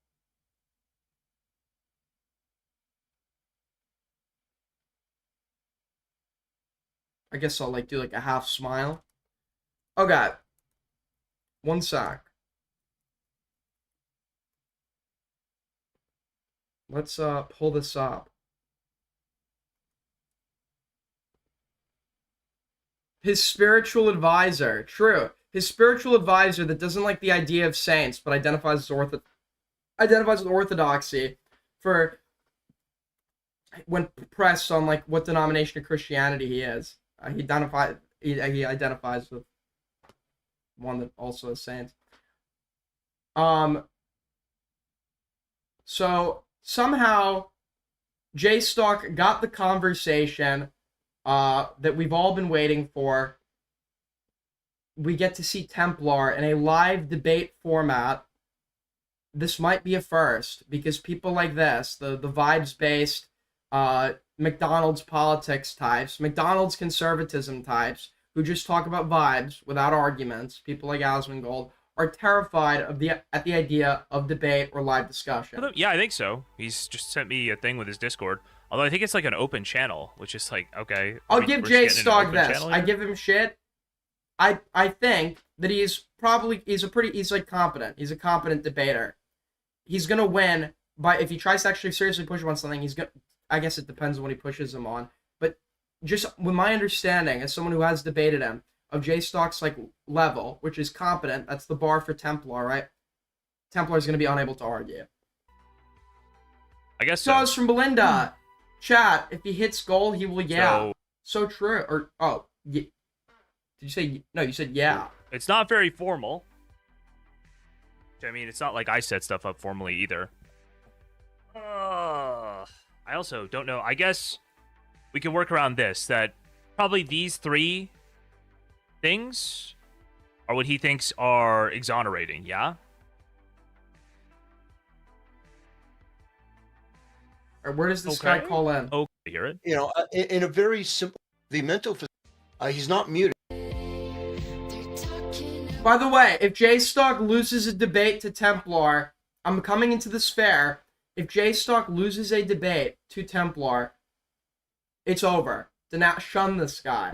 I guess I'll do a half smile. Okay. One sec. Let's pull this up. His spiritual advisor. True. His spiritual advisor that doesn't like the idea of saints, but identifies with orthodoxy for when pressed on what denomination of Christianity he is. He identifies with one that also is saints. So somehow J-Stock got the conversation that we've all been waiting for. We get to see Templar in a live debate format. This might be a first, because people like this, the vibes-based McDonald's politics types, McDonald's conservatism types, who just talk about vibes without arguments, people like Asmongold, are terrified at the idea of debate or live discussion. Yeah, I think so. He's just sent me a thing with his Discord. Although I think it's an open channel, which is okay. I'll give J-Stock this. I give him shit. I think that he's competent. He's a competent debater. He's gonna win if he tries to actually seriously push him on something. I guess it depends on what he pushes him on. But just with my understanding, as someone who has debated him, of J-Stock's level, which is competent, that's the bar for Templar, right? Templar is gonna be unable to argue. I guess so. Jaws from Belinda. Chat, if he hits goal, he will So true. Or yeah. Did you say no? You said yeah. It's not very formal. I mean, it's not like I set stuff up formally either. I also don't know. I guess we can work around this. That probably these three things are what he thinks are exonerating. Yeah. Or where does this guy call in? Okay, hear it. In a very simple, the mental. He's not muted. By the way, if J-Stock loses a debate to Templar, I'm coming into this fair. If J-Stock loses a debate to Templar, it's over. Do not shun this guy.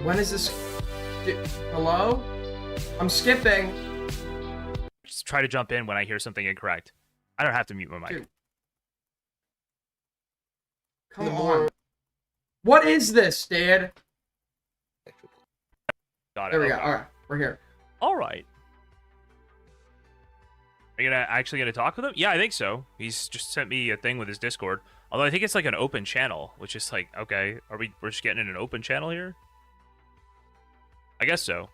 When is this? Hello? I'm skipping. Just try to jump in when I hear something incorrect. I don't have to mute my mic. Dude. Come on. What is this, dude? Got it. There we go. All right, we're here. All right. Are you actually gonna talk with him? Yeah, I think so. He's just sent me a thing with his Discord. Although I think it's an open channel, which is okay. We're just getting in an open channel here? I guess so.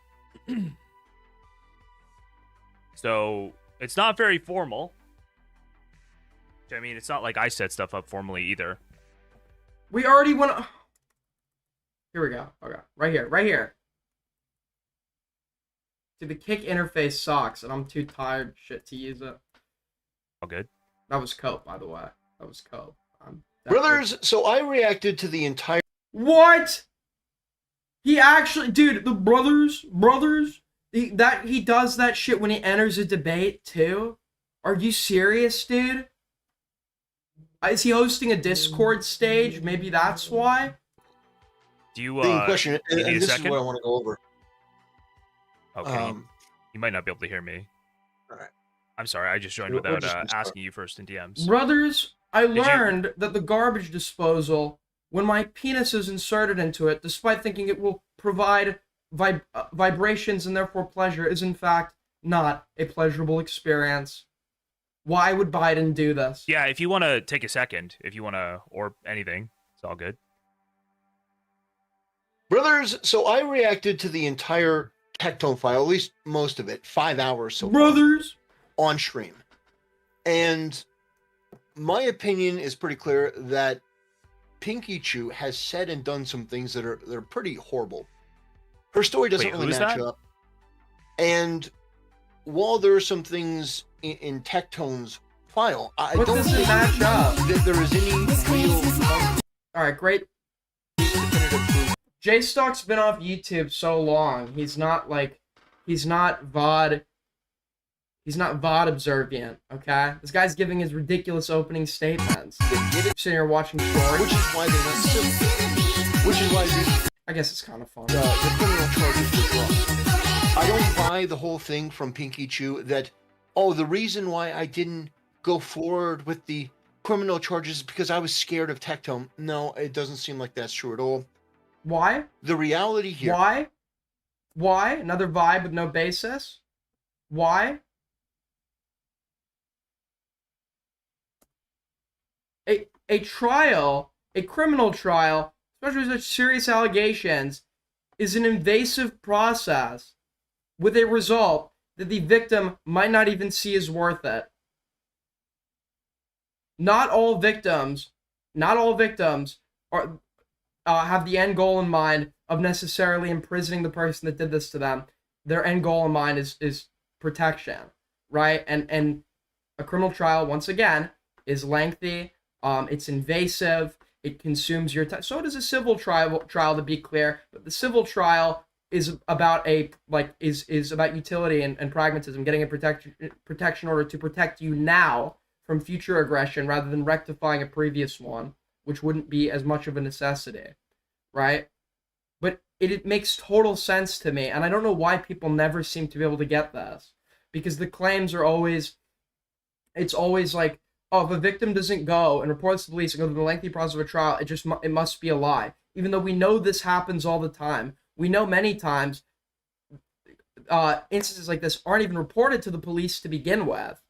So, it's not very formal. I mean, it's not like I set stuff up formally either. We already went. Here we go. Okay, right here. Dude, the kick interface sucks, and I'm too tired to use it. All good. That was Cope, by the way. That was Cope. Brothers, so I reacted to the entire... What? He actually... Dude, the brothers... He does that shit when he enters a debate, too? Are you serious, dude? Is he hosting a Discord stage? Maybe that's why? Do you, question, and need a this second? is what I want to go over. Okay. You might not be able to hear me. All right. I'm sorry, I just joined without asking you first in DMs. Brothers, I learned that the garbage disposal, when my penis is inserted into it, despite thinking it will provide vibrations and therefore pleasure, is in fact not a pleasurable experience. Why would Biden do this? Yeah, if you want to take a second, or anything, it's all good. Brothers, so I reacted to the entire Tectone file, at least most of it, 5 hours so Brothers far, on stream. And my opinion is pretty clear that Pinky Chew has said and done some things that are pretty horrible. Her story doesn't Wait, really who's match that? up. And while there are some things in Tectone's file, I What don't does it think match up? that there is any real All right, great. definitive proof. J Stock's been off YouTube so long. He's not VOD. He's not VOD observant. Okay, this guy's giving his ridiculous opening statements. Sitting here watching shorts. Which is why they're not civil. Which is why I guess it's kind of fun. the criminal charges were dropped. I don't buy the whole thing from Pinky Chew that, oh, the reason why I didn't go forward with the criminal charges is because I was scared of Tectone. No, it doesn't seem like that's true at all. Why? The reality here. Why? Why? Another vibe with no basis? Why? A trial, a criminal trial, especially with such serious allegations, is an invasive process with a result that the victim might not even see as worth it. Not all victims are have the end goal in mind of necessarily imprisoning the person that did this to them. Their end goal in mind is protection, right? And a criminal trial, once again, is lengthy. It's invasive. It consumes your time. So does a civil trial, to be clear. But the civil trial is about is about utility and pragmatism, getting a protection order to protect you now from future aggression rather than rectifying a previous one, which wouldn't be as much of a necessity, right? But it makes total sense to me, and I don't know why people never seem to be able to get this, because the claims are always, it's always like, oh, if a victim doesn't go and reports to police and go through the lengthy process of a trial, it must be a lie. Even though we know this happens all the time. We know many times instances like this aren't even reported to the police to begin with.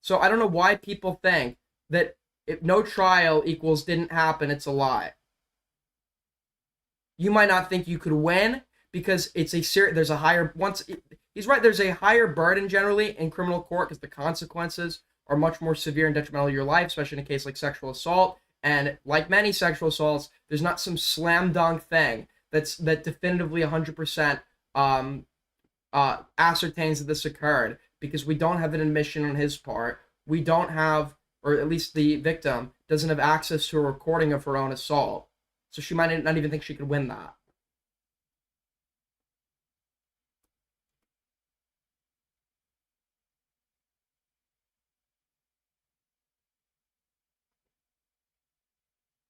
So I don't know why people think that if no trial equals didn't happen, it's a lie. You might not think you could win because it's there's a higher, he's right, there's a higher burden generally in criminal court because the consequences are much more severe and detrimental to your life, especially in a case like sexual assault. And like many sexual assaults, there's not some slam dunk thing that definitively 100% ascertains that this occurred, because we don't have an admission on his part. We don't have, or at least the victim doesn't have access to a recording of her own assault. So she might not even think she could win that.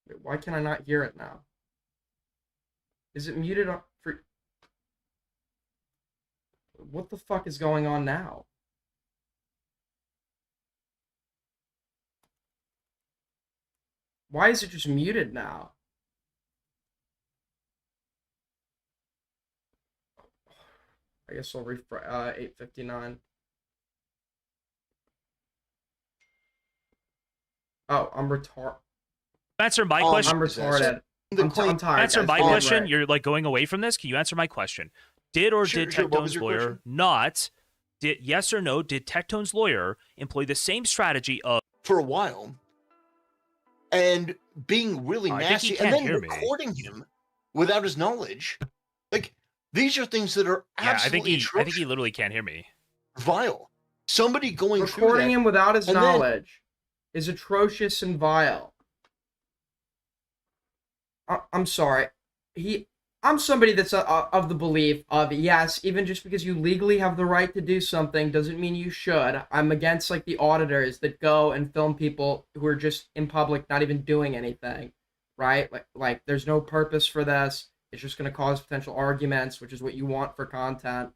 Wait, why can I not hear it now? Is it muted for... What the fuck is going on now? Why is it just muted now? I guess I'll refresh. 8:59. Oh, I'm retarded. Answer my question. I'm retarded. I'm tired. Answer guys. my All question. right. You're like going away from this. Can you answer my question? Did or Sure, did sure. What was Tectone's your lawyer question? not? Did yes or no? Did Tectone's lawyer employ the same strategy of For a while, and being really I think he nasty, and can't then hear me. recording him without his knowledge? Like, these are things that are Yeah, absolutely I think he literally can't hear me. vile. Somebody going through Recording that, him without his and then- knowledge is atrocious and vile. I'm sorry. I'm somebody that's of the belief of, yes, even just because you legally have the right to do something doesn't mean you should. I'm against like the auditors that go and film people who are just in public not even doing anything, right? Like there's no purpose for this. It's just going to cause potential arguments, which is what you want for content.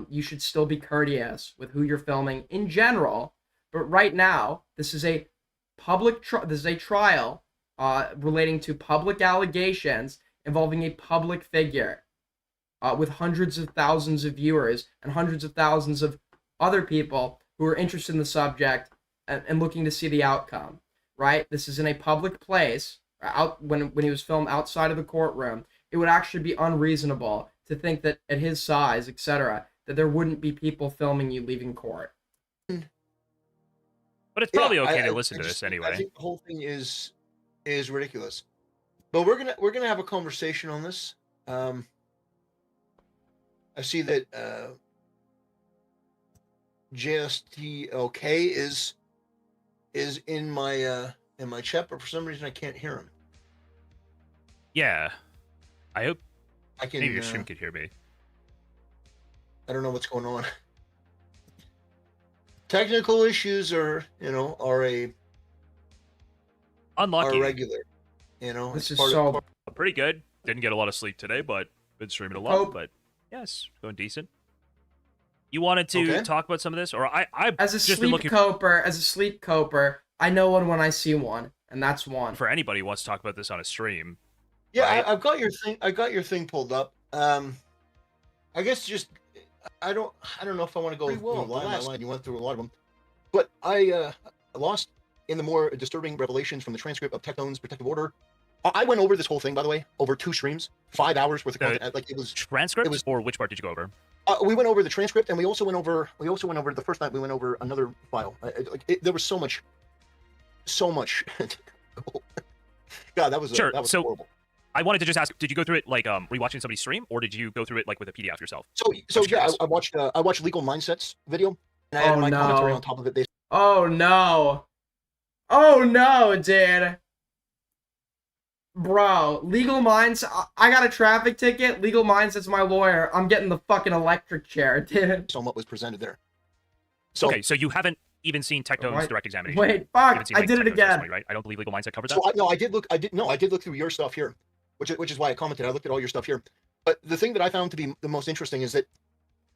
You should still be courteous with who you're filming in general. But right now, this is a this is a trial relating to public allegations involving a public figure with hundreds of thousands of viewers and hundreds of thousands of other people who are interested in the subject and looking to see the outcome, right? This is in a public place. When he was filmed outside of the courtroom, it would actually be unreasonable to think that at his size, etc., that there wouldn't be people filming you leaving court. But it's probably Yeah, okay I- to I- listen I to just this think- I anyway. think the whole thing is ridiculous. But we're gonna have a conversation on this. I see that JSTLK is in my chat, but for some reason I can't hear him. Yeah. I hope I can. maybe your stream could hear me. I don't know what's going on. Technical issues are Unlucky. regular. This it's is part so. of, Pretty good. Didn't get a lot of sleep today, but been streaming a lot. Hope- But yes, going decent. You wanted to Okay. talk about some of this, or I As a just been sleep looking coper, I know one when I see one, and that's one. for anybody who wants to talk about this on a stream. yeah. Right. I've got your thing. I got your thing pulled up. I guess just I don't know if I want to go line by line. You went through a lot of them, but I lost in the more disturbing revelations from the transcript of Tectone's protective order. I went over this whole thing, by the way, over 2 streams, 5 hours worth of content. Like it was. Transcript, was- or which part did you go over? We went over the transcript, and we also went over the first night. We went over another file. There was so much. God, that was Sure, that was so- horrible. I wanted to just ask: did you go through it like rewatching somebody's stream, or did you go through it like with a PDF yourself? So I'm yeah, curious. I watched Legal Mindsets video, and I added Oh, my commentary no. on top of it. They Oh no. Oh no, dude. Bro, Legal Minds, I got a traffic ticket. Legal Minds is my lawyer. I'm getting the fucking electric chair, dude. on what was presented there. So Okay, so you haven't even seen Tectone's What? direct examination. Wait, You fuck, haven't seen, I like, did it Tectone's again. testimony, right? I don't believe Legal Mindset covered that. So I did look through your stuff here, which is why I commented. I looked at all your stuff here. But the thing that I found to be the most interesting is that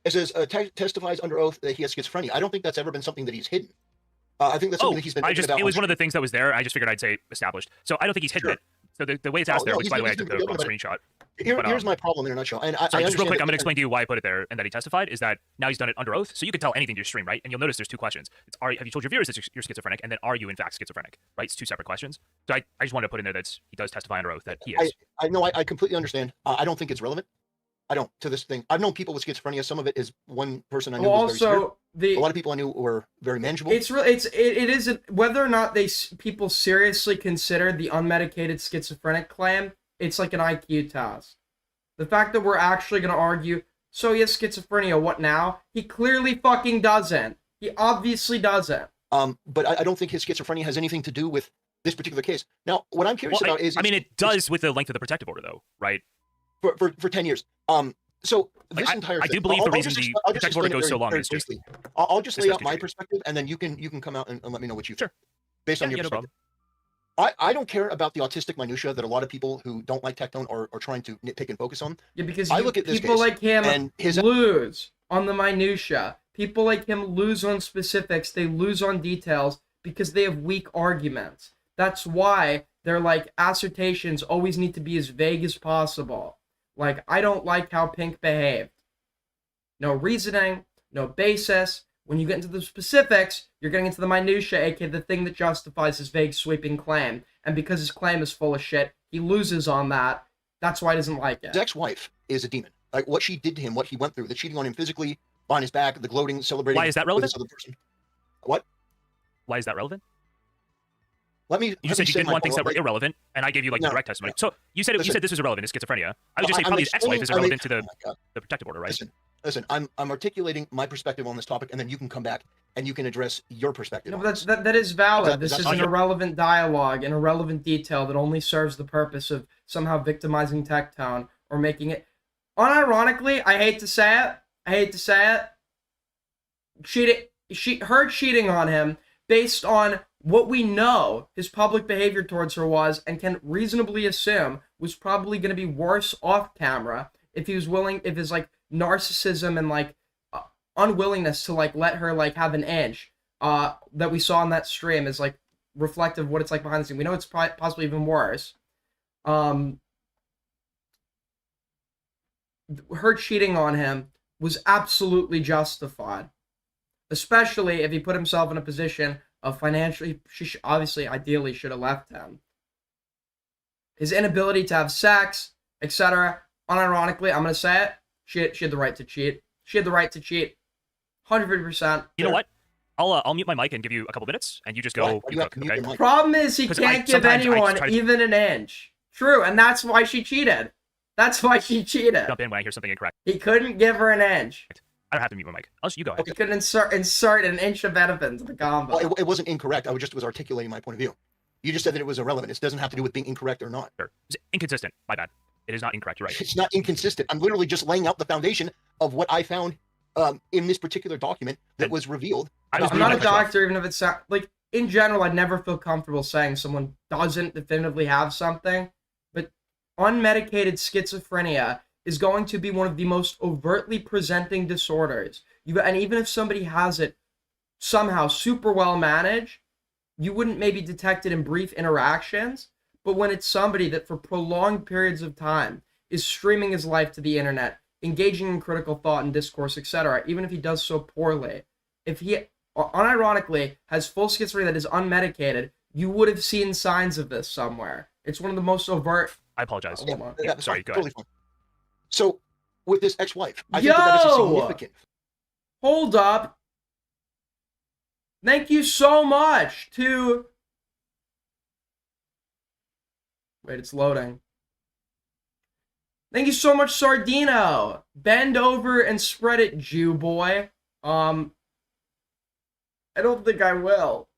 it says testifies under oath that he has schizophrenia. I don't think that's ever been something that he's hidden. I think that's something that he's been. I open just about it was on one of the things that was there. I just figured I'd say established. So I don't think he's hidden Sure. it. So the way it's asked Oh, there, no, which he's- by the way I he's took been the open wrong about it. screenshot. Here's But, my problem in a nutshell. And I Sorry, just real understand quick, that- I'm going to explain to you why I put it there and that he testified is that now he's done it under oath, so you can tell anything to your stream, right? And you'll notice there's 2 questions. It's have you told your viewers that you're schizophrenic, and then are you in fact schizophrenic, right? It's 2 separate questions. So I just wanted to put in there that he does testify under oath that he is. I know I completely understand. I don't think it's relevant. I don't to this thing. I've known people with schizophrenia. Some of it is one person I knew Well, was very severe. also, the A lot of people I knew were very manageable. It's really it is whether or not people seriously consider the unmedicated schizophrenic claim. It's like an IQ test. The fact that we're actually going to argue, so he has schizophrenia, what now? He clearly fucking doesn't. He obviously doesn't. But I don't think his schizophrenia has anything to do with this particular case. Now, what I'm curious Well, about is I mean, it does with the length of the protective order, though, right? for 10 years. So this Like, entire I thing, do believe I'll- the I'll reason just the explain- I'll just protective order explain it goes so very- long very is just briefly. I'll just lay out my necessity. perspective, and then you can come out and let me know what you think Sure. based on your No perspective. problem. I don't care about the autistic minutia that a lot of people who don't like Tectone are trying to nitpick and focus on. Yeah, because I look at this people case, like him and his- lose on the minutia. People like him lose on specifics. They lose on details because they have weak arguments. That's why their assertions always need to be as vague as possible. Like, I don't like how Pink behaved. No reasoning, no basis. When you get into the specifics, you're getting into the minutia, aka the thing that justifies his vague, sweeping claim. And because his claim is full of shit, he loses on that. That's why he doesn't like it. His ex-wife is a demon. Like what she did to him, what he went through, the cheating on him physically, behind his back, the gloating, celebrating. Why is that with relevant? this other person. What? Why is that relevant? Let me. You let just me said you say didn't my want things that point. were irrelevant, and I gave you the No, direct testimony. no. So you said Listen. this was irrelevant. It's schizophrenia. I was just saying I'm probably his ex-wife is explaining- irrelevant to oh my God. the protective order, right? Listen. I'm articulating my perspective on this topic, and then you can come back and you can address your perspective. No, on but this. that is valid. Is This that is an fine? irrelevant dialogue, an irrelevant detail that only serves the purpose of somehow victimizing Tectone or making it. Unironically, I hate to say it. Her cheating on him based on what we know his public behavior towards her was and can reasonably assume was probably going to be worse off camera if he was willing, if his narcissism and unwillingness to let her have an inch that we saw in that stream is reflective of what it's like behind the scene. We know it's possibly even worse. Her cheating on him was absolutely justified, especially if he put himself in a position of financially. She obviously, ideally, should have left him. His inability to have sex, etc. Unironically, I'm gonna say it. She had the right to cheat. She had the right to cheat. 150%. You know what? I'll mute my mic and give you a couple minutes, and you just Why go. do You you have cook, to mute okay? your mic? Problem is he 'Cause can't give sometimes I anyone try to- even an inch. True, and that's why she cheated. That's why she cheated. Jump in when I hear something incorrect. He couldn't give her an inch. I don't have to mute my mic. Unless you go ahead. He could insert an inch of edit into the combo. Well, it wasn't incorrect. I was articulating my point of view. You just said that it was irrelevant. It doesn't have to do with being incorrect or not. Sure. It's inconsistent. My bad. It is not incorrect. You're right. It's not inconsistent. I'm literally just laying out the foundation of what I found in this particular document that was revealed. I was I'm not a reading myself. doctor, even if it's like in general, I'd never feel comfortable saying someone doesn't definitively have something, but unmedicated schizophrenia is going to be one of the most overtly presenting disorders. And even if somebody has it somehow super well managed, you wouldn't maybe detect it in brief interactions. But when it's somebody that for prolonged periods of time is streaming his life to the internet, engaging in critical thought and discourse, etc., even if he does so poorly, if he unironically has full schizophrenia that is unmedicated, you would have seen signs of this somewhere. It's one of the most overt. I apologize. Yeah, Sorry, go totally ahead. fine. So, with this ex-wife, I think that is a significant. Hold up. Thank you so much to... Wait, it's loading. Thank you so much, Sardino. Bend over and spread it, Jew boy. I don't think I will.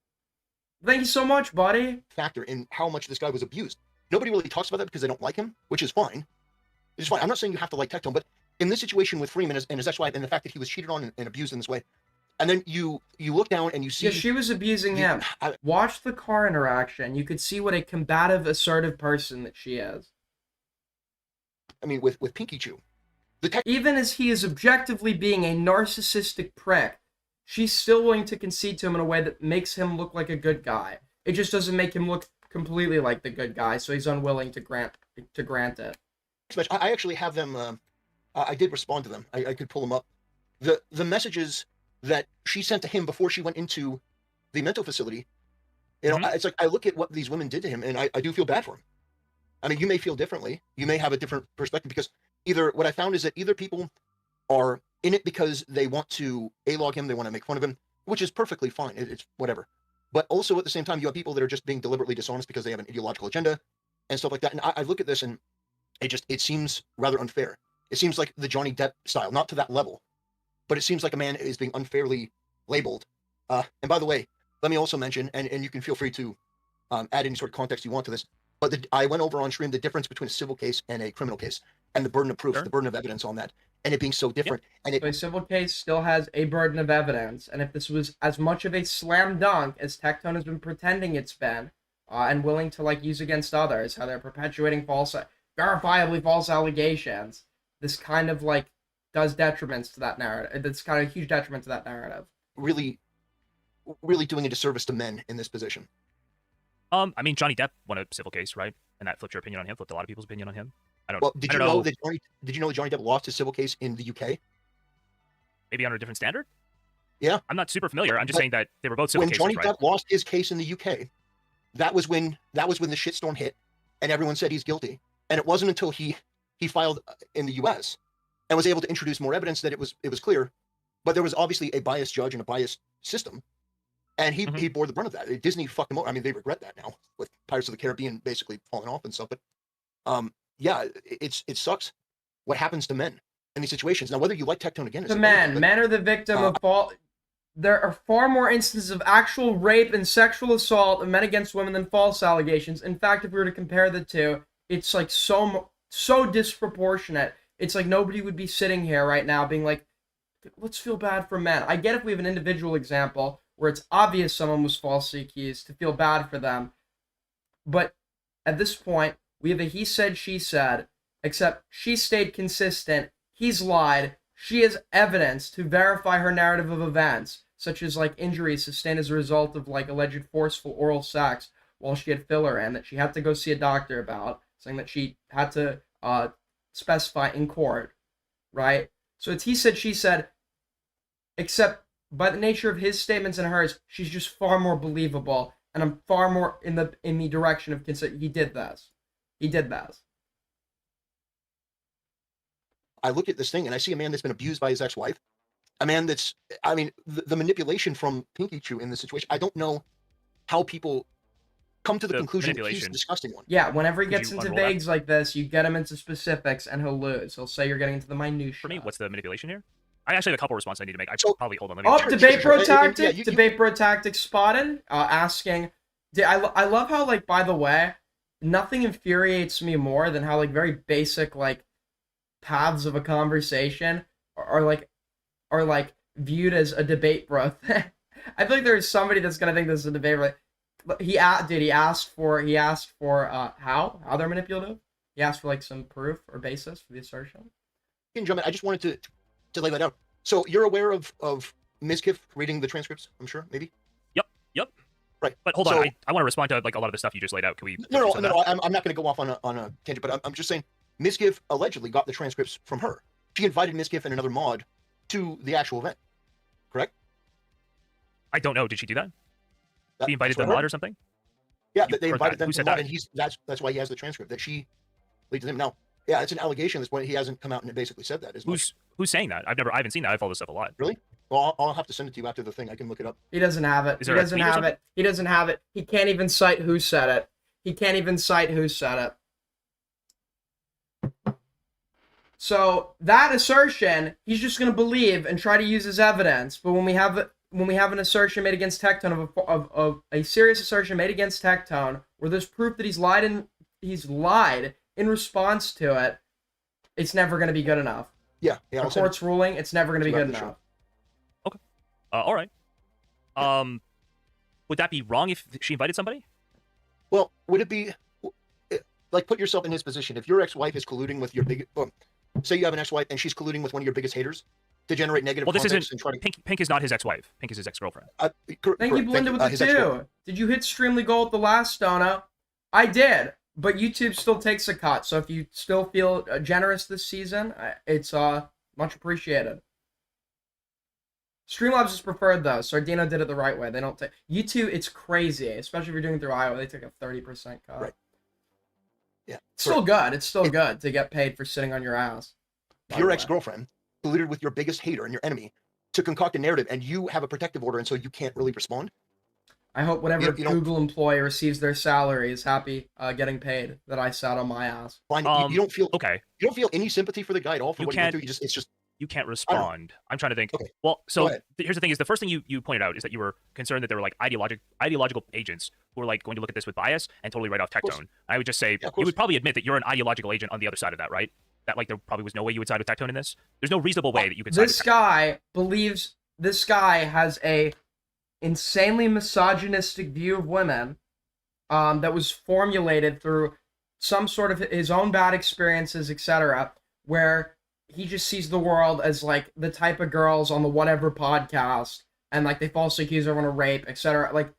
Thank you so much, buddy. Factor in how much this guy was abused. Nobody really talks about that because they don't like him, which is fine. It's fine. I'm not saying you have to like Tectone, but in this situation with Freeman and his ex-wife, and the fact that he was cheated on and abused in this way, and then you look down and you see... Yeah, she was abusing him. Watch the car interaction. You could see what a combative, assertive person that she is. I mean, with Pinky Chew. Even as he is objectively being a narcissistic prick, she's still willing to concede to him in a way that makes him look like a good guy. It just doesn't make him look completely like the good guy, so he's unwilling to grant it. I actually have them. I did respond to them. I could pull them up. The messages that she sent to him before she went into the mental facility. You know, it's like I look at what these women did to him, and I do feel bad for him. I mean, you may feel differently. You may have a different perspective because what I found is that either people are in it because they want to A-log him, they want to make fun of him, which is perfectly fine. It's whatever. But also at the same time, you have people that are just being deliberately dishonest because they have an ideological agenda and stuff like that. And I look at this and it seems rather unfair. It seems like the Johnny Depp style, not to that level, but it seems like a man is being unfairly labeled. And by the way, let me also mention, and you can feel free to add any sort of context you want to this, but I went over on stream the difference between a civil case and a criminal case and the burden of proof, the burden of evidence on that, and it being so different. And a civil case still has a burden of evidence, and if this was as much of a slam dunk as Tectone has been pretending it's been, and willing to use against others, how they're perpetuating verifiably false allegations, this kind of does detriments to that narrative. That's kind of a huge detriment to that narrative. Really, really doing a disservice to men in this position. I mean, Johnny Depp won a civil case, right? And that flipped your opinion on him, flipped a lot of people's opinion on him. Well, did you know that Johnny Depp lost his civil case in the UK? Maybe under a different standard? Yeah. I'm not super familiar. I'm just saying that they were both civil cases, When Johnny right? Depp lost his case in the UK, that was when the shitstorm hit, and everyone said he's guilty. And it wasn't until he filed in the US and was able to introduce more evidence that it was clear. But there was obviously a biased judge and a biased system, and he bore the brunt of that. Disney fucked him over. I mean, they regret that now with Pirates of the Caribbean basically falling off and stuff. But yeah, it sucks what happens to men in these situations. Now, whether you like Tectone again, men are the victim of fall. There are far more instances of actual rape and sexual assault of men against women than false allegations. In fact, if we were to compare the two, it's so disproportionate. It's like nobody would be sitting here right now being like, let's feel bad for men. I get if we have an individual example where it's obvious someone was falsely accused to feel bad for them. But at this point, we have a he said, she said, except she stayed consistent, he's lied, she has evidence to verify her narrative of events, such as injuries sustained as a result of alleged forceful oral sex while she had filler in, that she had to go see a doctor about, saying that she had to specify in court, right? So it's he said, she said, except by the nature of his statements and hers, she's just far more believable, and I'm far more in the direction of he did this. He did this. I look at this thing and I see a man that's been abused by his ex-wife, a man that's, I mean, the manipulation from Pinky Chew in this situation, I don't know how people come to the conclusion that he's the disgusting one. Yeah, whenever he gets you into unroll that? vagues like this, you get him into specifics and he'll lose. He'll say you're getting into the minutia. For me, what's the manipulation here? I actually have a couple responses I need to make. So- probably hold on. Let me Oh, check. debate sure. bro And- tactic. yeah, you- Debate bro tactic spotted. Asking. I love how, like, by the way, nothing infuriates me more than how, like, very basic, like, paths of a conversation are like viewed as a debate bro thing. I think there's somebody that's gonna think this is a debate bro. He asked for how they're manipulative. He asked for, like, some proof or basis for the assertion. I just wanted to lay that out. So you're aware of Mizkif reading the transcripts, I'm sure, maybe? Yep. Right. But hold So- on, I want to respond to like a lot of the stuff you just laid out. Can we? No, focus on that? I'm not going to go off on a tangent, but I'm just saying Mizkif allegedly got the transcripts from her. She invited Mizkif and another mod to the actual event, correct? I don't know. Did she do that? That- He invited that's the what I mod heard. or something? Yeah, You they heard invited that. them Who to said the mod, that? and that's why he has the transcript that she leaked to him. Now, yeah, it's an allegation. That's why he hasn't come out and basically said that. As much. Who's saying that? I haven't seen that. I follow this stuff a lot. Really? Well, I'll have to send it to you after the thing. I can look it up. He doesn't have it. Is He there a doesn't tweet or have something? it. He doesn't have it. He can't even cite who said it. He can't even cite who said it. So that assertion, he's just gonna believe and try to use as evidence. But when we have an assertion made against Tectone of a serious assertion made against Tectone, where there's proof that he's lied in response to it, it's never gonna be good enough. Yeah, A I'll send it. court's ruling, it's never gonna be Throughout good the show. enough. All right. Would that be wrong if she invited somebody? Well, would it be like put yourself in his position? If your ex-wife is colluding with your say you have an ex-wife and she's colluding with one of your biggest haters to generate negative Well, this context isn't and try to. Pink is not his ex-wife. Pink is his ex-girlfriend. Thank you, Belinda, with the his two. ex-girlfriend. Did you hit Streamly Gold the last dono? I did, but YouTube still takes a cut. So if you still feel generous this season, it's much appreciated. Streamlabs is preferred though. Sardino did it the right way. They don't take YouTube. It's crazy, especially if you're doing it through Iowa. They took a 30% cut. Right. Yeah. It's still good. It's still good to get paid for sitting on your ass. by Your the way. ex-girlfriend colluded with your biggest hater and your enemy to concoct a narrative, and you have a protective order, and so you can't really respond. I hope whatever You don't- Google employee receives their salary is happy getting paid that I sat on my ass. Fine. You don't feel Okay. you don't feel any sympathy for the guy at all for You what he went can't- through. It's just You can't respond. I'm trying to think. Okay. Well, so Go ahead. here's the thing: is the first thing you pointed out is that you were concerned that there were like ideological agents who were like going to look at this with bias and totally write off course. Tectone. I would just say Yeah, of you would course. probably admit that you're an ideological agent on the other side of that, right? That like there probably was no way you would side with Tectone in this. There's no reasonable way that you could side This with guy believes this guy has a insanely misogynistic view of women that was formulated through some sort of his own bad experiences, etc., where he just sees the world as like the type of girls on the whatever podcast and like they falsely accuse everyone of rape, etc. Like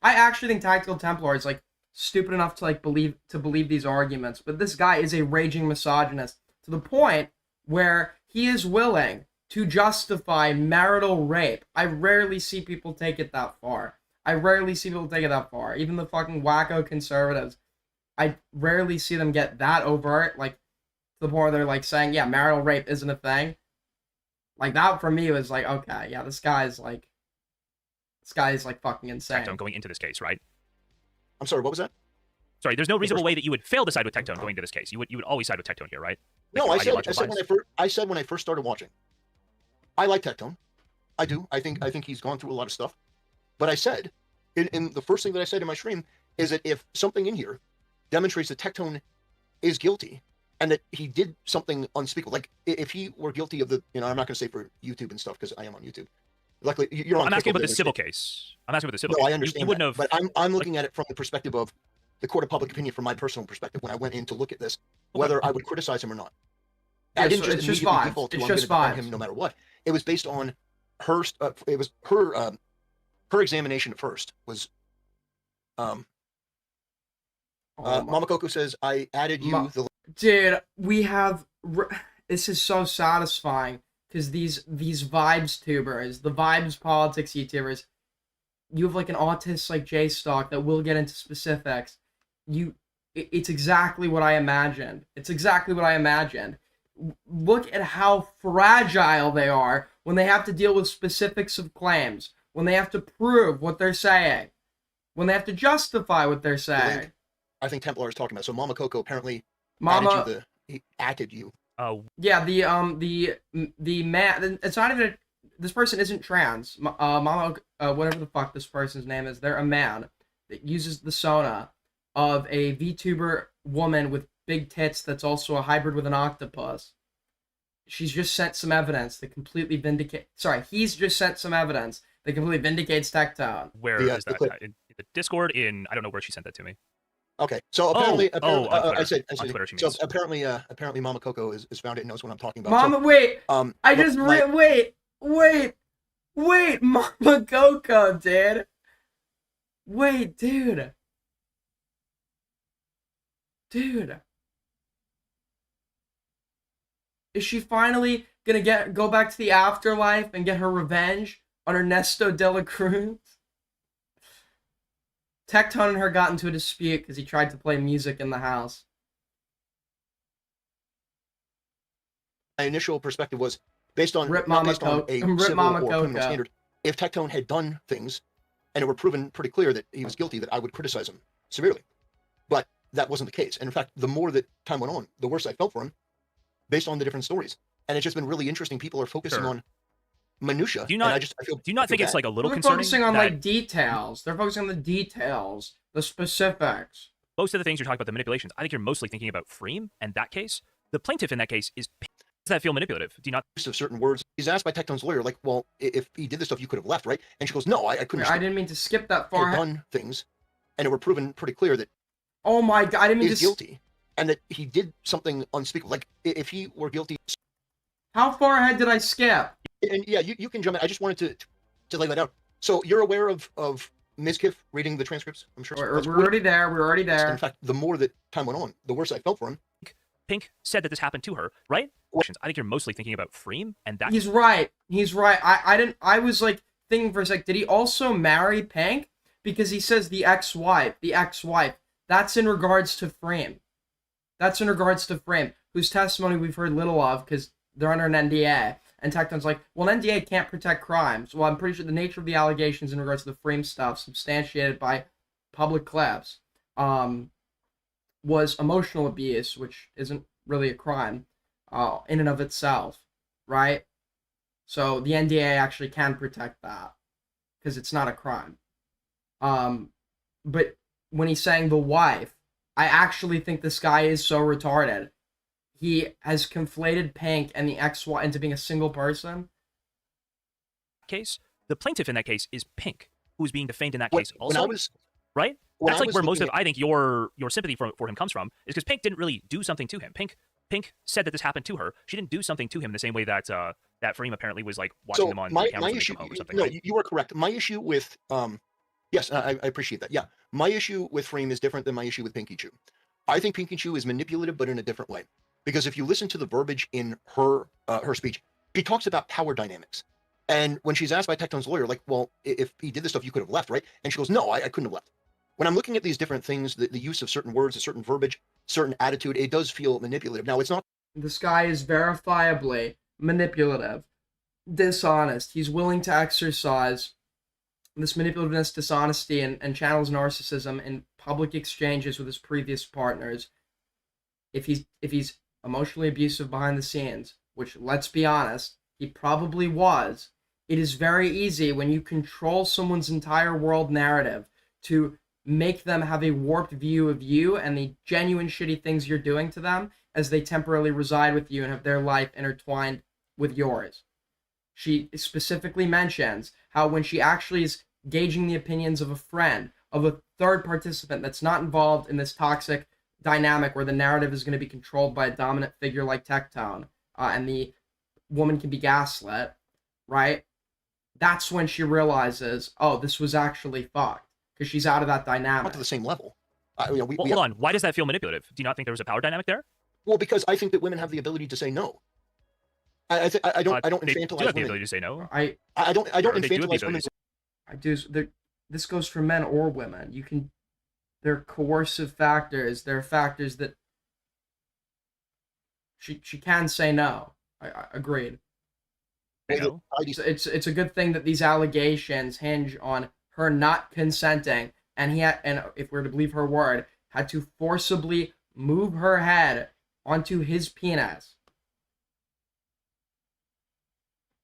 I actually think Tactical Templar is like stupid enough to like believe these arguments, but this guy is a raging misogynist to the point where he is willing to justify marital rape. I rarely see people take it that far. Even the fucking wacko conservatives, I rarely see them get that overt, like to the point where they're like saying, yeah, marital rape isn't a thing. Like that for me was like, okay, yeah, this guy is like fucking insane. Tectone going into this case, right? I'm sorry. What was that? Sorry, there's no reasonable way that you would fail to side with Tectone going into this case. You would always side with Tectone here, right? No, Like, I your said ideological bias. when I first started watching, I like Tectone. I do. I think he's gone through a lot of stuff. But I said, in the first thing that I said in my stream is that if something in here demonstrates that Tectone is guilty and that he did something unspeakable, like if he were guilty of the, I'm not going to say for YouTube and stuff because I am on YouTube. Luckily, you're on. I'm asking Kickle, about the they're civil gonna case. I'm asking about the civil say- No, case. I understand. You wouldn't that, have. but I'm looking at it from the perspective of the court of public opinion from my personal perspective when I went in to look at this, whether I would criticize him or not. Yeah, I didn't so just it's just immediately vibes. default to It's I'm going just to defend vibes. him no matter what. It was based on her. It was her examination first was. Mama Coco says I added you the. Dude, we have this is so satisfying because these vibes tubers, the vibes politics YouTubers, you have like an autist like J Stock that will get into specifics. It's exactly what I imagined. look at how fragile they are when they have to deal with specifics of claims, when they have to prove what they're saying, when they have to justify what they're saying. I think Templar is talking about. So Mama Coco apparently Mama, added you. yeah, the man. It's not even. This person isn't trans. Mama, whatever the fuck this person's name is, they're a man that uses the persona of a VTuber woman with big tits that's also a hybrid with an octopus. She's just sent some evidence that completely he's just sent some evidence that completely vindicates Tectone. Where is that? In the Discord? I don't know where she sent that to me. Okay, so apparently, on Twitter. I said, Twitter, so apparently, Mama Coco is found it and knows what I'm talking about. Mama, so, wait, wait, Mama Coco, dude. Wait, dude. Is she finally gonna go back to the afterlife and get her revenge on Ernesto de la Cruz? Tectone and her got into a dispute because he tried to play music in the house. My initial perspective was based on Rip not Mama based on a Rip civil Mama or criminal Coco. standard. If Tectone had done things and it were proven pretty clear that he was guilty, that I would criticize him severely. But that wasn't the case. And in fact, the more that time went on, the worse I felt for him based on the different stories. And it's just been really interesting. People are focusing on minutia. Do you not think it's like a little concerning? They're focusing on like details. They're focusing on the details, the specifics. Most of the things you're talking about, the manipulations, I think you're mostly thinking about Freem and that case. The plaintiff in that case is. Does that feel manipulative? Do you not? Of certain words. He's asked by Tectone's lawyer, like, well, if he did this stuff, you could have left, right? And she goes, no, I couldn't. I didn't mean to skip that far. He had done things, and it were proven pretty clear that. Oh my god! I didn't mean he's guilty, and that he did something unspeakable. Like if he were guilty. How far ahead did I skip? And yeah, you can jump in. I just wanted to lay that out. So you're aware of Ms. Kiff reading the transcripts? I'm sure. We're already there. We're already there. In fact, the more that time went on, the worse I felt for him. Pink said that this happened to her, right? I think you're mostly thinking about Freem and that. He's right. I was like thinking for a sec. Did he also marry Pink? Because he says the ex-wife. That's in regards to Freem. Whose testimony we've heard little of because they're under an NDA. And Tectone's like, well, an NDA can't protect crimes. Well, I'm pretty sure the nature of the allegations in regards to the Freem stuff, substantiated by public clips, was emotional abuse, which isn't really a crime in and of itself, right? So the NDA actually can protect that because it's not a crime. But when he's saying the wife, I actually think this guy is so retarded. He has conflated Pink and the ex-wife into being a single person. Case, the plaintiff in that case is Pink, who is being defamed in that case also. Right? When That's I like was where most of, looking at- I think, your sympathy for him comes from, is because Pink didn't really do something to him. Pink said that this happened to her. She didn't do something to him the same way that that Freem apparently was like watching them on my cameras when they issue, come home or something. no, right? you are correct. My issue with yes, I appreciate that. Yeah, my issue with Freem is different than my issue with Pinky Chew. I think Pinky Chew is manipulative, but in a different way. Because if you listen to the verbiage in her speech, she talks about power dynamics. And when she's asked by Tectone's lawyer, like, well, if he did this stuff, you could have left, right? And she goes, no, I couldn't have left. When I'm looking at these different things, the use of certain words, a certain verbiage, certain attitude, it does feel manipulative. Now, it's not. This guy is verifiably manipulative, dishonest. He's willing to exercise this manipulativeness, dishonesty, and channels narcissism in public exchanges with his previous partners. If he's emotionally abusive behind the scenes, which, let's be honest, he probably was, it is very easy when you control someone's entire world narrative to make them have a warped view of you and the genuine shitty things you're doing to them as they temporarily reside with you and have their life intertwined with yours. She specifically mentions how when she actually is gauging the opinions of a friend, of a third participant that's not involved in this toxic dynamic where the narrative is going to be controlled by a dominant figure like Tectone, and the woman can be gaslit, right? That's when she realizes, oh, this was actually fucked, because she's out of that dynamic. Not to the same level. Hold on. Why does that feel manipulative? Do you not think there was a power dynamic there? Well, because I think that women have the ability to say no. I don't infantilize they do have the women. ability to say no. I don't infantilize women. I do. This goes for men or women. They're coercive factors. They're factors that She can say no. I agreed. I know. It's a good thing that these allegations hinge on her not consenting, and and if we're to believe her word, had to forcibly move her head onto his penis.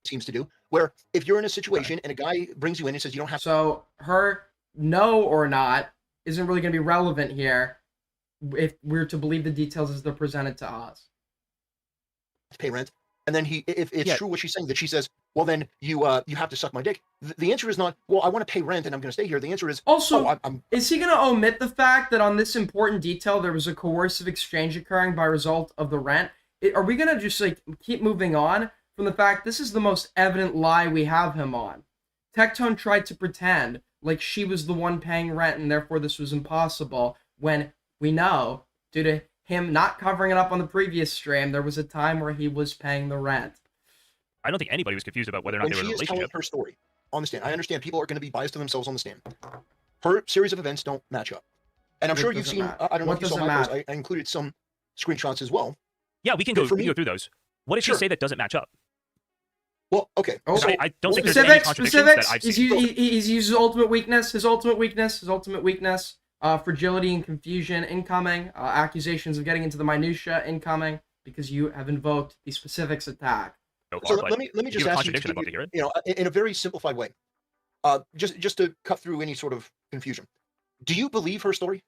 Seems to do, where if you're in a situation and a guy brings you in and says you don't have So her no or not isn't really going to be relevant here if we're to believe the details as they're presented to us. to pay rent, and then if it's true what she's saying, that she says, well, then you have to suck my dick. The answer is not, well, I want to pay rent and I'm going to stay here. The answer is, also, I'm is he going to omit the fact that on this important detail there was a coercive exchange occurring by result of the rent? Are we going to just like keep moving on from the fact this is the most evident lie we have him on? Tectone tried to pretend like she was the one paying rent and therefore this was impossible, when we know, due to him not covering it up on the previous stream, there was a time where he was paying the rent. I don't think anybody was confused about whether or not when they were she in a is telling relationship. her story on the stand, I understand people are going to be biased to themselves on the stand. Her series of events don't match up, and I'm What sure you've doesn't seen. matter? I don't know What if you saw doesn't my post. matter? I included some screenshots as well. Yeah, we can But go. for We can me- go through those. What did she Sure. say that doesn't match up? Well, okay. Oh, so I don't think there's any contradictions specifics. that I've He's seen. used his ultimate weakness. His ultimate weakness. Fragility and confusion incoming. Accusations of getting into the minutia incoming because you have invoked the specifics attack. So so far, but let me if just you have a ask you, contradiction, I'd love to hear it. you know, in a very simplified way, just to cut through any sort of confusion. Do you believe her story?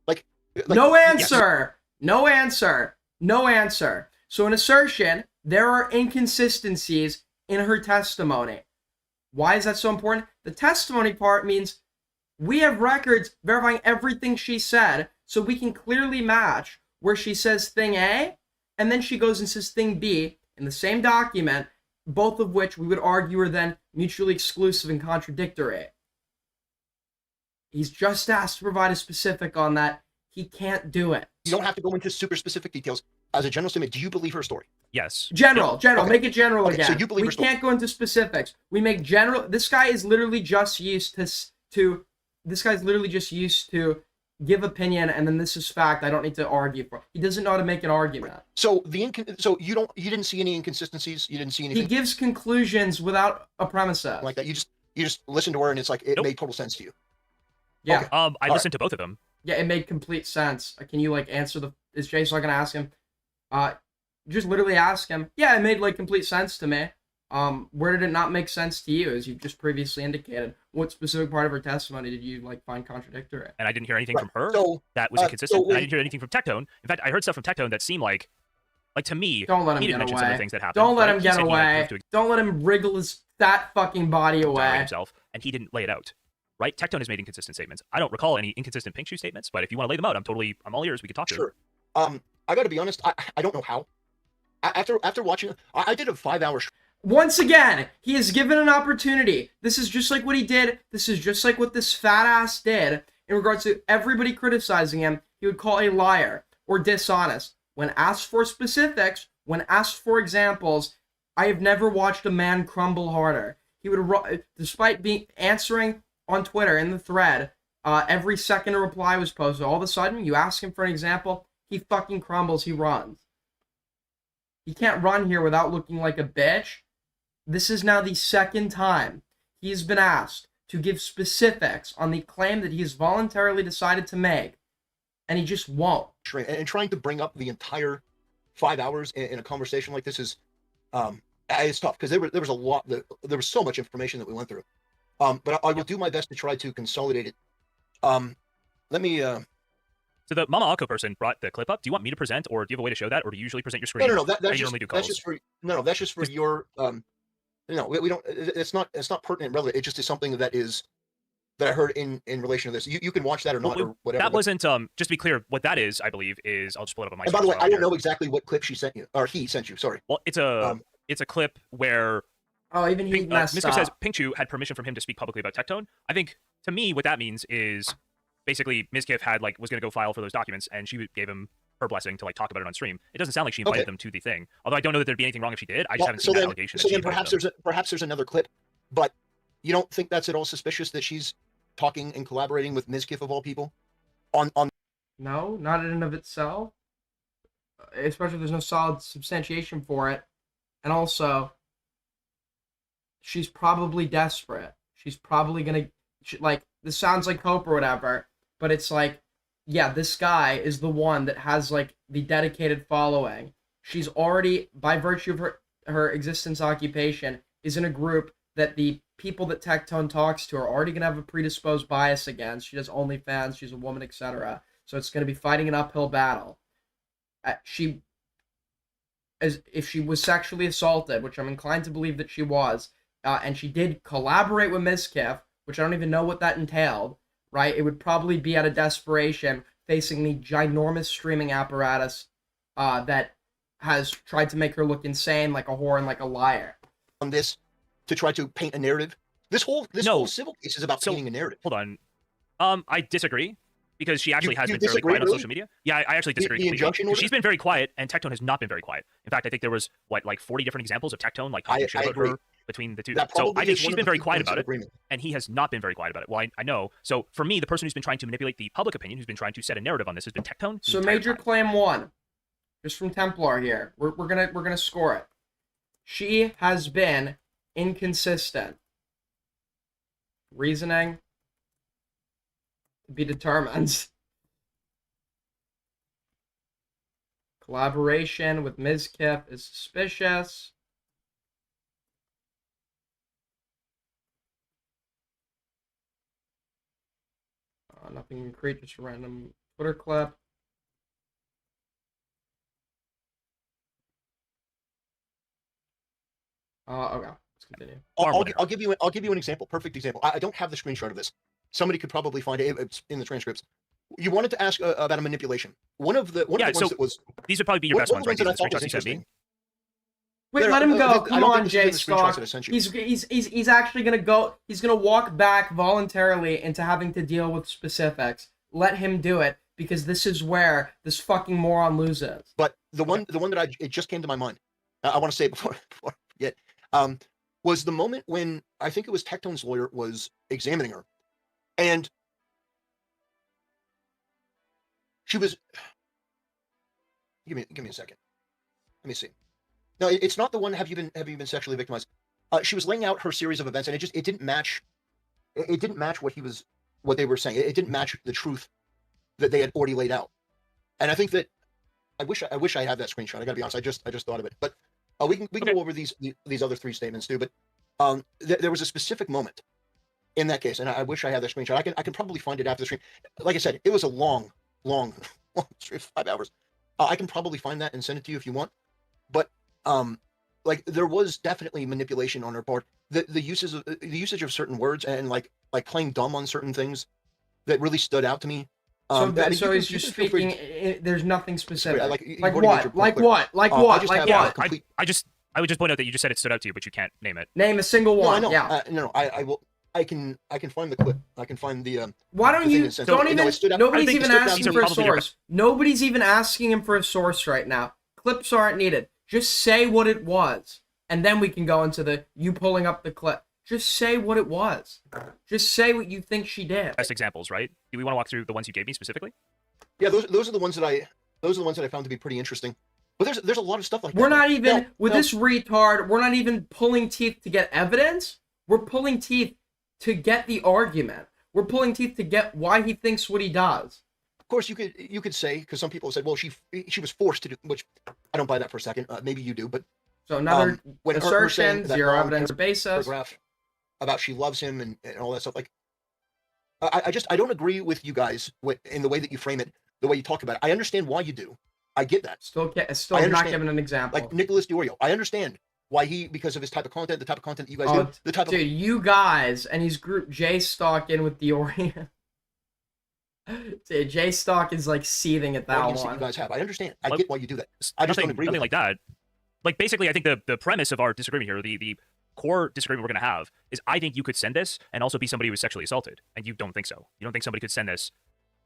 Like No answer. No answer. No answer. So an assertion, there are inconsistencies in her testimony. Why is that so important? The testimony part means we have records verifying everything she said, so we can clearly match where she says thing A, and then she goes and says thing B in the same document, both of which we would argue are then mutually exclusive and contradictory. He's just asked to provide a specific on that. He can't do it. you don't have to go into super specific details. As a general statement, do you believe her story? Yes. General, Okay. make it general Okay, again. so you believe we her story. can't go into specifics. We make general. This guy is literally just used to. This guy's literally just used to give opinion, and then this is fact. I don't need to argue for. He doesn't know how to make an argument. So so you didn't see any inconsistencies. You didn't see anything He gives conclusions without a premises. like that. You just listen to her, and it's like it Nope. made total sense to you. Yeah, Okay. I listened to both of them. yeah, it made complete sense. Can you like answer the? Is Jay still gonna ask him? Just literally ask him. Yeah, it made like complete sense to me. Where did it not make sense to you, as you just previously indicated? What specific part of her testimony did you like find contradictory? And I didn't hear anything Right. from her So that was inconsistent. so And I didn't hear anything from Tectone. In fact, I heard stuff from Tectone that seemed like to me, Don't let him he get didn't mention some of the away. things that happened. Don't let right? him He get said he had away. proof to Don't let him wriggle his fat fucking body exonerate away. himself, and he didn't lay it out. Right? Tectone has made inconsistent statements. I don't recall any inconsistent Pink Shoe statements, but if you want to lay them out, I'm all ears. We can talk to them. sure. I got to be honest. I don't know how. After watching, I did a 5-hour. Once again, he is given an opportunity. This is just like what he did. This is just like what this fat ass did in regards to everybody criticizing him. He would call a liar or dishonest. When asked for specifics, when asked for examples, I have never watched a man crumble harder. He would, despite being answering on Twitter in the thread, every second a reply was posted. All of a sudden, you ask him for an example, he fucking crumbles. He runs. He can't run here without looking like a bitch. This is now the second time he has been asked to give specifics on the claim that he has voluntarily decided to make, and he just won't. And trying to bring up the entire 5 hours in a conversation like this is it's tough because there was a lot. There was so much information that we went through. But I will do my best to try to consolidate it. Let me. So the Mama Akko person brought the clip up. Do you want me to present, or do you have a way to show that, or do you usually present your screen? No. I That's just normally do that's calls. just for that's just for your. No, we don't. It's not pertinent, relevant. It just is something that I heard in relation to this. You can watch that or not Well, or whatever. That wasn't just to be clear. What that is, I believe, is I'll just pull it up on my. And by the way, screen I as don't well know exactly what clip she sent you or he sent you. Sorry. Well, it's a clip where Oh, even he messed Miska up. says Pink Shoe had permission from him to speak publicly about Tectone. I think to me, what that means is basically Mizkif had was going to go file for those documents, and she gave him her blessing to talk about it on stream. It doesn't sound like she invited them to the thing. Although I don't know that there'd be anything wrong if she did. I just haven't seen that allegation. So that then she perhaps invited them. perhaps there's another clip, but you don't think that's at all suspicious that she's talking and collaborating with Mizkif of all people on No, not in and of itself. especially if there's no solid substantiation for it. And also, she's probably desperate. She's probably gonna like, this sounds like hope or whatever, but it's like, yeah, this guy is the one that has like the dedicated following. She's already, by virtue of her existence occupation, is in a group that the people that Tectone talks to are already gonna have a predisposed bias against. She does OnlyFans, she's a woman, etc. So it's gonna be fighting an uphill battle. She, as if she was sexually assaulted, which I'm inclined to believe that she was, and she did collaborate with Mizkif, which I don't even know what that entailed, right? It would probably be out of desperation, facing the ginormous streaming apparatus that has tried to make her look insane, like a whore and like a liar. On this, to try to paint a narrative. This whole civil case is about painting a narrative. Hold on. I disagree. Because she actually has been fairly quiet on social media. Yeah, I actually disagree. The injunction order? She's been very quiet, and Tectone has not been very quiet. In fact, I think there was, like 40 different examples of Tectone, like, talking shit about her between the two. So I think she's been very quiet about it, and he has not been very quiet about it. Well, I know. So for me, the person who's been trying to manipulate the public opinion, who's been trying to set a narrative on this, has been Tectone. So major claim 1, just from Templar here. We're gonna score it. She has been inconsistent. Reasoning to be determined. Collaboration with Mizkif is suspicious. Nothing concrete, just a random Twitter clip. Okay, let's continue. I'll give you an example, perfect example. I don't have the screenshot of this. Somebody could probably find it. It's in the transcripts. You wanted to ask about a manipulation. One of the ones that was, these would probably be your best ones, right? That I The thought was screenshots you sent me. interesting. Wait, let him go. Come on, think this Jay is in the screenshots Stock. that I sent you. He's actually gonna go. He's gonna walk back voluntarily into having to deal with specifics. Let him do it, because this is where this fucking moron loses. But the one that it just came to my mind. I want to say it before I forget. Was the moment when I think it was Tectone's lawyer was examining her, and she was. Give me a second. Let me see. No, it's not the one. Have you been sexually victimized? She was laying out her series of events, and it didn't match. It didn't match what they were saying. It didn't match the truth that they had already laid out. And I think that I wish I had that screenshot. I gotta be honest. I just thought of it. But we can go over these other 3 statements too. But there was a specific moment in that case, and I wish I had that screenshot. I can probably find it after the stream. Like I said, it was a long stream, 5 hours. I can probably find that and send it to you if you want. But like there was definitely manipulation on her part. The usage of certain words and like playing dumb on certain things that really stood out to me. So he's just speaking. There's nothing specific. Like what? Like what? Like what? Like what? I would just point out that you just said it stood out to you, but you can't name it. Name a single one. No, I know. Yeah. No, I will. I can find the clip. I can find the. Why don't you? Don't even. Nobody's even asking for a probably source. Nobody's even asking him for a source right now. Clips aren't needed. Just say what it was, and then we can go into you pulling up the clip. Just say what it was. Just say what you think she did. Best examples, right? Do we want to walk through the ones you gave me specifically? Yeah, those are the ones that I found to be pretty interesting. But there's a lot of stuff like that. We're not even this retard. We're not even pulling teeth to get evidence. We're pulling teeth to get the argument. We're pulling teeth to get why he thinks what he does. Of course, you could say, because some people said, well, she was forced to do, which I don't buy that for a second. Maybe you do, but so another when assertion, zero evidence basis. Paragraph about she loves him and all that stuff. Like, I don't agree with you guys in the way that you frame it, the way you talk about it. I understand why you do. I get that. Still not giving an example. Like Nicholas DiOrio, I understand why because of his type of content, the type of content that you guys do, the type dude, you guys, and he's grouped J Stock in with DiOrio. Dude, J Stock is like seething at that one. That you guys have. I understand. I get why you do that. I just don't agree with nothing like that. Like basically, I think the premise of our disagreement here, the core disagreement we're going to have is I think you could send this and also be somebody who was sexually assaulted, and you don't think so. You don't think somebody could send this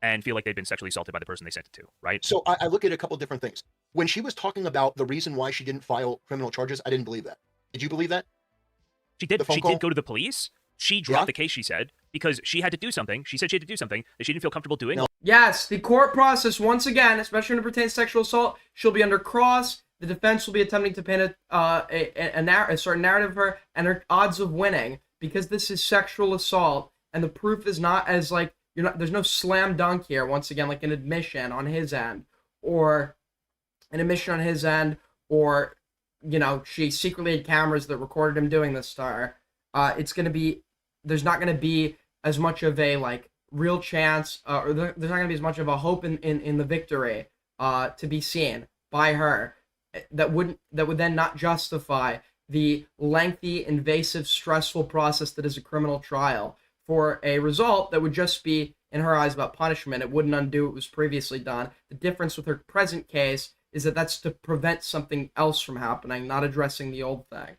and feel like they've been sexually assaulted by the person they sent it to, right? So I look at a couple different things. When she was talking about the reason why she didn't file criminal charges, I didn't believe that. Did you believe that? She did. She did go to the police. She dropped the case, she said, because she had to do something. She said she had to do something that she didn't feel comfortable doing. Yes, the court process, once again, especially when it pertains to sexual assault, she'll be under cross. The defense will be attempting to paint a certain narrative of her, and her odds of winning, because this is sexual assault, and the proof is not as like you're not. There's no slam dunk here. Once again, like an admission on his end, or or she secretly had cameras that recorded him doing this to her. It's gonna be there's not gonna be as much of a like real chance, or there's not going to be as much of a hope in the victory to be seen by her that would then not justify the lengthy, invasive, stressful process that is a criminal trial for a result that would just be, in her eyes, about punishment. It wouldn't undo what was previously done. The difference with her present case is that that's to prevent something else from happening, not addressing the old thing.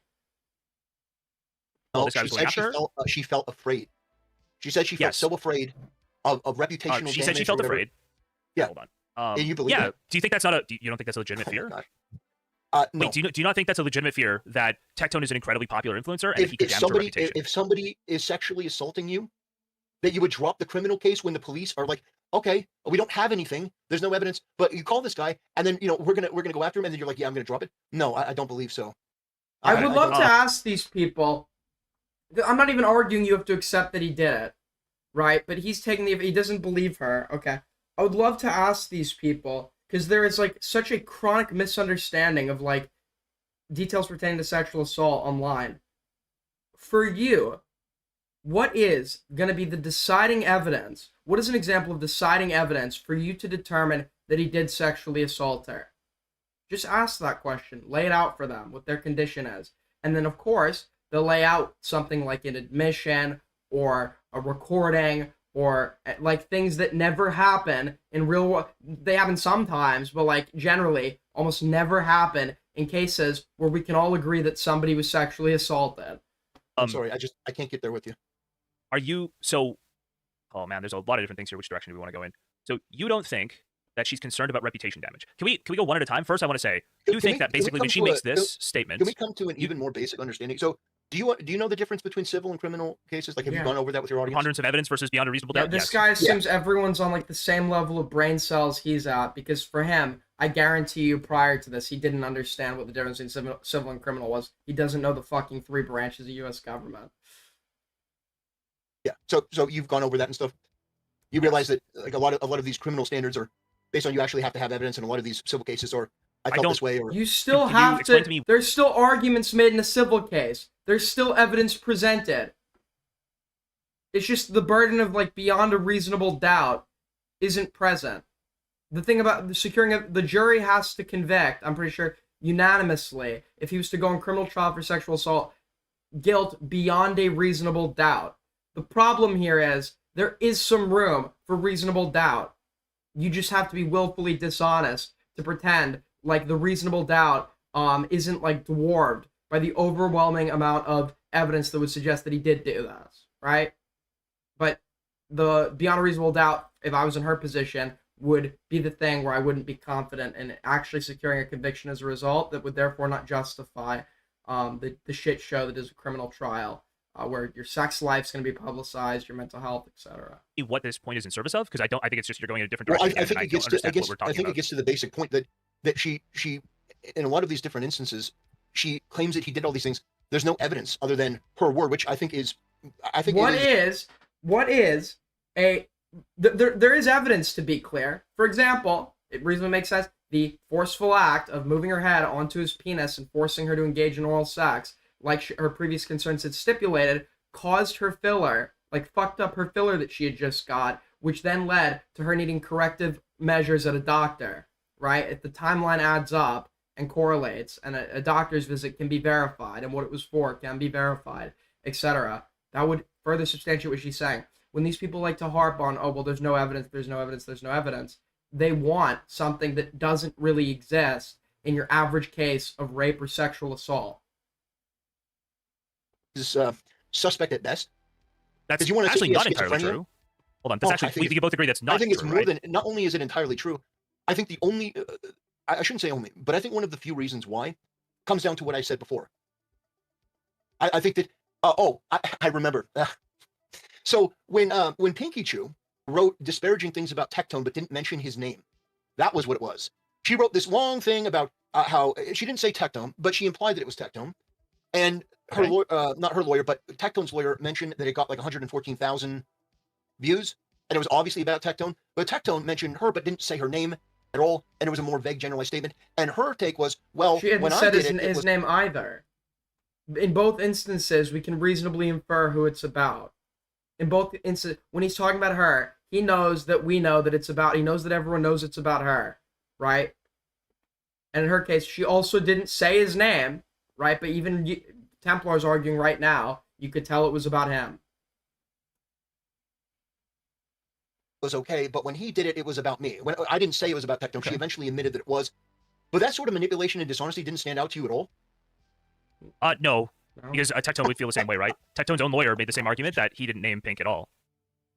No, this guy she was going said after her? she felt afraid. She said she felt Yes. so afraid of reputational She damage. said she felt or whatever. afraid. Yeah. Hold on. And you believe yeah. it? Do you think that's not a? You don't think that's a legitimate Oh my fear? God. No. Wait, do you not think that's a legitimate fear that Tectone is an incredibly popular influencer and that he could damage her reputation? If somebody is sexually assaulting you, that you would drop the criminal case when the police are like, okay, we don't have anything, there's no evidence, but you call this guy, and then we're gonna go after him, and then you're like, yeah, I'm gonna drop it. No, I don't believe so. I would love to ask these people. I'm not even arguing you have to accept that he did it, right? But he's taking he doesn't believe her. Okay. I would love to ask these people, because there is like such a chronic misunderstanding of like details pertaining to sexual assault online. For you, what is going to be the deciding evidence? What is an example of deciding evidence for you to determine that he did sexually assault her? Just ask that question. Lay it out for them, what their condition is. And then, of course, they'll lay out something like an admission or a recording or like things that never happen in real world. They happen sometimes, but like generally almost never happen in cases where we can all agree that somebody was sexually assaulted. I'm sorry, I can't get there with you. Are you so? Oh man, there's a lot of different things here. Which direction do we want to go in? So you don't think that she's concerned about reputation damage? Can we go one at a time? First, I want to say, do you think that basically when she makes this statement, can we come to an even more basic understanding? So, do you know the difference between civil and criminal cases? Like, have you gone over that with your audience? preponderance of evidence versus beyond a reasonable doubt? This guy assumes everyone's on like the same level of brain cells he's at, because for him, I guarantee you, prior to this, he didn't understand what the difference between civil and criminal was. He doesn't know the fucking 3 branches of the U.S. government. Yeah. So you've gone over that and stuff. You realize that like a lot of these criminal standards are based on you actually have to have evidence, and a lot of these civil cases are I felt this way. Or you still Can have explain to. me- There's still arguments made in a civil case. There's still evidence presented. It's just the burden of like beyond a reasonable doubt isn't present. The thing about securing the jury has to convict, I'm pretty sure, unanimously, if he was to go on criminal trial for sexual assault, guilt beyond a reasonable doubt. The problem here is there is some room for reasonable doubt. You just have to be willfully dishonest to pretend like the reasonable doubt isn't like dwarfed by the overwhelming amount of evidence that would suggest that he did do this, right? But the beyond a reasonable doubt, if I was in her position, would be the thing where I wouldn't be confident in actually securing a conviction as a result that would therefore not justify the shit show that is a criminal trial, where your sex life's going to be publicized, your mental health, etc. What this point is in service of? Because I think it's just you're going in a different well, direction. I think it gets to it gets to the basic point that she in a lot of these different instances she claims that he did all these things. There's no evidence other than her word, which I think there is evidence, to be clear. For example, it reasonably makes sense. The forceful act of moving her head onto his penis and forcing her to engage in oral sex, like her previous concerns had stipulated, caused her filler, like fucked up her filler that she had just got, which then led to her needing corrective measures at a doctor, right? If the timeline adds up and correlates, and a doctor's visit can be verified, and what it was for can be verified, etc., that would further substantiate what she's saying. When these people like to harp on, oh, well, there's no evidence, they want something that doesn't really exist in your average case of rape or sexual assault. is suspect at best. That's you want to actually say not he has entirely schizophrenia? true. Hold on, that's actually, we can both agree that's not I think it's true, more right? than, not only is it entirely true, I think the only, I shouldn't say only, but I think one of the few reasons why comes down to what I said before. I think that, I remember. So when Pinky Chew wrote disparaging things about Tectone, but didn't mention his name. That was what it was. She wrote this long thing about how she didn't say Tectone, but she implied that it was Tectone. And her lawyer, not her lawyer, but Tectone's lawyer mentioned that it got like 114,000 views, and it was obviously about Tectone. But Tectone mentioned her, but didn't say her name at all, and it was a more vague, generalized statement. And her take was, well, She hadn't when said I did his was name either. In both instances, we can reasonably infer who it's about. In both instances, when he's talking about her, he knows that we know that it's about. He knows that everyone knows it's about her, right? And in her case, she also didn't say his name, right? But even Templar's arguing right now, you could tell it was about him. was okay, but when he did it, it was about me. When I didn't say it was about Tectone, she eventually admitted that it was. But that sort of manipulation and dishonesty didn't stand out to you at all? No, No? because Tectone would feel the same way, right? Tectone's own lawyer made the same argument that he didn't name Pink at all.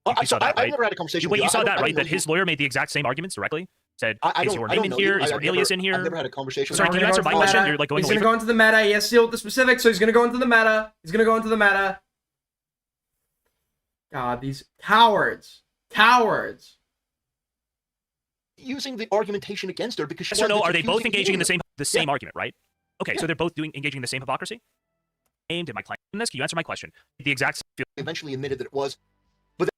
You saw that, I've right? never had a conversation with Wait, you. you saw I that, don't right? know That you. his lawyer made the exact same arguments directly. Said, I is don't, your I name don't in know here? you. Is your alias in here? I've never had a conversation Sorry, with can you. you answer my question? You're like going He's away gonna go into the meta. He has to deal with the specifics, so he's gonna go into the meta. He's gonna go into the meta. God, these cowards. Cowards. Using the argumentation against her because she Yes or no? wanted Are to they both accuse engaging in him. the same argument, right? Okay, so they're both engaging in the same hypocrisy. Did my client in this? Can you answer my question? The exact Eventually admitted that it was. But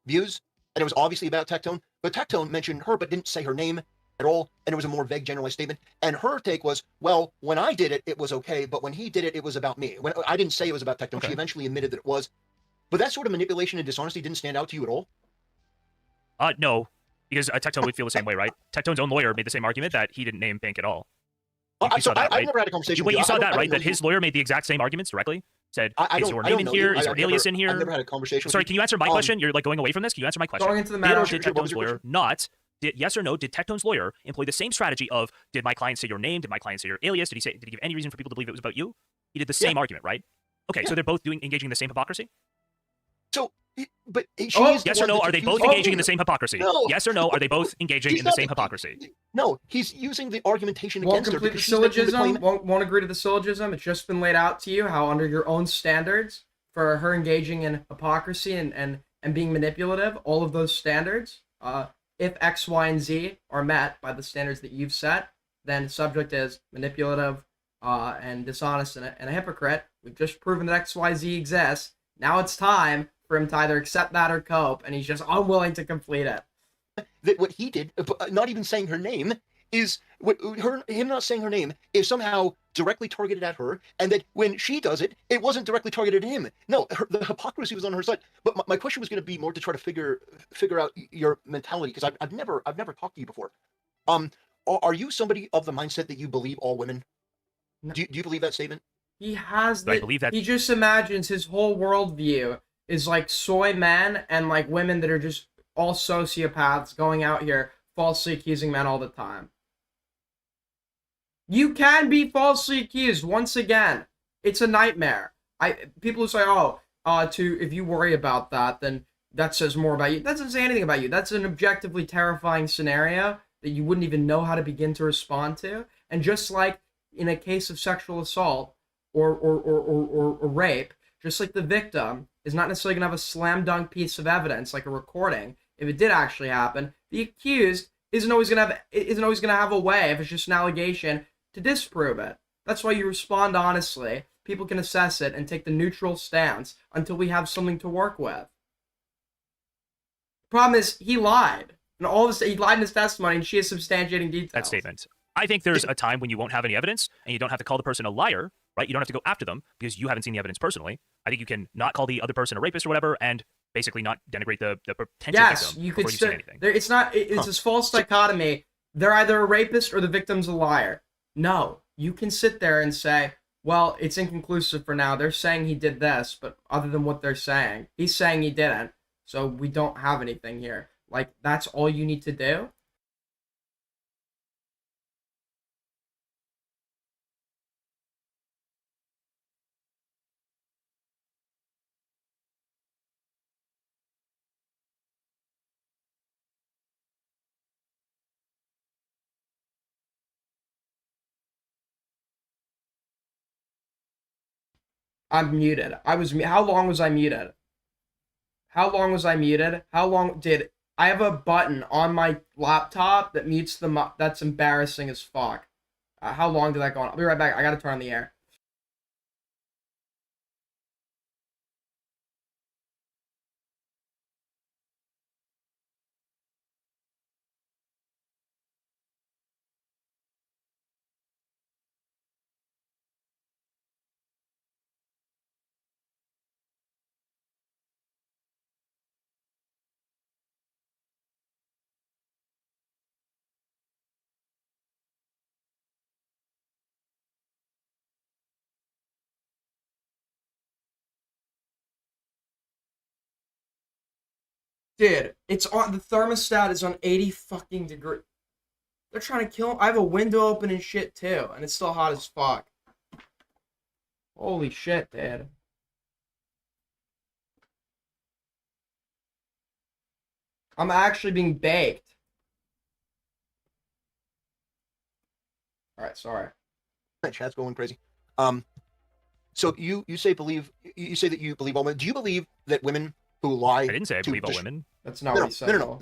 views, and it was obviously about Tectone. But Tectone mentioned her, but didn't say her name at all, and it was a more vague, generalized statement. And her take was, well, when I did it, it was okay, but when he did it, it was about me. When I didn't say it was about Tectone, she eventually admitted that it was. But that sort of manipulation and dishonesty didn't stand out to you at all? no, because Tectone would feel the same way, right? Tectone's own lawyer made the same argument that he didn't name Pink at all. You saw that, I've right? never had a conversation with Wait, you. you saw that, I right? don't That know his you. lawyer made the exact same arguments directly. Said, I is don't, your I name don't in know here? you. Is your I've alias never, in here? I've never had a conversation Sorry, with can you answer my question? You're like going away from this. Can you answer my question? Going into the Did meta. or Sure, did sure. What was Tectone's your lawyer question? not? Yes or no? Did Tectone's lawyer employ the same strategy of did my client say your name? Did my client say your alias? Did he give any reason for people to believe it was about you? He did the same argument, right? Okay, so they're both engaging in the same hypocrisy. So, but she Oh, is the Yes or one no? that's Are they both accusing engaging in him. the same hypocrisy? No. Yes or no? Are they both engaging He's in the not same hypocrisy? No, he's using the argumentation Won't against her complete the because she's making the syllogism. claim. Won't agree to the syllogism. It's just been laid out to you how under your own standards for her engaging in hypocrisy and being manipulative, all of those standards, if X, Y, and Z are met by the standards that you've set, then the subject is manipulative and dishonest and a hypocrite. We've just proven that X, Y, Z exists. Now it's time for him to either accept that or cope, and he's just unwilling to complete it. That what he did, not even saying her name, is him not saying her name is somehow directly targeted at her, and that when she does it, it wasn't directly targeted at him. No, the hypocrisy was on her side. But my question was going to be more to try to figure out your mentality because I've never talked to you before. Are you somebody of the mindset that you believe all women? No. Do you believe that statement? He has Do I the, believe that? he just imagines his whole worldview is like soy men and like women that are just all sociopaths going out here falsely accusing men all the time. You can be falsely accused once again. It's a nightmare. People who say, if you worry about that, then that says more about you. That doesn't say anything about you. That's an objectively terrifying scenario that you wouldn't even know how to begin to respond to. And just like in a case of sexual assault or rape, just like the victim is not necessarily going to have a slam dunk piece of evidence like a recording. If it did actually happen, the accused isn't always going to have a way, if it's just an allegation, to disprove it. That's why you respond honestly. People can assess it and take the neutral stance until we have something to work with. The problem is he lied. And he lied in his testimony, and she is substantiating details. That statement. I think there's a time when you won't have any evidence, and you don't have to call the person a liar, right? You don't have to go after them because you haven't seen the evidence personally. I think you can not call the other person a rapist or whatever, and basically not denigrate the potential Yes, victim you could before you've seen anything. It's this false dichotomy. They're either a rapist or the victim's a liar. No, you can sit there and say, well, it's inconclusive for now. They're saying he did this, but other than what they're saying, he's saying he didn't. So we don't have anything here. Like, that's all you need to do. I'm muted. How long was I muted? How long was I muted? How long did I have a button on my laptop that mutes the that's embarrassing as fuck. How long did that go on? I'll be right back. I gotta turn on the air. Dude, it's on the thermostat is on 80 fucking degree. They're trying to kill him. I have a window open and shit too, and it's still hot as fuck. Holy shit, dude. I'm actually being baked. Alright, sorry. Chat's going crazy. So you say that you believe all women. Do you believe that women who lie? I didn't say I believe all women. That's not what he said. No.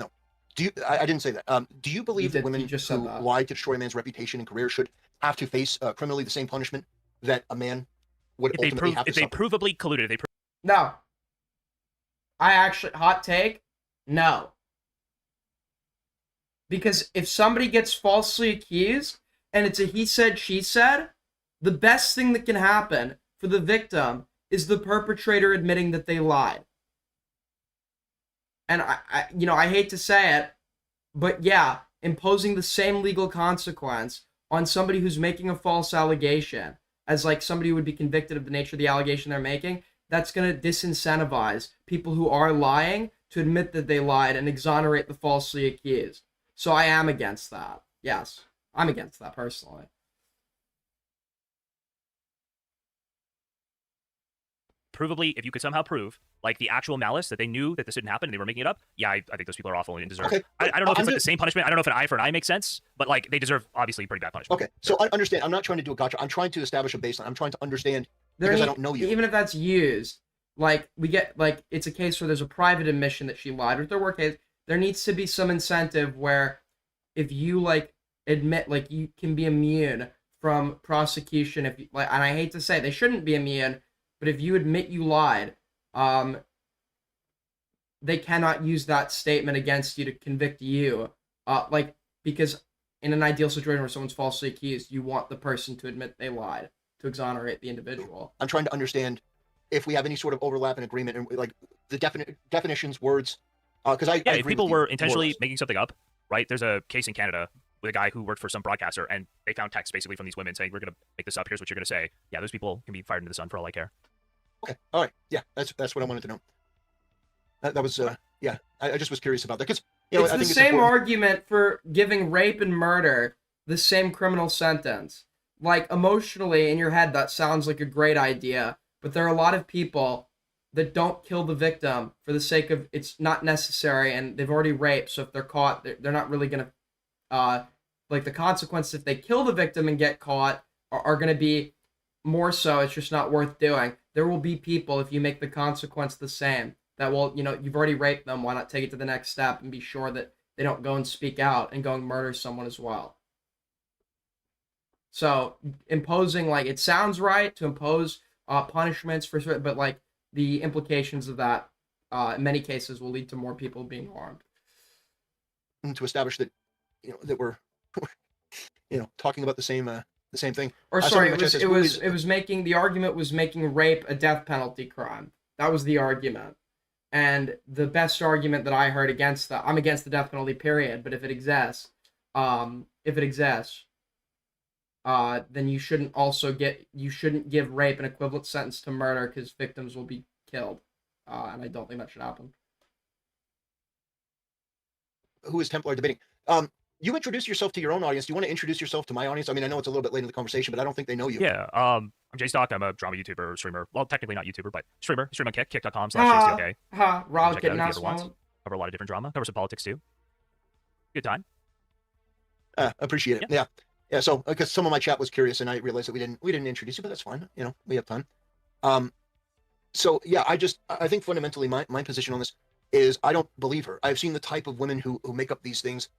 Do you? I didn't say that. Do you believe that women who lie to destroy a man's reputation and career should have to face criminally the same punishment that a man would ultimately have to if they suffer? provably colluded? No. I actually hot take. No. Because if somebody gets falsely accused and it's a he said, she said, the best thing that can happen for the victim is the perpetrator admitting that they lied. And I hate to say it, but yeah, imposing the same legal consequence on somebody who's making a false allegation as like somebody who would be convicted of the nature of the allegation they're making, that's going to disincentivize people who are lying to admit that they lied and exonerate the falsely accused. So I am against that. Yes, I'm against that personally. Provably, if you could somehow prove, like, the actual malice that they knew that this didn't happen and they were making it up, yeah, I think those people are awful and deserve. Okay. I don't know if it's like the same punishment. I don't know if an eye for an eye makes sense, but like they deserve obviously pretty bad punishment. Okay, so I understand. I'm not trying to do a gotcha. I'm trying to establish a baseline. I'm trying to understand because I don't know you. Even if that's used, like we get like it's a case where there's a private admission that she lied, or if there were cases, there needs to be some incentive where if you like admit, like you can be immune from prosecution if you like, and I hate to say they shouldn't be immune, but if you admit you lied, they cannot use that statement against you to convict you. Because in an ideal situation where someone's falsely accused, you want the person to admit they lied to exonerate the individual. I'm trying to understand if we have any sort of overlap in agreement and like the definitions, words. Because I agree if people with you, were intentionally making something up, right? There's a case in Canada with a guy who worked for some broadcaster, and they found text basically from these women saying, "We're gonna make this up. Here's what you're gonna say." Yeah, those people can be fired into the sun for all I care. Okay, all right, yeah, that's what I wanted to know. That was yeah. I just was curious about that because it's the same argument for giving rape and murder the same criminal sentence. Like emotionally in your head, that sounds like a great idea, but there are a lot of people that don't kill the victim for the sake of it's not necessary, and they've already raped. So if they're caught, they're not really gonna like the consequences if they kill the victim and get caught are gonna be more so. It's just not worth doing. There will be people, if you make the consequence the same, that will, you've already raped them. Why not take it to the next step and be sure that they don't go and speak out and go and murder someone as well? So imposing, like, it sounds right to impose punishments for certain, but like the implications of that in many cases will lead to more people being harmed. To establish that, that we're, talking about the same thing. Or sorry, it was making the argument was making rape a death penalty crime. That was the argument. And the best argument that I heard against that, I'm against the death penalty, period. But if it exists, then you shouldn't give rape an equivalent sentence to murder because victims will be killed. And I don't think that should happen. Who is Templar debating? You introduce yourself to your own audience. Do you want to introduce yourself to my audience? I mean, I know it's a little bit late in the conversation, but I don't think they know you. Yeah. I'm Jay Stock. I'm a drama YouTuber, streamer. Well, technically not YouTuber, but streamer. Stream on Kick, kick.com/JSTOK. Rob getting out cover a lot of different drama. Cover some politics too. Good time. Appreciate it. Yeah. So because some of my chat was curious, and I realized that we didn't introduce you, but that's fine. We have time. So yeah, I think fundamentally my position on this, is I don't believe her. I've seen the type of women who make up these things.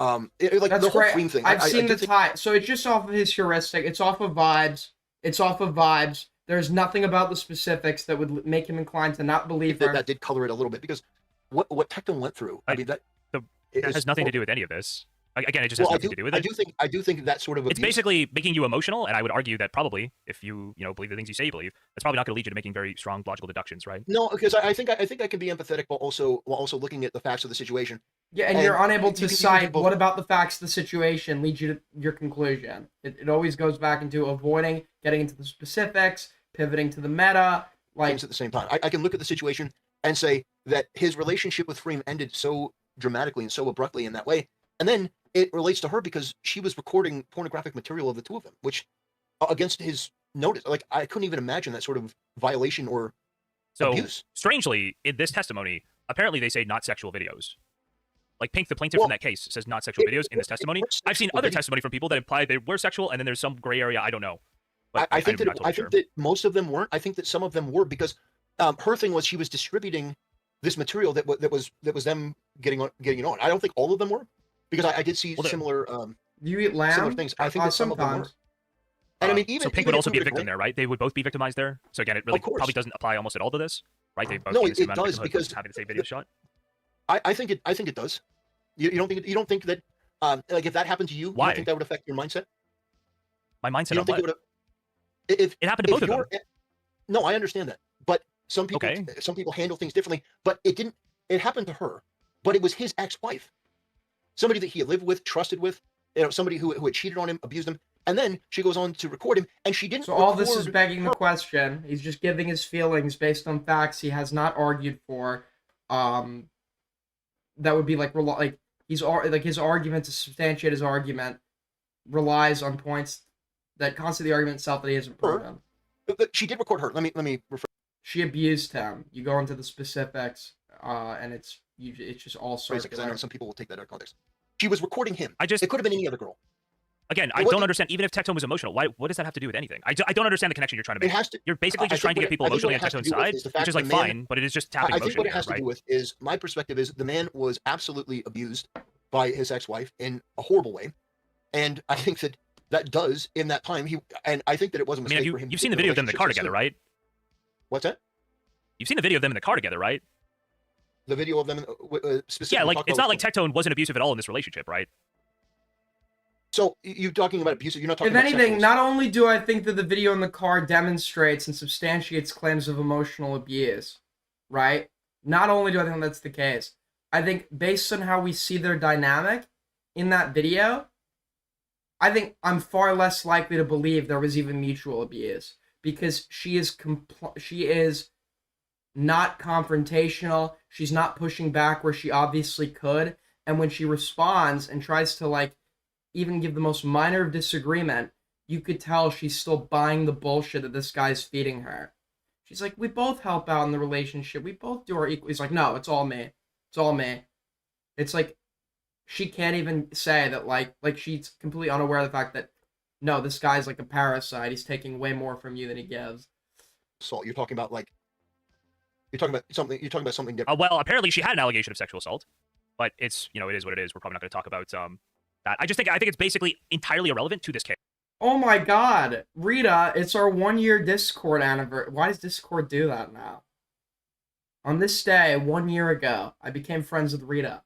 Like That's the whole great. Freem thing. I've seen the think type. So it's just off of his heuristic. It's off of vibes. It's off of vibes. There's nothing about the specifics that would make him inclined to not believe her. that did color it a little bit because what Tectone went through. I mean that has nothing to do with any of this. Again, it just has nothing to do with it. I do think that sort of it's basically making you emotional, and I would argue that probably if you believe the things you say you believe, that's probably not going to lead you to making very strong logical deductions, right? No, because I think I can be empathetic while also looking at the facts of the situation. Yeah, and you're unable to cite what about the facts of the situation leads you to your conclusion. It always goes back into avoiding getting into the specifics, pivoting to the meta. Like at the same time, I can look at the situation and say that his relationship with Freem ended so dramatically and so abruptly in that way, and then it relates to her because she was recording pornographic material of the two of them, which against his notice. Like I couldn't even imagine that sort of violation or abuse. Strangely, in this testimony, apparently they say not sexual videos. Like Pink, the plaintiff in that case, says not sexual videos in this testimony. I've seen other testimony from people that imply they were sexual, and then there's some gray area. I don't know. But I think that most of them weren't. I think that some of them were because her thing was she was distributing this material that was them getting it on. I don't think all of them were because I did see similar. You eat lamb? Similar things. I think that some of them were. And I mean, even so Pink would also be a victim there, right? They would both be victimized there. So again, it really probably doesn't apply almost at all to this, right? They both it does because having the same video shot. I think it does. You don't think that like if that happened to you, why? You don't think that would affect your mindset? My mindset. You don't think it would? If it happened to both of them. No, I understand that, but some people handle things differently. But it didn't. It happened to her, but it was his ex-wife, somebody that he had lived with, trusted with, somebody who had cheated on him, abused him, and then she goes on to record him, and she didn't. So all this is begging the question. He's just giving his feelings based on facts he has not argued for. That would be like his argument to substantiate his argument relies on points that constitute the argument itself that he hasn't proven. She did record her. Let me refer. She abused him. You go into the specifics, and it's just all circular. I know some people will take that out of context. She was recording him. It could have been any other girl. Again, I don't understand. Even if Tectone was emotional, what does that have to do with anything? I don't understand the connection you're trying to make. You're basically just trying to get people emotionally on Tectone's side, which is like fine, but it is just tapping emotion. I think what it has to do with is my perspective is the man was absolutely abused by his ex-wife in a horrible way, and I think that does in that time I think that it was a mistake for him. You've seen the video of them in the car together, right? What's that? You've seen the video of them in the car together, right? The video of them specifically. Yeah, like it's not like Tectone wasn't abusive at all in this relationship, right? So you're talking about abusive. You're not talking. If anything, not only do I think that the video in the car demonstrates and substantiates claims of emotional abuse, right? Not only do I think that's the case, I think based on how we see their dynamic in that video, I think I'm far less likely to believe there was even mutual abuse because she is not confrontational. She's not pushing back where she obviously could, and when she responds and tries to even give the most minor of disagreement, you could tell she's still buying the bullshit that this guy's feeding her. She's like, we both help out in the relationship. We both do our equal. He's like, no, it's all me. It's all me. It's like, she can't even say that, like she's completely unaware of the fact that, no, this guy's like a parasite. He's taking way more from you than he gives. Assault. You're talking about something different. Well, apparently she had an allegation of sexual assault, but it's, it is what it is. We're probably not going to talk about that. I think it's basically entirely irrelevant to this case. Oh my god, Rita, it's our 1-year Discord anniversary. Why does Discord do that now? On this day, 1 year ago, I became friends with Rita.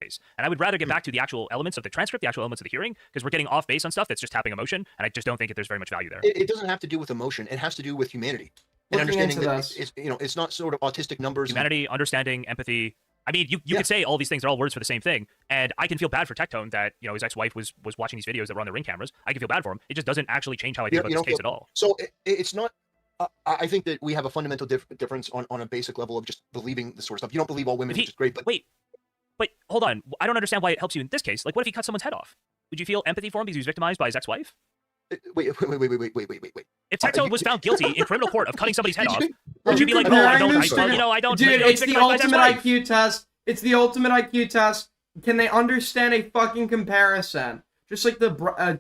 And I would rather get back to the actual elements of the transcript, the actual elements of the hearing, because we're getting off base on stuff that's just tapping emotion, and I just don't think that there's very much value there. It doesn't have to do with emotion. It has to do with humanity. And understanding that it's not sort of autistic numbers. Humanity, understanding, empathy. I mean, you could say all these things are all words for the same thing, and I can feel bad for Tectone that his ex-wife was watching these videos that were on the Ring cameras. I can feel bad for him. It just doesn't actually change how I think about this case at all. So it's not. I think that we have a fundamental difference on a basic level of just believing this sort of stuff. You don't believe all women, which is great, but but hold on. I don't understand why it helps you in this case. Like, what if he cut someone's head off? Would you feel empathy for him because he was victimized by his ex-wife? Wait. If Tectone was found guilty in criminal court of cutting somebody's head off, would you be like, oh, I don't. Dude, it's the ultimate IQ test. It's the ultimate IQ test. Can they understand a fucking comparison? Just like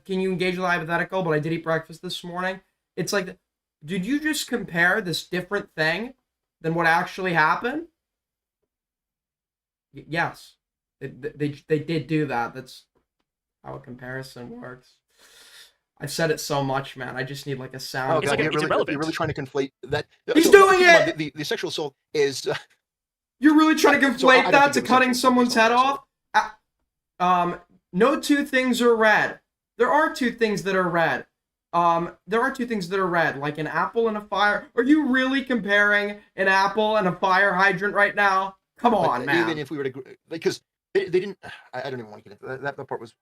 can you engage with the hypothetical? But I did eat breakfast this morning. It's like, did you just compare this different thing than what actually happened? Yes, they did do that. That's how a comparison works. I've said it so much, man. I just need like a sound. Oh, It's God, like it's irrelevant. you're really trying to conflate that. He's So, doing keep in mind, it! The sexual assault is. You're really trying to So I conflate don't that think to it was cutting sexual someone's assault, head so- off? No two things are red. There are two things that are red. There are two things that are red, like an apple and a fire. Are you really comparing an apple and a fire hydrant right now? Come on, man. Even if we were to, because they didn't. I don't even want to get into that. That part was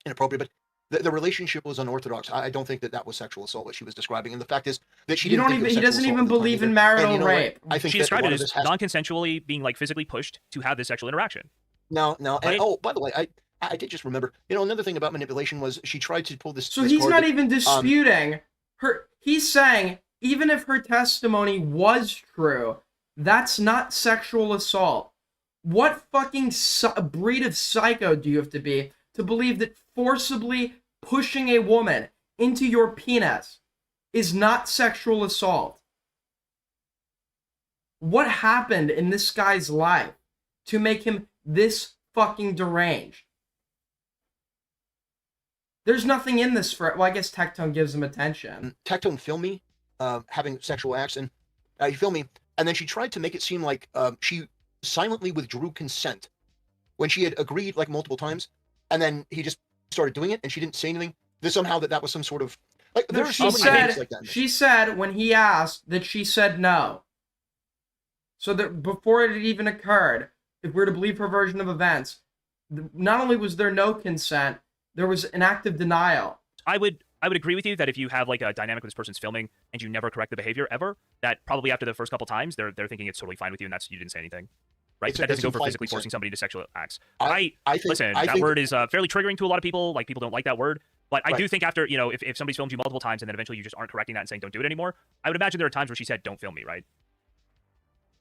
inappropriate, but the relationship was unorthodox. I don't think that was sexual assault what she was describing, and the fact is that she You didn't. don't think it even. was He sexual doesn't assault even at the time believe in either. marital And you know what? rape. I think She that described one it of as us has non-consensually being like physically pushed to have this sexual interaction. No, Right? and by the way, I did just remember. Another thing about manipulation was she tried to pull this. So this he's card not that, even disputing her. He's saying even if her testimony was true, that's not sexual assault. What fucking breed of psycho do you have to be to believe that forcibly pushing a woman into your penis is not sexual assault? What happened in this guy's life to make him this fucking deranged? There's nothing in this for. Well, I guess Tectone gives him attention. Tectone filmed me having sexual acts, and he filmed me, and then she tried to make it seem like she silently withdrew consent when she had agreed like multiple times, and then he just started doing it, and she didn't say anything. That somehow that was some sort of like there are so She many things said. like that. She said when he asked that she said no. So that before it had even occurred, if we're to believe her version of events, not only was there no consent, there was an act of denial. I would agree with you that if you have like a dynamic with this person's filming and you never correct the behavior ever, that probably after the first couple times they're thinking it's totally fine with you and that's you didn't say anything, right? That doesn't go for physically forcing somebody into sexual acts. I think, listen, I that think, word is fairly triggering to a lot of people. Like people don't like that word, but I Right. do think after if somebody's filmed you multiple times and then eventually you just aren't correcting that and saying don't do it anymore, I would imagine there are times where she said don't film me, right?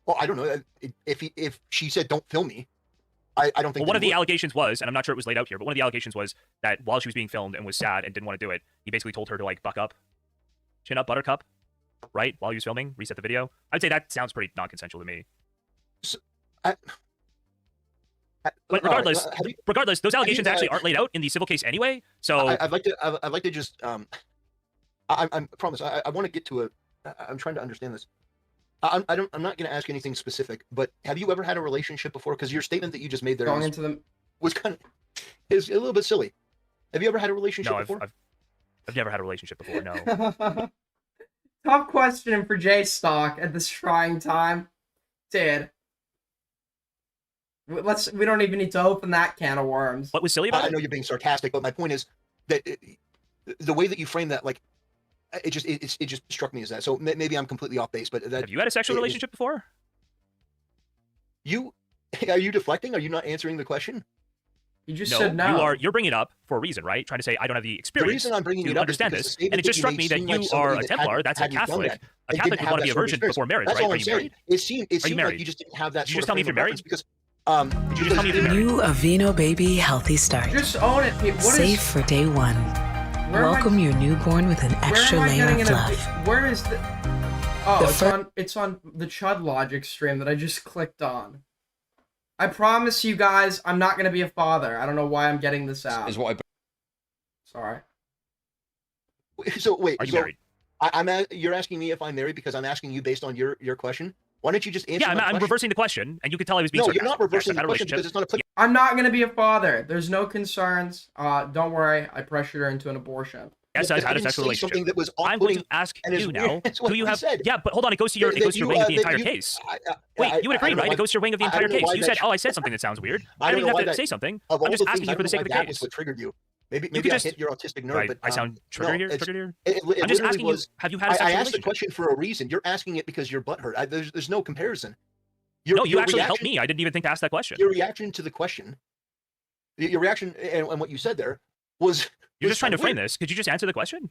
Well, I don't know if she said don't film me. I don't think. Well, one of the would. allegations was, and I'm not sure it was laid out here, but one of the allegations was that while she was being filmed and was sad and didn't want to do it, he basically told her to like buck up, chin up, buttercup, right? While he was filming, reset the video. I'd say that sounds pretty non-consensual to me. So, But regardless, regardless, those allegations actually aren't laid out in the civil case anyway. So I'd like to just I promise I want to get to I'm trying to understand this. I'm not going to ask anything specific, but have you ever had a relationship before? Because your statement that you just made there Going into the. was kind of is a little bit silly. Have you ever had a relationship no, before? I've never had a relationship before. No. Tough question for J Stock at this trying time, dude. We don't even need to open that can of worms. What was silly about I it? know you're being sarcastic, but my point is that the way that you frame that, like, it just struck me as that. So maybe I'm completely off base, but that Have you had a sexual relationship before? are you deflecting? Are you not answering the question? You just said no. You're bringing it up for a reason, right? Trying to say I don't have the The experience reason I'm bringing to it up understand is this, because the and it just struck me that you are a Templar. That's a Catholic. A Catholic would want to be a virgin before marriage, That's right? all Are I'm you saying. married? It seemed Are you like married? you just didn't have that. Did you sort just tell me of if you're frame of married? reference because Did you just tell me if you're married? New Aveeno Baby Healthy Start. Just own it, people. What Safe is? for day one. Where am I- Welcome your newborn with an Where extra am I layer getting of in a? love. Where is the? Oh, The it's on the Chud Logic stream that I just clicked on. I promise you guys, I'm not gonna be a father. I don't know why I'm getting this out. Is what I. Sorry. So wait, Are you so married? you're asking me if I'm married because I'm asking you based on your question. Why don't you just answer? Yeah, my I'm question? reversing the question, and you could tell I was being No, sarcastic. you're not reversing Yes, I've the had a question because relationship. it's not applicable. I'm not gonna be a father. There's no concerns. Don't worry. I pressured her into an abortion. Yes, I've had a sexual Something relationship. that was I'm going off-putting. to ask and it's you weird. now. That's what Do you I have? said. Yeah, but hold on. It goes to your That weighing you, of the that entire you- case. I- Wait, you would I agree, don't know right? why- It goes to your weighing of the I entire don't know case. why You that said, sh- "Oh, I said something that sounds weird." I I don't don't know even why have to that- say something. Of I'm all just the asking things, you I for the don't sake know of the why that was case. what triggered you. Maybe could I just- hit your autistic nerve, Right, but I sound no, triggered here. it's- Triggered here. It I'm just literally asking you. was. Have you had a I sexual asked the relationship? question for a reason. You're asking it because you're butthurt. There's no comparison. No, you actually helped reaction- me. I didn't even think to ask that question. Your reaction to the question, your reaction and what you said there was. You're was just trying to kinda frame weird. this. Could you just answer the question?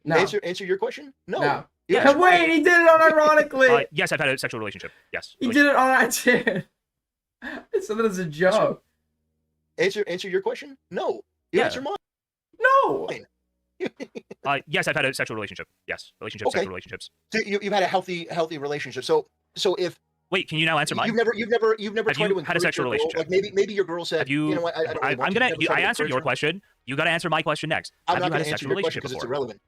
No. Answer your question. No. No. Yeah, Yeah. Wait, he did it unironically. Yes, I've had a sexual relationship. Yes. He did it on. I did. I said that as a joke. Answer your question. No. You Yeah. answer mine. No. Yes, I've had a sexual relationship. Yes, Okay. sexual relationships. So you've had a healthy relationship. So if Wait, can you now answer mine? You've never Have tried you to had a encourage sexual your girl. relationship? Like maybe your girl said, Have you? you know what? I don't really want I'm to. gonna. Never tried I to answered encourage your her. question. You got to answer my question next. I'm Have not you going had a to answer sexual your question relationship because it's before? irrelevant.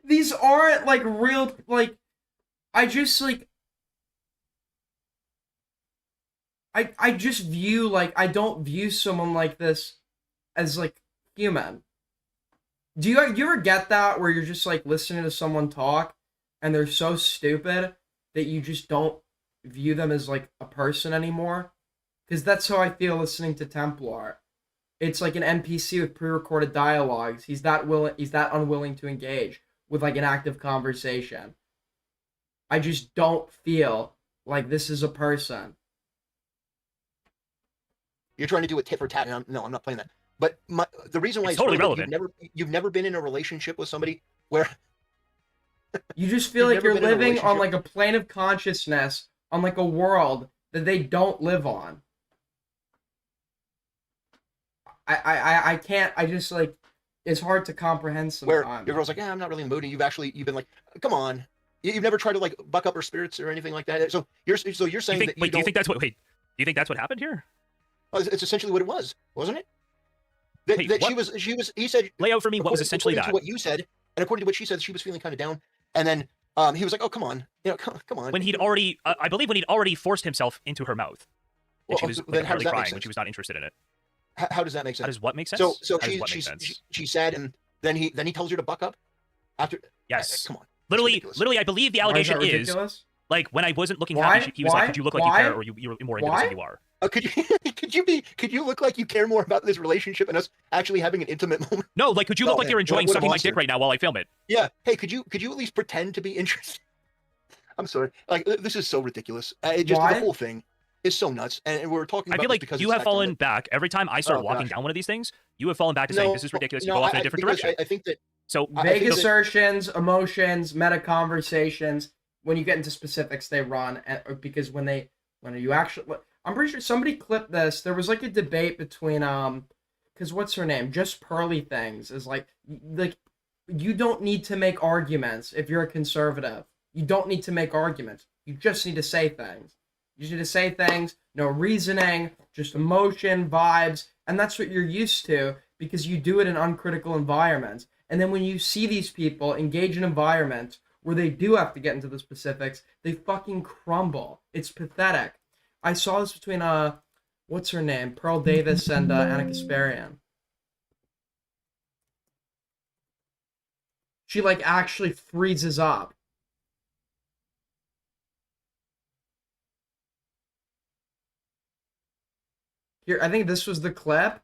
These aren't like real. Like, I just like. I just view like I don't view someone like this as like human. Do you ever get that where you're just like listening to someone talk and they're so stupid that you just don't view them as like a person anymore? Because that's how I feel listening to Templar. It's like an NPC with pre-recorded dialogues. He's that unwilling to engage with like an active conversation. I just don't feel like this is a person. You're trying to do a tit for tat, and I'm not playing that. But the reason why It's totally funny that relevant. you've never been in a relationship with somebody where You just feel You've like never you're been in a living on relationship? like a plane of consciousness on like a world that they don't live on. I can't. I just like it's hard to comprehend where sometimes. your girl's like, yeah, I'm not really in the mood, and you've been like, come on, you've never tried to like buck up her spirits or anything like that. So you're saying that Wait, do you think that's what? Wait, do you think that's what happened here? Oh, it's essentially what it was, wasn't it? Wait, That what? she was. He said. Lay out for me what was essentially according that. to what you said, and according to what she said, she was feeling kind of down, and then he was like, oh, come on, come on. When he'd already, I believe, when he'd already forced himself into her mouth, and Well, she was then like, how does apparently that make crying sense? when she was not interested in it. How does that make sense? How does what make sense? So How does what make sense? she said, and then he tells her to buck up. After Yes. come on, Literally, I believe the Why is that allegation is ridiculous? like when I wasn't looking Why? happy, he was Why? like, "Could you look like Why? you care, or you're more into this Why? than you are?" could you could you look like you care more about this relationship and us actually having an intimate moment? No, like, could you look Oh, like you're man, enjoying what a sucking my monster. dick right now while I film it? Yeah. Hey, could you at least pretend to be interested? I'm sorry. Like this is so ridiculous. The Why? whole thing is so nuts, and we're talking. I about feel this like because you it's have Tectone. fallen back every time I start Oh, walking gosh. down one of these things. You have fallen back to saying this is ridiculous. You go off in a different because direction. I think that So I Vague think that- assertions, emotions, meta conversations. When you get into specifics, they run because when you actually, I'm pretty sure somebody clipped this. There was like a debate between because what's her name? Just Pearly Things is like you don't need to make arguments if you're a conservative. You don't need to make arguments. You just need to say things. You just need to say things, no reasoning, just emotion, vibes, and that's what you're used to because you do it in uncritical environments. And then when you see these people engage in environments where they do have to get into the specifics, they fucking crumble. It's pathetic. I saw this between what's her name? Pearl Davis and Anna Kasparian. She like actually freezes up. Here, I think this was the clip.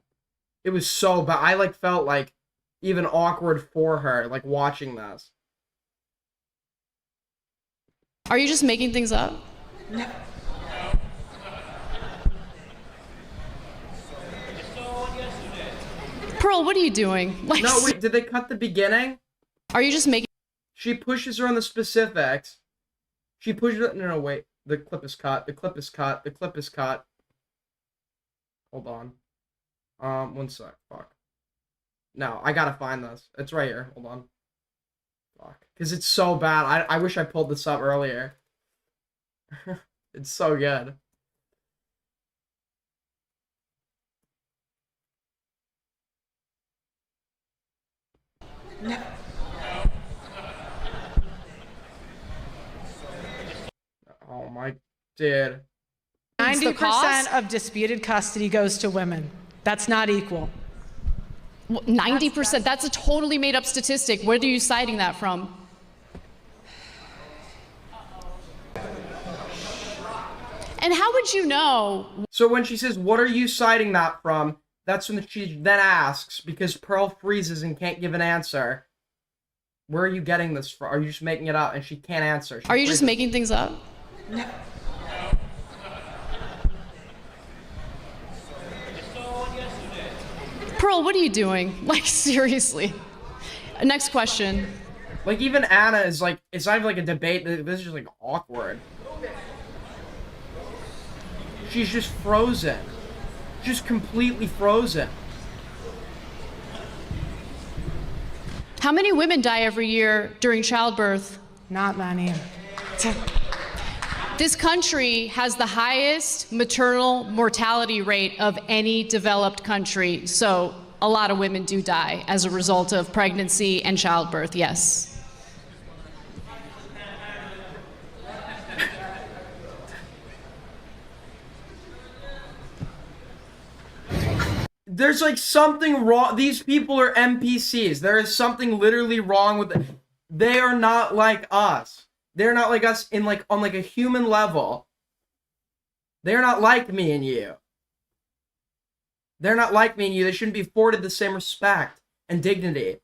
It was so bad. I like felt like even awkward for her, like watching this. Are you just making things up? Pearl, what are you doing? Like, No, wait, did they cut the beginning? are you just making? She pushes her on the specifics. She pushes it. No, wait. The clip is cut. The clip is cut. The clip is cut. Hold on. One sec. Fuck. No, I gotta find this. It's right here. Hold on. Fuck. Because it's so bad. I wish I pulled this up earlier. It's so good. Oh my, dude. 90% of disputed custody goes to women. That's not equal. 90%. That's a totally made up statistic. Where are you citing that from? And how would you know? So when she says, "What are you citing that from?" That's when she then asks, because Pearl freezes and can't give an answer. Where are you getting this from? Are you just making it up? And she can't answer. She Are you just freezes. making things up? Pearl, what are you doing? Like, seriously. Next question. Like, even Anna is like, it's not even like a debate. This is just like awkward. She's just frozen. Just completely frozen. How many women die every year during childbirth? Not many. This country has the highest maternal mortality rate of any developed country, so a lot of women do die as a result of pregnancy and childbirth, yes. There's like something wrong. These people are NPCs. There is something literally wrong with them. They are not like us. They're not like us in like on like a human level. They're not like me and you. They're not like me and you. They shouldn't be afforded the same respect and dignity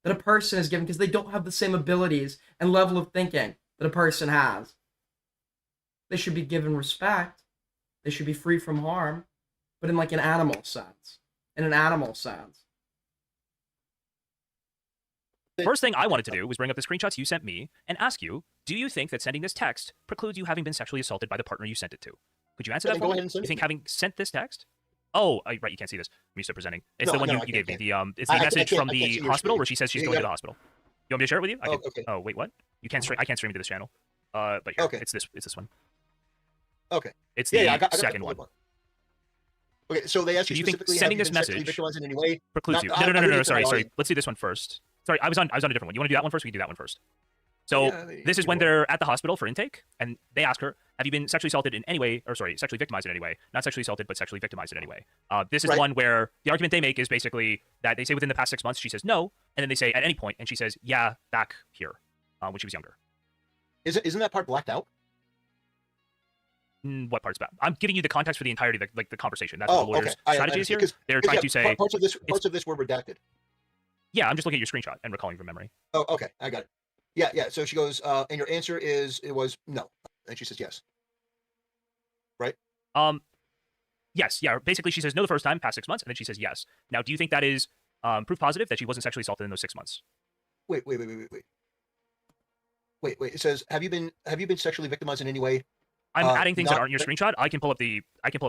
that a person is given because they don't have the same abilities and level of thinking that a person has. They should be given respect. They should be free from harm, but in like an animal sense. In an animal sense. First thing I wanted to do was bring up the screenshots you sent me and ask you, do you think that sending this text precludes you having been sexually assaulted by the partner you sent it to? Could you answer that for me? You think having sent this text? Oh, right, you can't see this. I'm used to presenting. It's the one you gave me. It's the message from the hospital where she says she's going to the hospital. You want me to share it with you? Okay. Oh, wait, what? You can't stream. I can't stream it to this channel. But here, it's this one. Okay. It's the I got second one. Okay, so they asked you specifically, sending this message in any way precludes you? No. Sorry. Let's do this one first. Sorry, I was on a different one. You want to do that one first? We can do that one first. So this is when they're at the hospital for intake, and they ask her, "Have you been sexually assaulted in any way, or sorry, sexually victimized in any way? Not sexually assaulted, but sexually victimized in any way." This is the one where the argument they make is basically that they say within the past 6 months. She says no, and then they say at any point, and she says yeah, back here, when she was younger. Isn't that part blacked out? What part's bad? I'm giving you the context for the entirety of the conversation. That's what the lawyer's strategy is here. They're trying to say parts of this were redacted. Yeah, I'm just looking at your screenshot and recalling from memory. Oh, okay, I got it. Yeah. So she goes, and your answer was no, and she says yes. Right? Yes. Yeah. Basically, she says no the first time, past 6 months, and then she says yes. Now, do you think that is proof positive that she wasn't sexually assaulted in those 6 months? Wait. It says, have you been sexually victimized in any way? I'm adding things that aren't in your screenshot. I can pull up the.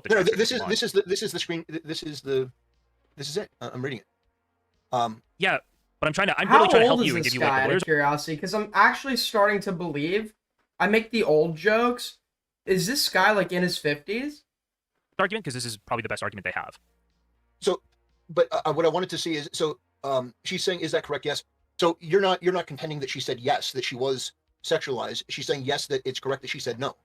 No, this is the screen. This is it. I'm reading it. Yeah, but I'm really trying to help you and give you like the lawyer's lawyers. Curiosity, because I'm actually starting to believe. I make the old jokes. Is this guy like in his 50s? Argument, because this is probably the best argument they have. So, but what I wanted to see is she's saying, is that correct? Yes. So you're not contending that she said yes, that she was sexualized. She's saying yes, that it's correct that she said no.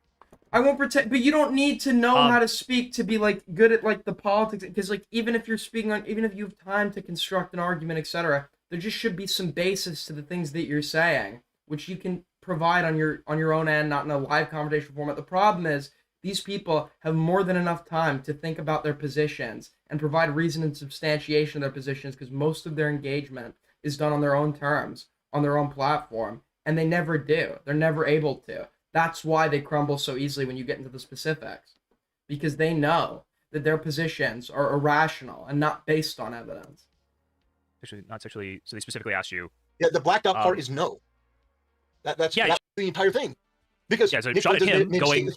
I won't pretend, but you don't need to know how to speak to be like good at like the politics, because like even if you're speaking on, even if you have time to construct an argument, etc., there just should be some basis to the things that you're saying, which you can provide on your own end, not in a live conversation format. The problem is these people have more than enough time to think about their positions and provide reason and substantiation of their positions, because most of their engagement is done on their own terms, on their own platform, and they never do. They're never able to. That's why they crumble so easily when you get into the specifics, because they know that their positions are irrational and not based on evidence. Actually, not sexually. So they specifically asked you. Yeah, the blacked out part is no. That's the entire thing. Because it's a shot at him going.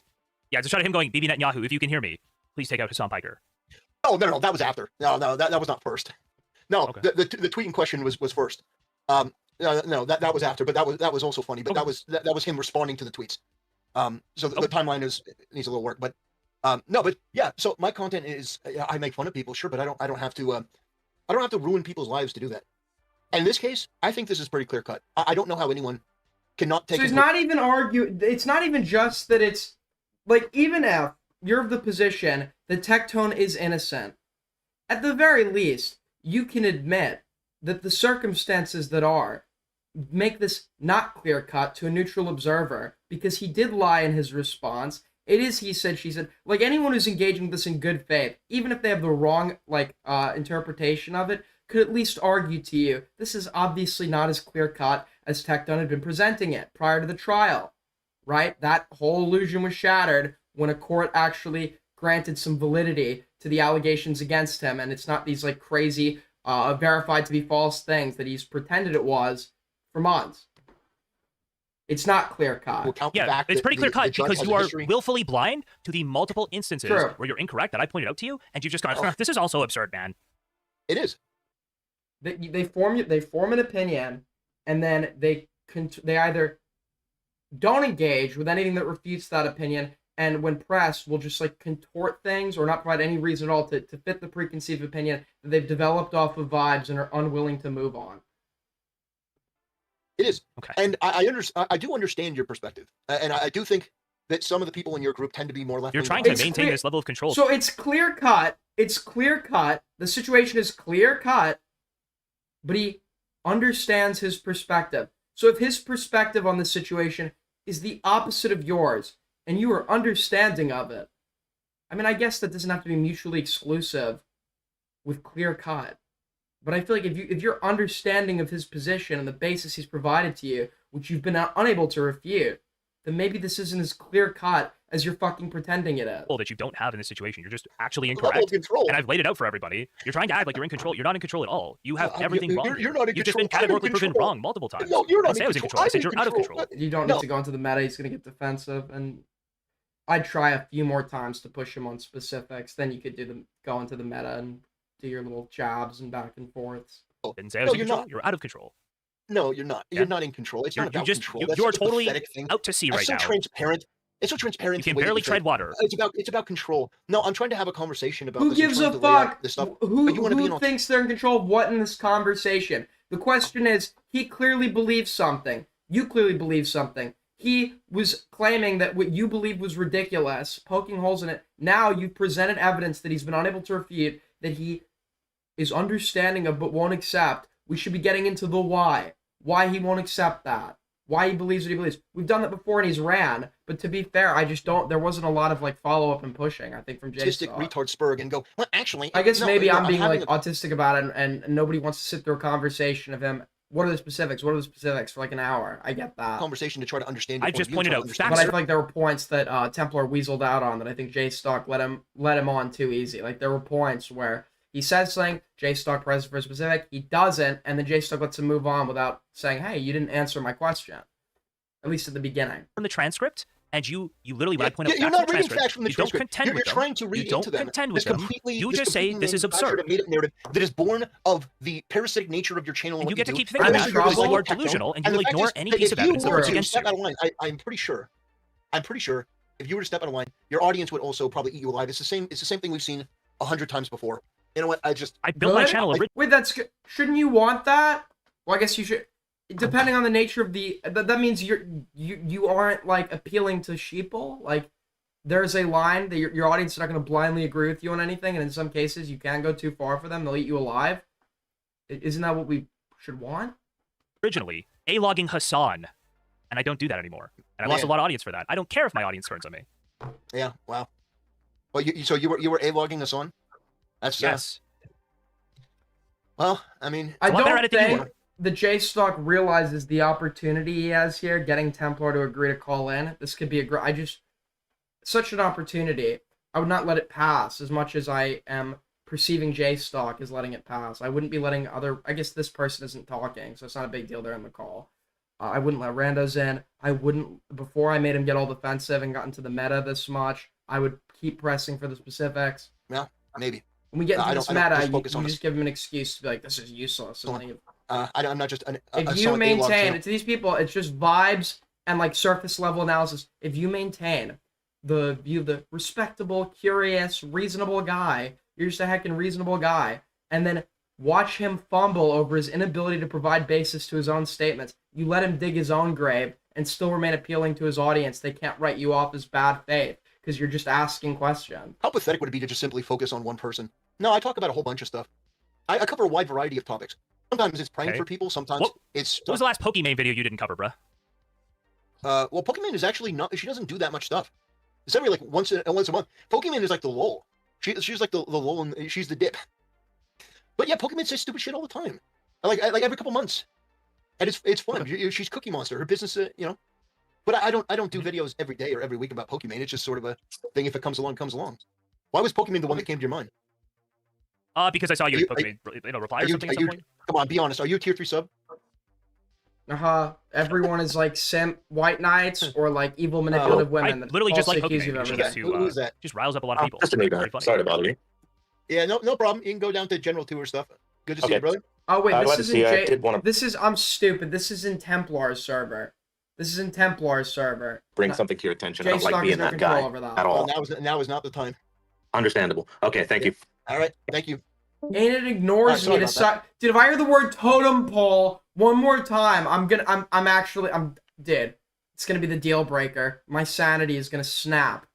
Yeah, it's a shot at him going. Bibi Netanyahu, if you can hear me, please take out Hassan Piker. Oh no, that was after. No, that was not first. No, okay. the tweet in question was first. No, that was after, but that was also funny. But that was him responding to the tweets. So the timeline needs a little work, but no, but yeah. So my content is I make fun of people, sure, but I don't have to ruin people's lives to do that. And in this case, I think this is pretty clear cut. I don't know how anyone cannot take. So it's not even argue. It's not even just that it's like, even if you're of the position that Tectone is innocent, at the very least, you can admit that the circumstances that are make this not clear cut to a neutral observer, because he did lie in his response. It is he said, she said. Like, anyone who's engaging with this in good faith, even if they have the wrong interpretation of it, could at least argue to you, this is obviously not as clear cut as Tectone had been presenting it prior to the trial, right? That whole illusion was shattered when a court actually granted some validity to the allegations against him, and it's not these like crazy verified to be false things that he's pretended it was for months. It's not clear cut. Yeah, it's pretty clear cut because you are willfully blind to the multiple instances where you're incorrect that I pointed out to you, and you've just gone, this is also absurd, man. It is. They form an opinion, and then they either don't engage with anything that refutes that opinion, and when pressed, will just like contort things or not provide any reason at all to fit the preconceived opinion that they've developed off of vibes and are unwilling to move on. It is. Okay. And I do understand your perspective. And I do think that some of the people in your group tend to be more left. You're trying to maintain this level of control. So it's clear cut. It's clear cut. The situation is clear cut, but he understands his perspective. So if his perspective on the situation is the opposite of yours, and you are understanding of it, I mean, I guess that doesn't have to be mutually exclusive with clear cut. But I feel like if you're understanding of his position and the basis he's provided to you, which you've been unable to refute, then maybe this isn't as clear cut as you're fucking pretending it is. That you don't have in this situation. You're just actually incorrect. And I've laid it out for everybody. You're trying to act like you're in control. You're not in control at all. You have everything wrong. You're not in You've control. just been categorically proven wrong multiple times. No, you're not I was in control. I said you're out of control. You don't need to go into the meta. He's going to get defensive, and I'd try a few more times to push him on specifics. Then you could go into the meta and do your little jabs and back and forths. Didn't say I was in control. You're out of control. No, you're not. You're not in control. It's not about control. You're totally out to sea right now. It's so transparent. It's so transparent. You can barely tread water. It's about control. No, I'm trying to have a conversation about who this. Gives a fuck? Who on thinks they're in control of what in this conversation? The question is, he clearly believes something. You clearly believe something. He was claiming that what you believe was ridiculous, poking holes in it. Now you've presented evidence that he's been unable to refute, that he is understanding of but won't accept. We should be getting into the why. Why he won't accept that. Why he believes what he believes. We've done that before and he's ran. But to be fair, I just don't. There wasn't a lot of like follow up and pushing. I think from Jay. Autistic retard Spurg and go. Well, actually, I guess maybe I'm being like autistic about it, and nobody wants to sit through a conversation of him. What are the specifics? What are the specifics for like an hour? I get that. Conversation to try to understand. I just pointed out facts. But I feel like there were points that Templar weaseled out on that I think Jay Stock let him on too easy. Like there were points where he says something, Jay Stock presses for a specific, he doesn't, and then Jay Stock lets him move on without saying, hey, you didn't answer my question. At least at the beginning. From the transcript, and you literally, when I point out you're facts not from reading facts from the transcript. You're trying to read into them. With them. You just say this is absurd. Made-up narrative that is born of the parasitic nature of your channel. And you get to keep thinking that because you are delusional, and you will ignore any piece of evidence that works against you. I'm pretty sure if you were to step out of line, your audience would also probably eat you alive. It's the same thing we've seen 100 times before. You know what? I built my channel. Wait, that's good. Shouldn't you want that? Well, I guess you should. Depending on the nature of the, that means you aren't like appealing to sheeple. Like there's a line that your audience is not going to blindly agree with you on anything, and in some cases you can go too far for them. They'll eat you alive. Isn't that what we should want? Originally, A-logging Hassan, and I don't do that anymore. And I lost a lot of audience for that. I don't care if my audience turns on me. Yeah. Wow. Well, so you were A-logging Hassan? That's yes. Well, I mean, I don't think the J Stock realizes the opportunity he has here, getting Templar to agree to call in. This could be such an opportunity. I would not let it pass as much as I am perceiving J Stock as letting it pass. I wouldn't be letting I guess this person isn't talking, so it's not a big deal they're in the call. I wouldn't let randos in. I wouldn't, before I made him get all defensive and got into the meta this much, I would keep pressing for the specifics. Yeah, maybe. When we get into this meta, you just give him an excuse to be like, this is useless. I'm not just if you maintain to these people, it's just vibes and like surface level analysis. If you maintain the view of the respectable, curious, reasonable guy, you're just a heckin' reasonable guy, and then watch him fumble over his inability to provide basis to his own statements. You let him dig his own grave and still remain appealing to his audience. They can't write you off as bad faith because you're just asking questions. How pathetic would it be to just simply focus on one person? No, I talk about a whole bunch of stuff. I cover a wide variety of topics. Sometimes it's praying for people. Sometimes it's. What was the last Pokimane video you didn't cover, bruh? Well, Pokimane is actually not. She doesn't do that much stuff. It's every like once a month. Pokimane is like the lull. She's like the lull, and she's the dip. But yeah, Pokimane says stupid shit all the time. Like every couple months, and it's fun. She's Cookie Monster. Her business, But I don't do videos every day or every week about Pokimane. It's just sort of a thing. If it comes along, comes along. Why was Pokimane the one that came to your mind? Because I saw you Pokimane, reply or something at some point. Come on, be honest. Are you a tier 3 sub? Everyone is like simp white knights or like evil manipulative women. I literally just like Pokimane. Who is that? Just riles up a lot of people. Just a new guy. Sorry to bother you. Yeah, no problem. You can go down to general tour stuff. Good to see you, brother. Oh wait, I'd this like to isn't see. I did want to This is I'm stupid. This is in Templar's server. This is in Templar's server. bring something to your attention. I don't J-Slug like has being no that control guy over that. at all. Well, now is not the time. Understandable. Okay, thank you. All right, thank you. And it ignores Alright, me to sorry about suck. Dude, if I hear the word totem pole one more time, dude, it's gonna be the deal breaker. My sanity is gonna snap.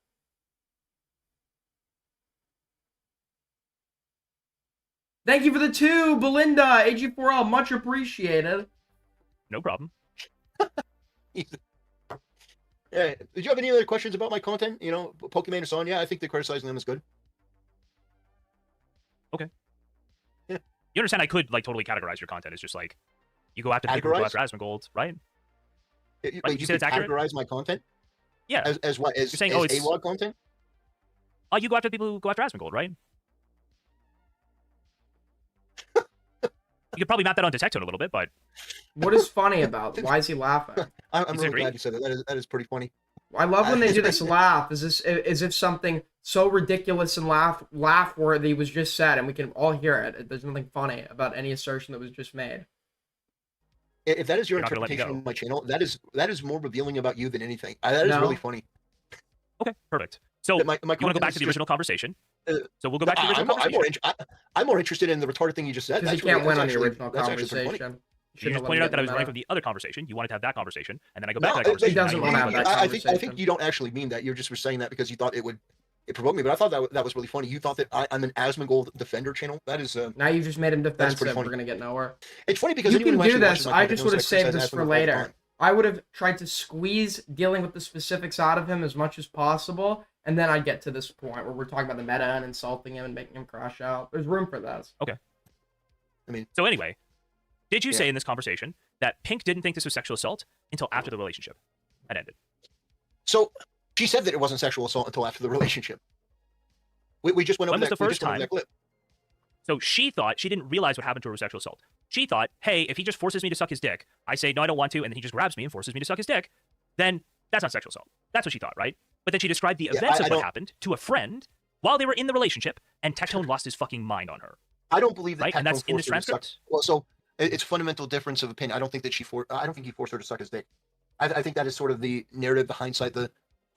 Thank you for the 2, Belinda, AG4L, much appreciated. No problem. Yeah. Did you have any other questions about my content? You know, Pokemon and so on. Yeah, I think that criticizing them is good. Okay. Yeah. You understand? I could like totally categorize your content. It's just like you go after the people who go after Asmongold, right? Wait, Right, you say it's accurate? categorize my content Yeah. as what? As, You're saying, as oh, it's AWOG content? you go after people who go after Asmongold, right? You could probably map that onto Tectone a little bit, but What is funny about it? Why is he laughing? I'm really glad you said that. That is pretty funny. I love when they do this laugh, as if something so ridiculous and laugh worthy was just said, and we can all hear it. There's nothing funny about any assertion that was just made. If that is your You're not gonna let me interpretation go. of my channel, that is more revealing about you than anything. That is No. really funny. okay, perfect. So My you want to go content back is to the just- original conversation? So we'll go back to the original I'm conversation. I'm more interested in the retarded thing you just said. Because he That's can't win on the actually- original that's actually pretty funny. conversation. You just pointed out that I was running from the other conversation. You wanted to have that conversation, and then I go back to that No, conversation. He doesn't Now you want to have that I conversation. think you don't actually mean that. You're just saying that because you thought it provoked me. But I thought that was really funny. You thought that I'm an Asmongold defender channel. That is. Now you just made him pretty defensive. funny. We're gonna get nowhere. It's funny because You anyone can who do actually watches this. my I content just knows would have that I saved criticize this for Asmongold all the later. time. I would have tried to squeeze dealing with the specifics out of him as much as possible, and then I'd get to this point where we're talking about the meta and insulting him and making him crash out. There's room for this. Okay. I mean, So anyway, did you Yeah. say in this conversation that Pink didn't think this was sexual assault until after the relationship had ended? So she said that it wasn't sexual assault until after the relationship. We just went over When was that. the we first just went over time? that clip. So she thought she didn't realize what happened to her was sexual assault. She thought, hey, if he just forces me to suck his dick, I say no, I don't want to, and then he just grabs me and forces me to suck his dick, then that's not sexual assault. That's what she thought, right? But then she described the Yeah, events I of what don't- happened to a friend while they were in the relationship, and Tectone lost his fucking mind on her. I don't believe that. Right? And Tectone that's in this forced her to suck- transcript? Well, so it's a fundamental difference of opinion. I don't think that I don't think he forced her to suck his dick. I think that is sort of the narrative, the hindsight.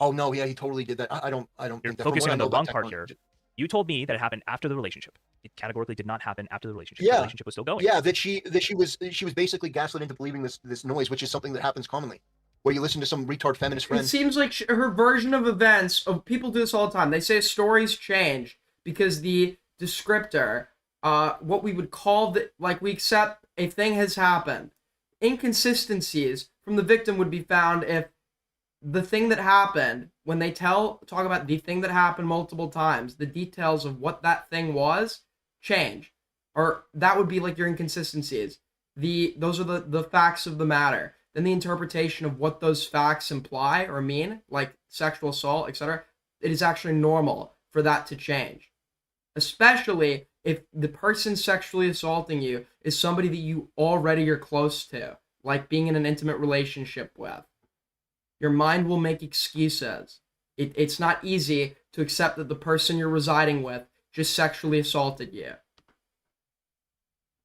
Oh no, yeah, he totally did that. I don't You're think that. From focusing what I on know the wrong about part Tectone- here. You told me that it happened after the relationship. It categorically did not happen after the relationship. Yeah. The relationship was still going. Yeah, that she was basically gaslit into believing this noise, which is something that happens commonly, where you listen to some retard feminist friend. It seems like her version of events. People do this all the time. They say stories change because the descriptor, what we would call we accept a thing has happened. Inconsistencies from the victim would be found if the thing that happened, when they talk about the thing that happened multiple times, the details of what that thing was change, or that would be like your inconsistencies. Those are the facts of the matter. Then the interpretation of what those facts imply or mean, like sexual assault, etc., it is actually normal for that to change, especially if the person sexually assaulting you is somebody that you already are close to, like being in an intimate relationship with. Your mind will make excuses. It's not easy to accept that the person you're residing with just sexually assaulted you.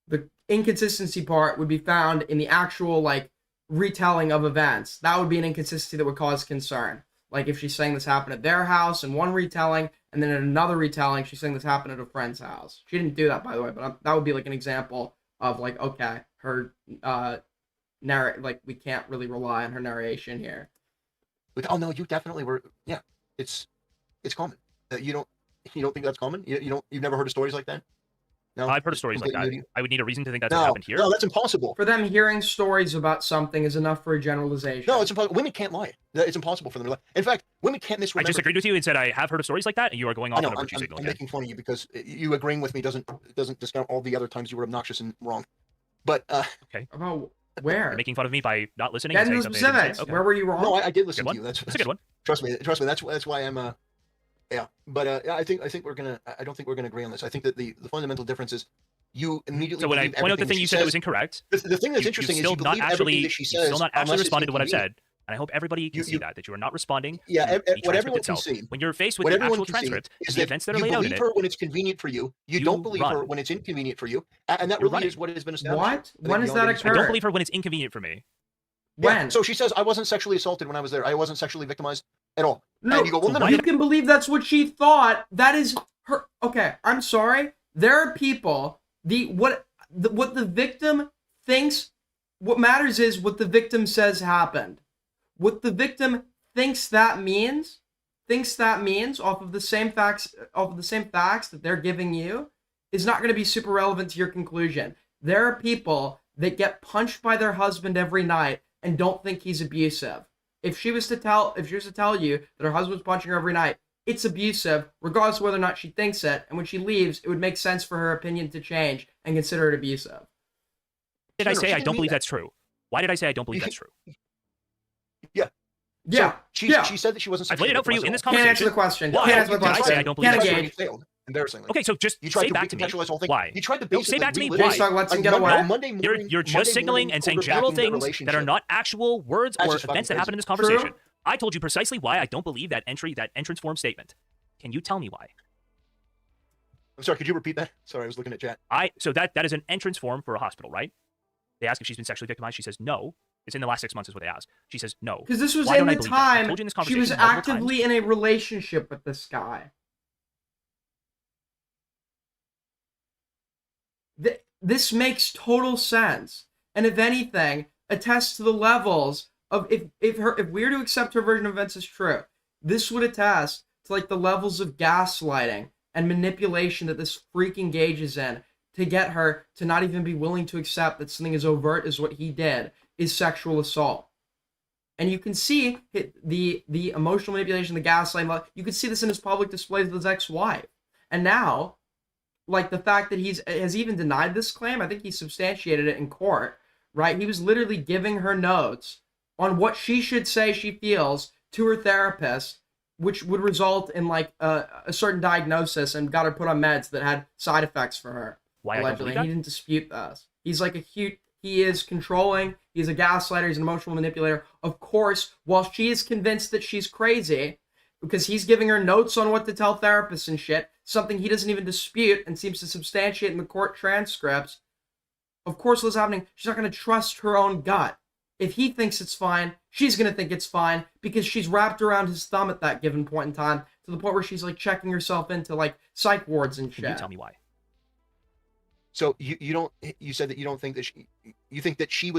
The inconsistency part would be found in the actual, retelling of events. That would be an inconsistency that would cause concern. Like if she's saying this happened at their house in one retelling, and then in another retelling, she's saying this happened at a friend's house. She didn't do that, by the way, but that would be like an example of okay, her we can't really rely on her narration here. Oh no, you definitely were. Yeah, it's common. You don't think that's common? You've never heard of stories like that? No, I've heard of stories like that. I would need a reason to think that's what No, happened here. no, that's impossible. For them, hearing stories about something is enough for a generalization. No, it's impossible. Women can't lie. It's impossible for them to lie. In fact, women can't I misremember. disagreed with you and said I have heard of stories like that, and you are going off I know. on a virtue signal I'm again. making fun of you because you agreeing with me doesn't discount all the other times you were obnoxious and wrong. But Okay. About where? You're making fun of me by not listening Get and into saying the something I didn't specifics. say. Okay. Where were you wrong? no, I did listen Good to you. one. That's a good one. Trust me. That's why I'm yeah. But I think we're gonna. I don't think we're gonna agree on this. I think that the fundamental difference is you immediately. So when I believe point out the everything thing she you said that says. was incorrect, The thing that's you interesting is still you not believe everything actually that she you says. still not unless actually it's responded to what I've inconvenient. said. And I hope everybody can see that you are not responding. Yeah, to the what transcript everyone can itself. see. When you're faced with What the everyone actual can see transcript, is the that events that are you laid out in believe it, her when it's convenient for you. You don't believe her run. when it's inconvenient for you, and that You're really running. is what has been established. What? When does that I occur? don't believe her when it's inconvenient for me. When? Yeah, so she says, I wasn't sexually assaulted when I was there. I wasn't sexually victimized at all. No, and you go, well, no, you can believe that's what she thought. That is her. Okay, I'm sorry. There are people. What the victim thinks. What matters is what the victim says happened. What the victim thinks that means off of the same facts that they're giving you is not going to be super relevant to your conclusion. There are people that get punched by their husband every night and don't think he's abusive. If she was to tell you that her husband's punching her every night, it's abusive, regardless of whether or not she thinks it. And when she leaves, it would make sense for her opinion to change and consider it abusive. Did I say I don't believe that's true? Why did I say I don't believe that's true? Yeah. Yeah. So she said that she wasn't I've sexually laid it out for you in this Can't conversation. answer the question. Why? Can't answer the Did I question. say I don't believe Can't that's true? engage. Failed, embarrassingly. Okay, so just You tried say to back to me. recontextualize the whole thing. Why? You tried to No, say basically back to me relive why. Based on let's a get Monday- away. a Monday morning, You're just Monday signaling morning and saying general quarterbacking their things that are relationship. not actual words That's or just fucking events that happen in this crazy. conversation. True. I told you precisely why I don't believe that entrance form statement. Can you tell me why? I'm sorry, could you repeat that? Sorry, I was looking at chat. So that is an entrance form for a hospital, right? They ask if she's been sexually victimized. She says no. It's in the last 6 months is what they ask. She says no. Because this was Why in don't I the believe that? I time told you in this she conversation was multiple actively times. in a relationship with this guy. This makes total sense, and if anything, attests to the levels of if we were to accept her version of events as true, this would attest to like the levels of gaslighting and manipulation that this freak engages in to get her to not even be willing to accept that something as overt as what he did is sexual assault. And you can see the emotional manipulation, the gaslighting. You can see this in his public displays with his ex-wife, and now. Like the fact that has even denied this claim, I think he substantiated it in court, right? He was literally giving her notes on what she should say she feels to her therapist, which would result in like a certain diagnosis and got her put on meds that had side effects for her. Why allegedly. I don't He didn't dispute this. He's like he is controlling, he's a gaslighter, he's an emotional manipulator. Of course, while she is convinced that she's crazy, because he's giving her notes on what to tell therapists and shit, something he doesn't even dispute and seems to substantiate in the court transcripts. Of course, what's happening, she's not going to trust her own gut. If he thinks it's fine, she's going to think it's fine because she's wrapped around his thumb at that given point in time to the point where she's like checking herself into like psych wards and shit. Can you tell me why? So you said that you don't think that you think that she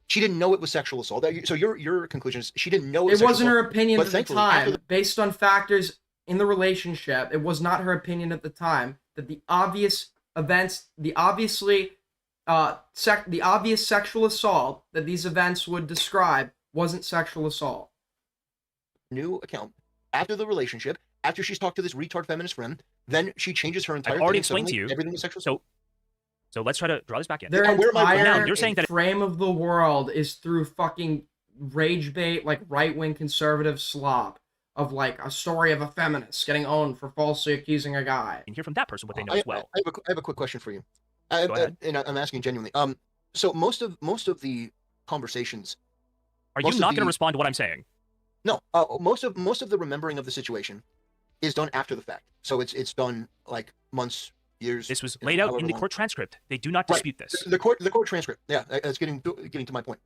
didn't know it was sexual assault. So your conclusion is she didn't know it was It wasn't sexual her opinion but at the thankfully, time. Based on factors in the relationship, it was not her opinion at the time that the obvious events, the obvious sexual assault that these events would describe wasn't sexual assault. New account after the relationship, after she's talked to this retard feminist friend, then she changes her entire I've already thing, explained to you. Everything was sexual assault. So let's try to draw this back in. Their where am I- entire Now, you're saying that frame of the world is through fucking rage bait, like right-wing conservative slop of like a story of a feminist getting owned for falsely accusing a guy. and hear from that person what they know as well. I have a quick question for you. Go ahead. And I'm asking genuinely. So most of the conversations. Are most you of not going to the- respond to what I'm saying? No, most of the remembering of the situation is done after the fact. So it's done like months, years. This was laid out however in the long. court transcript. They do not Right. dispute this. The court transcript. Yeah, that's getting to my point.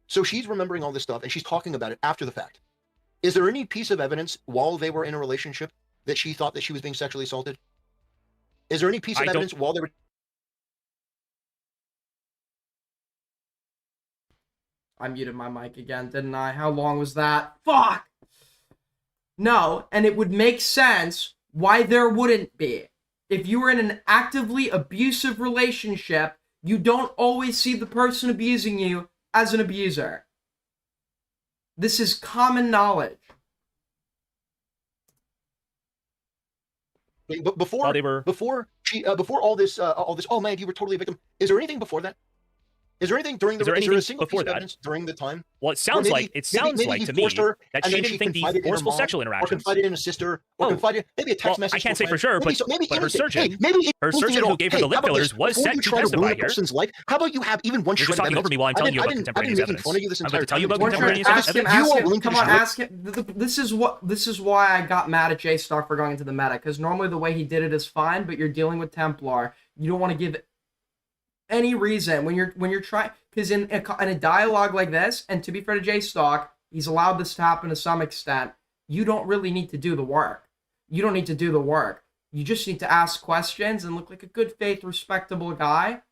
So she's remembering all this stuff and she's talking about it after the fact. Is there any piece of evidence while they were in a relationship that she thought that she was being sexually assaulted? Is there any piece of evidence while they were? I muted my mic again, didn't I? How long was that? Fuck! No, and it would make sense why there wouldn't be. If you were in an actively abusive relationship, you don't always see the person abusing you as an abuser. This is common knowledge. But before they were before all this, oh man, you were totally a victim. Is there anything before that? Is there anything during the? Is there a anything single before piece of that? evidence during the time? Well, it sounds like maybe to he me forced her, that and she then didn't think the confided in her forceful mom, sexual or interactions. confided in a sister, or Oh, confided maybe a text well, message. I can't to a say for friend. sure, but maybe her anything. surgeon, Hey, maybe her anything surgeon at who all. gave her Hey, the lip how about fillers this? was Before set you to try to ruin testify a here. person's life, how about you have even one You're shred just of talking evidence? over me while I'm telling you about I've been contemporaneous making evidence. fun of you this I'm entire about to tell you time. about Portrait, contemporaneous ask him, evidence. ask him. Come on, ask him. This is why I got mad at J-Star for going into the meta, because normally the way he did it is fine, but you're dealing with Templar. You don't want to give any reason when you're trying, because in a dialogue like this, and to be fair to J-Stock, he's allowed this to happen to some extent. You don't really need to do the work. You don't need to do the work. You just need to ask questions and look like a good faith, respectable guy.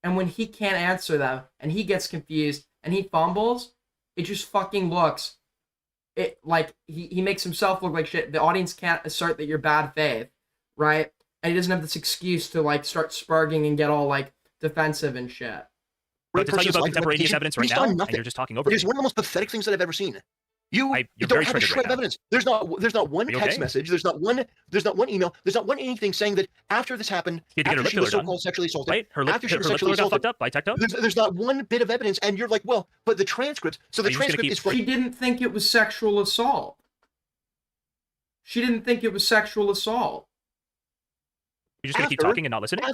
And when he can't answer them, and he gets confused, and he fumbles, it just fucking looks like he makes himself look like shit. The audience can't assert that you're bad faith, right? And he doesn't have this excuse to like start spurging and get all like defensive and shit. I'm about to tell you about contemporaneous evidence right now, and you're just talking over me. It is one of the most pathetic things that I've ever seen. You You're don't very have a triggered shred right of now. evidence. There's not one text message. There's not one email. There's not one anything saying that after this happened, She had to get her after lip she was filler so-called sexually assaulted, Right? Her lip after she was filler sexually got fucked assaulted, up by Tectone? there's not one bit of evidence, and you're like, well, but the transcript. So the Are you just gonna transcript is for She didn't think it was sexual assault. She didn't think it was sexual assault. You're just gonna keep talking and not listening?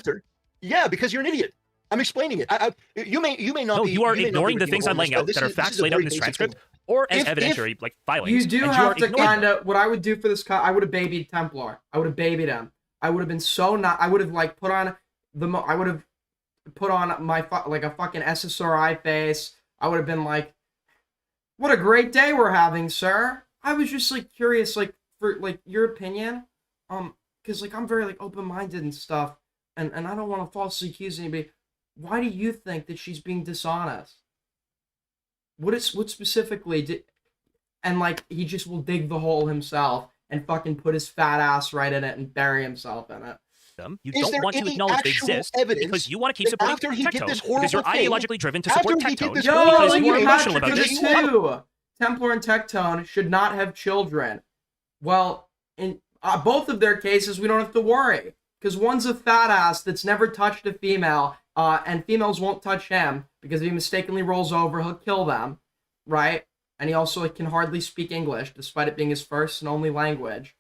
Yeah, because you're an idiot. I'm explaining it. You may not. No, be, you are may not ignoring be the things I'm laying out that are facts laid out in this transcript or as evidentiary like filings. You do and have you are to ignoring kind of. What I would do for this, I would have babied Templar. I would have babied him. I would have been so not. I would have like put on I would have put on my like a fucking SSRI face. I would have been like, "What a great day we're having, sir." I was just like curious, like for like your opinion, because like I'm very like open-minded and stuff, and I don't want to falsely accuse anybody. Why do you think that she's being dishonest? What specifically did? And like he just will dig the hole himself and fucking put his fat ass right in it and bury himself in it. You don't want to acknowledge they exist because you want to keep supporting Tectone because you're ideologically driven to support Tectone because you're emotional about this. Too. Templar and Tectone should not have children. Well, in both of their cases, we don't have to worry because one's a fat ass that's never touched a female, and females won't touch him because if he mistakenly rolls over, he'll kill them, right? And he also can hardly speak English, despite it being his first and only language,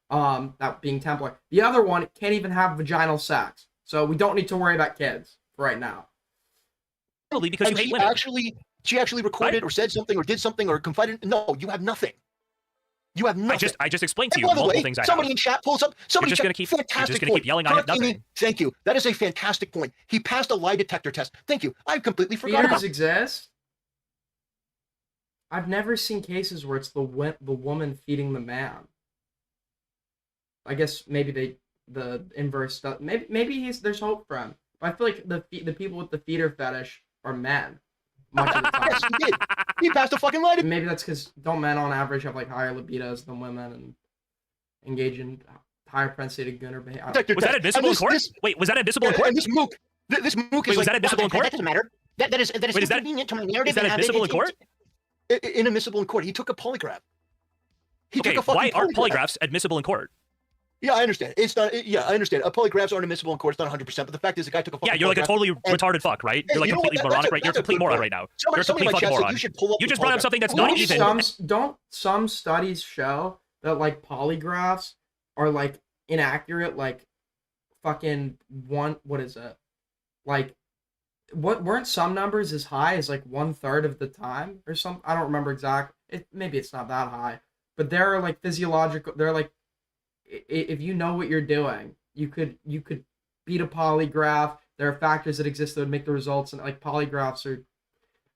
that being Templar. The other one can't even have vaginal sex, so we don't need to worry about kids right now. Because you hate women. She actually recorded or said something or did something or confided. No, you have nothing. You have nothing. I just explained to you multiple things I have. Somebody in chat pulls up. You're just going to keep yelling, I have nothing. Thank you. That is a fantastic point. He passed a lie detector test. Thank you. I completely forgot about it. Exist? I've never seen cases where it's the woman feeding the man. I guess maybe the inverse stuff. Maybe there's hope for him. But I feel like the people with the feeder fetish are men. Much of the time. Yes, he did. He passed a fucking lie detector. Maybe that's because don't men on average have like higher libidos than women and engage in higher propensity to gunner behavior? Was that admissible in court? Wait, was that admissible in court? And this mook is was that admissible in court? That doesn't matter. That is inconvenient to my narrative. Is that admissible in court? Inadmissible in court. He took a polygraph. Why aren't polygraphs admissible in court? Yeah, I understand. It's not. Yeah, I understand. Polygraphs aren't admissible in court. It's not 100%. But the fact is, the guy took a fucking you're like a totally retarded fuck, right? You're like completely moronic, right? You're a complete moron right now. You're a complete fucking moron. You just brought up something that's not even. Don't some studies show that like polygraphs are like inaccurate? Like fucking what is it? Like what weren't some numbers as high as like 1/3 of the time or something? I don't remember exactly. Maybe it's not that high, but there are like physiological. They're like. If you know what you're doing, you could beat a polygraph. There are factors that exist that would make the results, and like polygraphs are,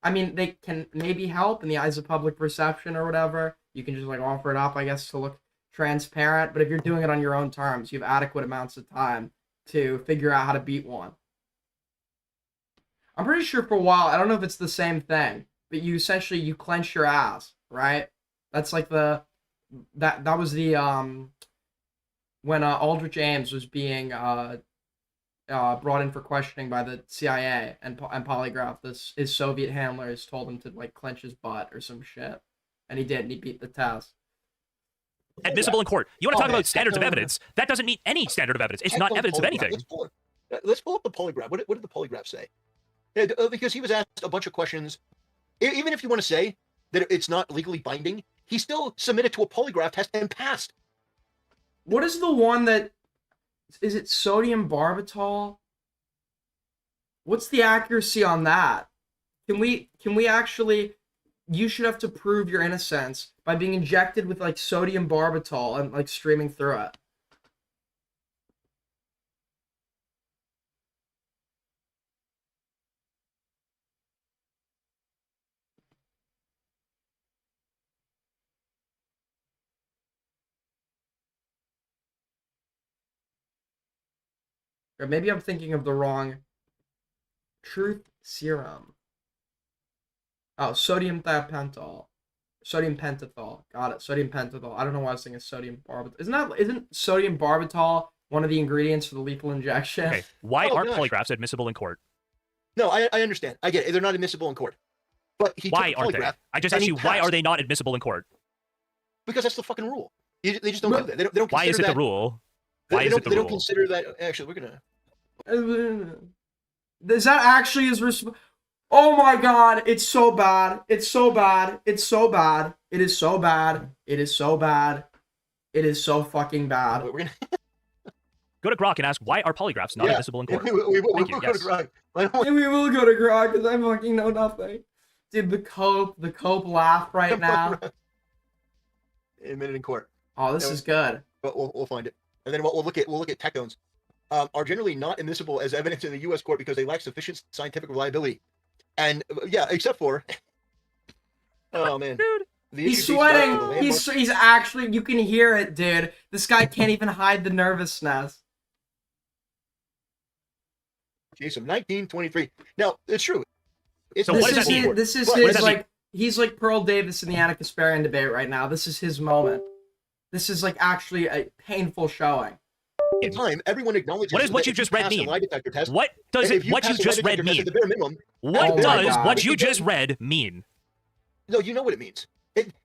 I mean, they can maybe help in the eyes of public perception or whatever. You can just like offer it up, I guess, to look transparent. But if you're doing it on your own terms, you have adequate amounts of time to figure out how to beat one. I'm pretty sure for a while, I don't know if it's the same thing, but you essentially clench your ass, right? That's like that was the when Aldrich Ames was being brought in for questioning by the CIA and polygraph, his Soviet handlers told him to like clench his butt or some shit, and he did, and he beat the test. Admissible in court. You want to talk about standards of evidence? That doesn't meet any standard of evidence. It's not evidence of anything. Let's pull up the polygraph. What did the polygraph say? Because he was asked a bunch of questions. Even if you want to say that it's not legally binding, he still submitted to a polygraph test and passed. What is the one that... Is it sodium barbital? What's the accuracy on that? Can we actually... You should have to prove your innocence by being injected with, like, sodium barbital and, like, streaming through it. Or maybe I'm thinking of the wrong... Truth serum. Oh, sodium thiopental. Sodium pentothal. Got it. Sodium pentothal. I don't know why I was thinking sodium barbital. Isn't sodium barbital one of the ingredients for the lethal injection? Okay. Why aren't polygraphs admissible in court? No, I understand. I get it. They're not admissible in court. But why aren't they? I just asked you, why are they not admissible in court? Because that's the fucking rule. They just don't do that. They don't why is it the rule? Why is it the rule? They don't consider that. Actually, we're gonna. Is that actually his response? Oh my god, it's so bad. It's so bad. It's so bad. It is so bad. It is so bad. It is so fucking bad. We're gonna go to Grok and ask, why are polygraphs not admissible in court? We will go to Grok. We will go to Grok because I fucking know nothing. Dude, the cope laugh right now. Admitted in court. Oh, this is good. But we'll find it, and then we'll look at Tectones. Are generally not admissible as evidence in the U.S. court because they lack sufficient scientific reliability. And yeah, except for, oh man, dude, he's sweating. He's actually, you can hear it, dude. This guy can't even hide the nervousness. Jason, 1923. Now it's true. So what does that mean? This is his like. He's like Pearl Davis in the Anna Kasparian debate right now. This is his moment. This is like actually a painful showing. In time, everyone acknowledges. What does what you just read mean? What does what you just read mean? Minimum, what does what you just read mean? No, you know what it means.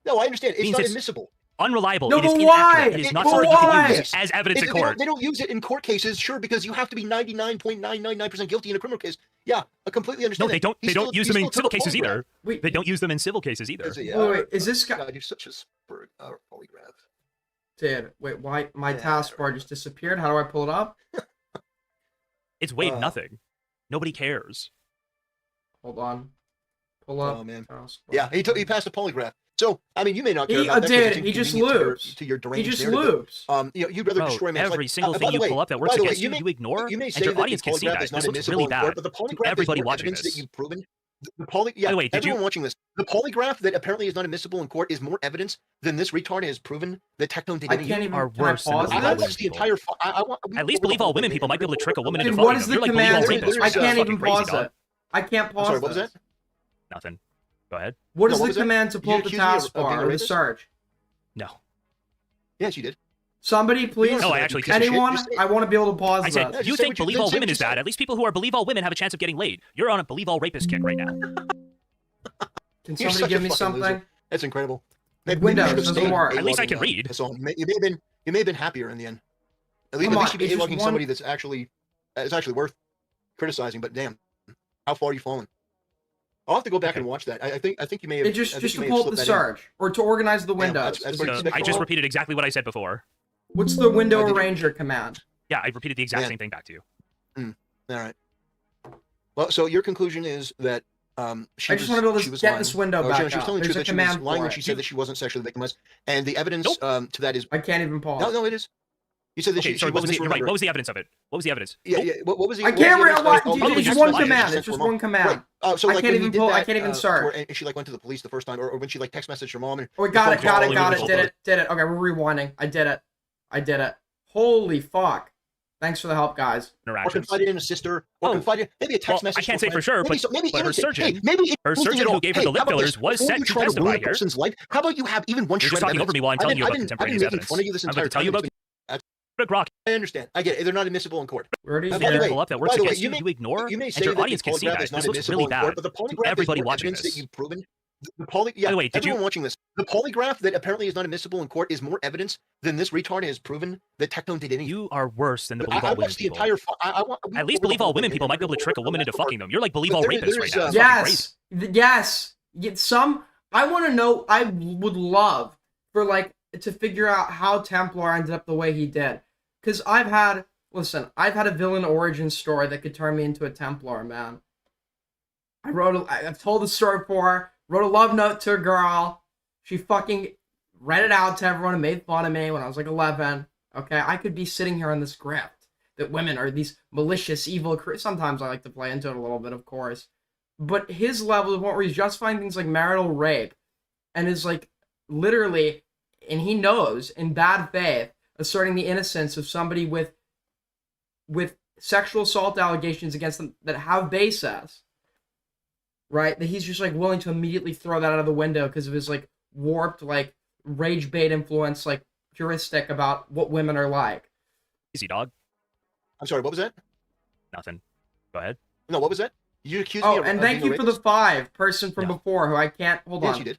No, I understand. It's not admissible. Unreliable. No, it is inaccurate. It is not something you can use as evidence in court. They don't use it in court cases, sure, because you have to be 99.999% guilty in a criminal case. Yeah, I completely understand. No, they don't. They don't use them in civil cases either. They don't use them in civil cases either. Wait, is this guy? God, you're such a polygraph. Dude, wait, why my taskbar just disappeared? How do I pull it up? It's weighed nothing. Nobody cares. Hold on. Pull up. Oh man. Yeah, he passed a polygraph. So I mean, you may not care about that. Dude, he just loops. To your deranged he just narrative. loops. You'd rather destroy me. Every single thing you pull up that works against you, you ignore, and your audience can see that. This looks really bad to everybody watching this. That you've proven. By the way, everyone watching this, the polygraph that apparently is not admissible in court is more evidence than this retard has proven that Tectone did. I can't even. Are worse than I watched the entire. At least believe all women people might be able to trick a woman into what is fucking the them. command? Like, I can't even pause it. I can't pause. Sorry, what was that? Nothing. Go ahead. What is the command to pull up the taskbar or the search? No. Yes, you did. Somebody, please. No, I actually. Anyone? I want to be able to pause. I said, you think believe all women is bad? At least people who are believe all women have a chance of getting laid. You're on a believe all rapist kick right now. Can somebody give me something? Loser. That's incredible. Windows doesn't work. At least I can read. So you may have been happier in the end. At least you'd be logging somebody that's actually worth criticizing. But damn, how far are you fallen? I'll have to go back and watch that. I think you may have. Just to pull up the search or to organize the windows. I just repeated exactly what I said before. What's the window arranger command? Yeah, I repeated the exact same thing back to you. All right. Well, so your conclusion is that I just want to be able to get this window back She was telling the truth that she was lying when she said that she wasn't sexually victimized, and the evidence to that is I can't even pause. No, it is. You said that she what was wasn't. You're right. What was the evidence of it? What was the evidence? Yeah. What was the? I can't realize. It's just one command. It's just one command. So I can't even pull. I can't even search. And she went to the police the first time, or when she text messaged her mom. Oh, got it. Did it. Okay, we're rewinding. I did it. Holy fuck. Thanks for the help, guys. Or confided in a sister, or confided maybe a text message. I can't say for sure, but her surgeon, maybe her surgeon who gave her the lip fillers was set to testify here. How about you have even one shred of evidence? You're just talking over me while I'm telling you about contemporaneous evidence. I'm going to tell you about Grok. I understand. I get it. They're not admissible in court. Pull up that works against you, you ignore, and your audience can see that. This looks really bad to everybody watching this. That you've proven The poly, yeah. By the way, did everyone you watching this? The polygraph that apparently is not admissible in court is more evidence than this retard has proven that Tectone did anything. You are worse than the believe I all women watched the people. entire. At least believe all women people might be able to trick a woman into fucking them. You're like believe all rapists right now. Yes, yes. Some. I want to know. I would love for like to figure out how Templar ended up the way he did, because I've had a villain origin story that could turn me into a Templar, man. I've told the story before. Wrote a love note to a girl. She fucking read it out to everyone and made fun of me when I was like 11. Okay, I could be sitting here on this grift that women are these malicious, evil. Sometimes I like to play into it a little bit, of course. But his level of what where he's justifying things like marital rape and is like literally, and he knows in bad faith, asserting the innocence of somebody with sexual assault allegations against them that have basis. Right, that he's just like willing to immediately throw that out of the window because of his like warped like rage bait influence, like heuristic about what women are like. Easy dog. I'm sorry, what was that? Nothing. Go ahead. No, what was that? You accused me of and thank you for the 5 person from before who I can't hold on. Yes, you did.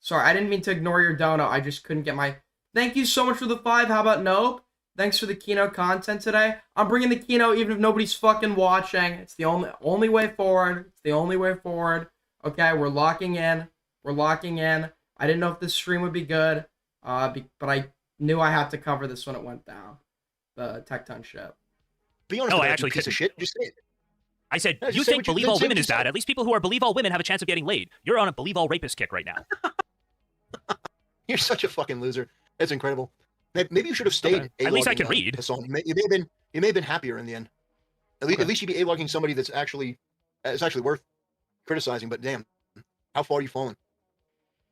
Sorry, I didn't mean to ignore your dono. I just couldn't get my. Thank you so much for the 5. How about Nope? Thanks for the keynote content today. I'm bringing the keynote even if nobody's fucking watching. It's the only way forward. It's the only way forward. Okay, we're locking in. We're locking in. I didn't know if this stream would be good, but I knew I had to cover this when it went down. The Tectone shit. Be honest, no, I actually piece of shit. Just say it. I said, Yeah, you think believe all women is bad. At least people who are believe all women have a chance of getting laid. You're on a believe all rapist kick right now. You're such a fucking loser. That's incredible. Maybe you should have stayed. Okay. At least I can read. You may have been happier in the end. At least you'd be a-logging somebody that's actually worth criticizing. But damn, how far you fallen?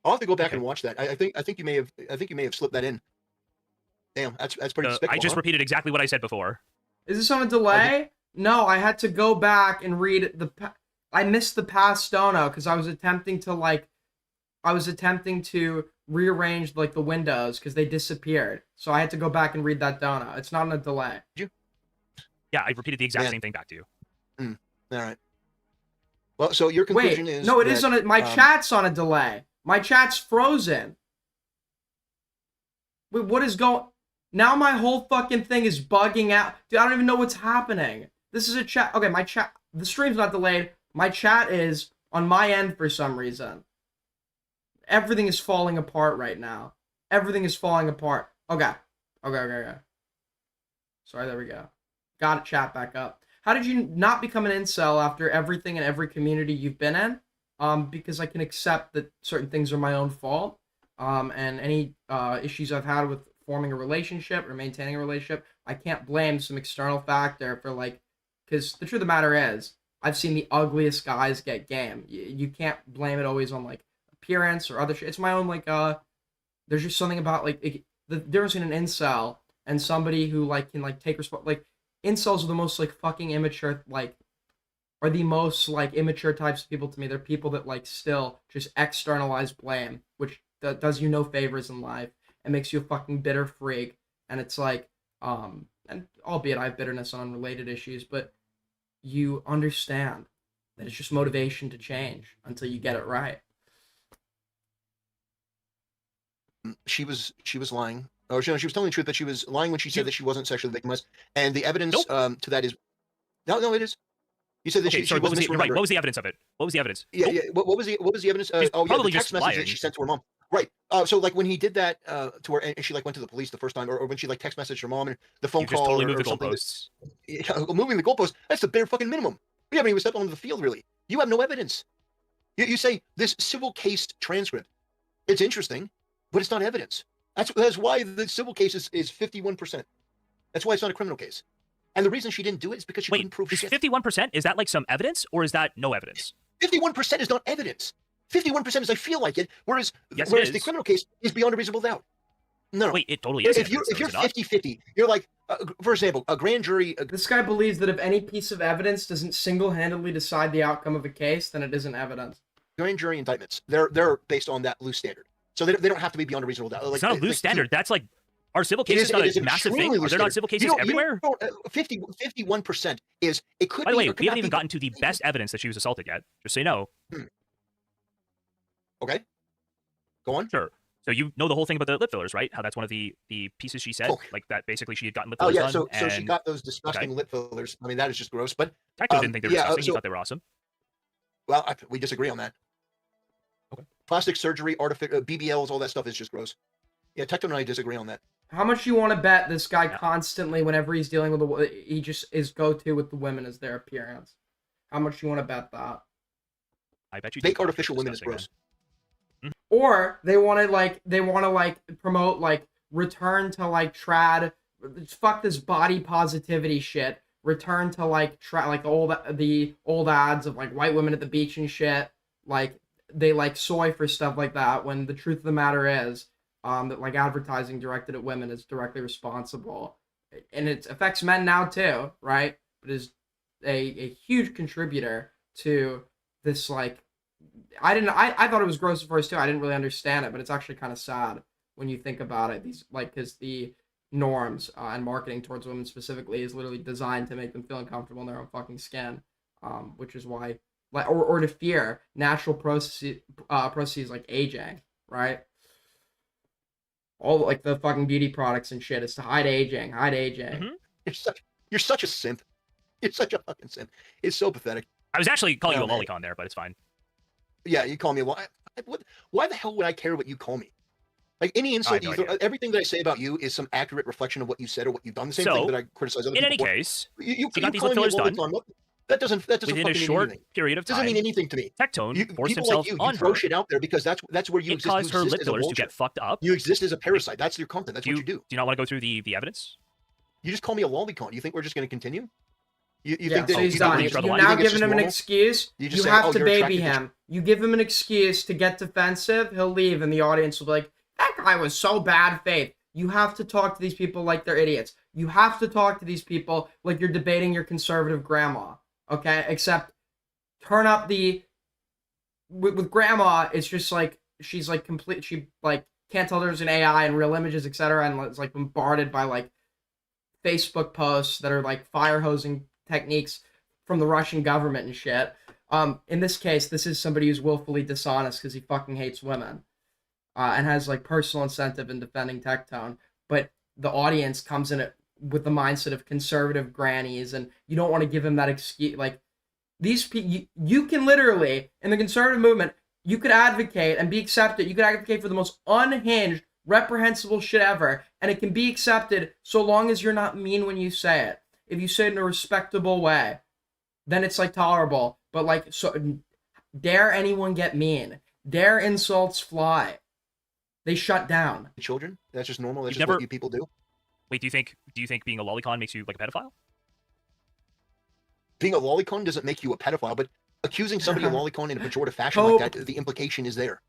I'll have to go back and watch that. I think you may have slipped that in. Damn, that's pretty despicable. I just repeated exactly what I said before. Is this on a delay? No, I had to go back and read I missed the past dono because I was attempting to rearrange like the windows because they disappeared. So I had to go back and read that dono. It's not on a delay. Did you? Yeah, I repeated the exact same thing back to you. All right. Well, so your conclusion is no, it is on my chat's on a delay. My chat's frozen. Wait, what is going? Now my whole fucking thing is bugging out. Dude, I don't even know what's happening. This is a chat. Okay, my chat. The stream's not delayed. My chat is on my end for some reason. Everything is falling apart right now. Everything is falling apart. Okay. Sorry, there we go. Got it, chat back up. How did you not become an incel after everything in every community you've been in? Because I can accept that certain things are my own fault. And any issues I've had with forming a relationship or maintaining a relationship, I can't blame some external factor for like, because the truth of the matter is, I've seen the ugliest guys get game. You can't blame it always on like appearance or other shit. It's my own like there's just something about like the difference between an incel and somebody who like can like take like incels are the most like fucking immature are the most like immature types of people to me. They're people that like still just externalize blame, which does you no favors in life and makes you a fucking bitter freak. And it's like and albeit I have bitterness on unrelated issues, but you understand that it's just motivation to change until you get it right. She was lying. Or she was telling the truth, but she was lying when she said that she wasn't sexually victimized. And the evidence to that is no, it is. You said that she what was you're right. What was the evidence of it? What was the evidence? Yeah, yeah. What was the evidence? The text message that she sent to her mom. Right. So like when he did that to her, and she like went to the police the first time, or when she like text messaged her mom and the phone call, totally or moved the something. goalposts. Moving the goalposts. That's the bare fucking minimum. We haven't even stepped onto the field really. You have no evidence. You say this civil case transcript. It's interesting, but it's not evidence. That's why the civil case is 51%. That's why it's not a criminal case. And the reason she didn't do it is because she couldn't prove shit. 51%? Is that like some evidence, or is that no evidence? 51% is not evidence. 51% is I feel like it, whereas it the criminal case is beyond a reasonable doubt. No. Wait, it totally is. If you're 50-50, you're like, for example, a grand jury. This guy believes that if any piece of evidence doesn't single-handedly decide the outcome of a case, then it isn't evidence. Grand jury indictments, they're based on that loose standard. So they don't have to be beyond a reasonable doubt. It's not a loose standard. That's like, our civil cases not a massive thing? Are there not civil cases everywhere? 51% is, it could be. By the way, we haven't even gotten to the best evidence that she was assaulted yet. Just say no. Okay, go on. Sure. So you know the whole thing about the lip fillers, right? How that's one of the pieces she said, Oh. like that basically she had gotten lip Oh fillers yeah, done. so she and got those disgusting lip fillers. I mean, that is just gross. But Tectone didn't think they were disgusting. He so thought they were awesome. well, we disagree on that. Okay. Plastic surgery, artificial BBLs, all that stuff is just gross. Yeah, Tectone and I disagree on that. How much you want to bet this guy constantly, whenever he's dealing with he just is go-to with the women is their appearance? How much you want to bet that? I bet you Fake artificial women is gross. Or they want to promote like return to like trad, fuck this body positivity shit. Return to like the old ads of like white women at the beach and shit. Like they like soy for stuff like that. When the truth of the matter is, that like advertising directed at women is directly responsible, and it affects men now too, right? But is a huge contributor to this like. I thought it was gross at first too. I didn't really understand it, but it's actually kind of sad when you think about it. These like because the norms and marketing towards women specifically is literally designed to make them feel uncomfortable in their own fucking skin, which is why or to fear natural processes like aging, right? All like the fucking beauty products and shit is to hide aging. Mm-hmm. You're such a simp. You're such a fucking simp. It's so pathetic. I was actually calling you a lolicon there, but it's fine. Yeah, you call me a why the hell would I care what you call me? Like any insult, everything that I say about you is some accurate reflection of what you said or what you've done. The same thing that I criticize other people. In any case, you got these lip fillers done. That doesn't within a short period of time. Doesn't mean anything to me. Tectone forced people himself like you on throw her. shit out there because that's where you it exist. caused her lip fillers to get fucked up. You exist as a parasite. That's your content. That's what you do. Do you not want to go through the evidence? You just call me a lolicon. You think we're just going to continue? You yeah, think that so he's done. You're now giving him an excuse. You have to baby him. You give him an excuse to get defensive. He'll leave, and the audience will be like, "That guy was so bad faith." You have to talk to these people like they're idiots. You have to talk to these people like you're debating your conservative grandma. Okay, except turn up with grandma. It's just like she's like complete. She like can't tell there's an AI and real images, etc. And it's like bombarded by like Facebook posts that are like fire hosing techniques from the Russian government and shit. In this case, this is somebody who's willfully dishonest because he fucking hates women and has like personal incentive in defending Tectone. But the audience comes in it with the mindset of conservative grannies, and you don't want to give him that excuse. Like these people, you can literally in the conservative movement, you could advocate and be accepted. You could advocate for the most unhinged, reprehensible shit ever, and it can be accepted so long as you're not mean when you say it. If you say it in a respectable way, then it's like tolerable. But like, so dare anyone get mean? Dare insults fly? They shut down. Children? That's just normal. That's just what you people do. Wait, do you think being a lolicon makes you like a pedophile? Being a lolicon doesn't make you a pedophile, but accusing somebody of lolicon in a pejorative fashion like that, the implication is there.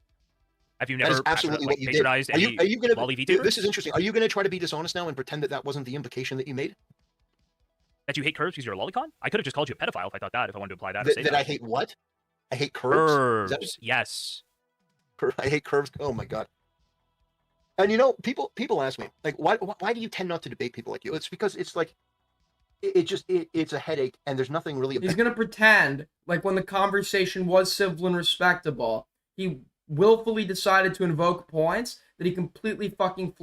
Have you never absolutely what you did? Are you going to? This is interesting. Are you going to try to be dishonest now and pretend that wasn't the implication that you made? That you hate curves because you're a lolicon? I could have just called you a pedophile if I thought that. If I wanted to apply that. That I hate what? I hate curves. Yes. I hate curves. Oh my god. And you know, people ask me like, why do you tend not to debate people like you? It's because it's like, it's a headache, and there's nothing really. He's gonna pretend like when the conversation was civil and respectable, he willfully decided to invoke points that he completely fucking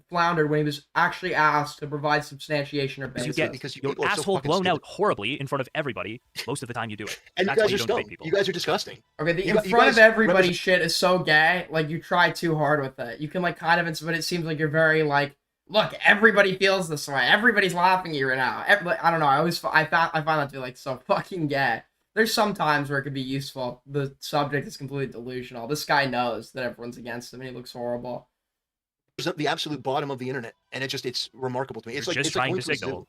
floundered when he was actually asked to provide substantiation or basis. Because your asshole so blown out horribly in front of everybody most of the time you do it. And you guys are scum. You guys are disgusting. Okay, the in front of everybody shit is so gay. Like you try too hard with it. You can like kind of, but it seems like you're very like, look, everybody feels this way. Everybody's laughing at you right now. I don't know. I find that to be like so fucking gay. There's some times where it could be useful. The subject is completely delusional. This guy knows that everyone's against him and he looks horrible. The absolute bottom of the internet, and it's remarkable to me. It's You're like just trying to signal.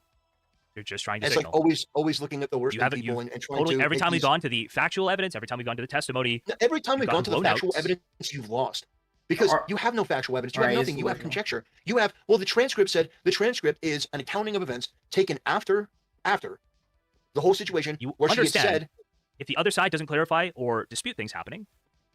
You're just trying to signal. Like always looking at the worst in people and trying to. Every time we've gone to the factual evidence, every time we've gone to the testimony. Every time we've gone to the factual evidence, you've lost. Because you have no factual evidence. You have nothing. You have conjecture. You have, well, the transcript said, the transcript is an accounting of events taken after the whole situation where she had said. If the other side doesn't clarify or dispute things happening,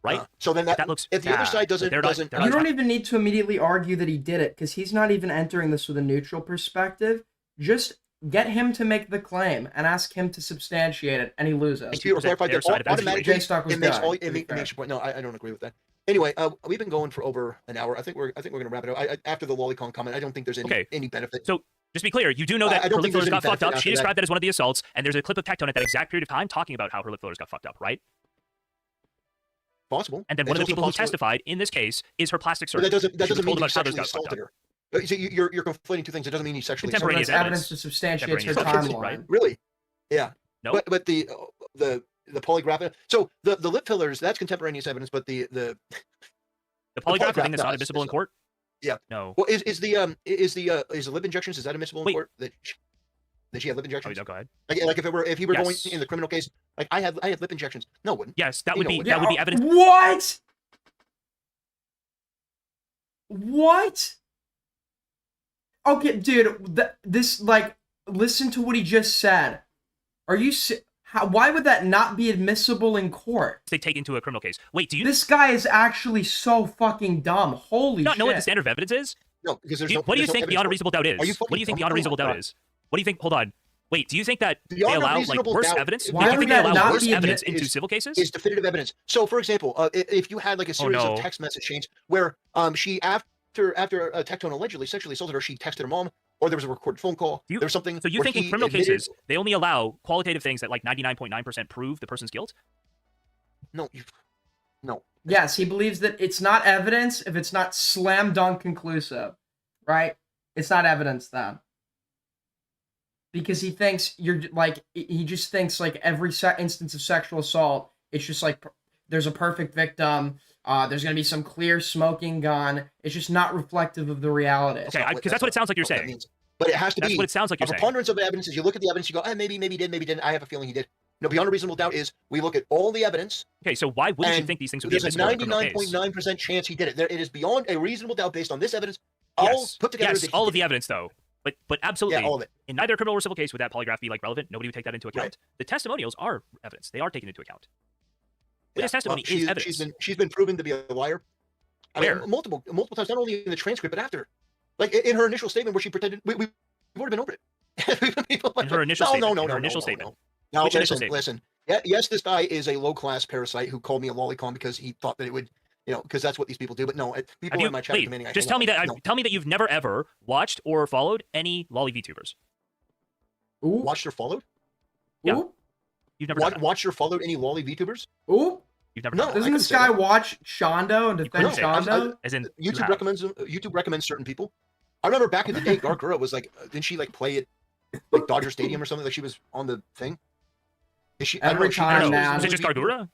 right? So then that looks. If the other side doesn't, you don't even need to immediately argue that he did it because he's not even entering this with a neutral perspective. Just Get him to make the claim and ask him to substantiate it, and he loses. To clarify that automatically, J-Stock was it makes done, all to it be fair. makes your point. No, I don't agree with that. Anyway, we've been going for over an hour. I think we're gonna wrap it up. After the lolicon comment, I don't think there's any benefit. So just to be clear, you do know that I her don't lip think there's fillers got any fucked up. benefit She after described that as one of the assaults, and there's a clip of Tectone at that exact period of time talking about how her lip fillers got fucked up, right? Possible. And then one of the people who testified in this case is her plastic But surgeon. that doesn't mean about he how those sexually got fucked assaulted up. her. So you're conflating two things. It doesn't mean he sexually assaulted her. That's evidence to substantiate her Contemporaneous timeline. right? Really? Yeah. No. But the polygraph. So the lip fillers, that's contemporaneous evidence. But the polygraph, I think that's no, not admissible in court. Yeah. No. Well, is the lip injections, is that admissible in court? That she had lip injections? Oh, go ahead. Like if he were going Yes. in the criminal case, like I had lip injections. No, it wouldn't. Yes, that would be Yeah, evidence. What? What? Okay, dude, this, like, listen to what he just said. Are you... why would that not be admissible in court? They take into a criminal case. Wait, do you... This guy is actually so fucking dumb. Holy not shit. know what the standard of evidence is? No, because there's What do you no think evidence beyond a for it. reasonable doubt is? Are you What do you think fucking beyond a reasonable dumb? doubt is? What do you think... Hold on. Wait, do you think that they Beyond a allow like reasonable worse doubt evidence? is- Do Why you would think they that allow not worse be evidence admit- into civil cases? Is definitive evidence. So, for example, if you had like a series no. of text message chains where she after Tectone allegedly sexually assaulted her, she texted her mom, or there was a recorded phone call. There was something. So you where think in he criminal admitted- cases they only allow qualitative things that like 99.9% prove the person's guilt? No, no. Yes, he believes that it's not evidence if it's not slam dunk conclusive, right? It's not evidence then. Because he thinks he just thinks like every instance of sexual assault, it's just like there's a perfect victim. There's going to be some clear smoking gun. It's just not reflective of the reality. Okay, because that's what it sounds like you're saying. Means. But it has to That's be. what it sounds like you're a saying. preponderance of evidence is you look at the evidence, you go, maybe he did, maybe didn't. I have a feeling he did. No, beyond a reasonable doubt is we look at all the evidence. Okay, so why wouldn't you and think these things would be there's a admissible in a criminal case? 99.9% chance he did it. It is beyond a reasonable doubt based on this evidence. All put together. Yes, that he all of did the evidence though. But absolutely, all of it. In neither criminal or civil case would that polygraph be like relevant. Nobody would take that into account. Right. The testimonials are evidence. They are taken into account. Yeah, His testimony is evidence. She's been proven to be a liar. I Where? mean, multiple times, not only in the transcript but after, like in her initial statement where she pretended we've already been over it. People like, In her initial statement. No, In her initial statement. No, Which initial listen. Yeah, yes, this guy is a low-class parasite who called me a lolicon because he thought that it would, because that's what these people do. But no, people in my chat demanding. Just tell me that you've never ever watched or followed any lolly VTubers. Ooh. Watched or followed? Yeah. Ooh. You've never done that. Watched or followed any lolly VTubers? Ooh. You've never No, done that. Doesn't this guy watch Shondo and defend couldn't say that. Shondo? As in, you YouTube have. recommends certain people. I remember back in the day, Gargura was like, didn't she like play at like Dodger Stadium or something? Like she was on the thing. Is she? Every time, man. Is it just Gargura?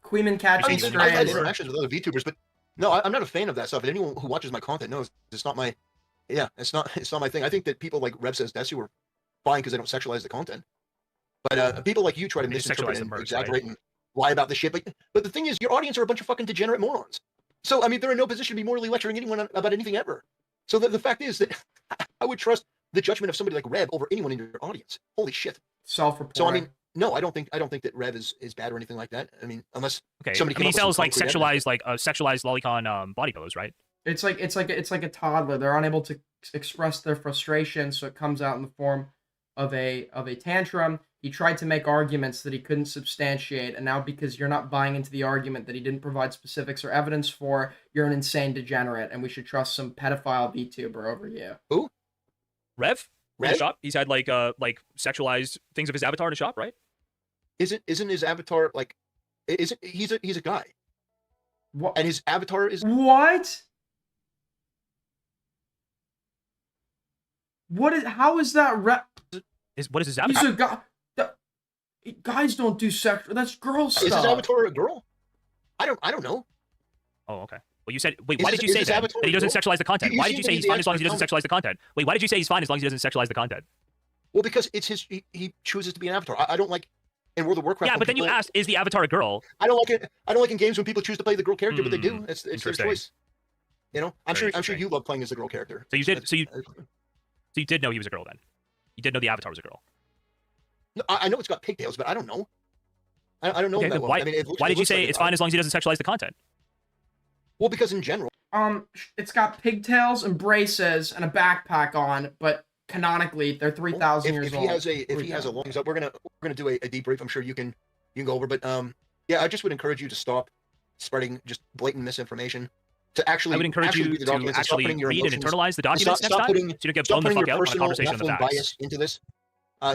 Queeman catching I've had strays. interactions with other VTubers, but no, I'm not a fan of that stuff. And anyone who watches my content knows it's not my. Yeah, it's not my thing. I think that people like Rev says Desu are fine because they don't sexualize the content. But people like you try to They just misinterpret sexualize the and merch, exaggerate and lie about the shit. But the thing is, your audience are a bunch of fucking degenerate morons. So I mean, they're in no position to be morally lecturing anyone about anything ever. So the fact is that I would trust the judgment of somebody like Rev over anyone in your audience. Holy shit. Self-reporting. So I mean, no, I don't think that Rev is bad or anything like that. I mean, unless Okay. somebody I mean, he came up with sells some like concrete sexualized lolicon body pillows, right? It's like a toddler. They're unable to express their frustration, so it comes out in the form of a tantrum. He tried to make arguments that he couldn't substantiate, and now because you're not buying into the argument that he didn't provide specifics or evidence for, you're an insane degenerate, and we should trust some pedophile VTuber over you. Who? Rev? In Rev? the shop? He's had like sexualized things of his avatar in a shop, right? Isn't his avatar like? He's a guy? What? And his avatar is What? How is that? What is his He's avatar? a guy. Guys don't do sex. That's girl stuff. Is his avatar a girl? I don't know. Oh, okay. Well, you said, wait, Is why his- did you is say his that? avatar That he doesn't a girl? sexualize the content? You Why seem did you to say be he's the fine as long as he expert doesn't sexualize the content? Wait, why did you say he's fine as long as he doesn't sexualize the content? Well, because it's he chooses to be an avatar. I don't like in World of Warcraft. Yeah, when but then you people- asked, is the avatar a girl? I don't like it. I don't like in games when people choose to play the girl character, but they do. It's their interesting. choice. You know, I'm Very sure you love playing as the girl character. So you did. So you did know he was a girl then. You did know the avatar was a girl. No, I know it's got pigtails, but I don't know. I don't know Okay, that then well. why, I mean, why did you say like it's fine as long as he doesn't sexualize the content? Well, because in general, It's got pigtails and braces and a backpack on, but canonically, they're 3,000 years If old. he has a long, we're gonna do a debrief. I'm sure you can go over, but yeah, I just would encourage you to stop spreading just blatant misinformation. To actually, I would encourage you read the documents to and stop actually putting your read and emotions, internalize the documents next stop time, putting, so you don't get stop blown the putting fuck your out on a personal conversation of the left-wing facts. bias into this.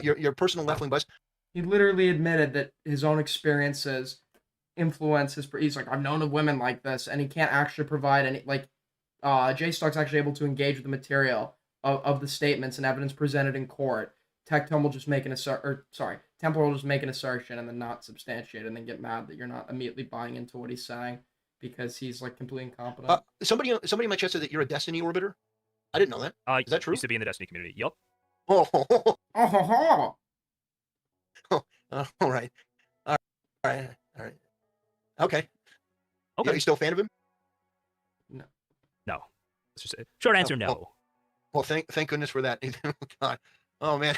Your personal left-wing bias. He literally admitted that his own experiences influence his. He's like, I've known of women like this, and he can't actually provide any. Like, J Stock's actually able to engage with the material of the statements and evidence presented in court. Tectone will just make an Templar will just make an assertion and then not substantiate, and then get mad that you're not immediately buying into what he's saying because he's like completely incompetent. Somebody in my chat said that you're a Destiny orbiter. I didn't know that. Is that true? Used to be in the Destiny community. Yep. Oh, Oh, all right. All right. Okay. Okay. You still a fan of him? No. Let's just say short answer, no. Well, thank goodness for that. God. Oh man.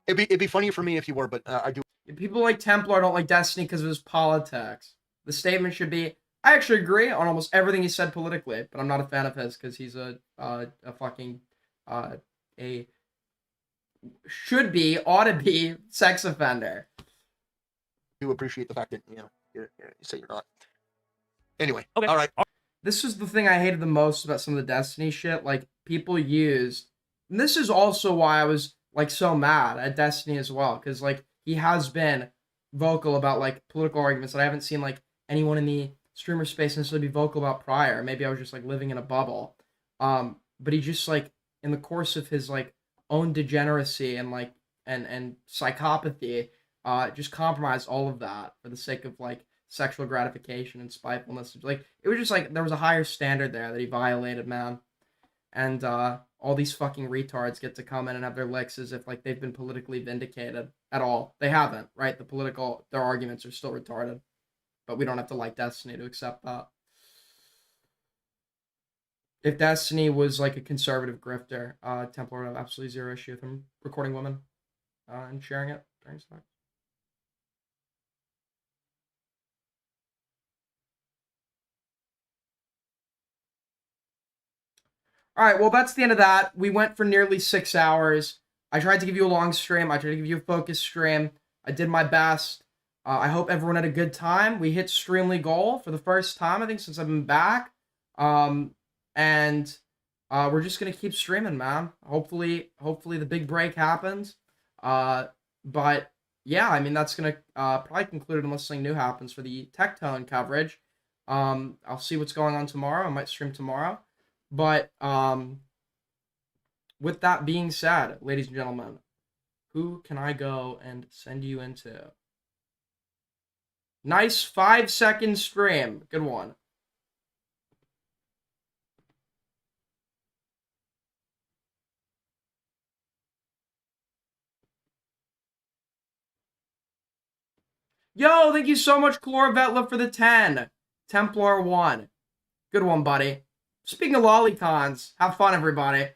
it'd be funny for me if you were, but I do. People like Templar don't like Destiny because of his politics. The statement should be, I actually agree on almost everything he said politically, but I'm not a fan of his because he's a fucking ought to be sex offender. I do appreciate the fact that you say you're not. Anyway, okay. All right. This is the thing I hated the most about some of the Destiny shit. Like, people used, and this is also why I was like so mad at Destiny as well, because like he has been vocal about like political arguments that I haven't seen like anyone in the streamer space necessarily be vocal about prior. Maybe I was just like living in a bubble. But he just like in the course of his like own degeneracy and like and psychopathy, just compromised all of that for the sake of like sexual gratification and spitefulness. Like, it was just like there was a higher standard there that he violated, man. And all these fucking retards get to come in and have their licks as if like they've been politically vindicated at all. They haven't, right? Their arguments are still retarded. But we don't have to like Destiny to accept that. If Destiny was like a conservative grifter, Templar would have absolutely zero issue with him recording women and sharing it during sex. All right, well, that's the end of that. We went for nearly 6 hours. I tried to give you a long stream. I tried to give you a focused stream. I did my best. I hope everyone had a good time. We hit Streamly goal for the first time, I think, since I've been back. And we're just going to keep streaming, man. Hopefully the big break happens. But yeah, I mean, that's going to probably conclude it unless something new happens for the Tectone coverage. I'll see what's going on tomorrow. I might stream tomorrow. But with that being said, ladies and gentlemen, who can I go and send you into? Nice 5-second stream. Good one. Yo, thank you so much, Chlorovetla, for the 10. Templar 1. Good one, buddy. Speaking of lolicons, have fun, everybody.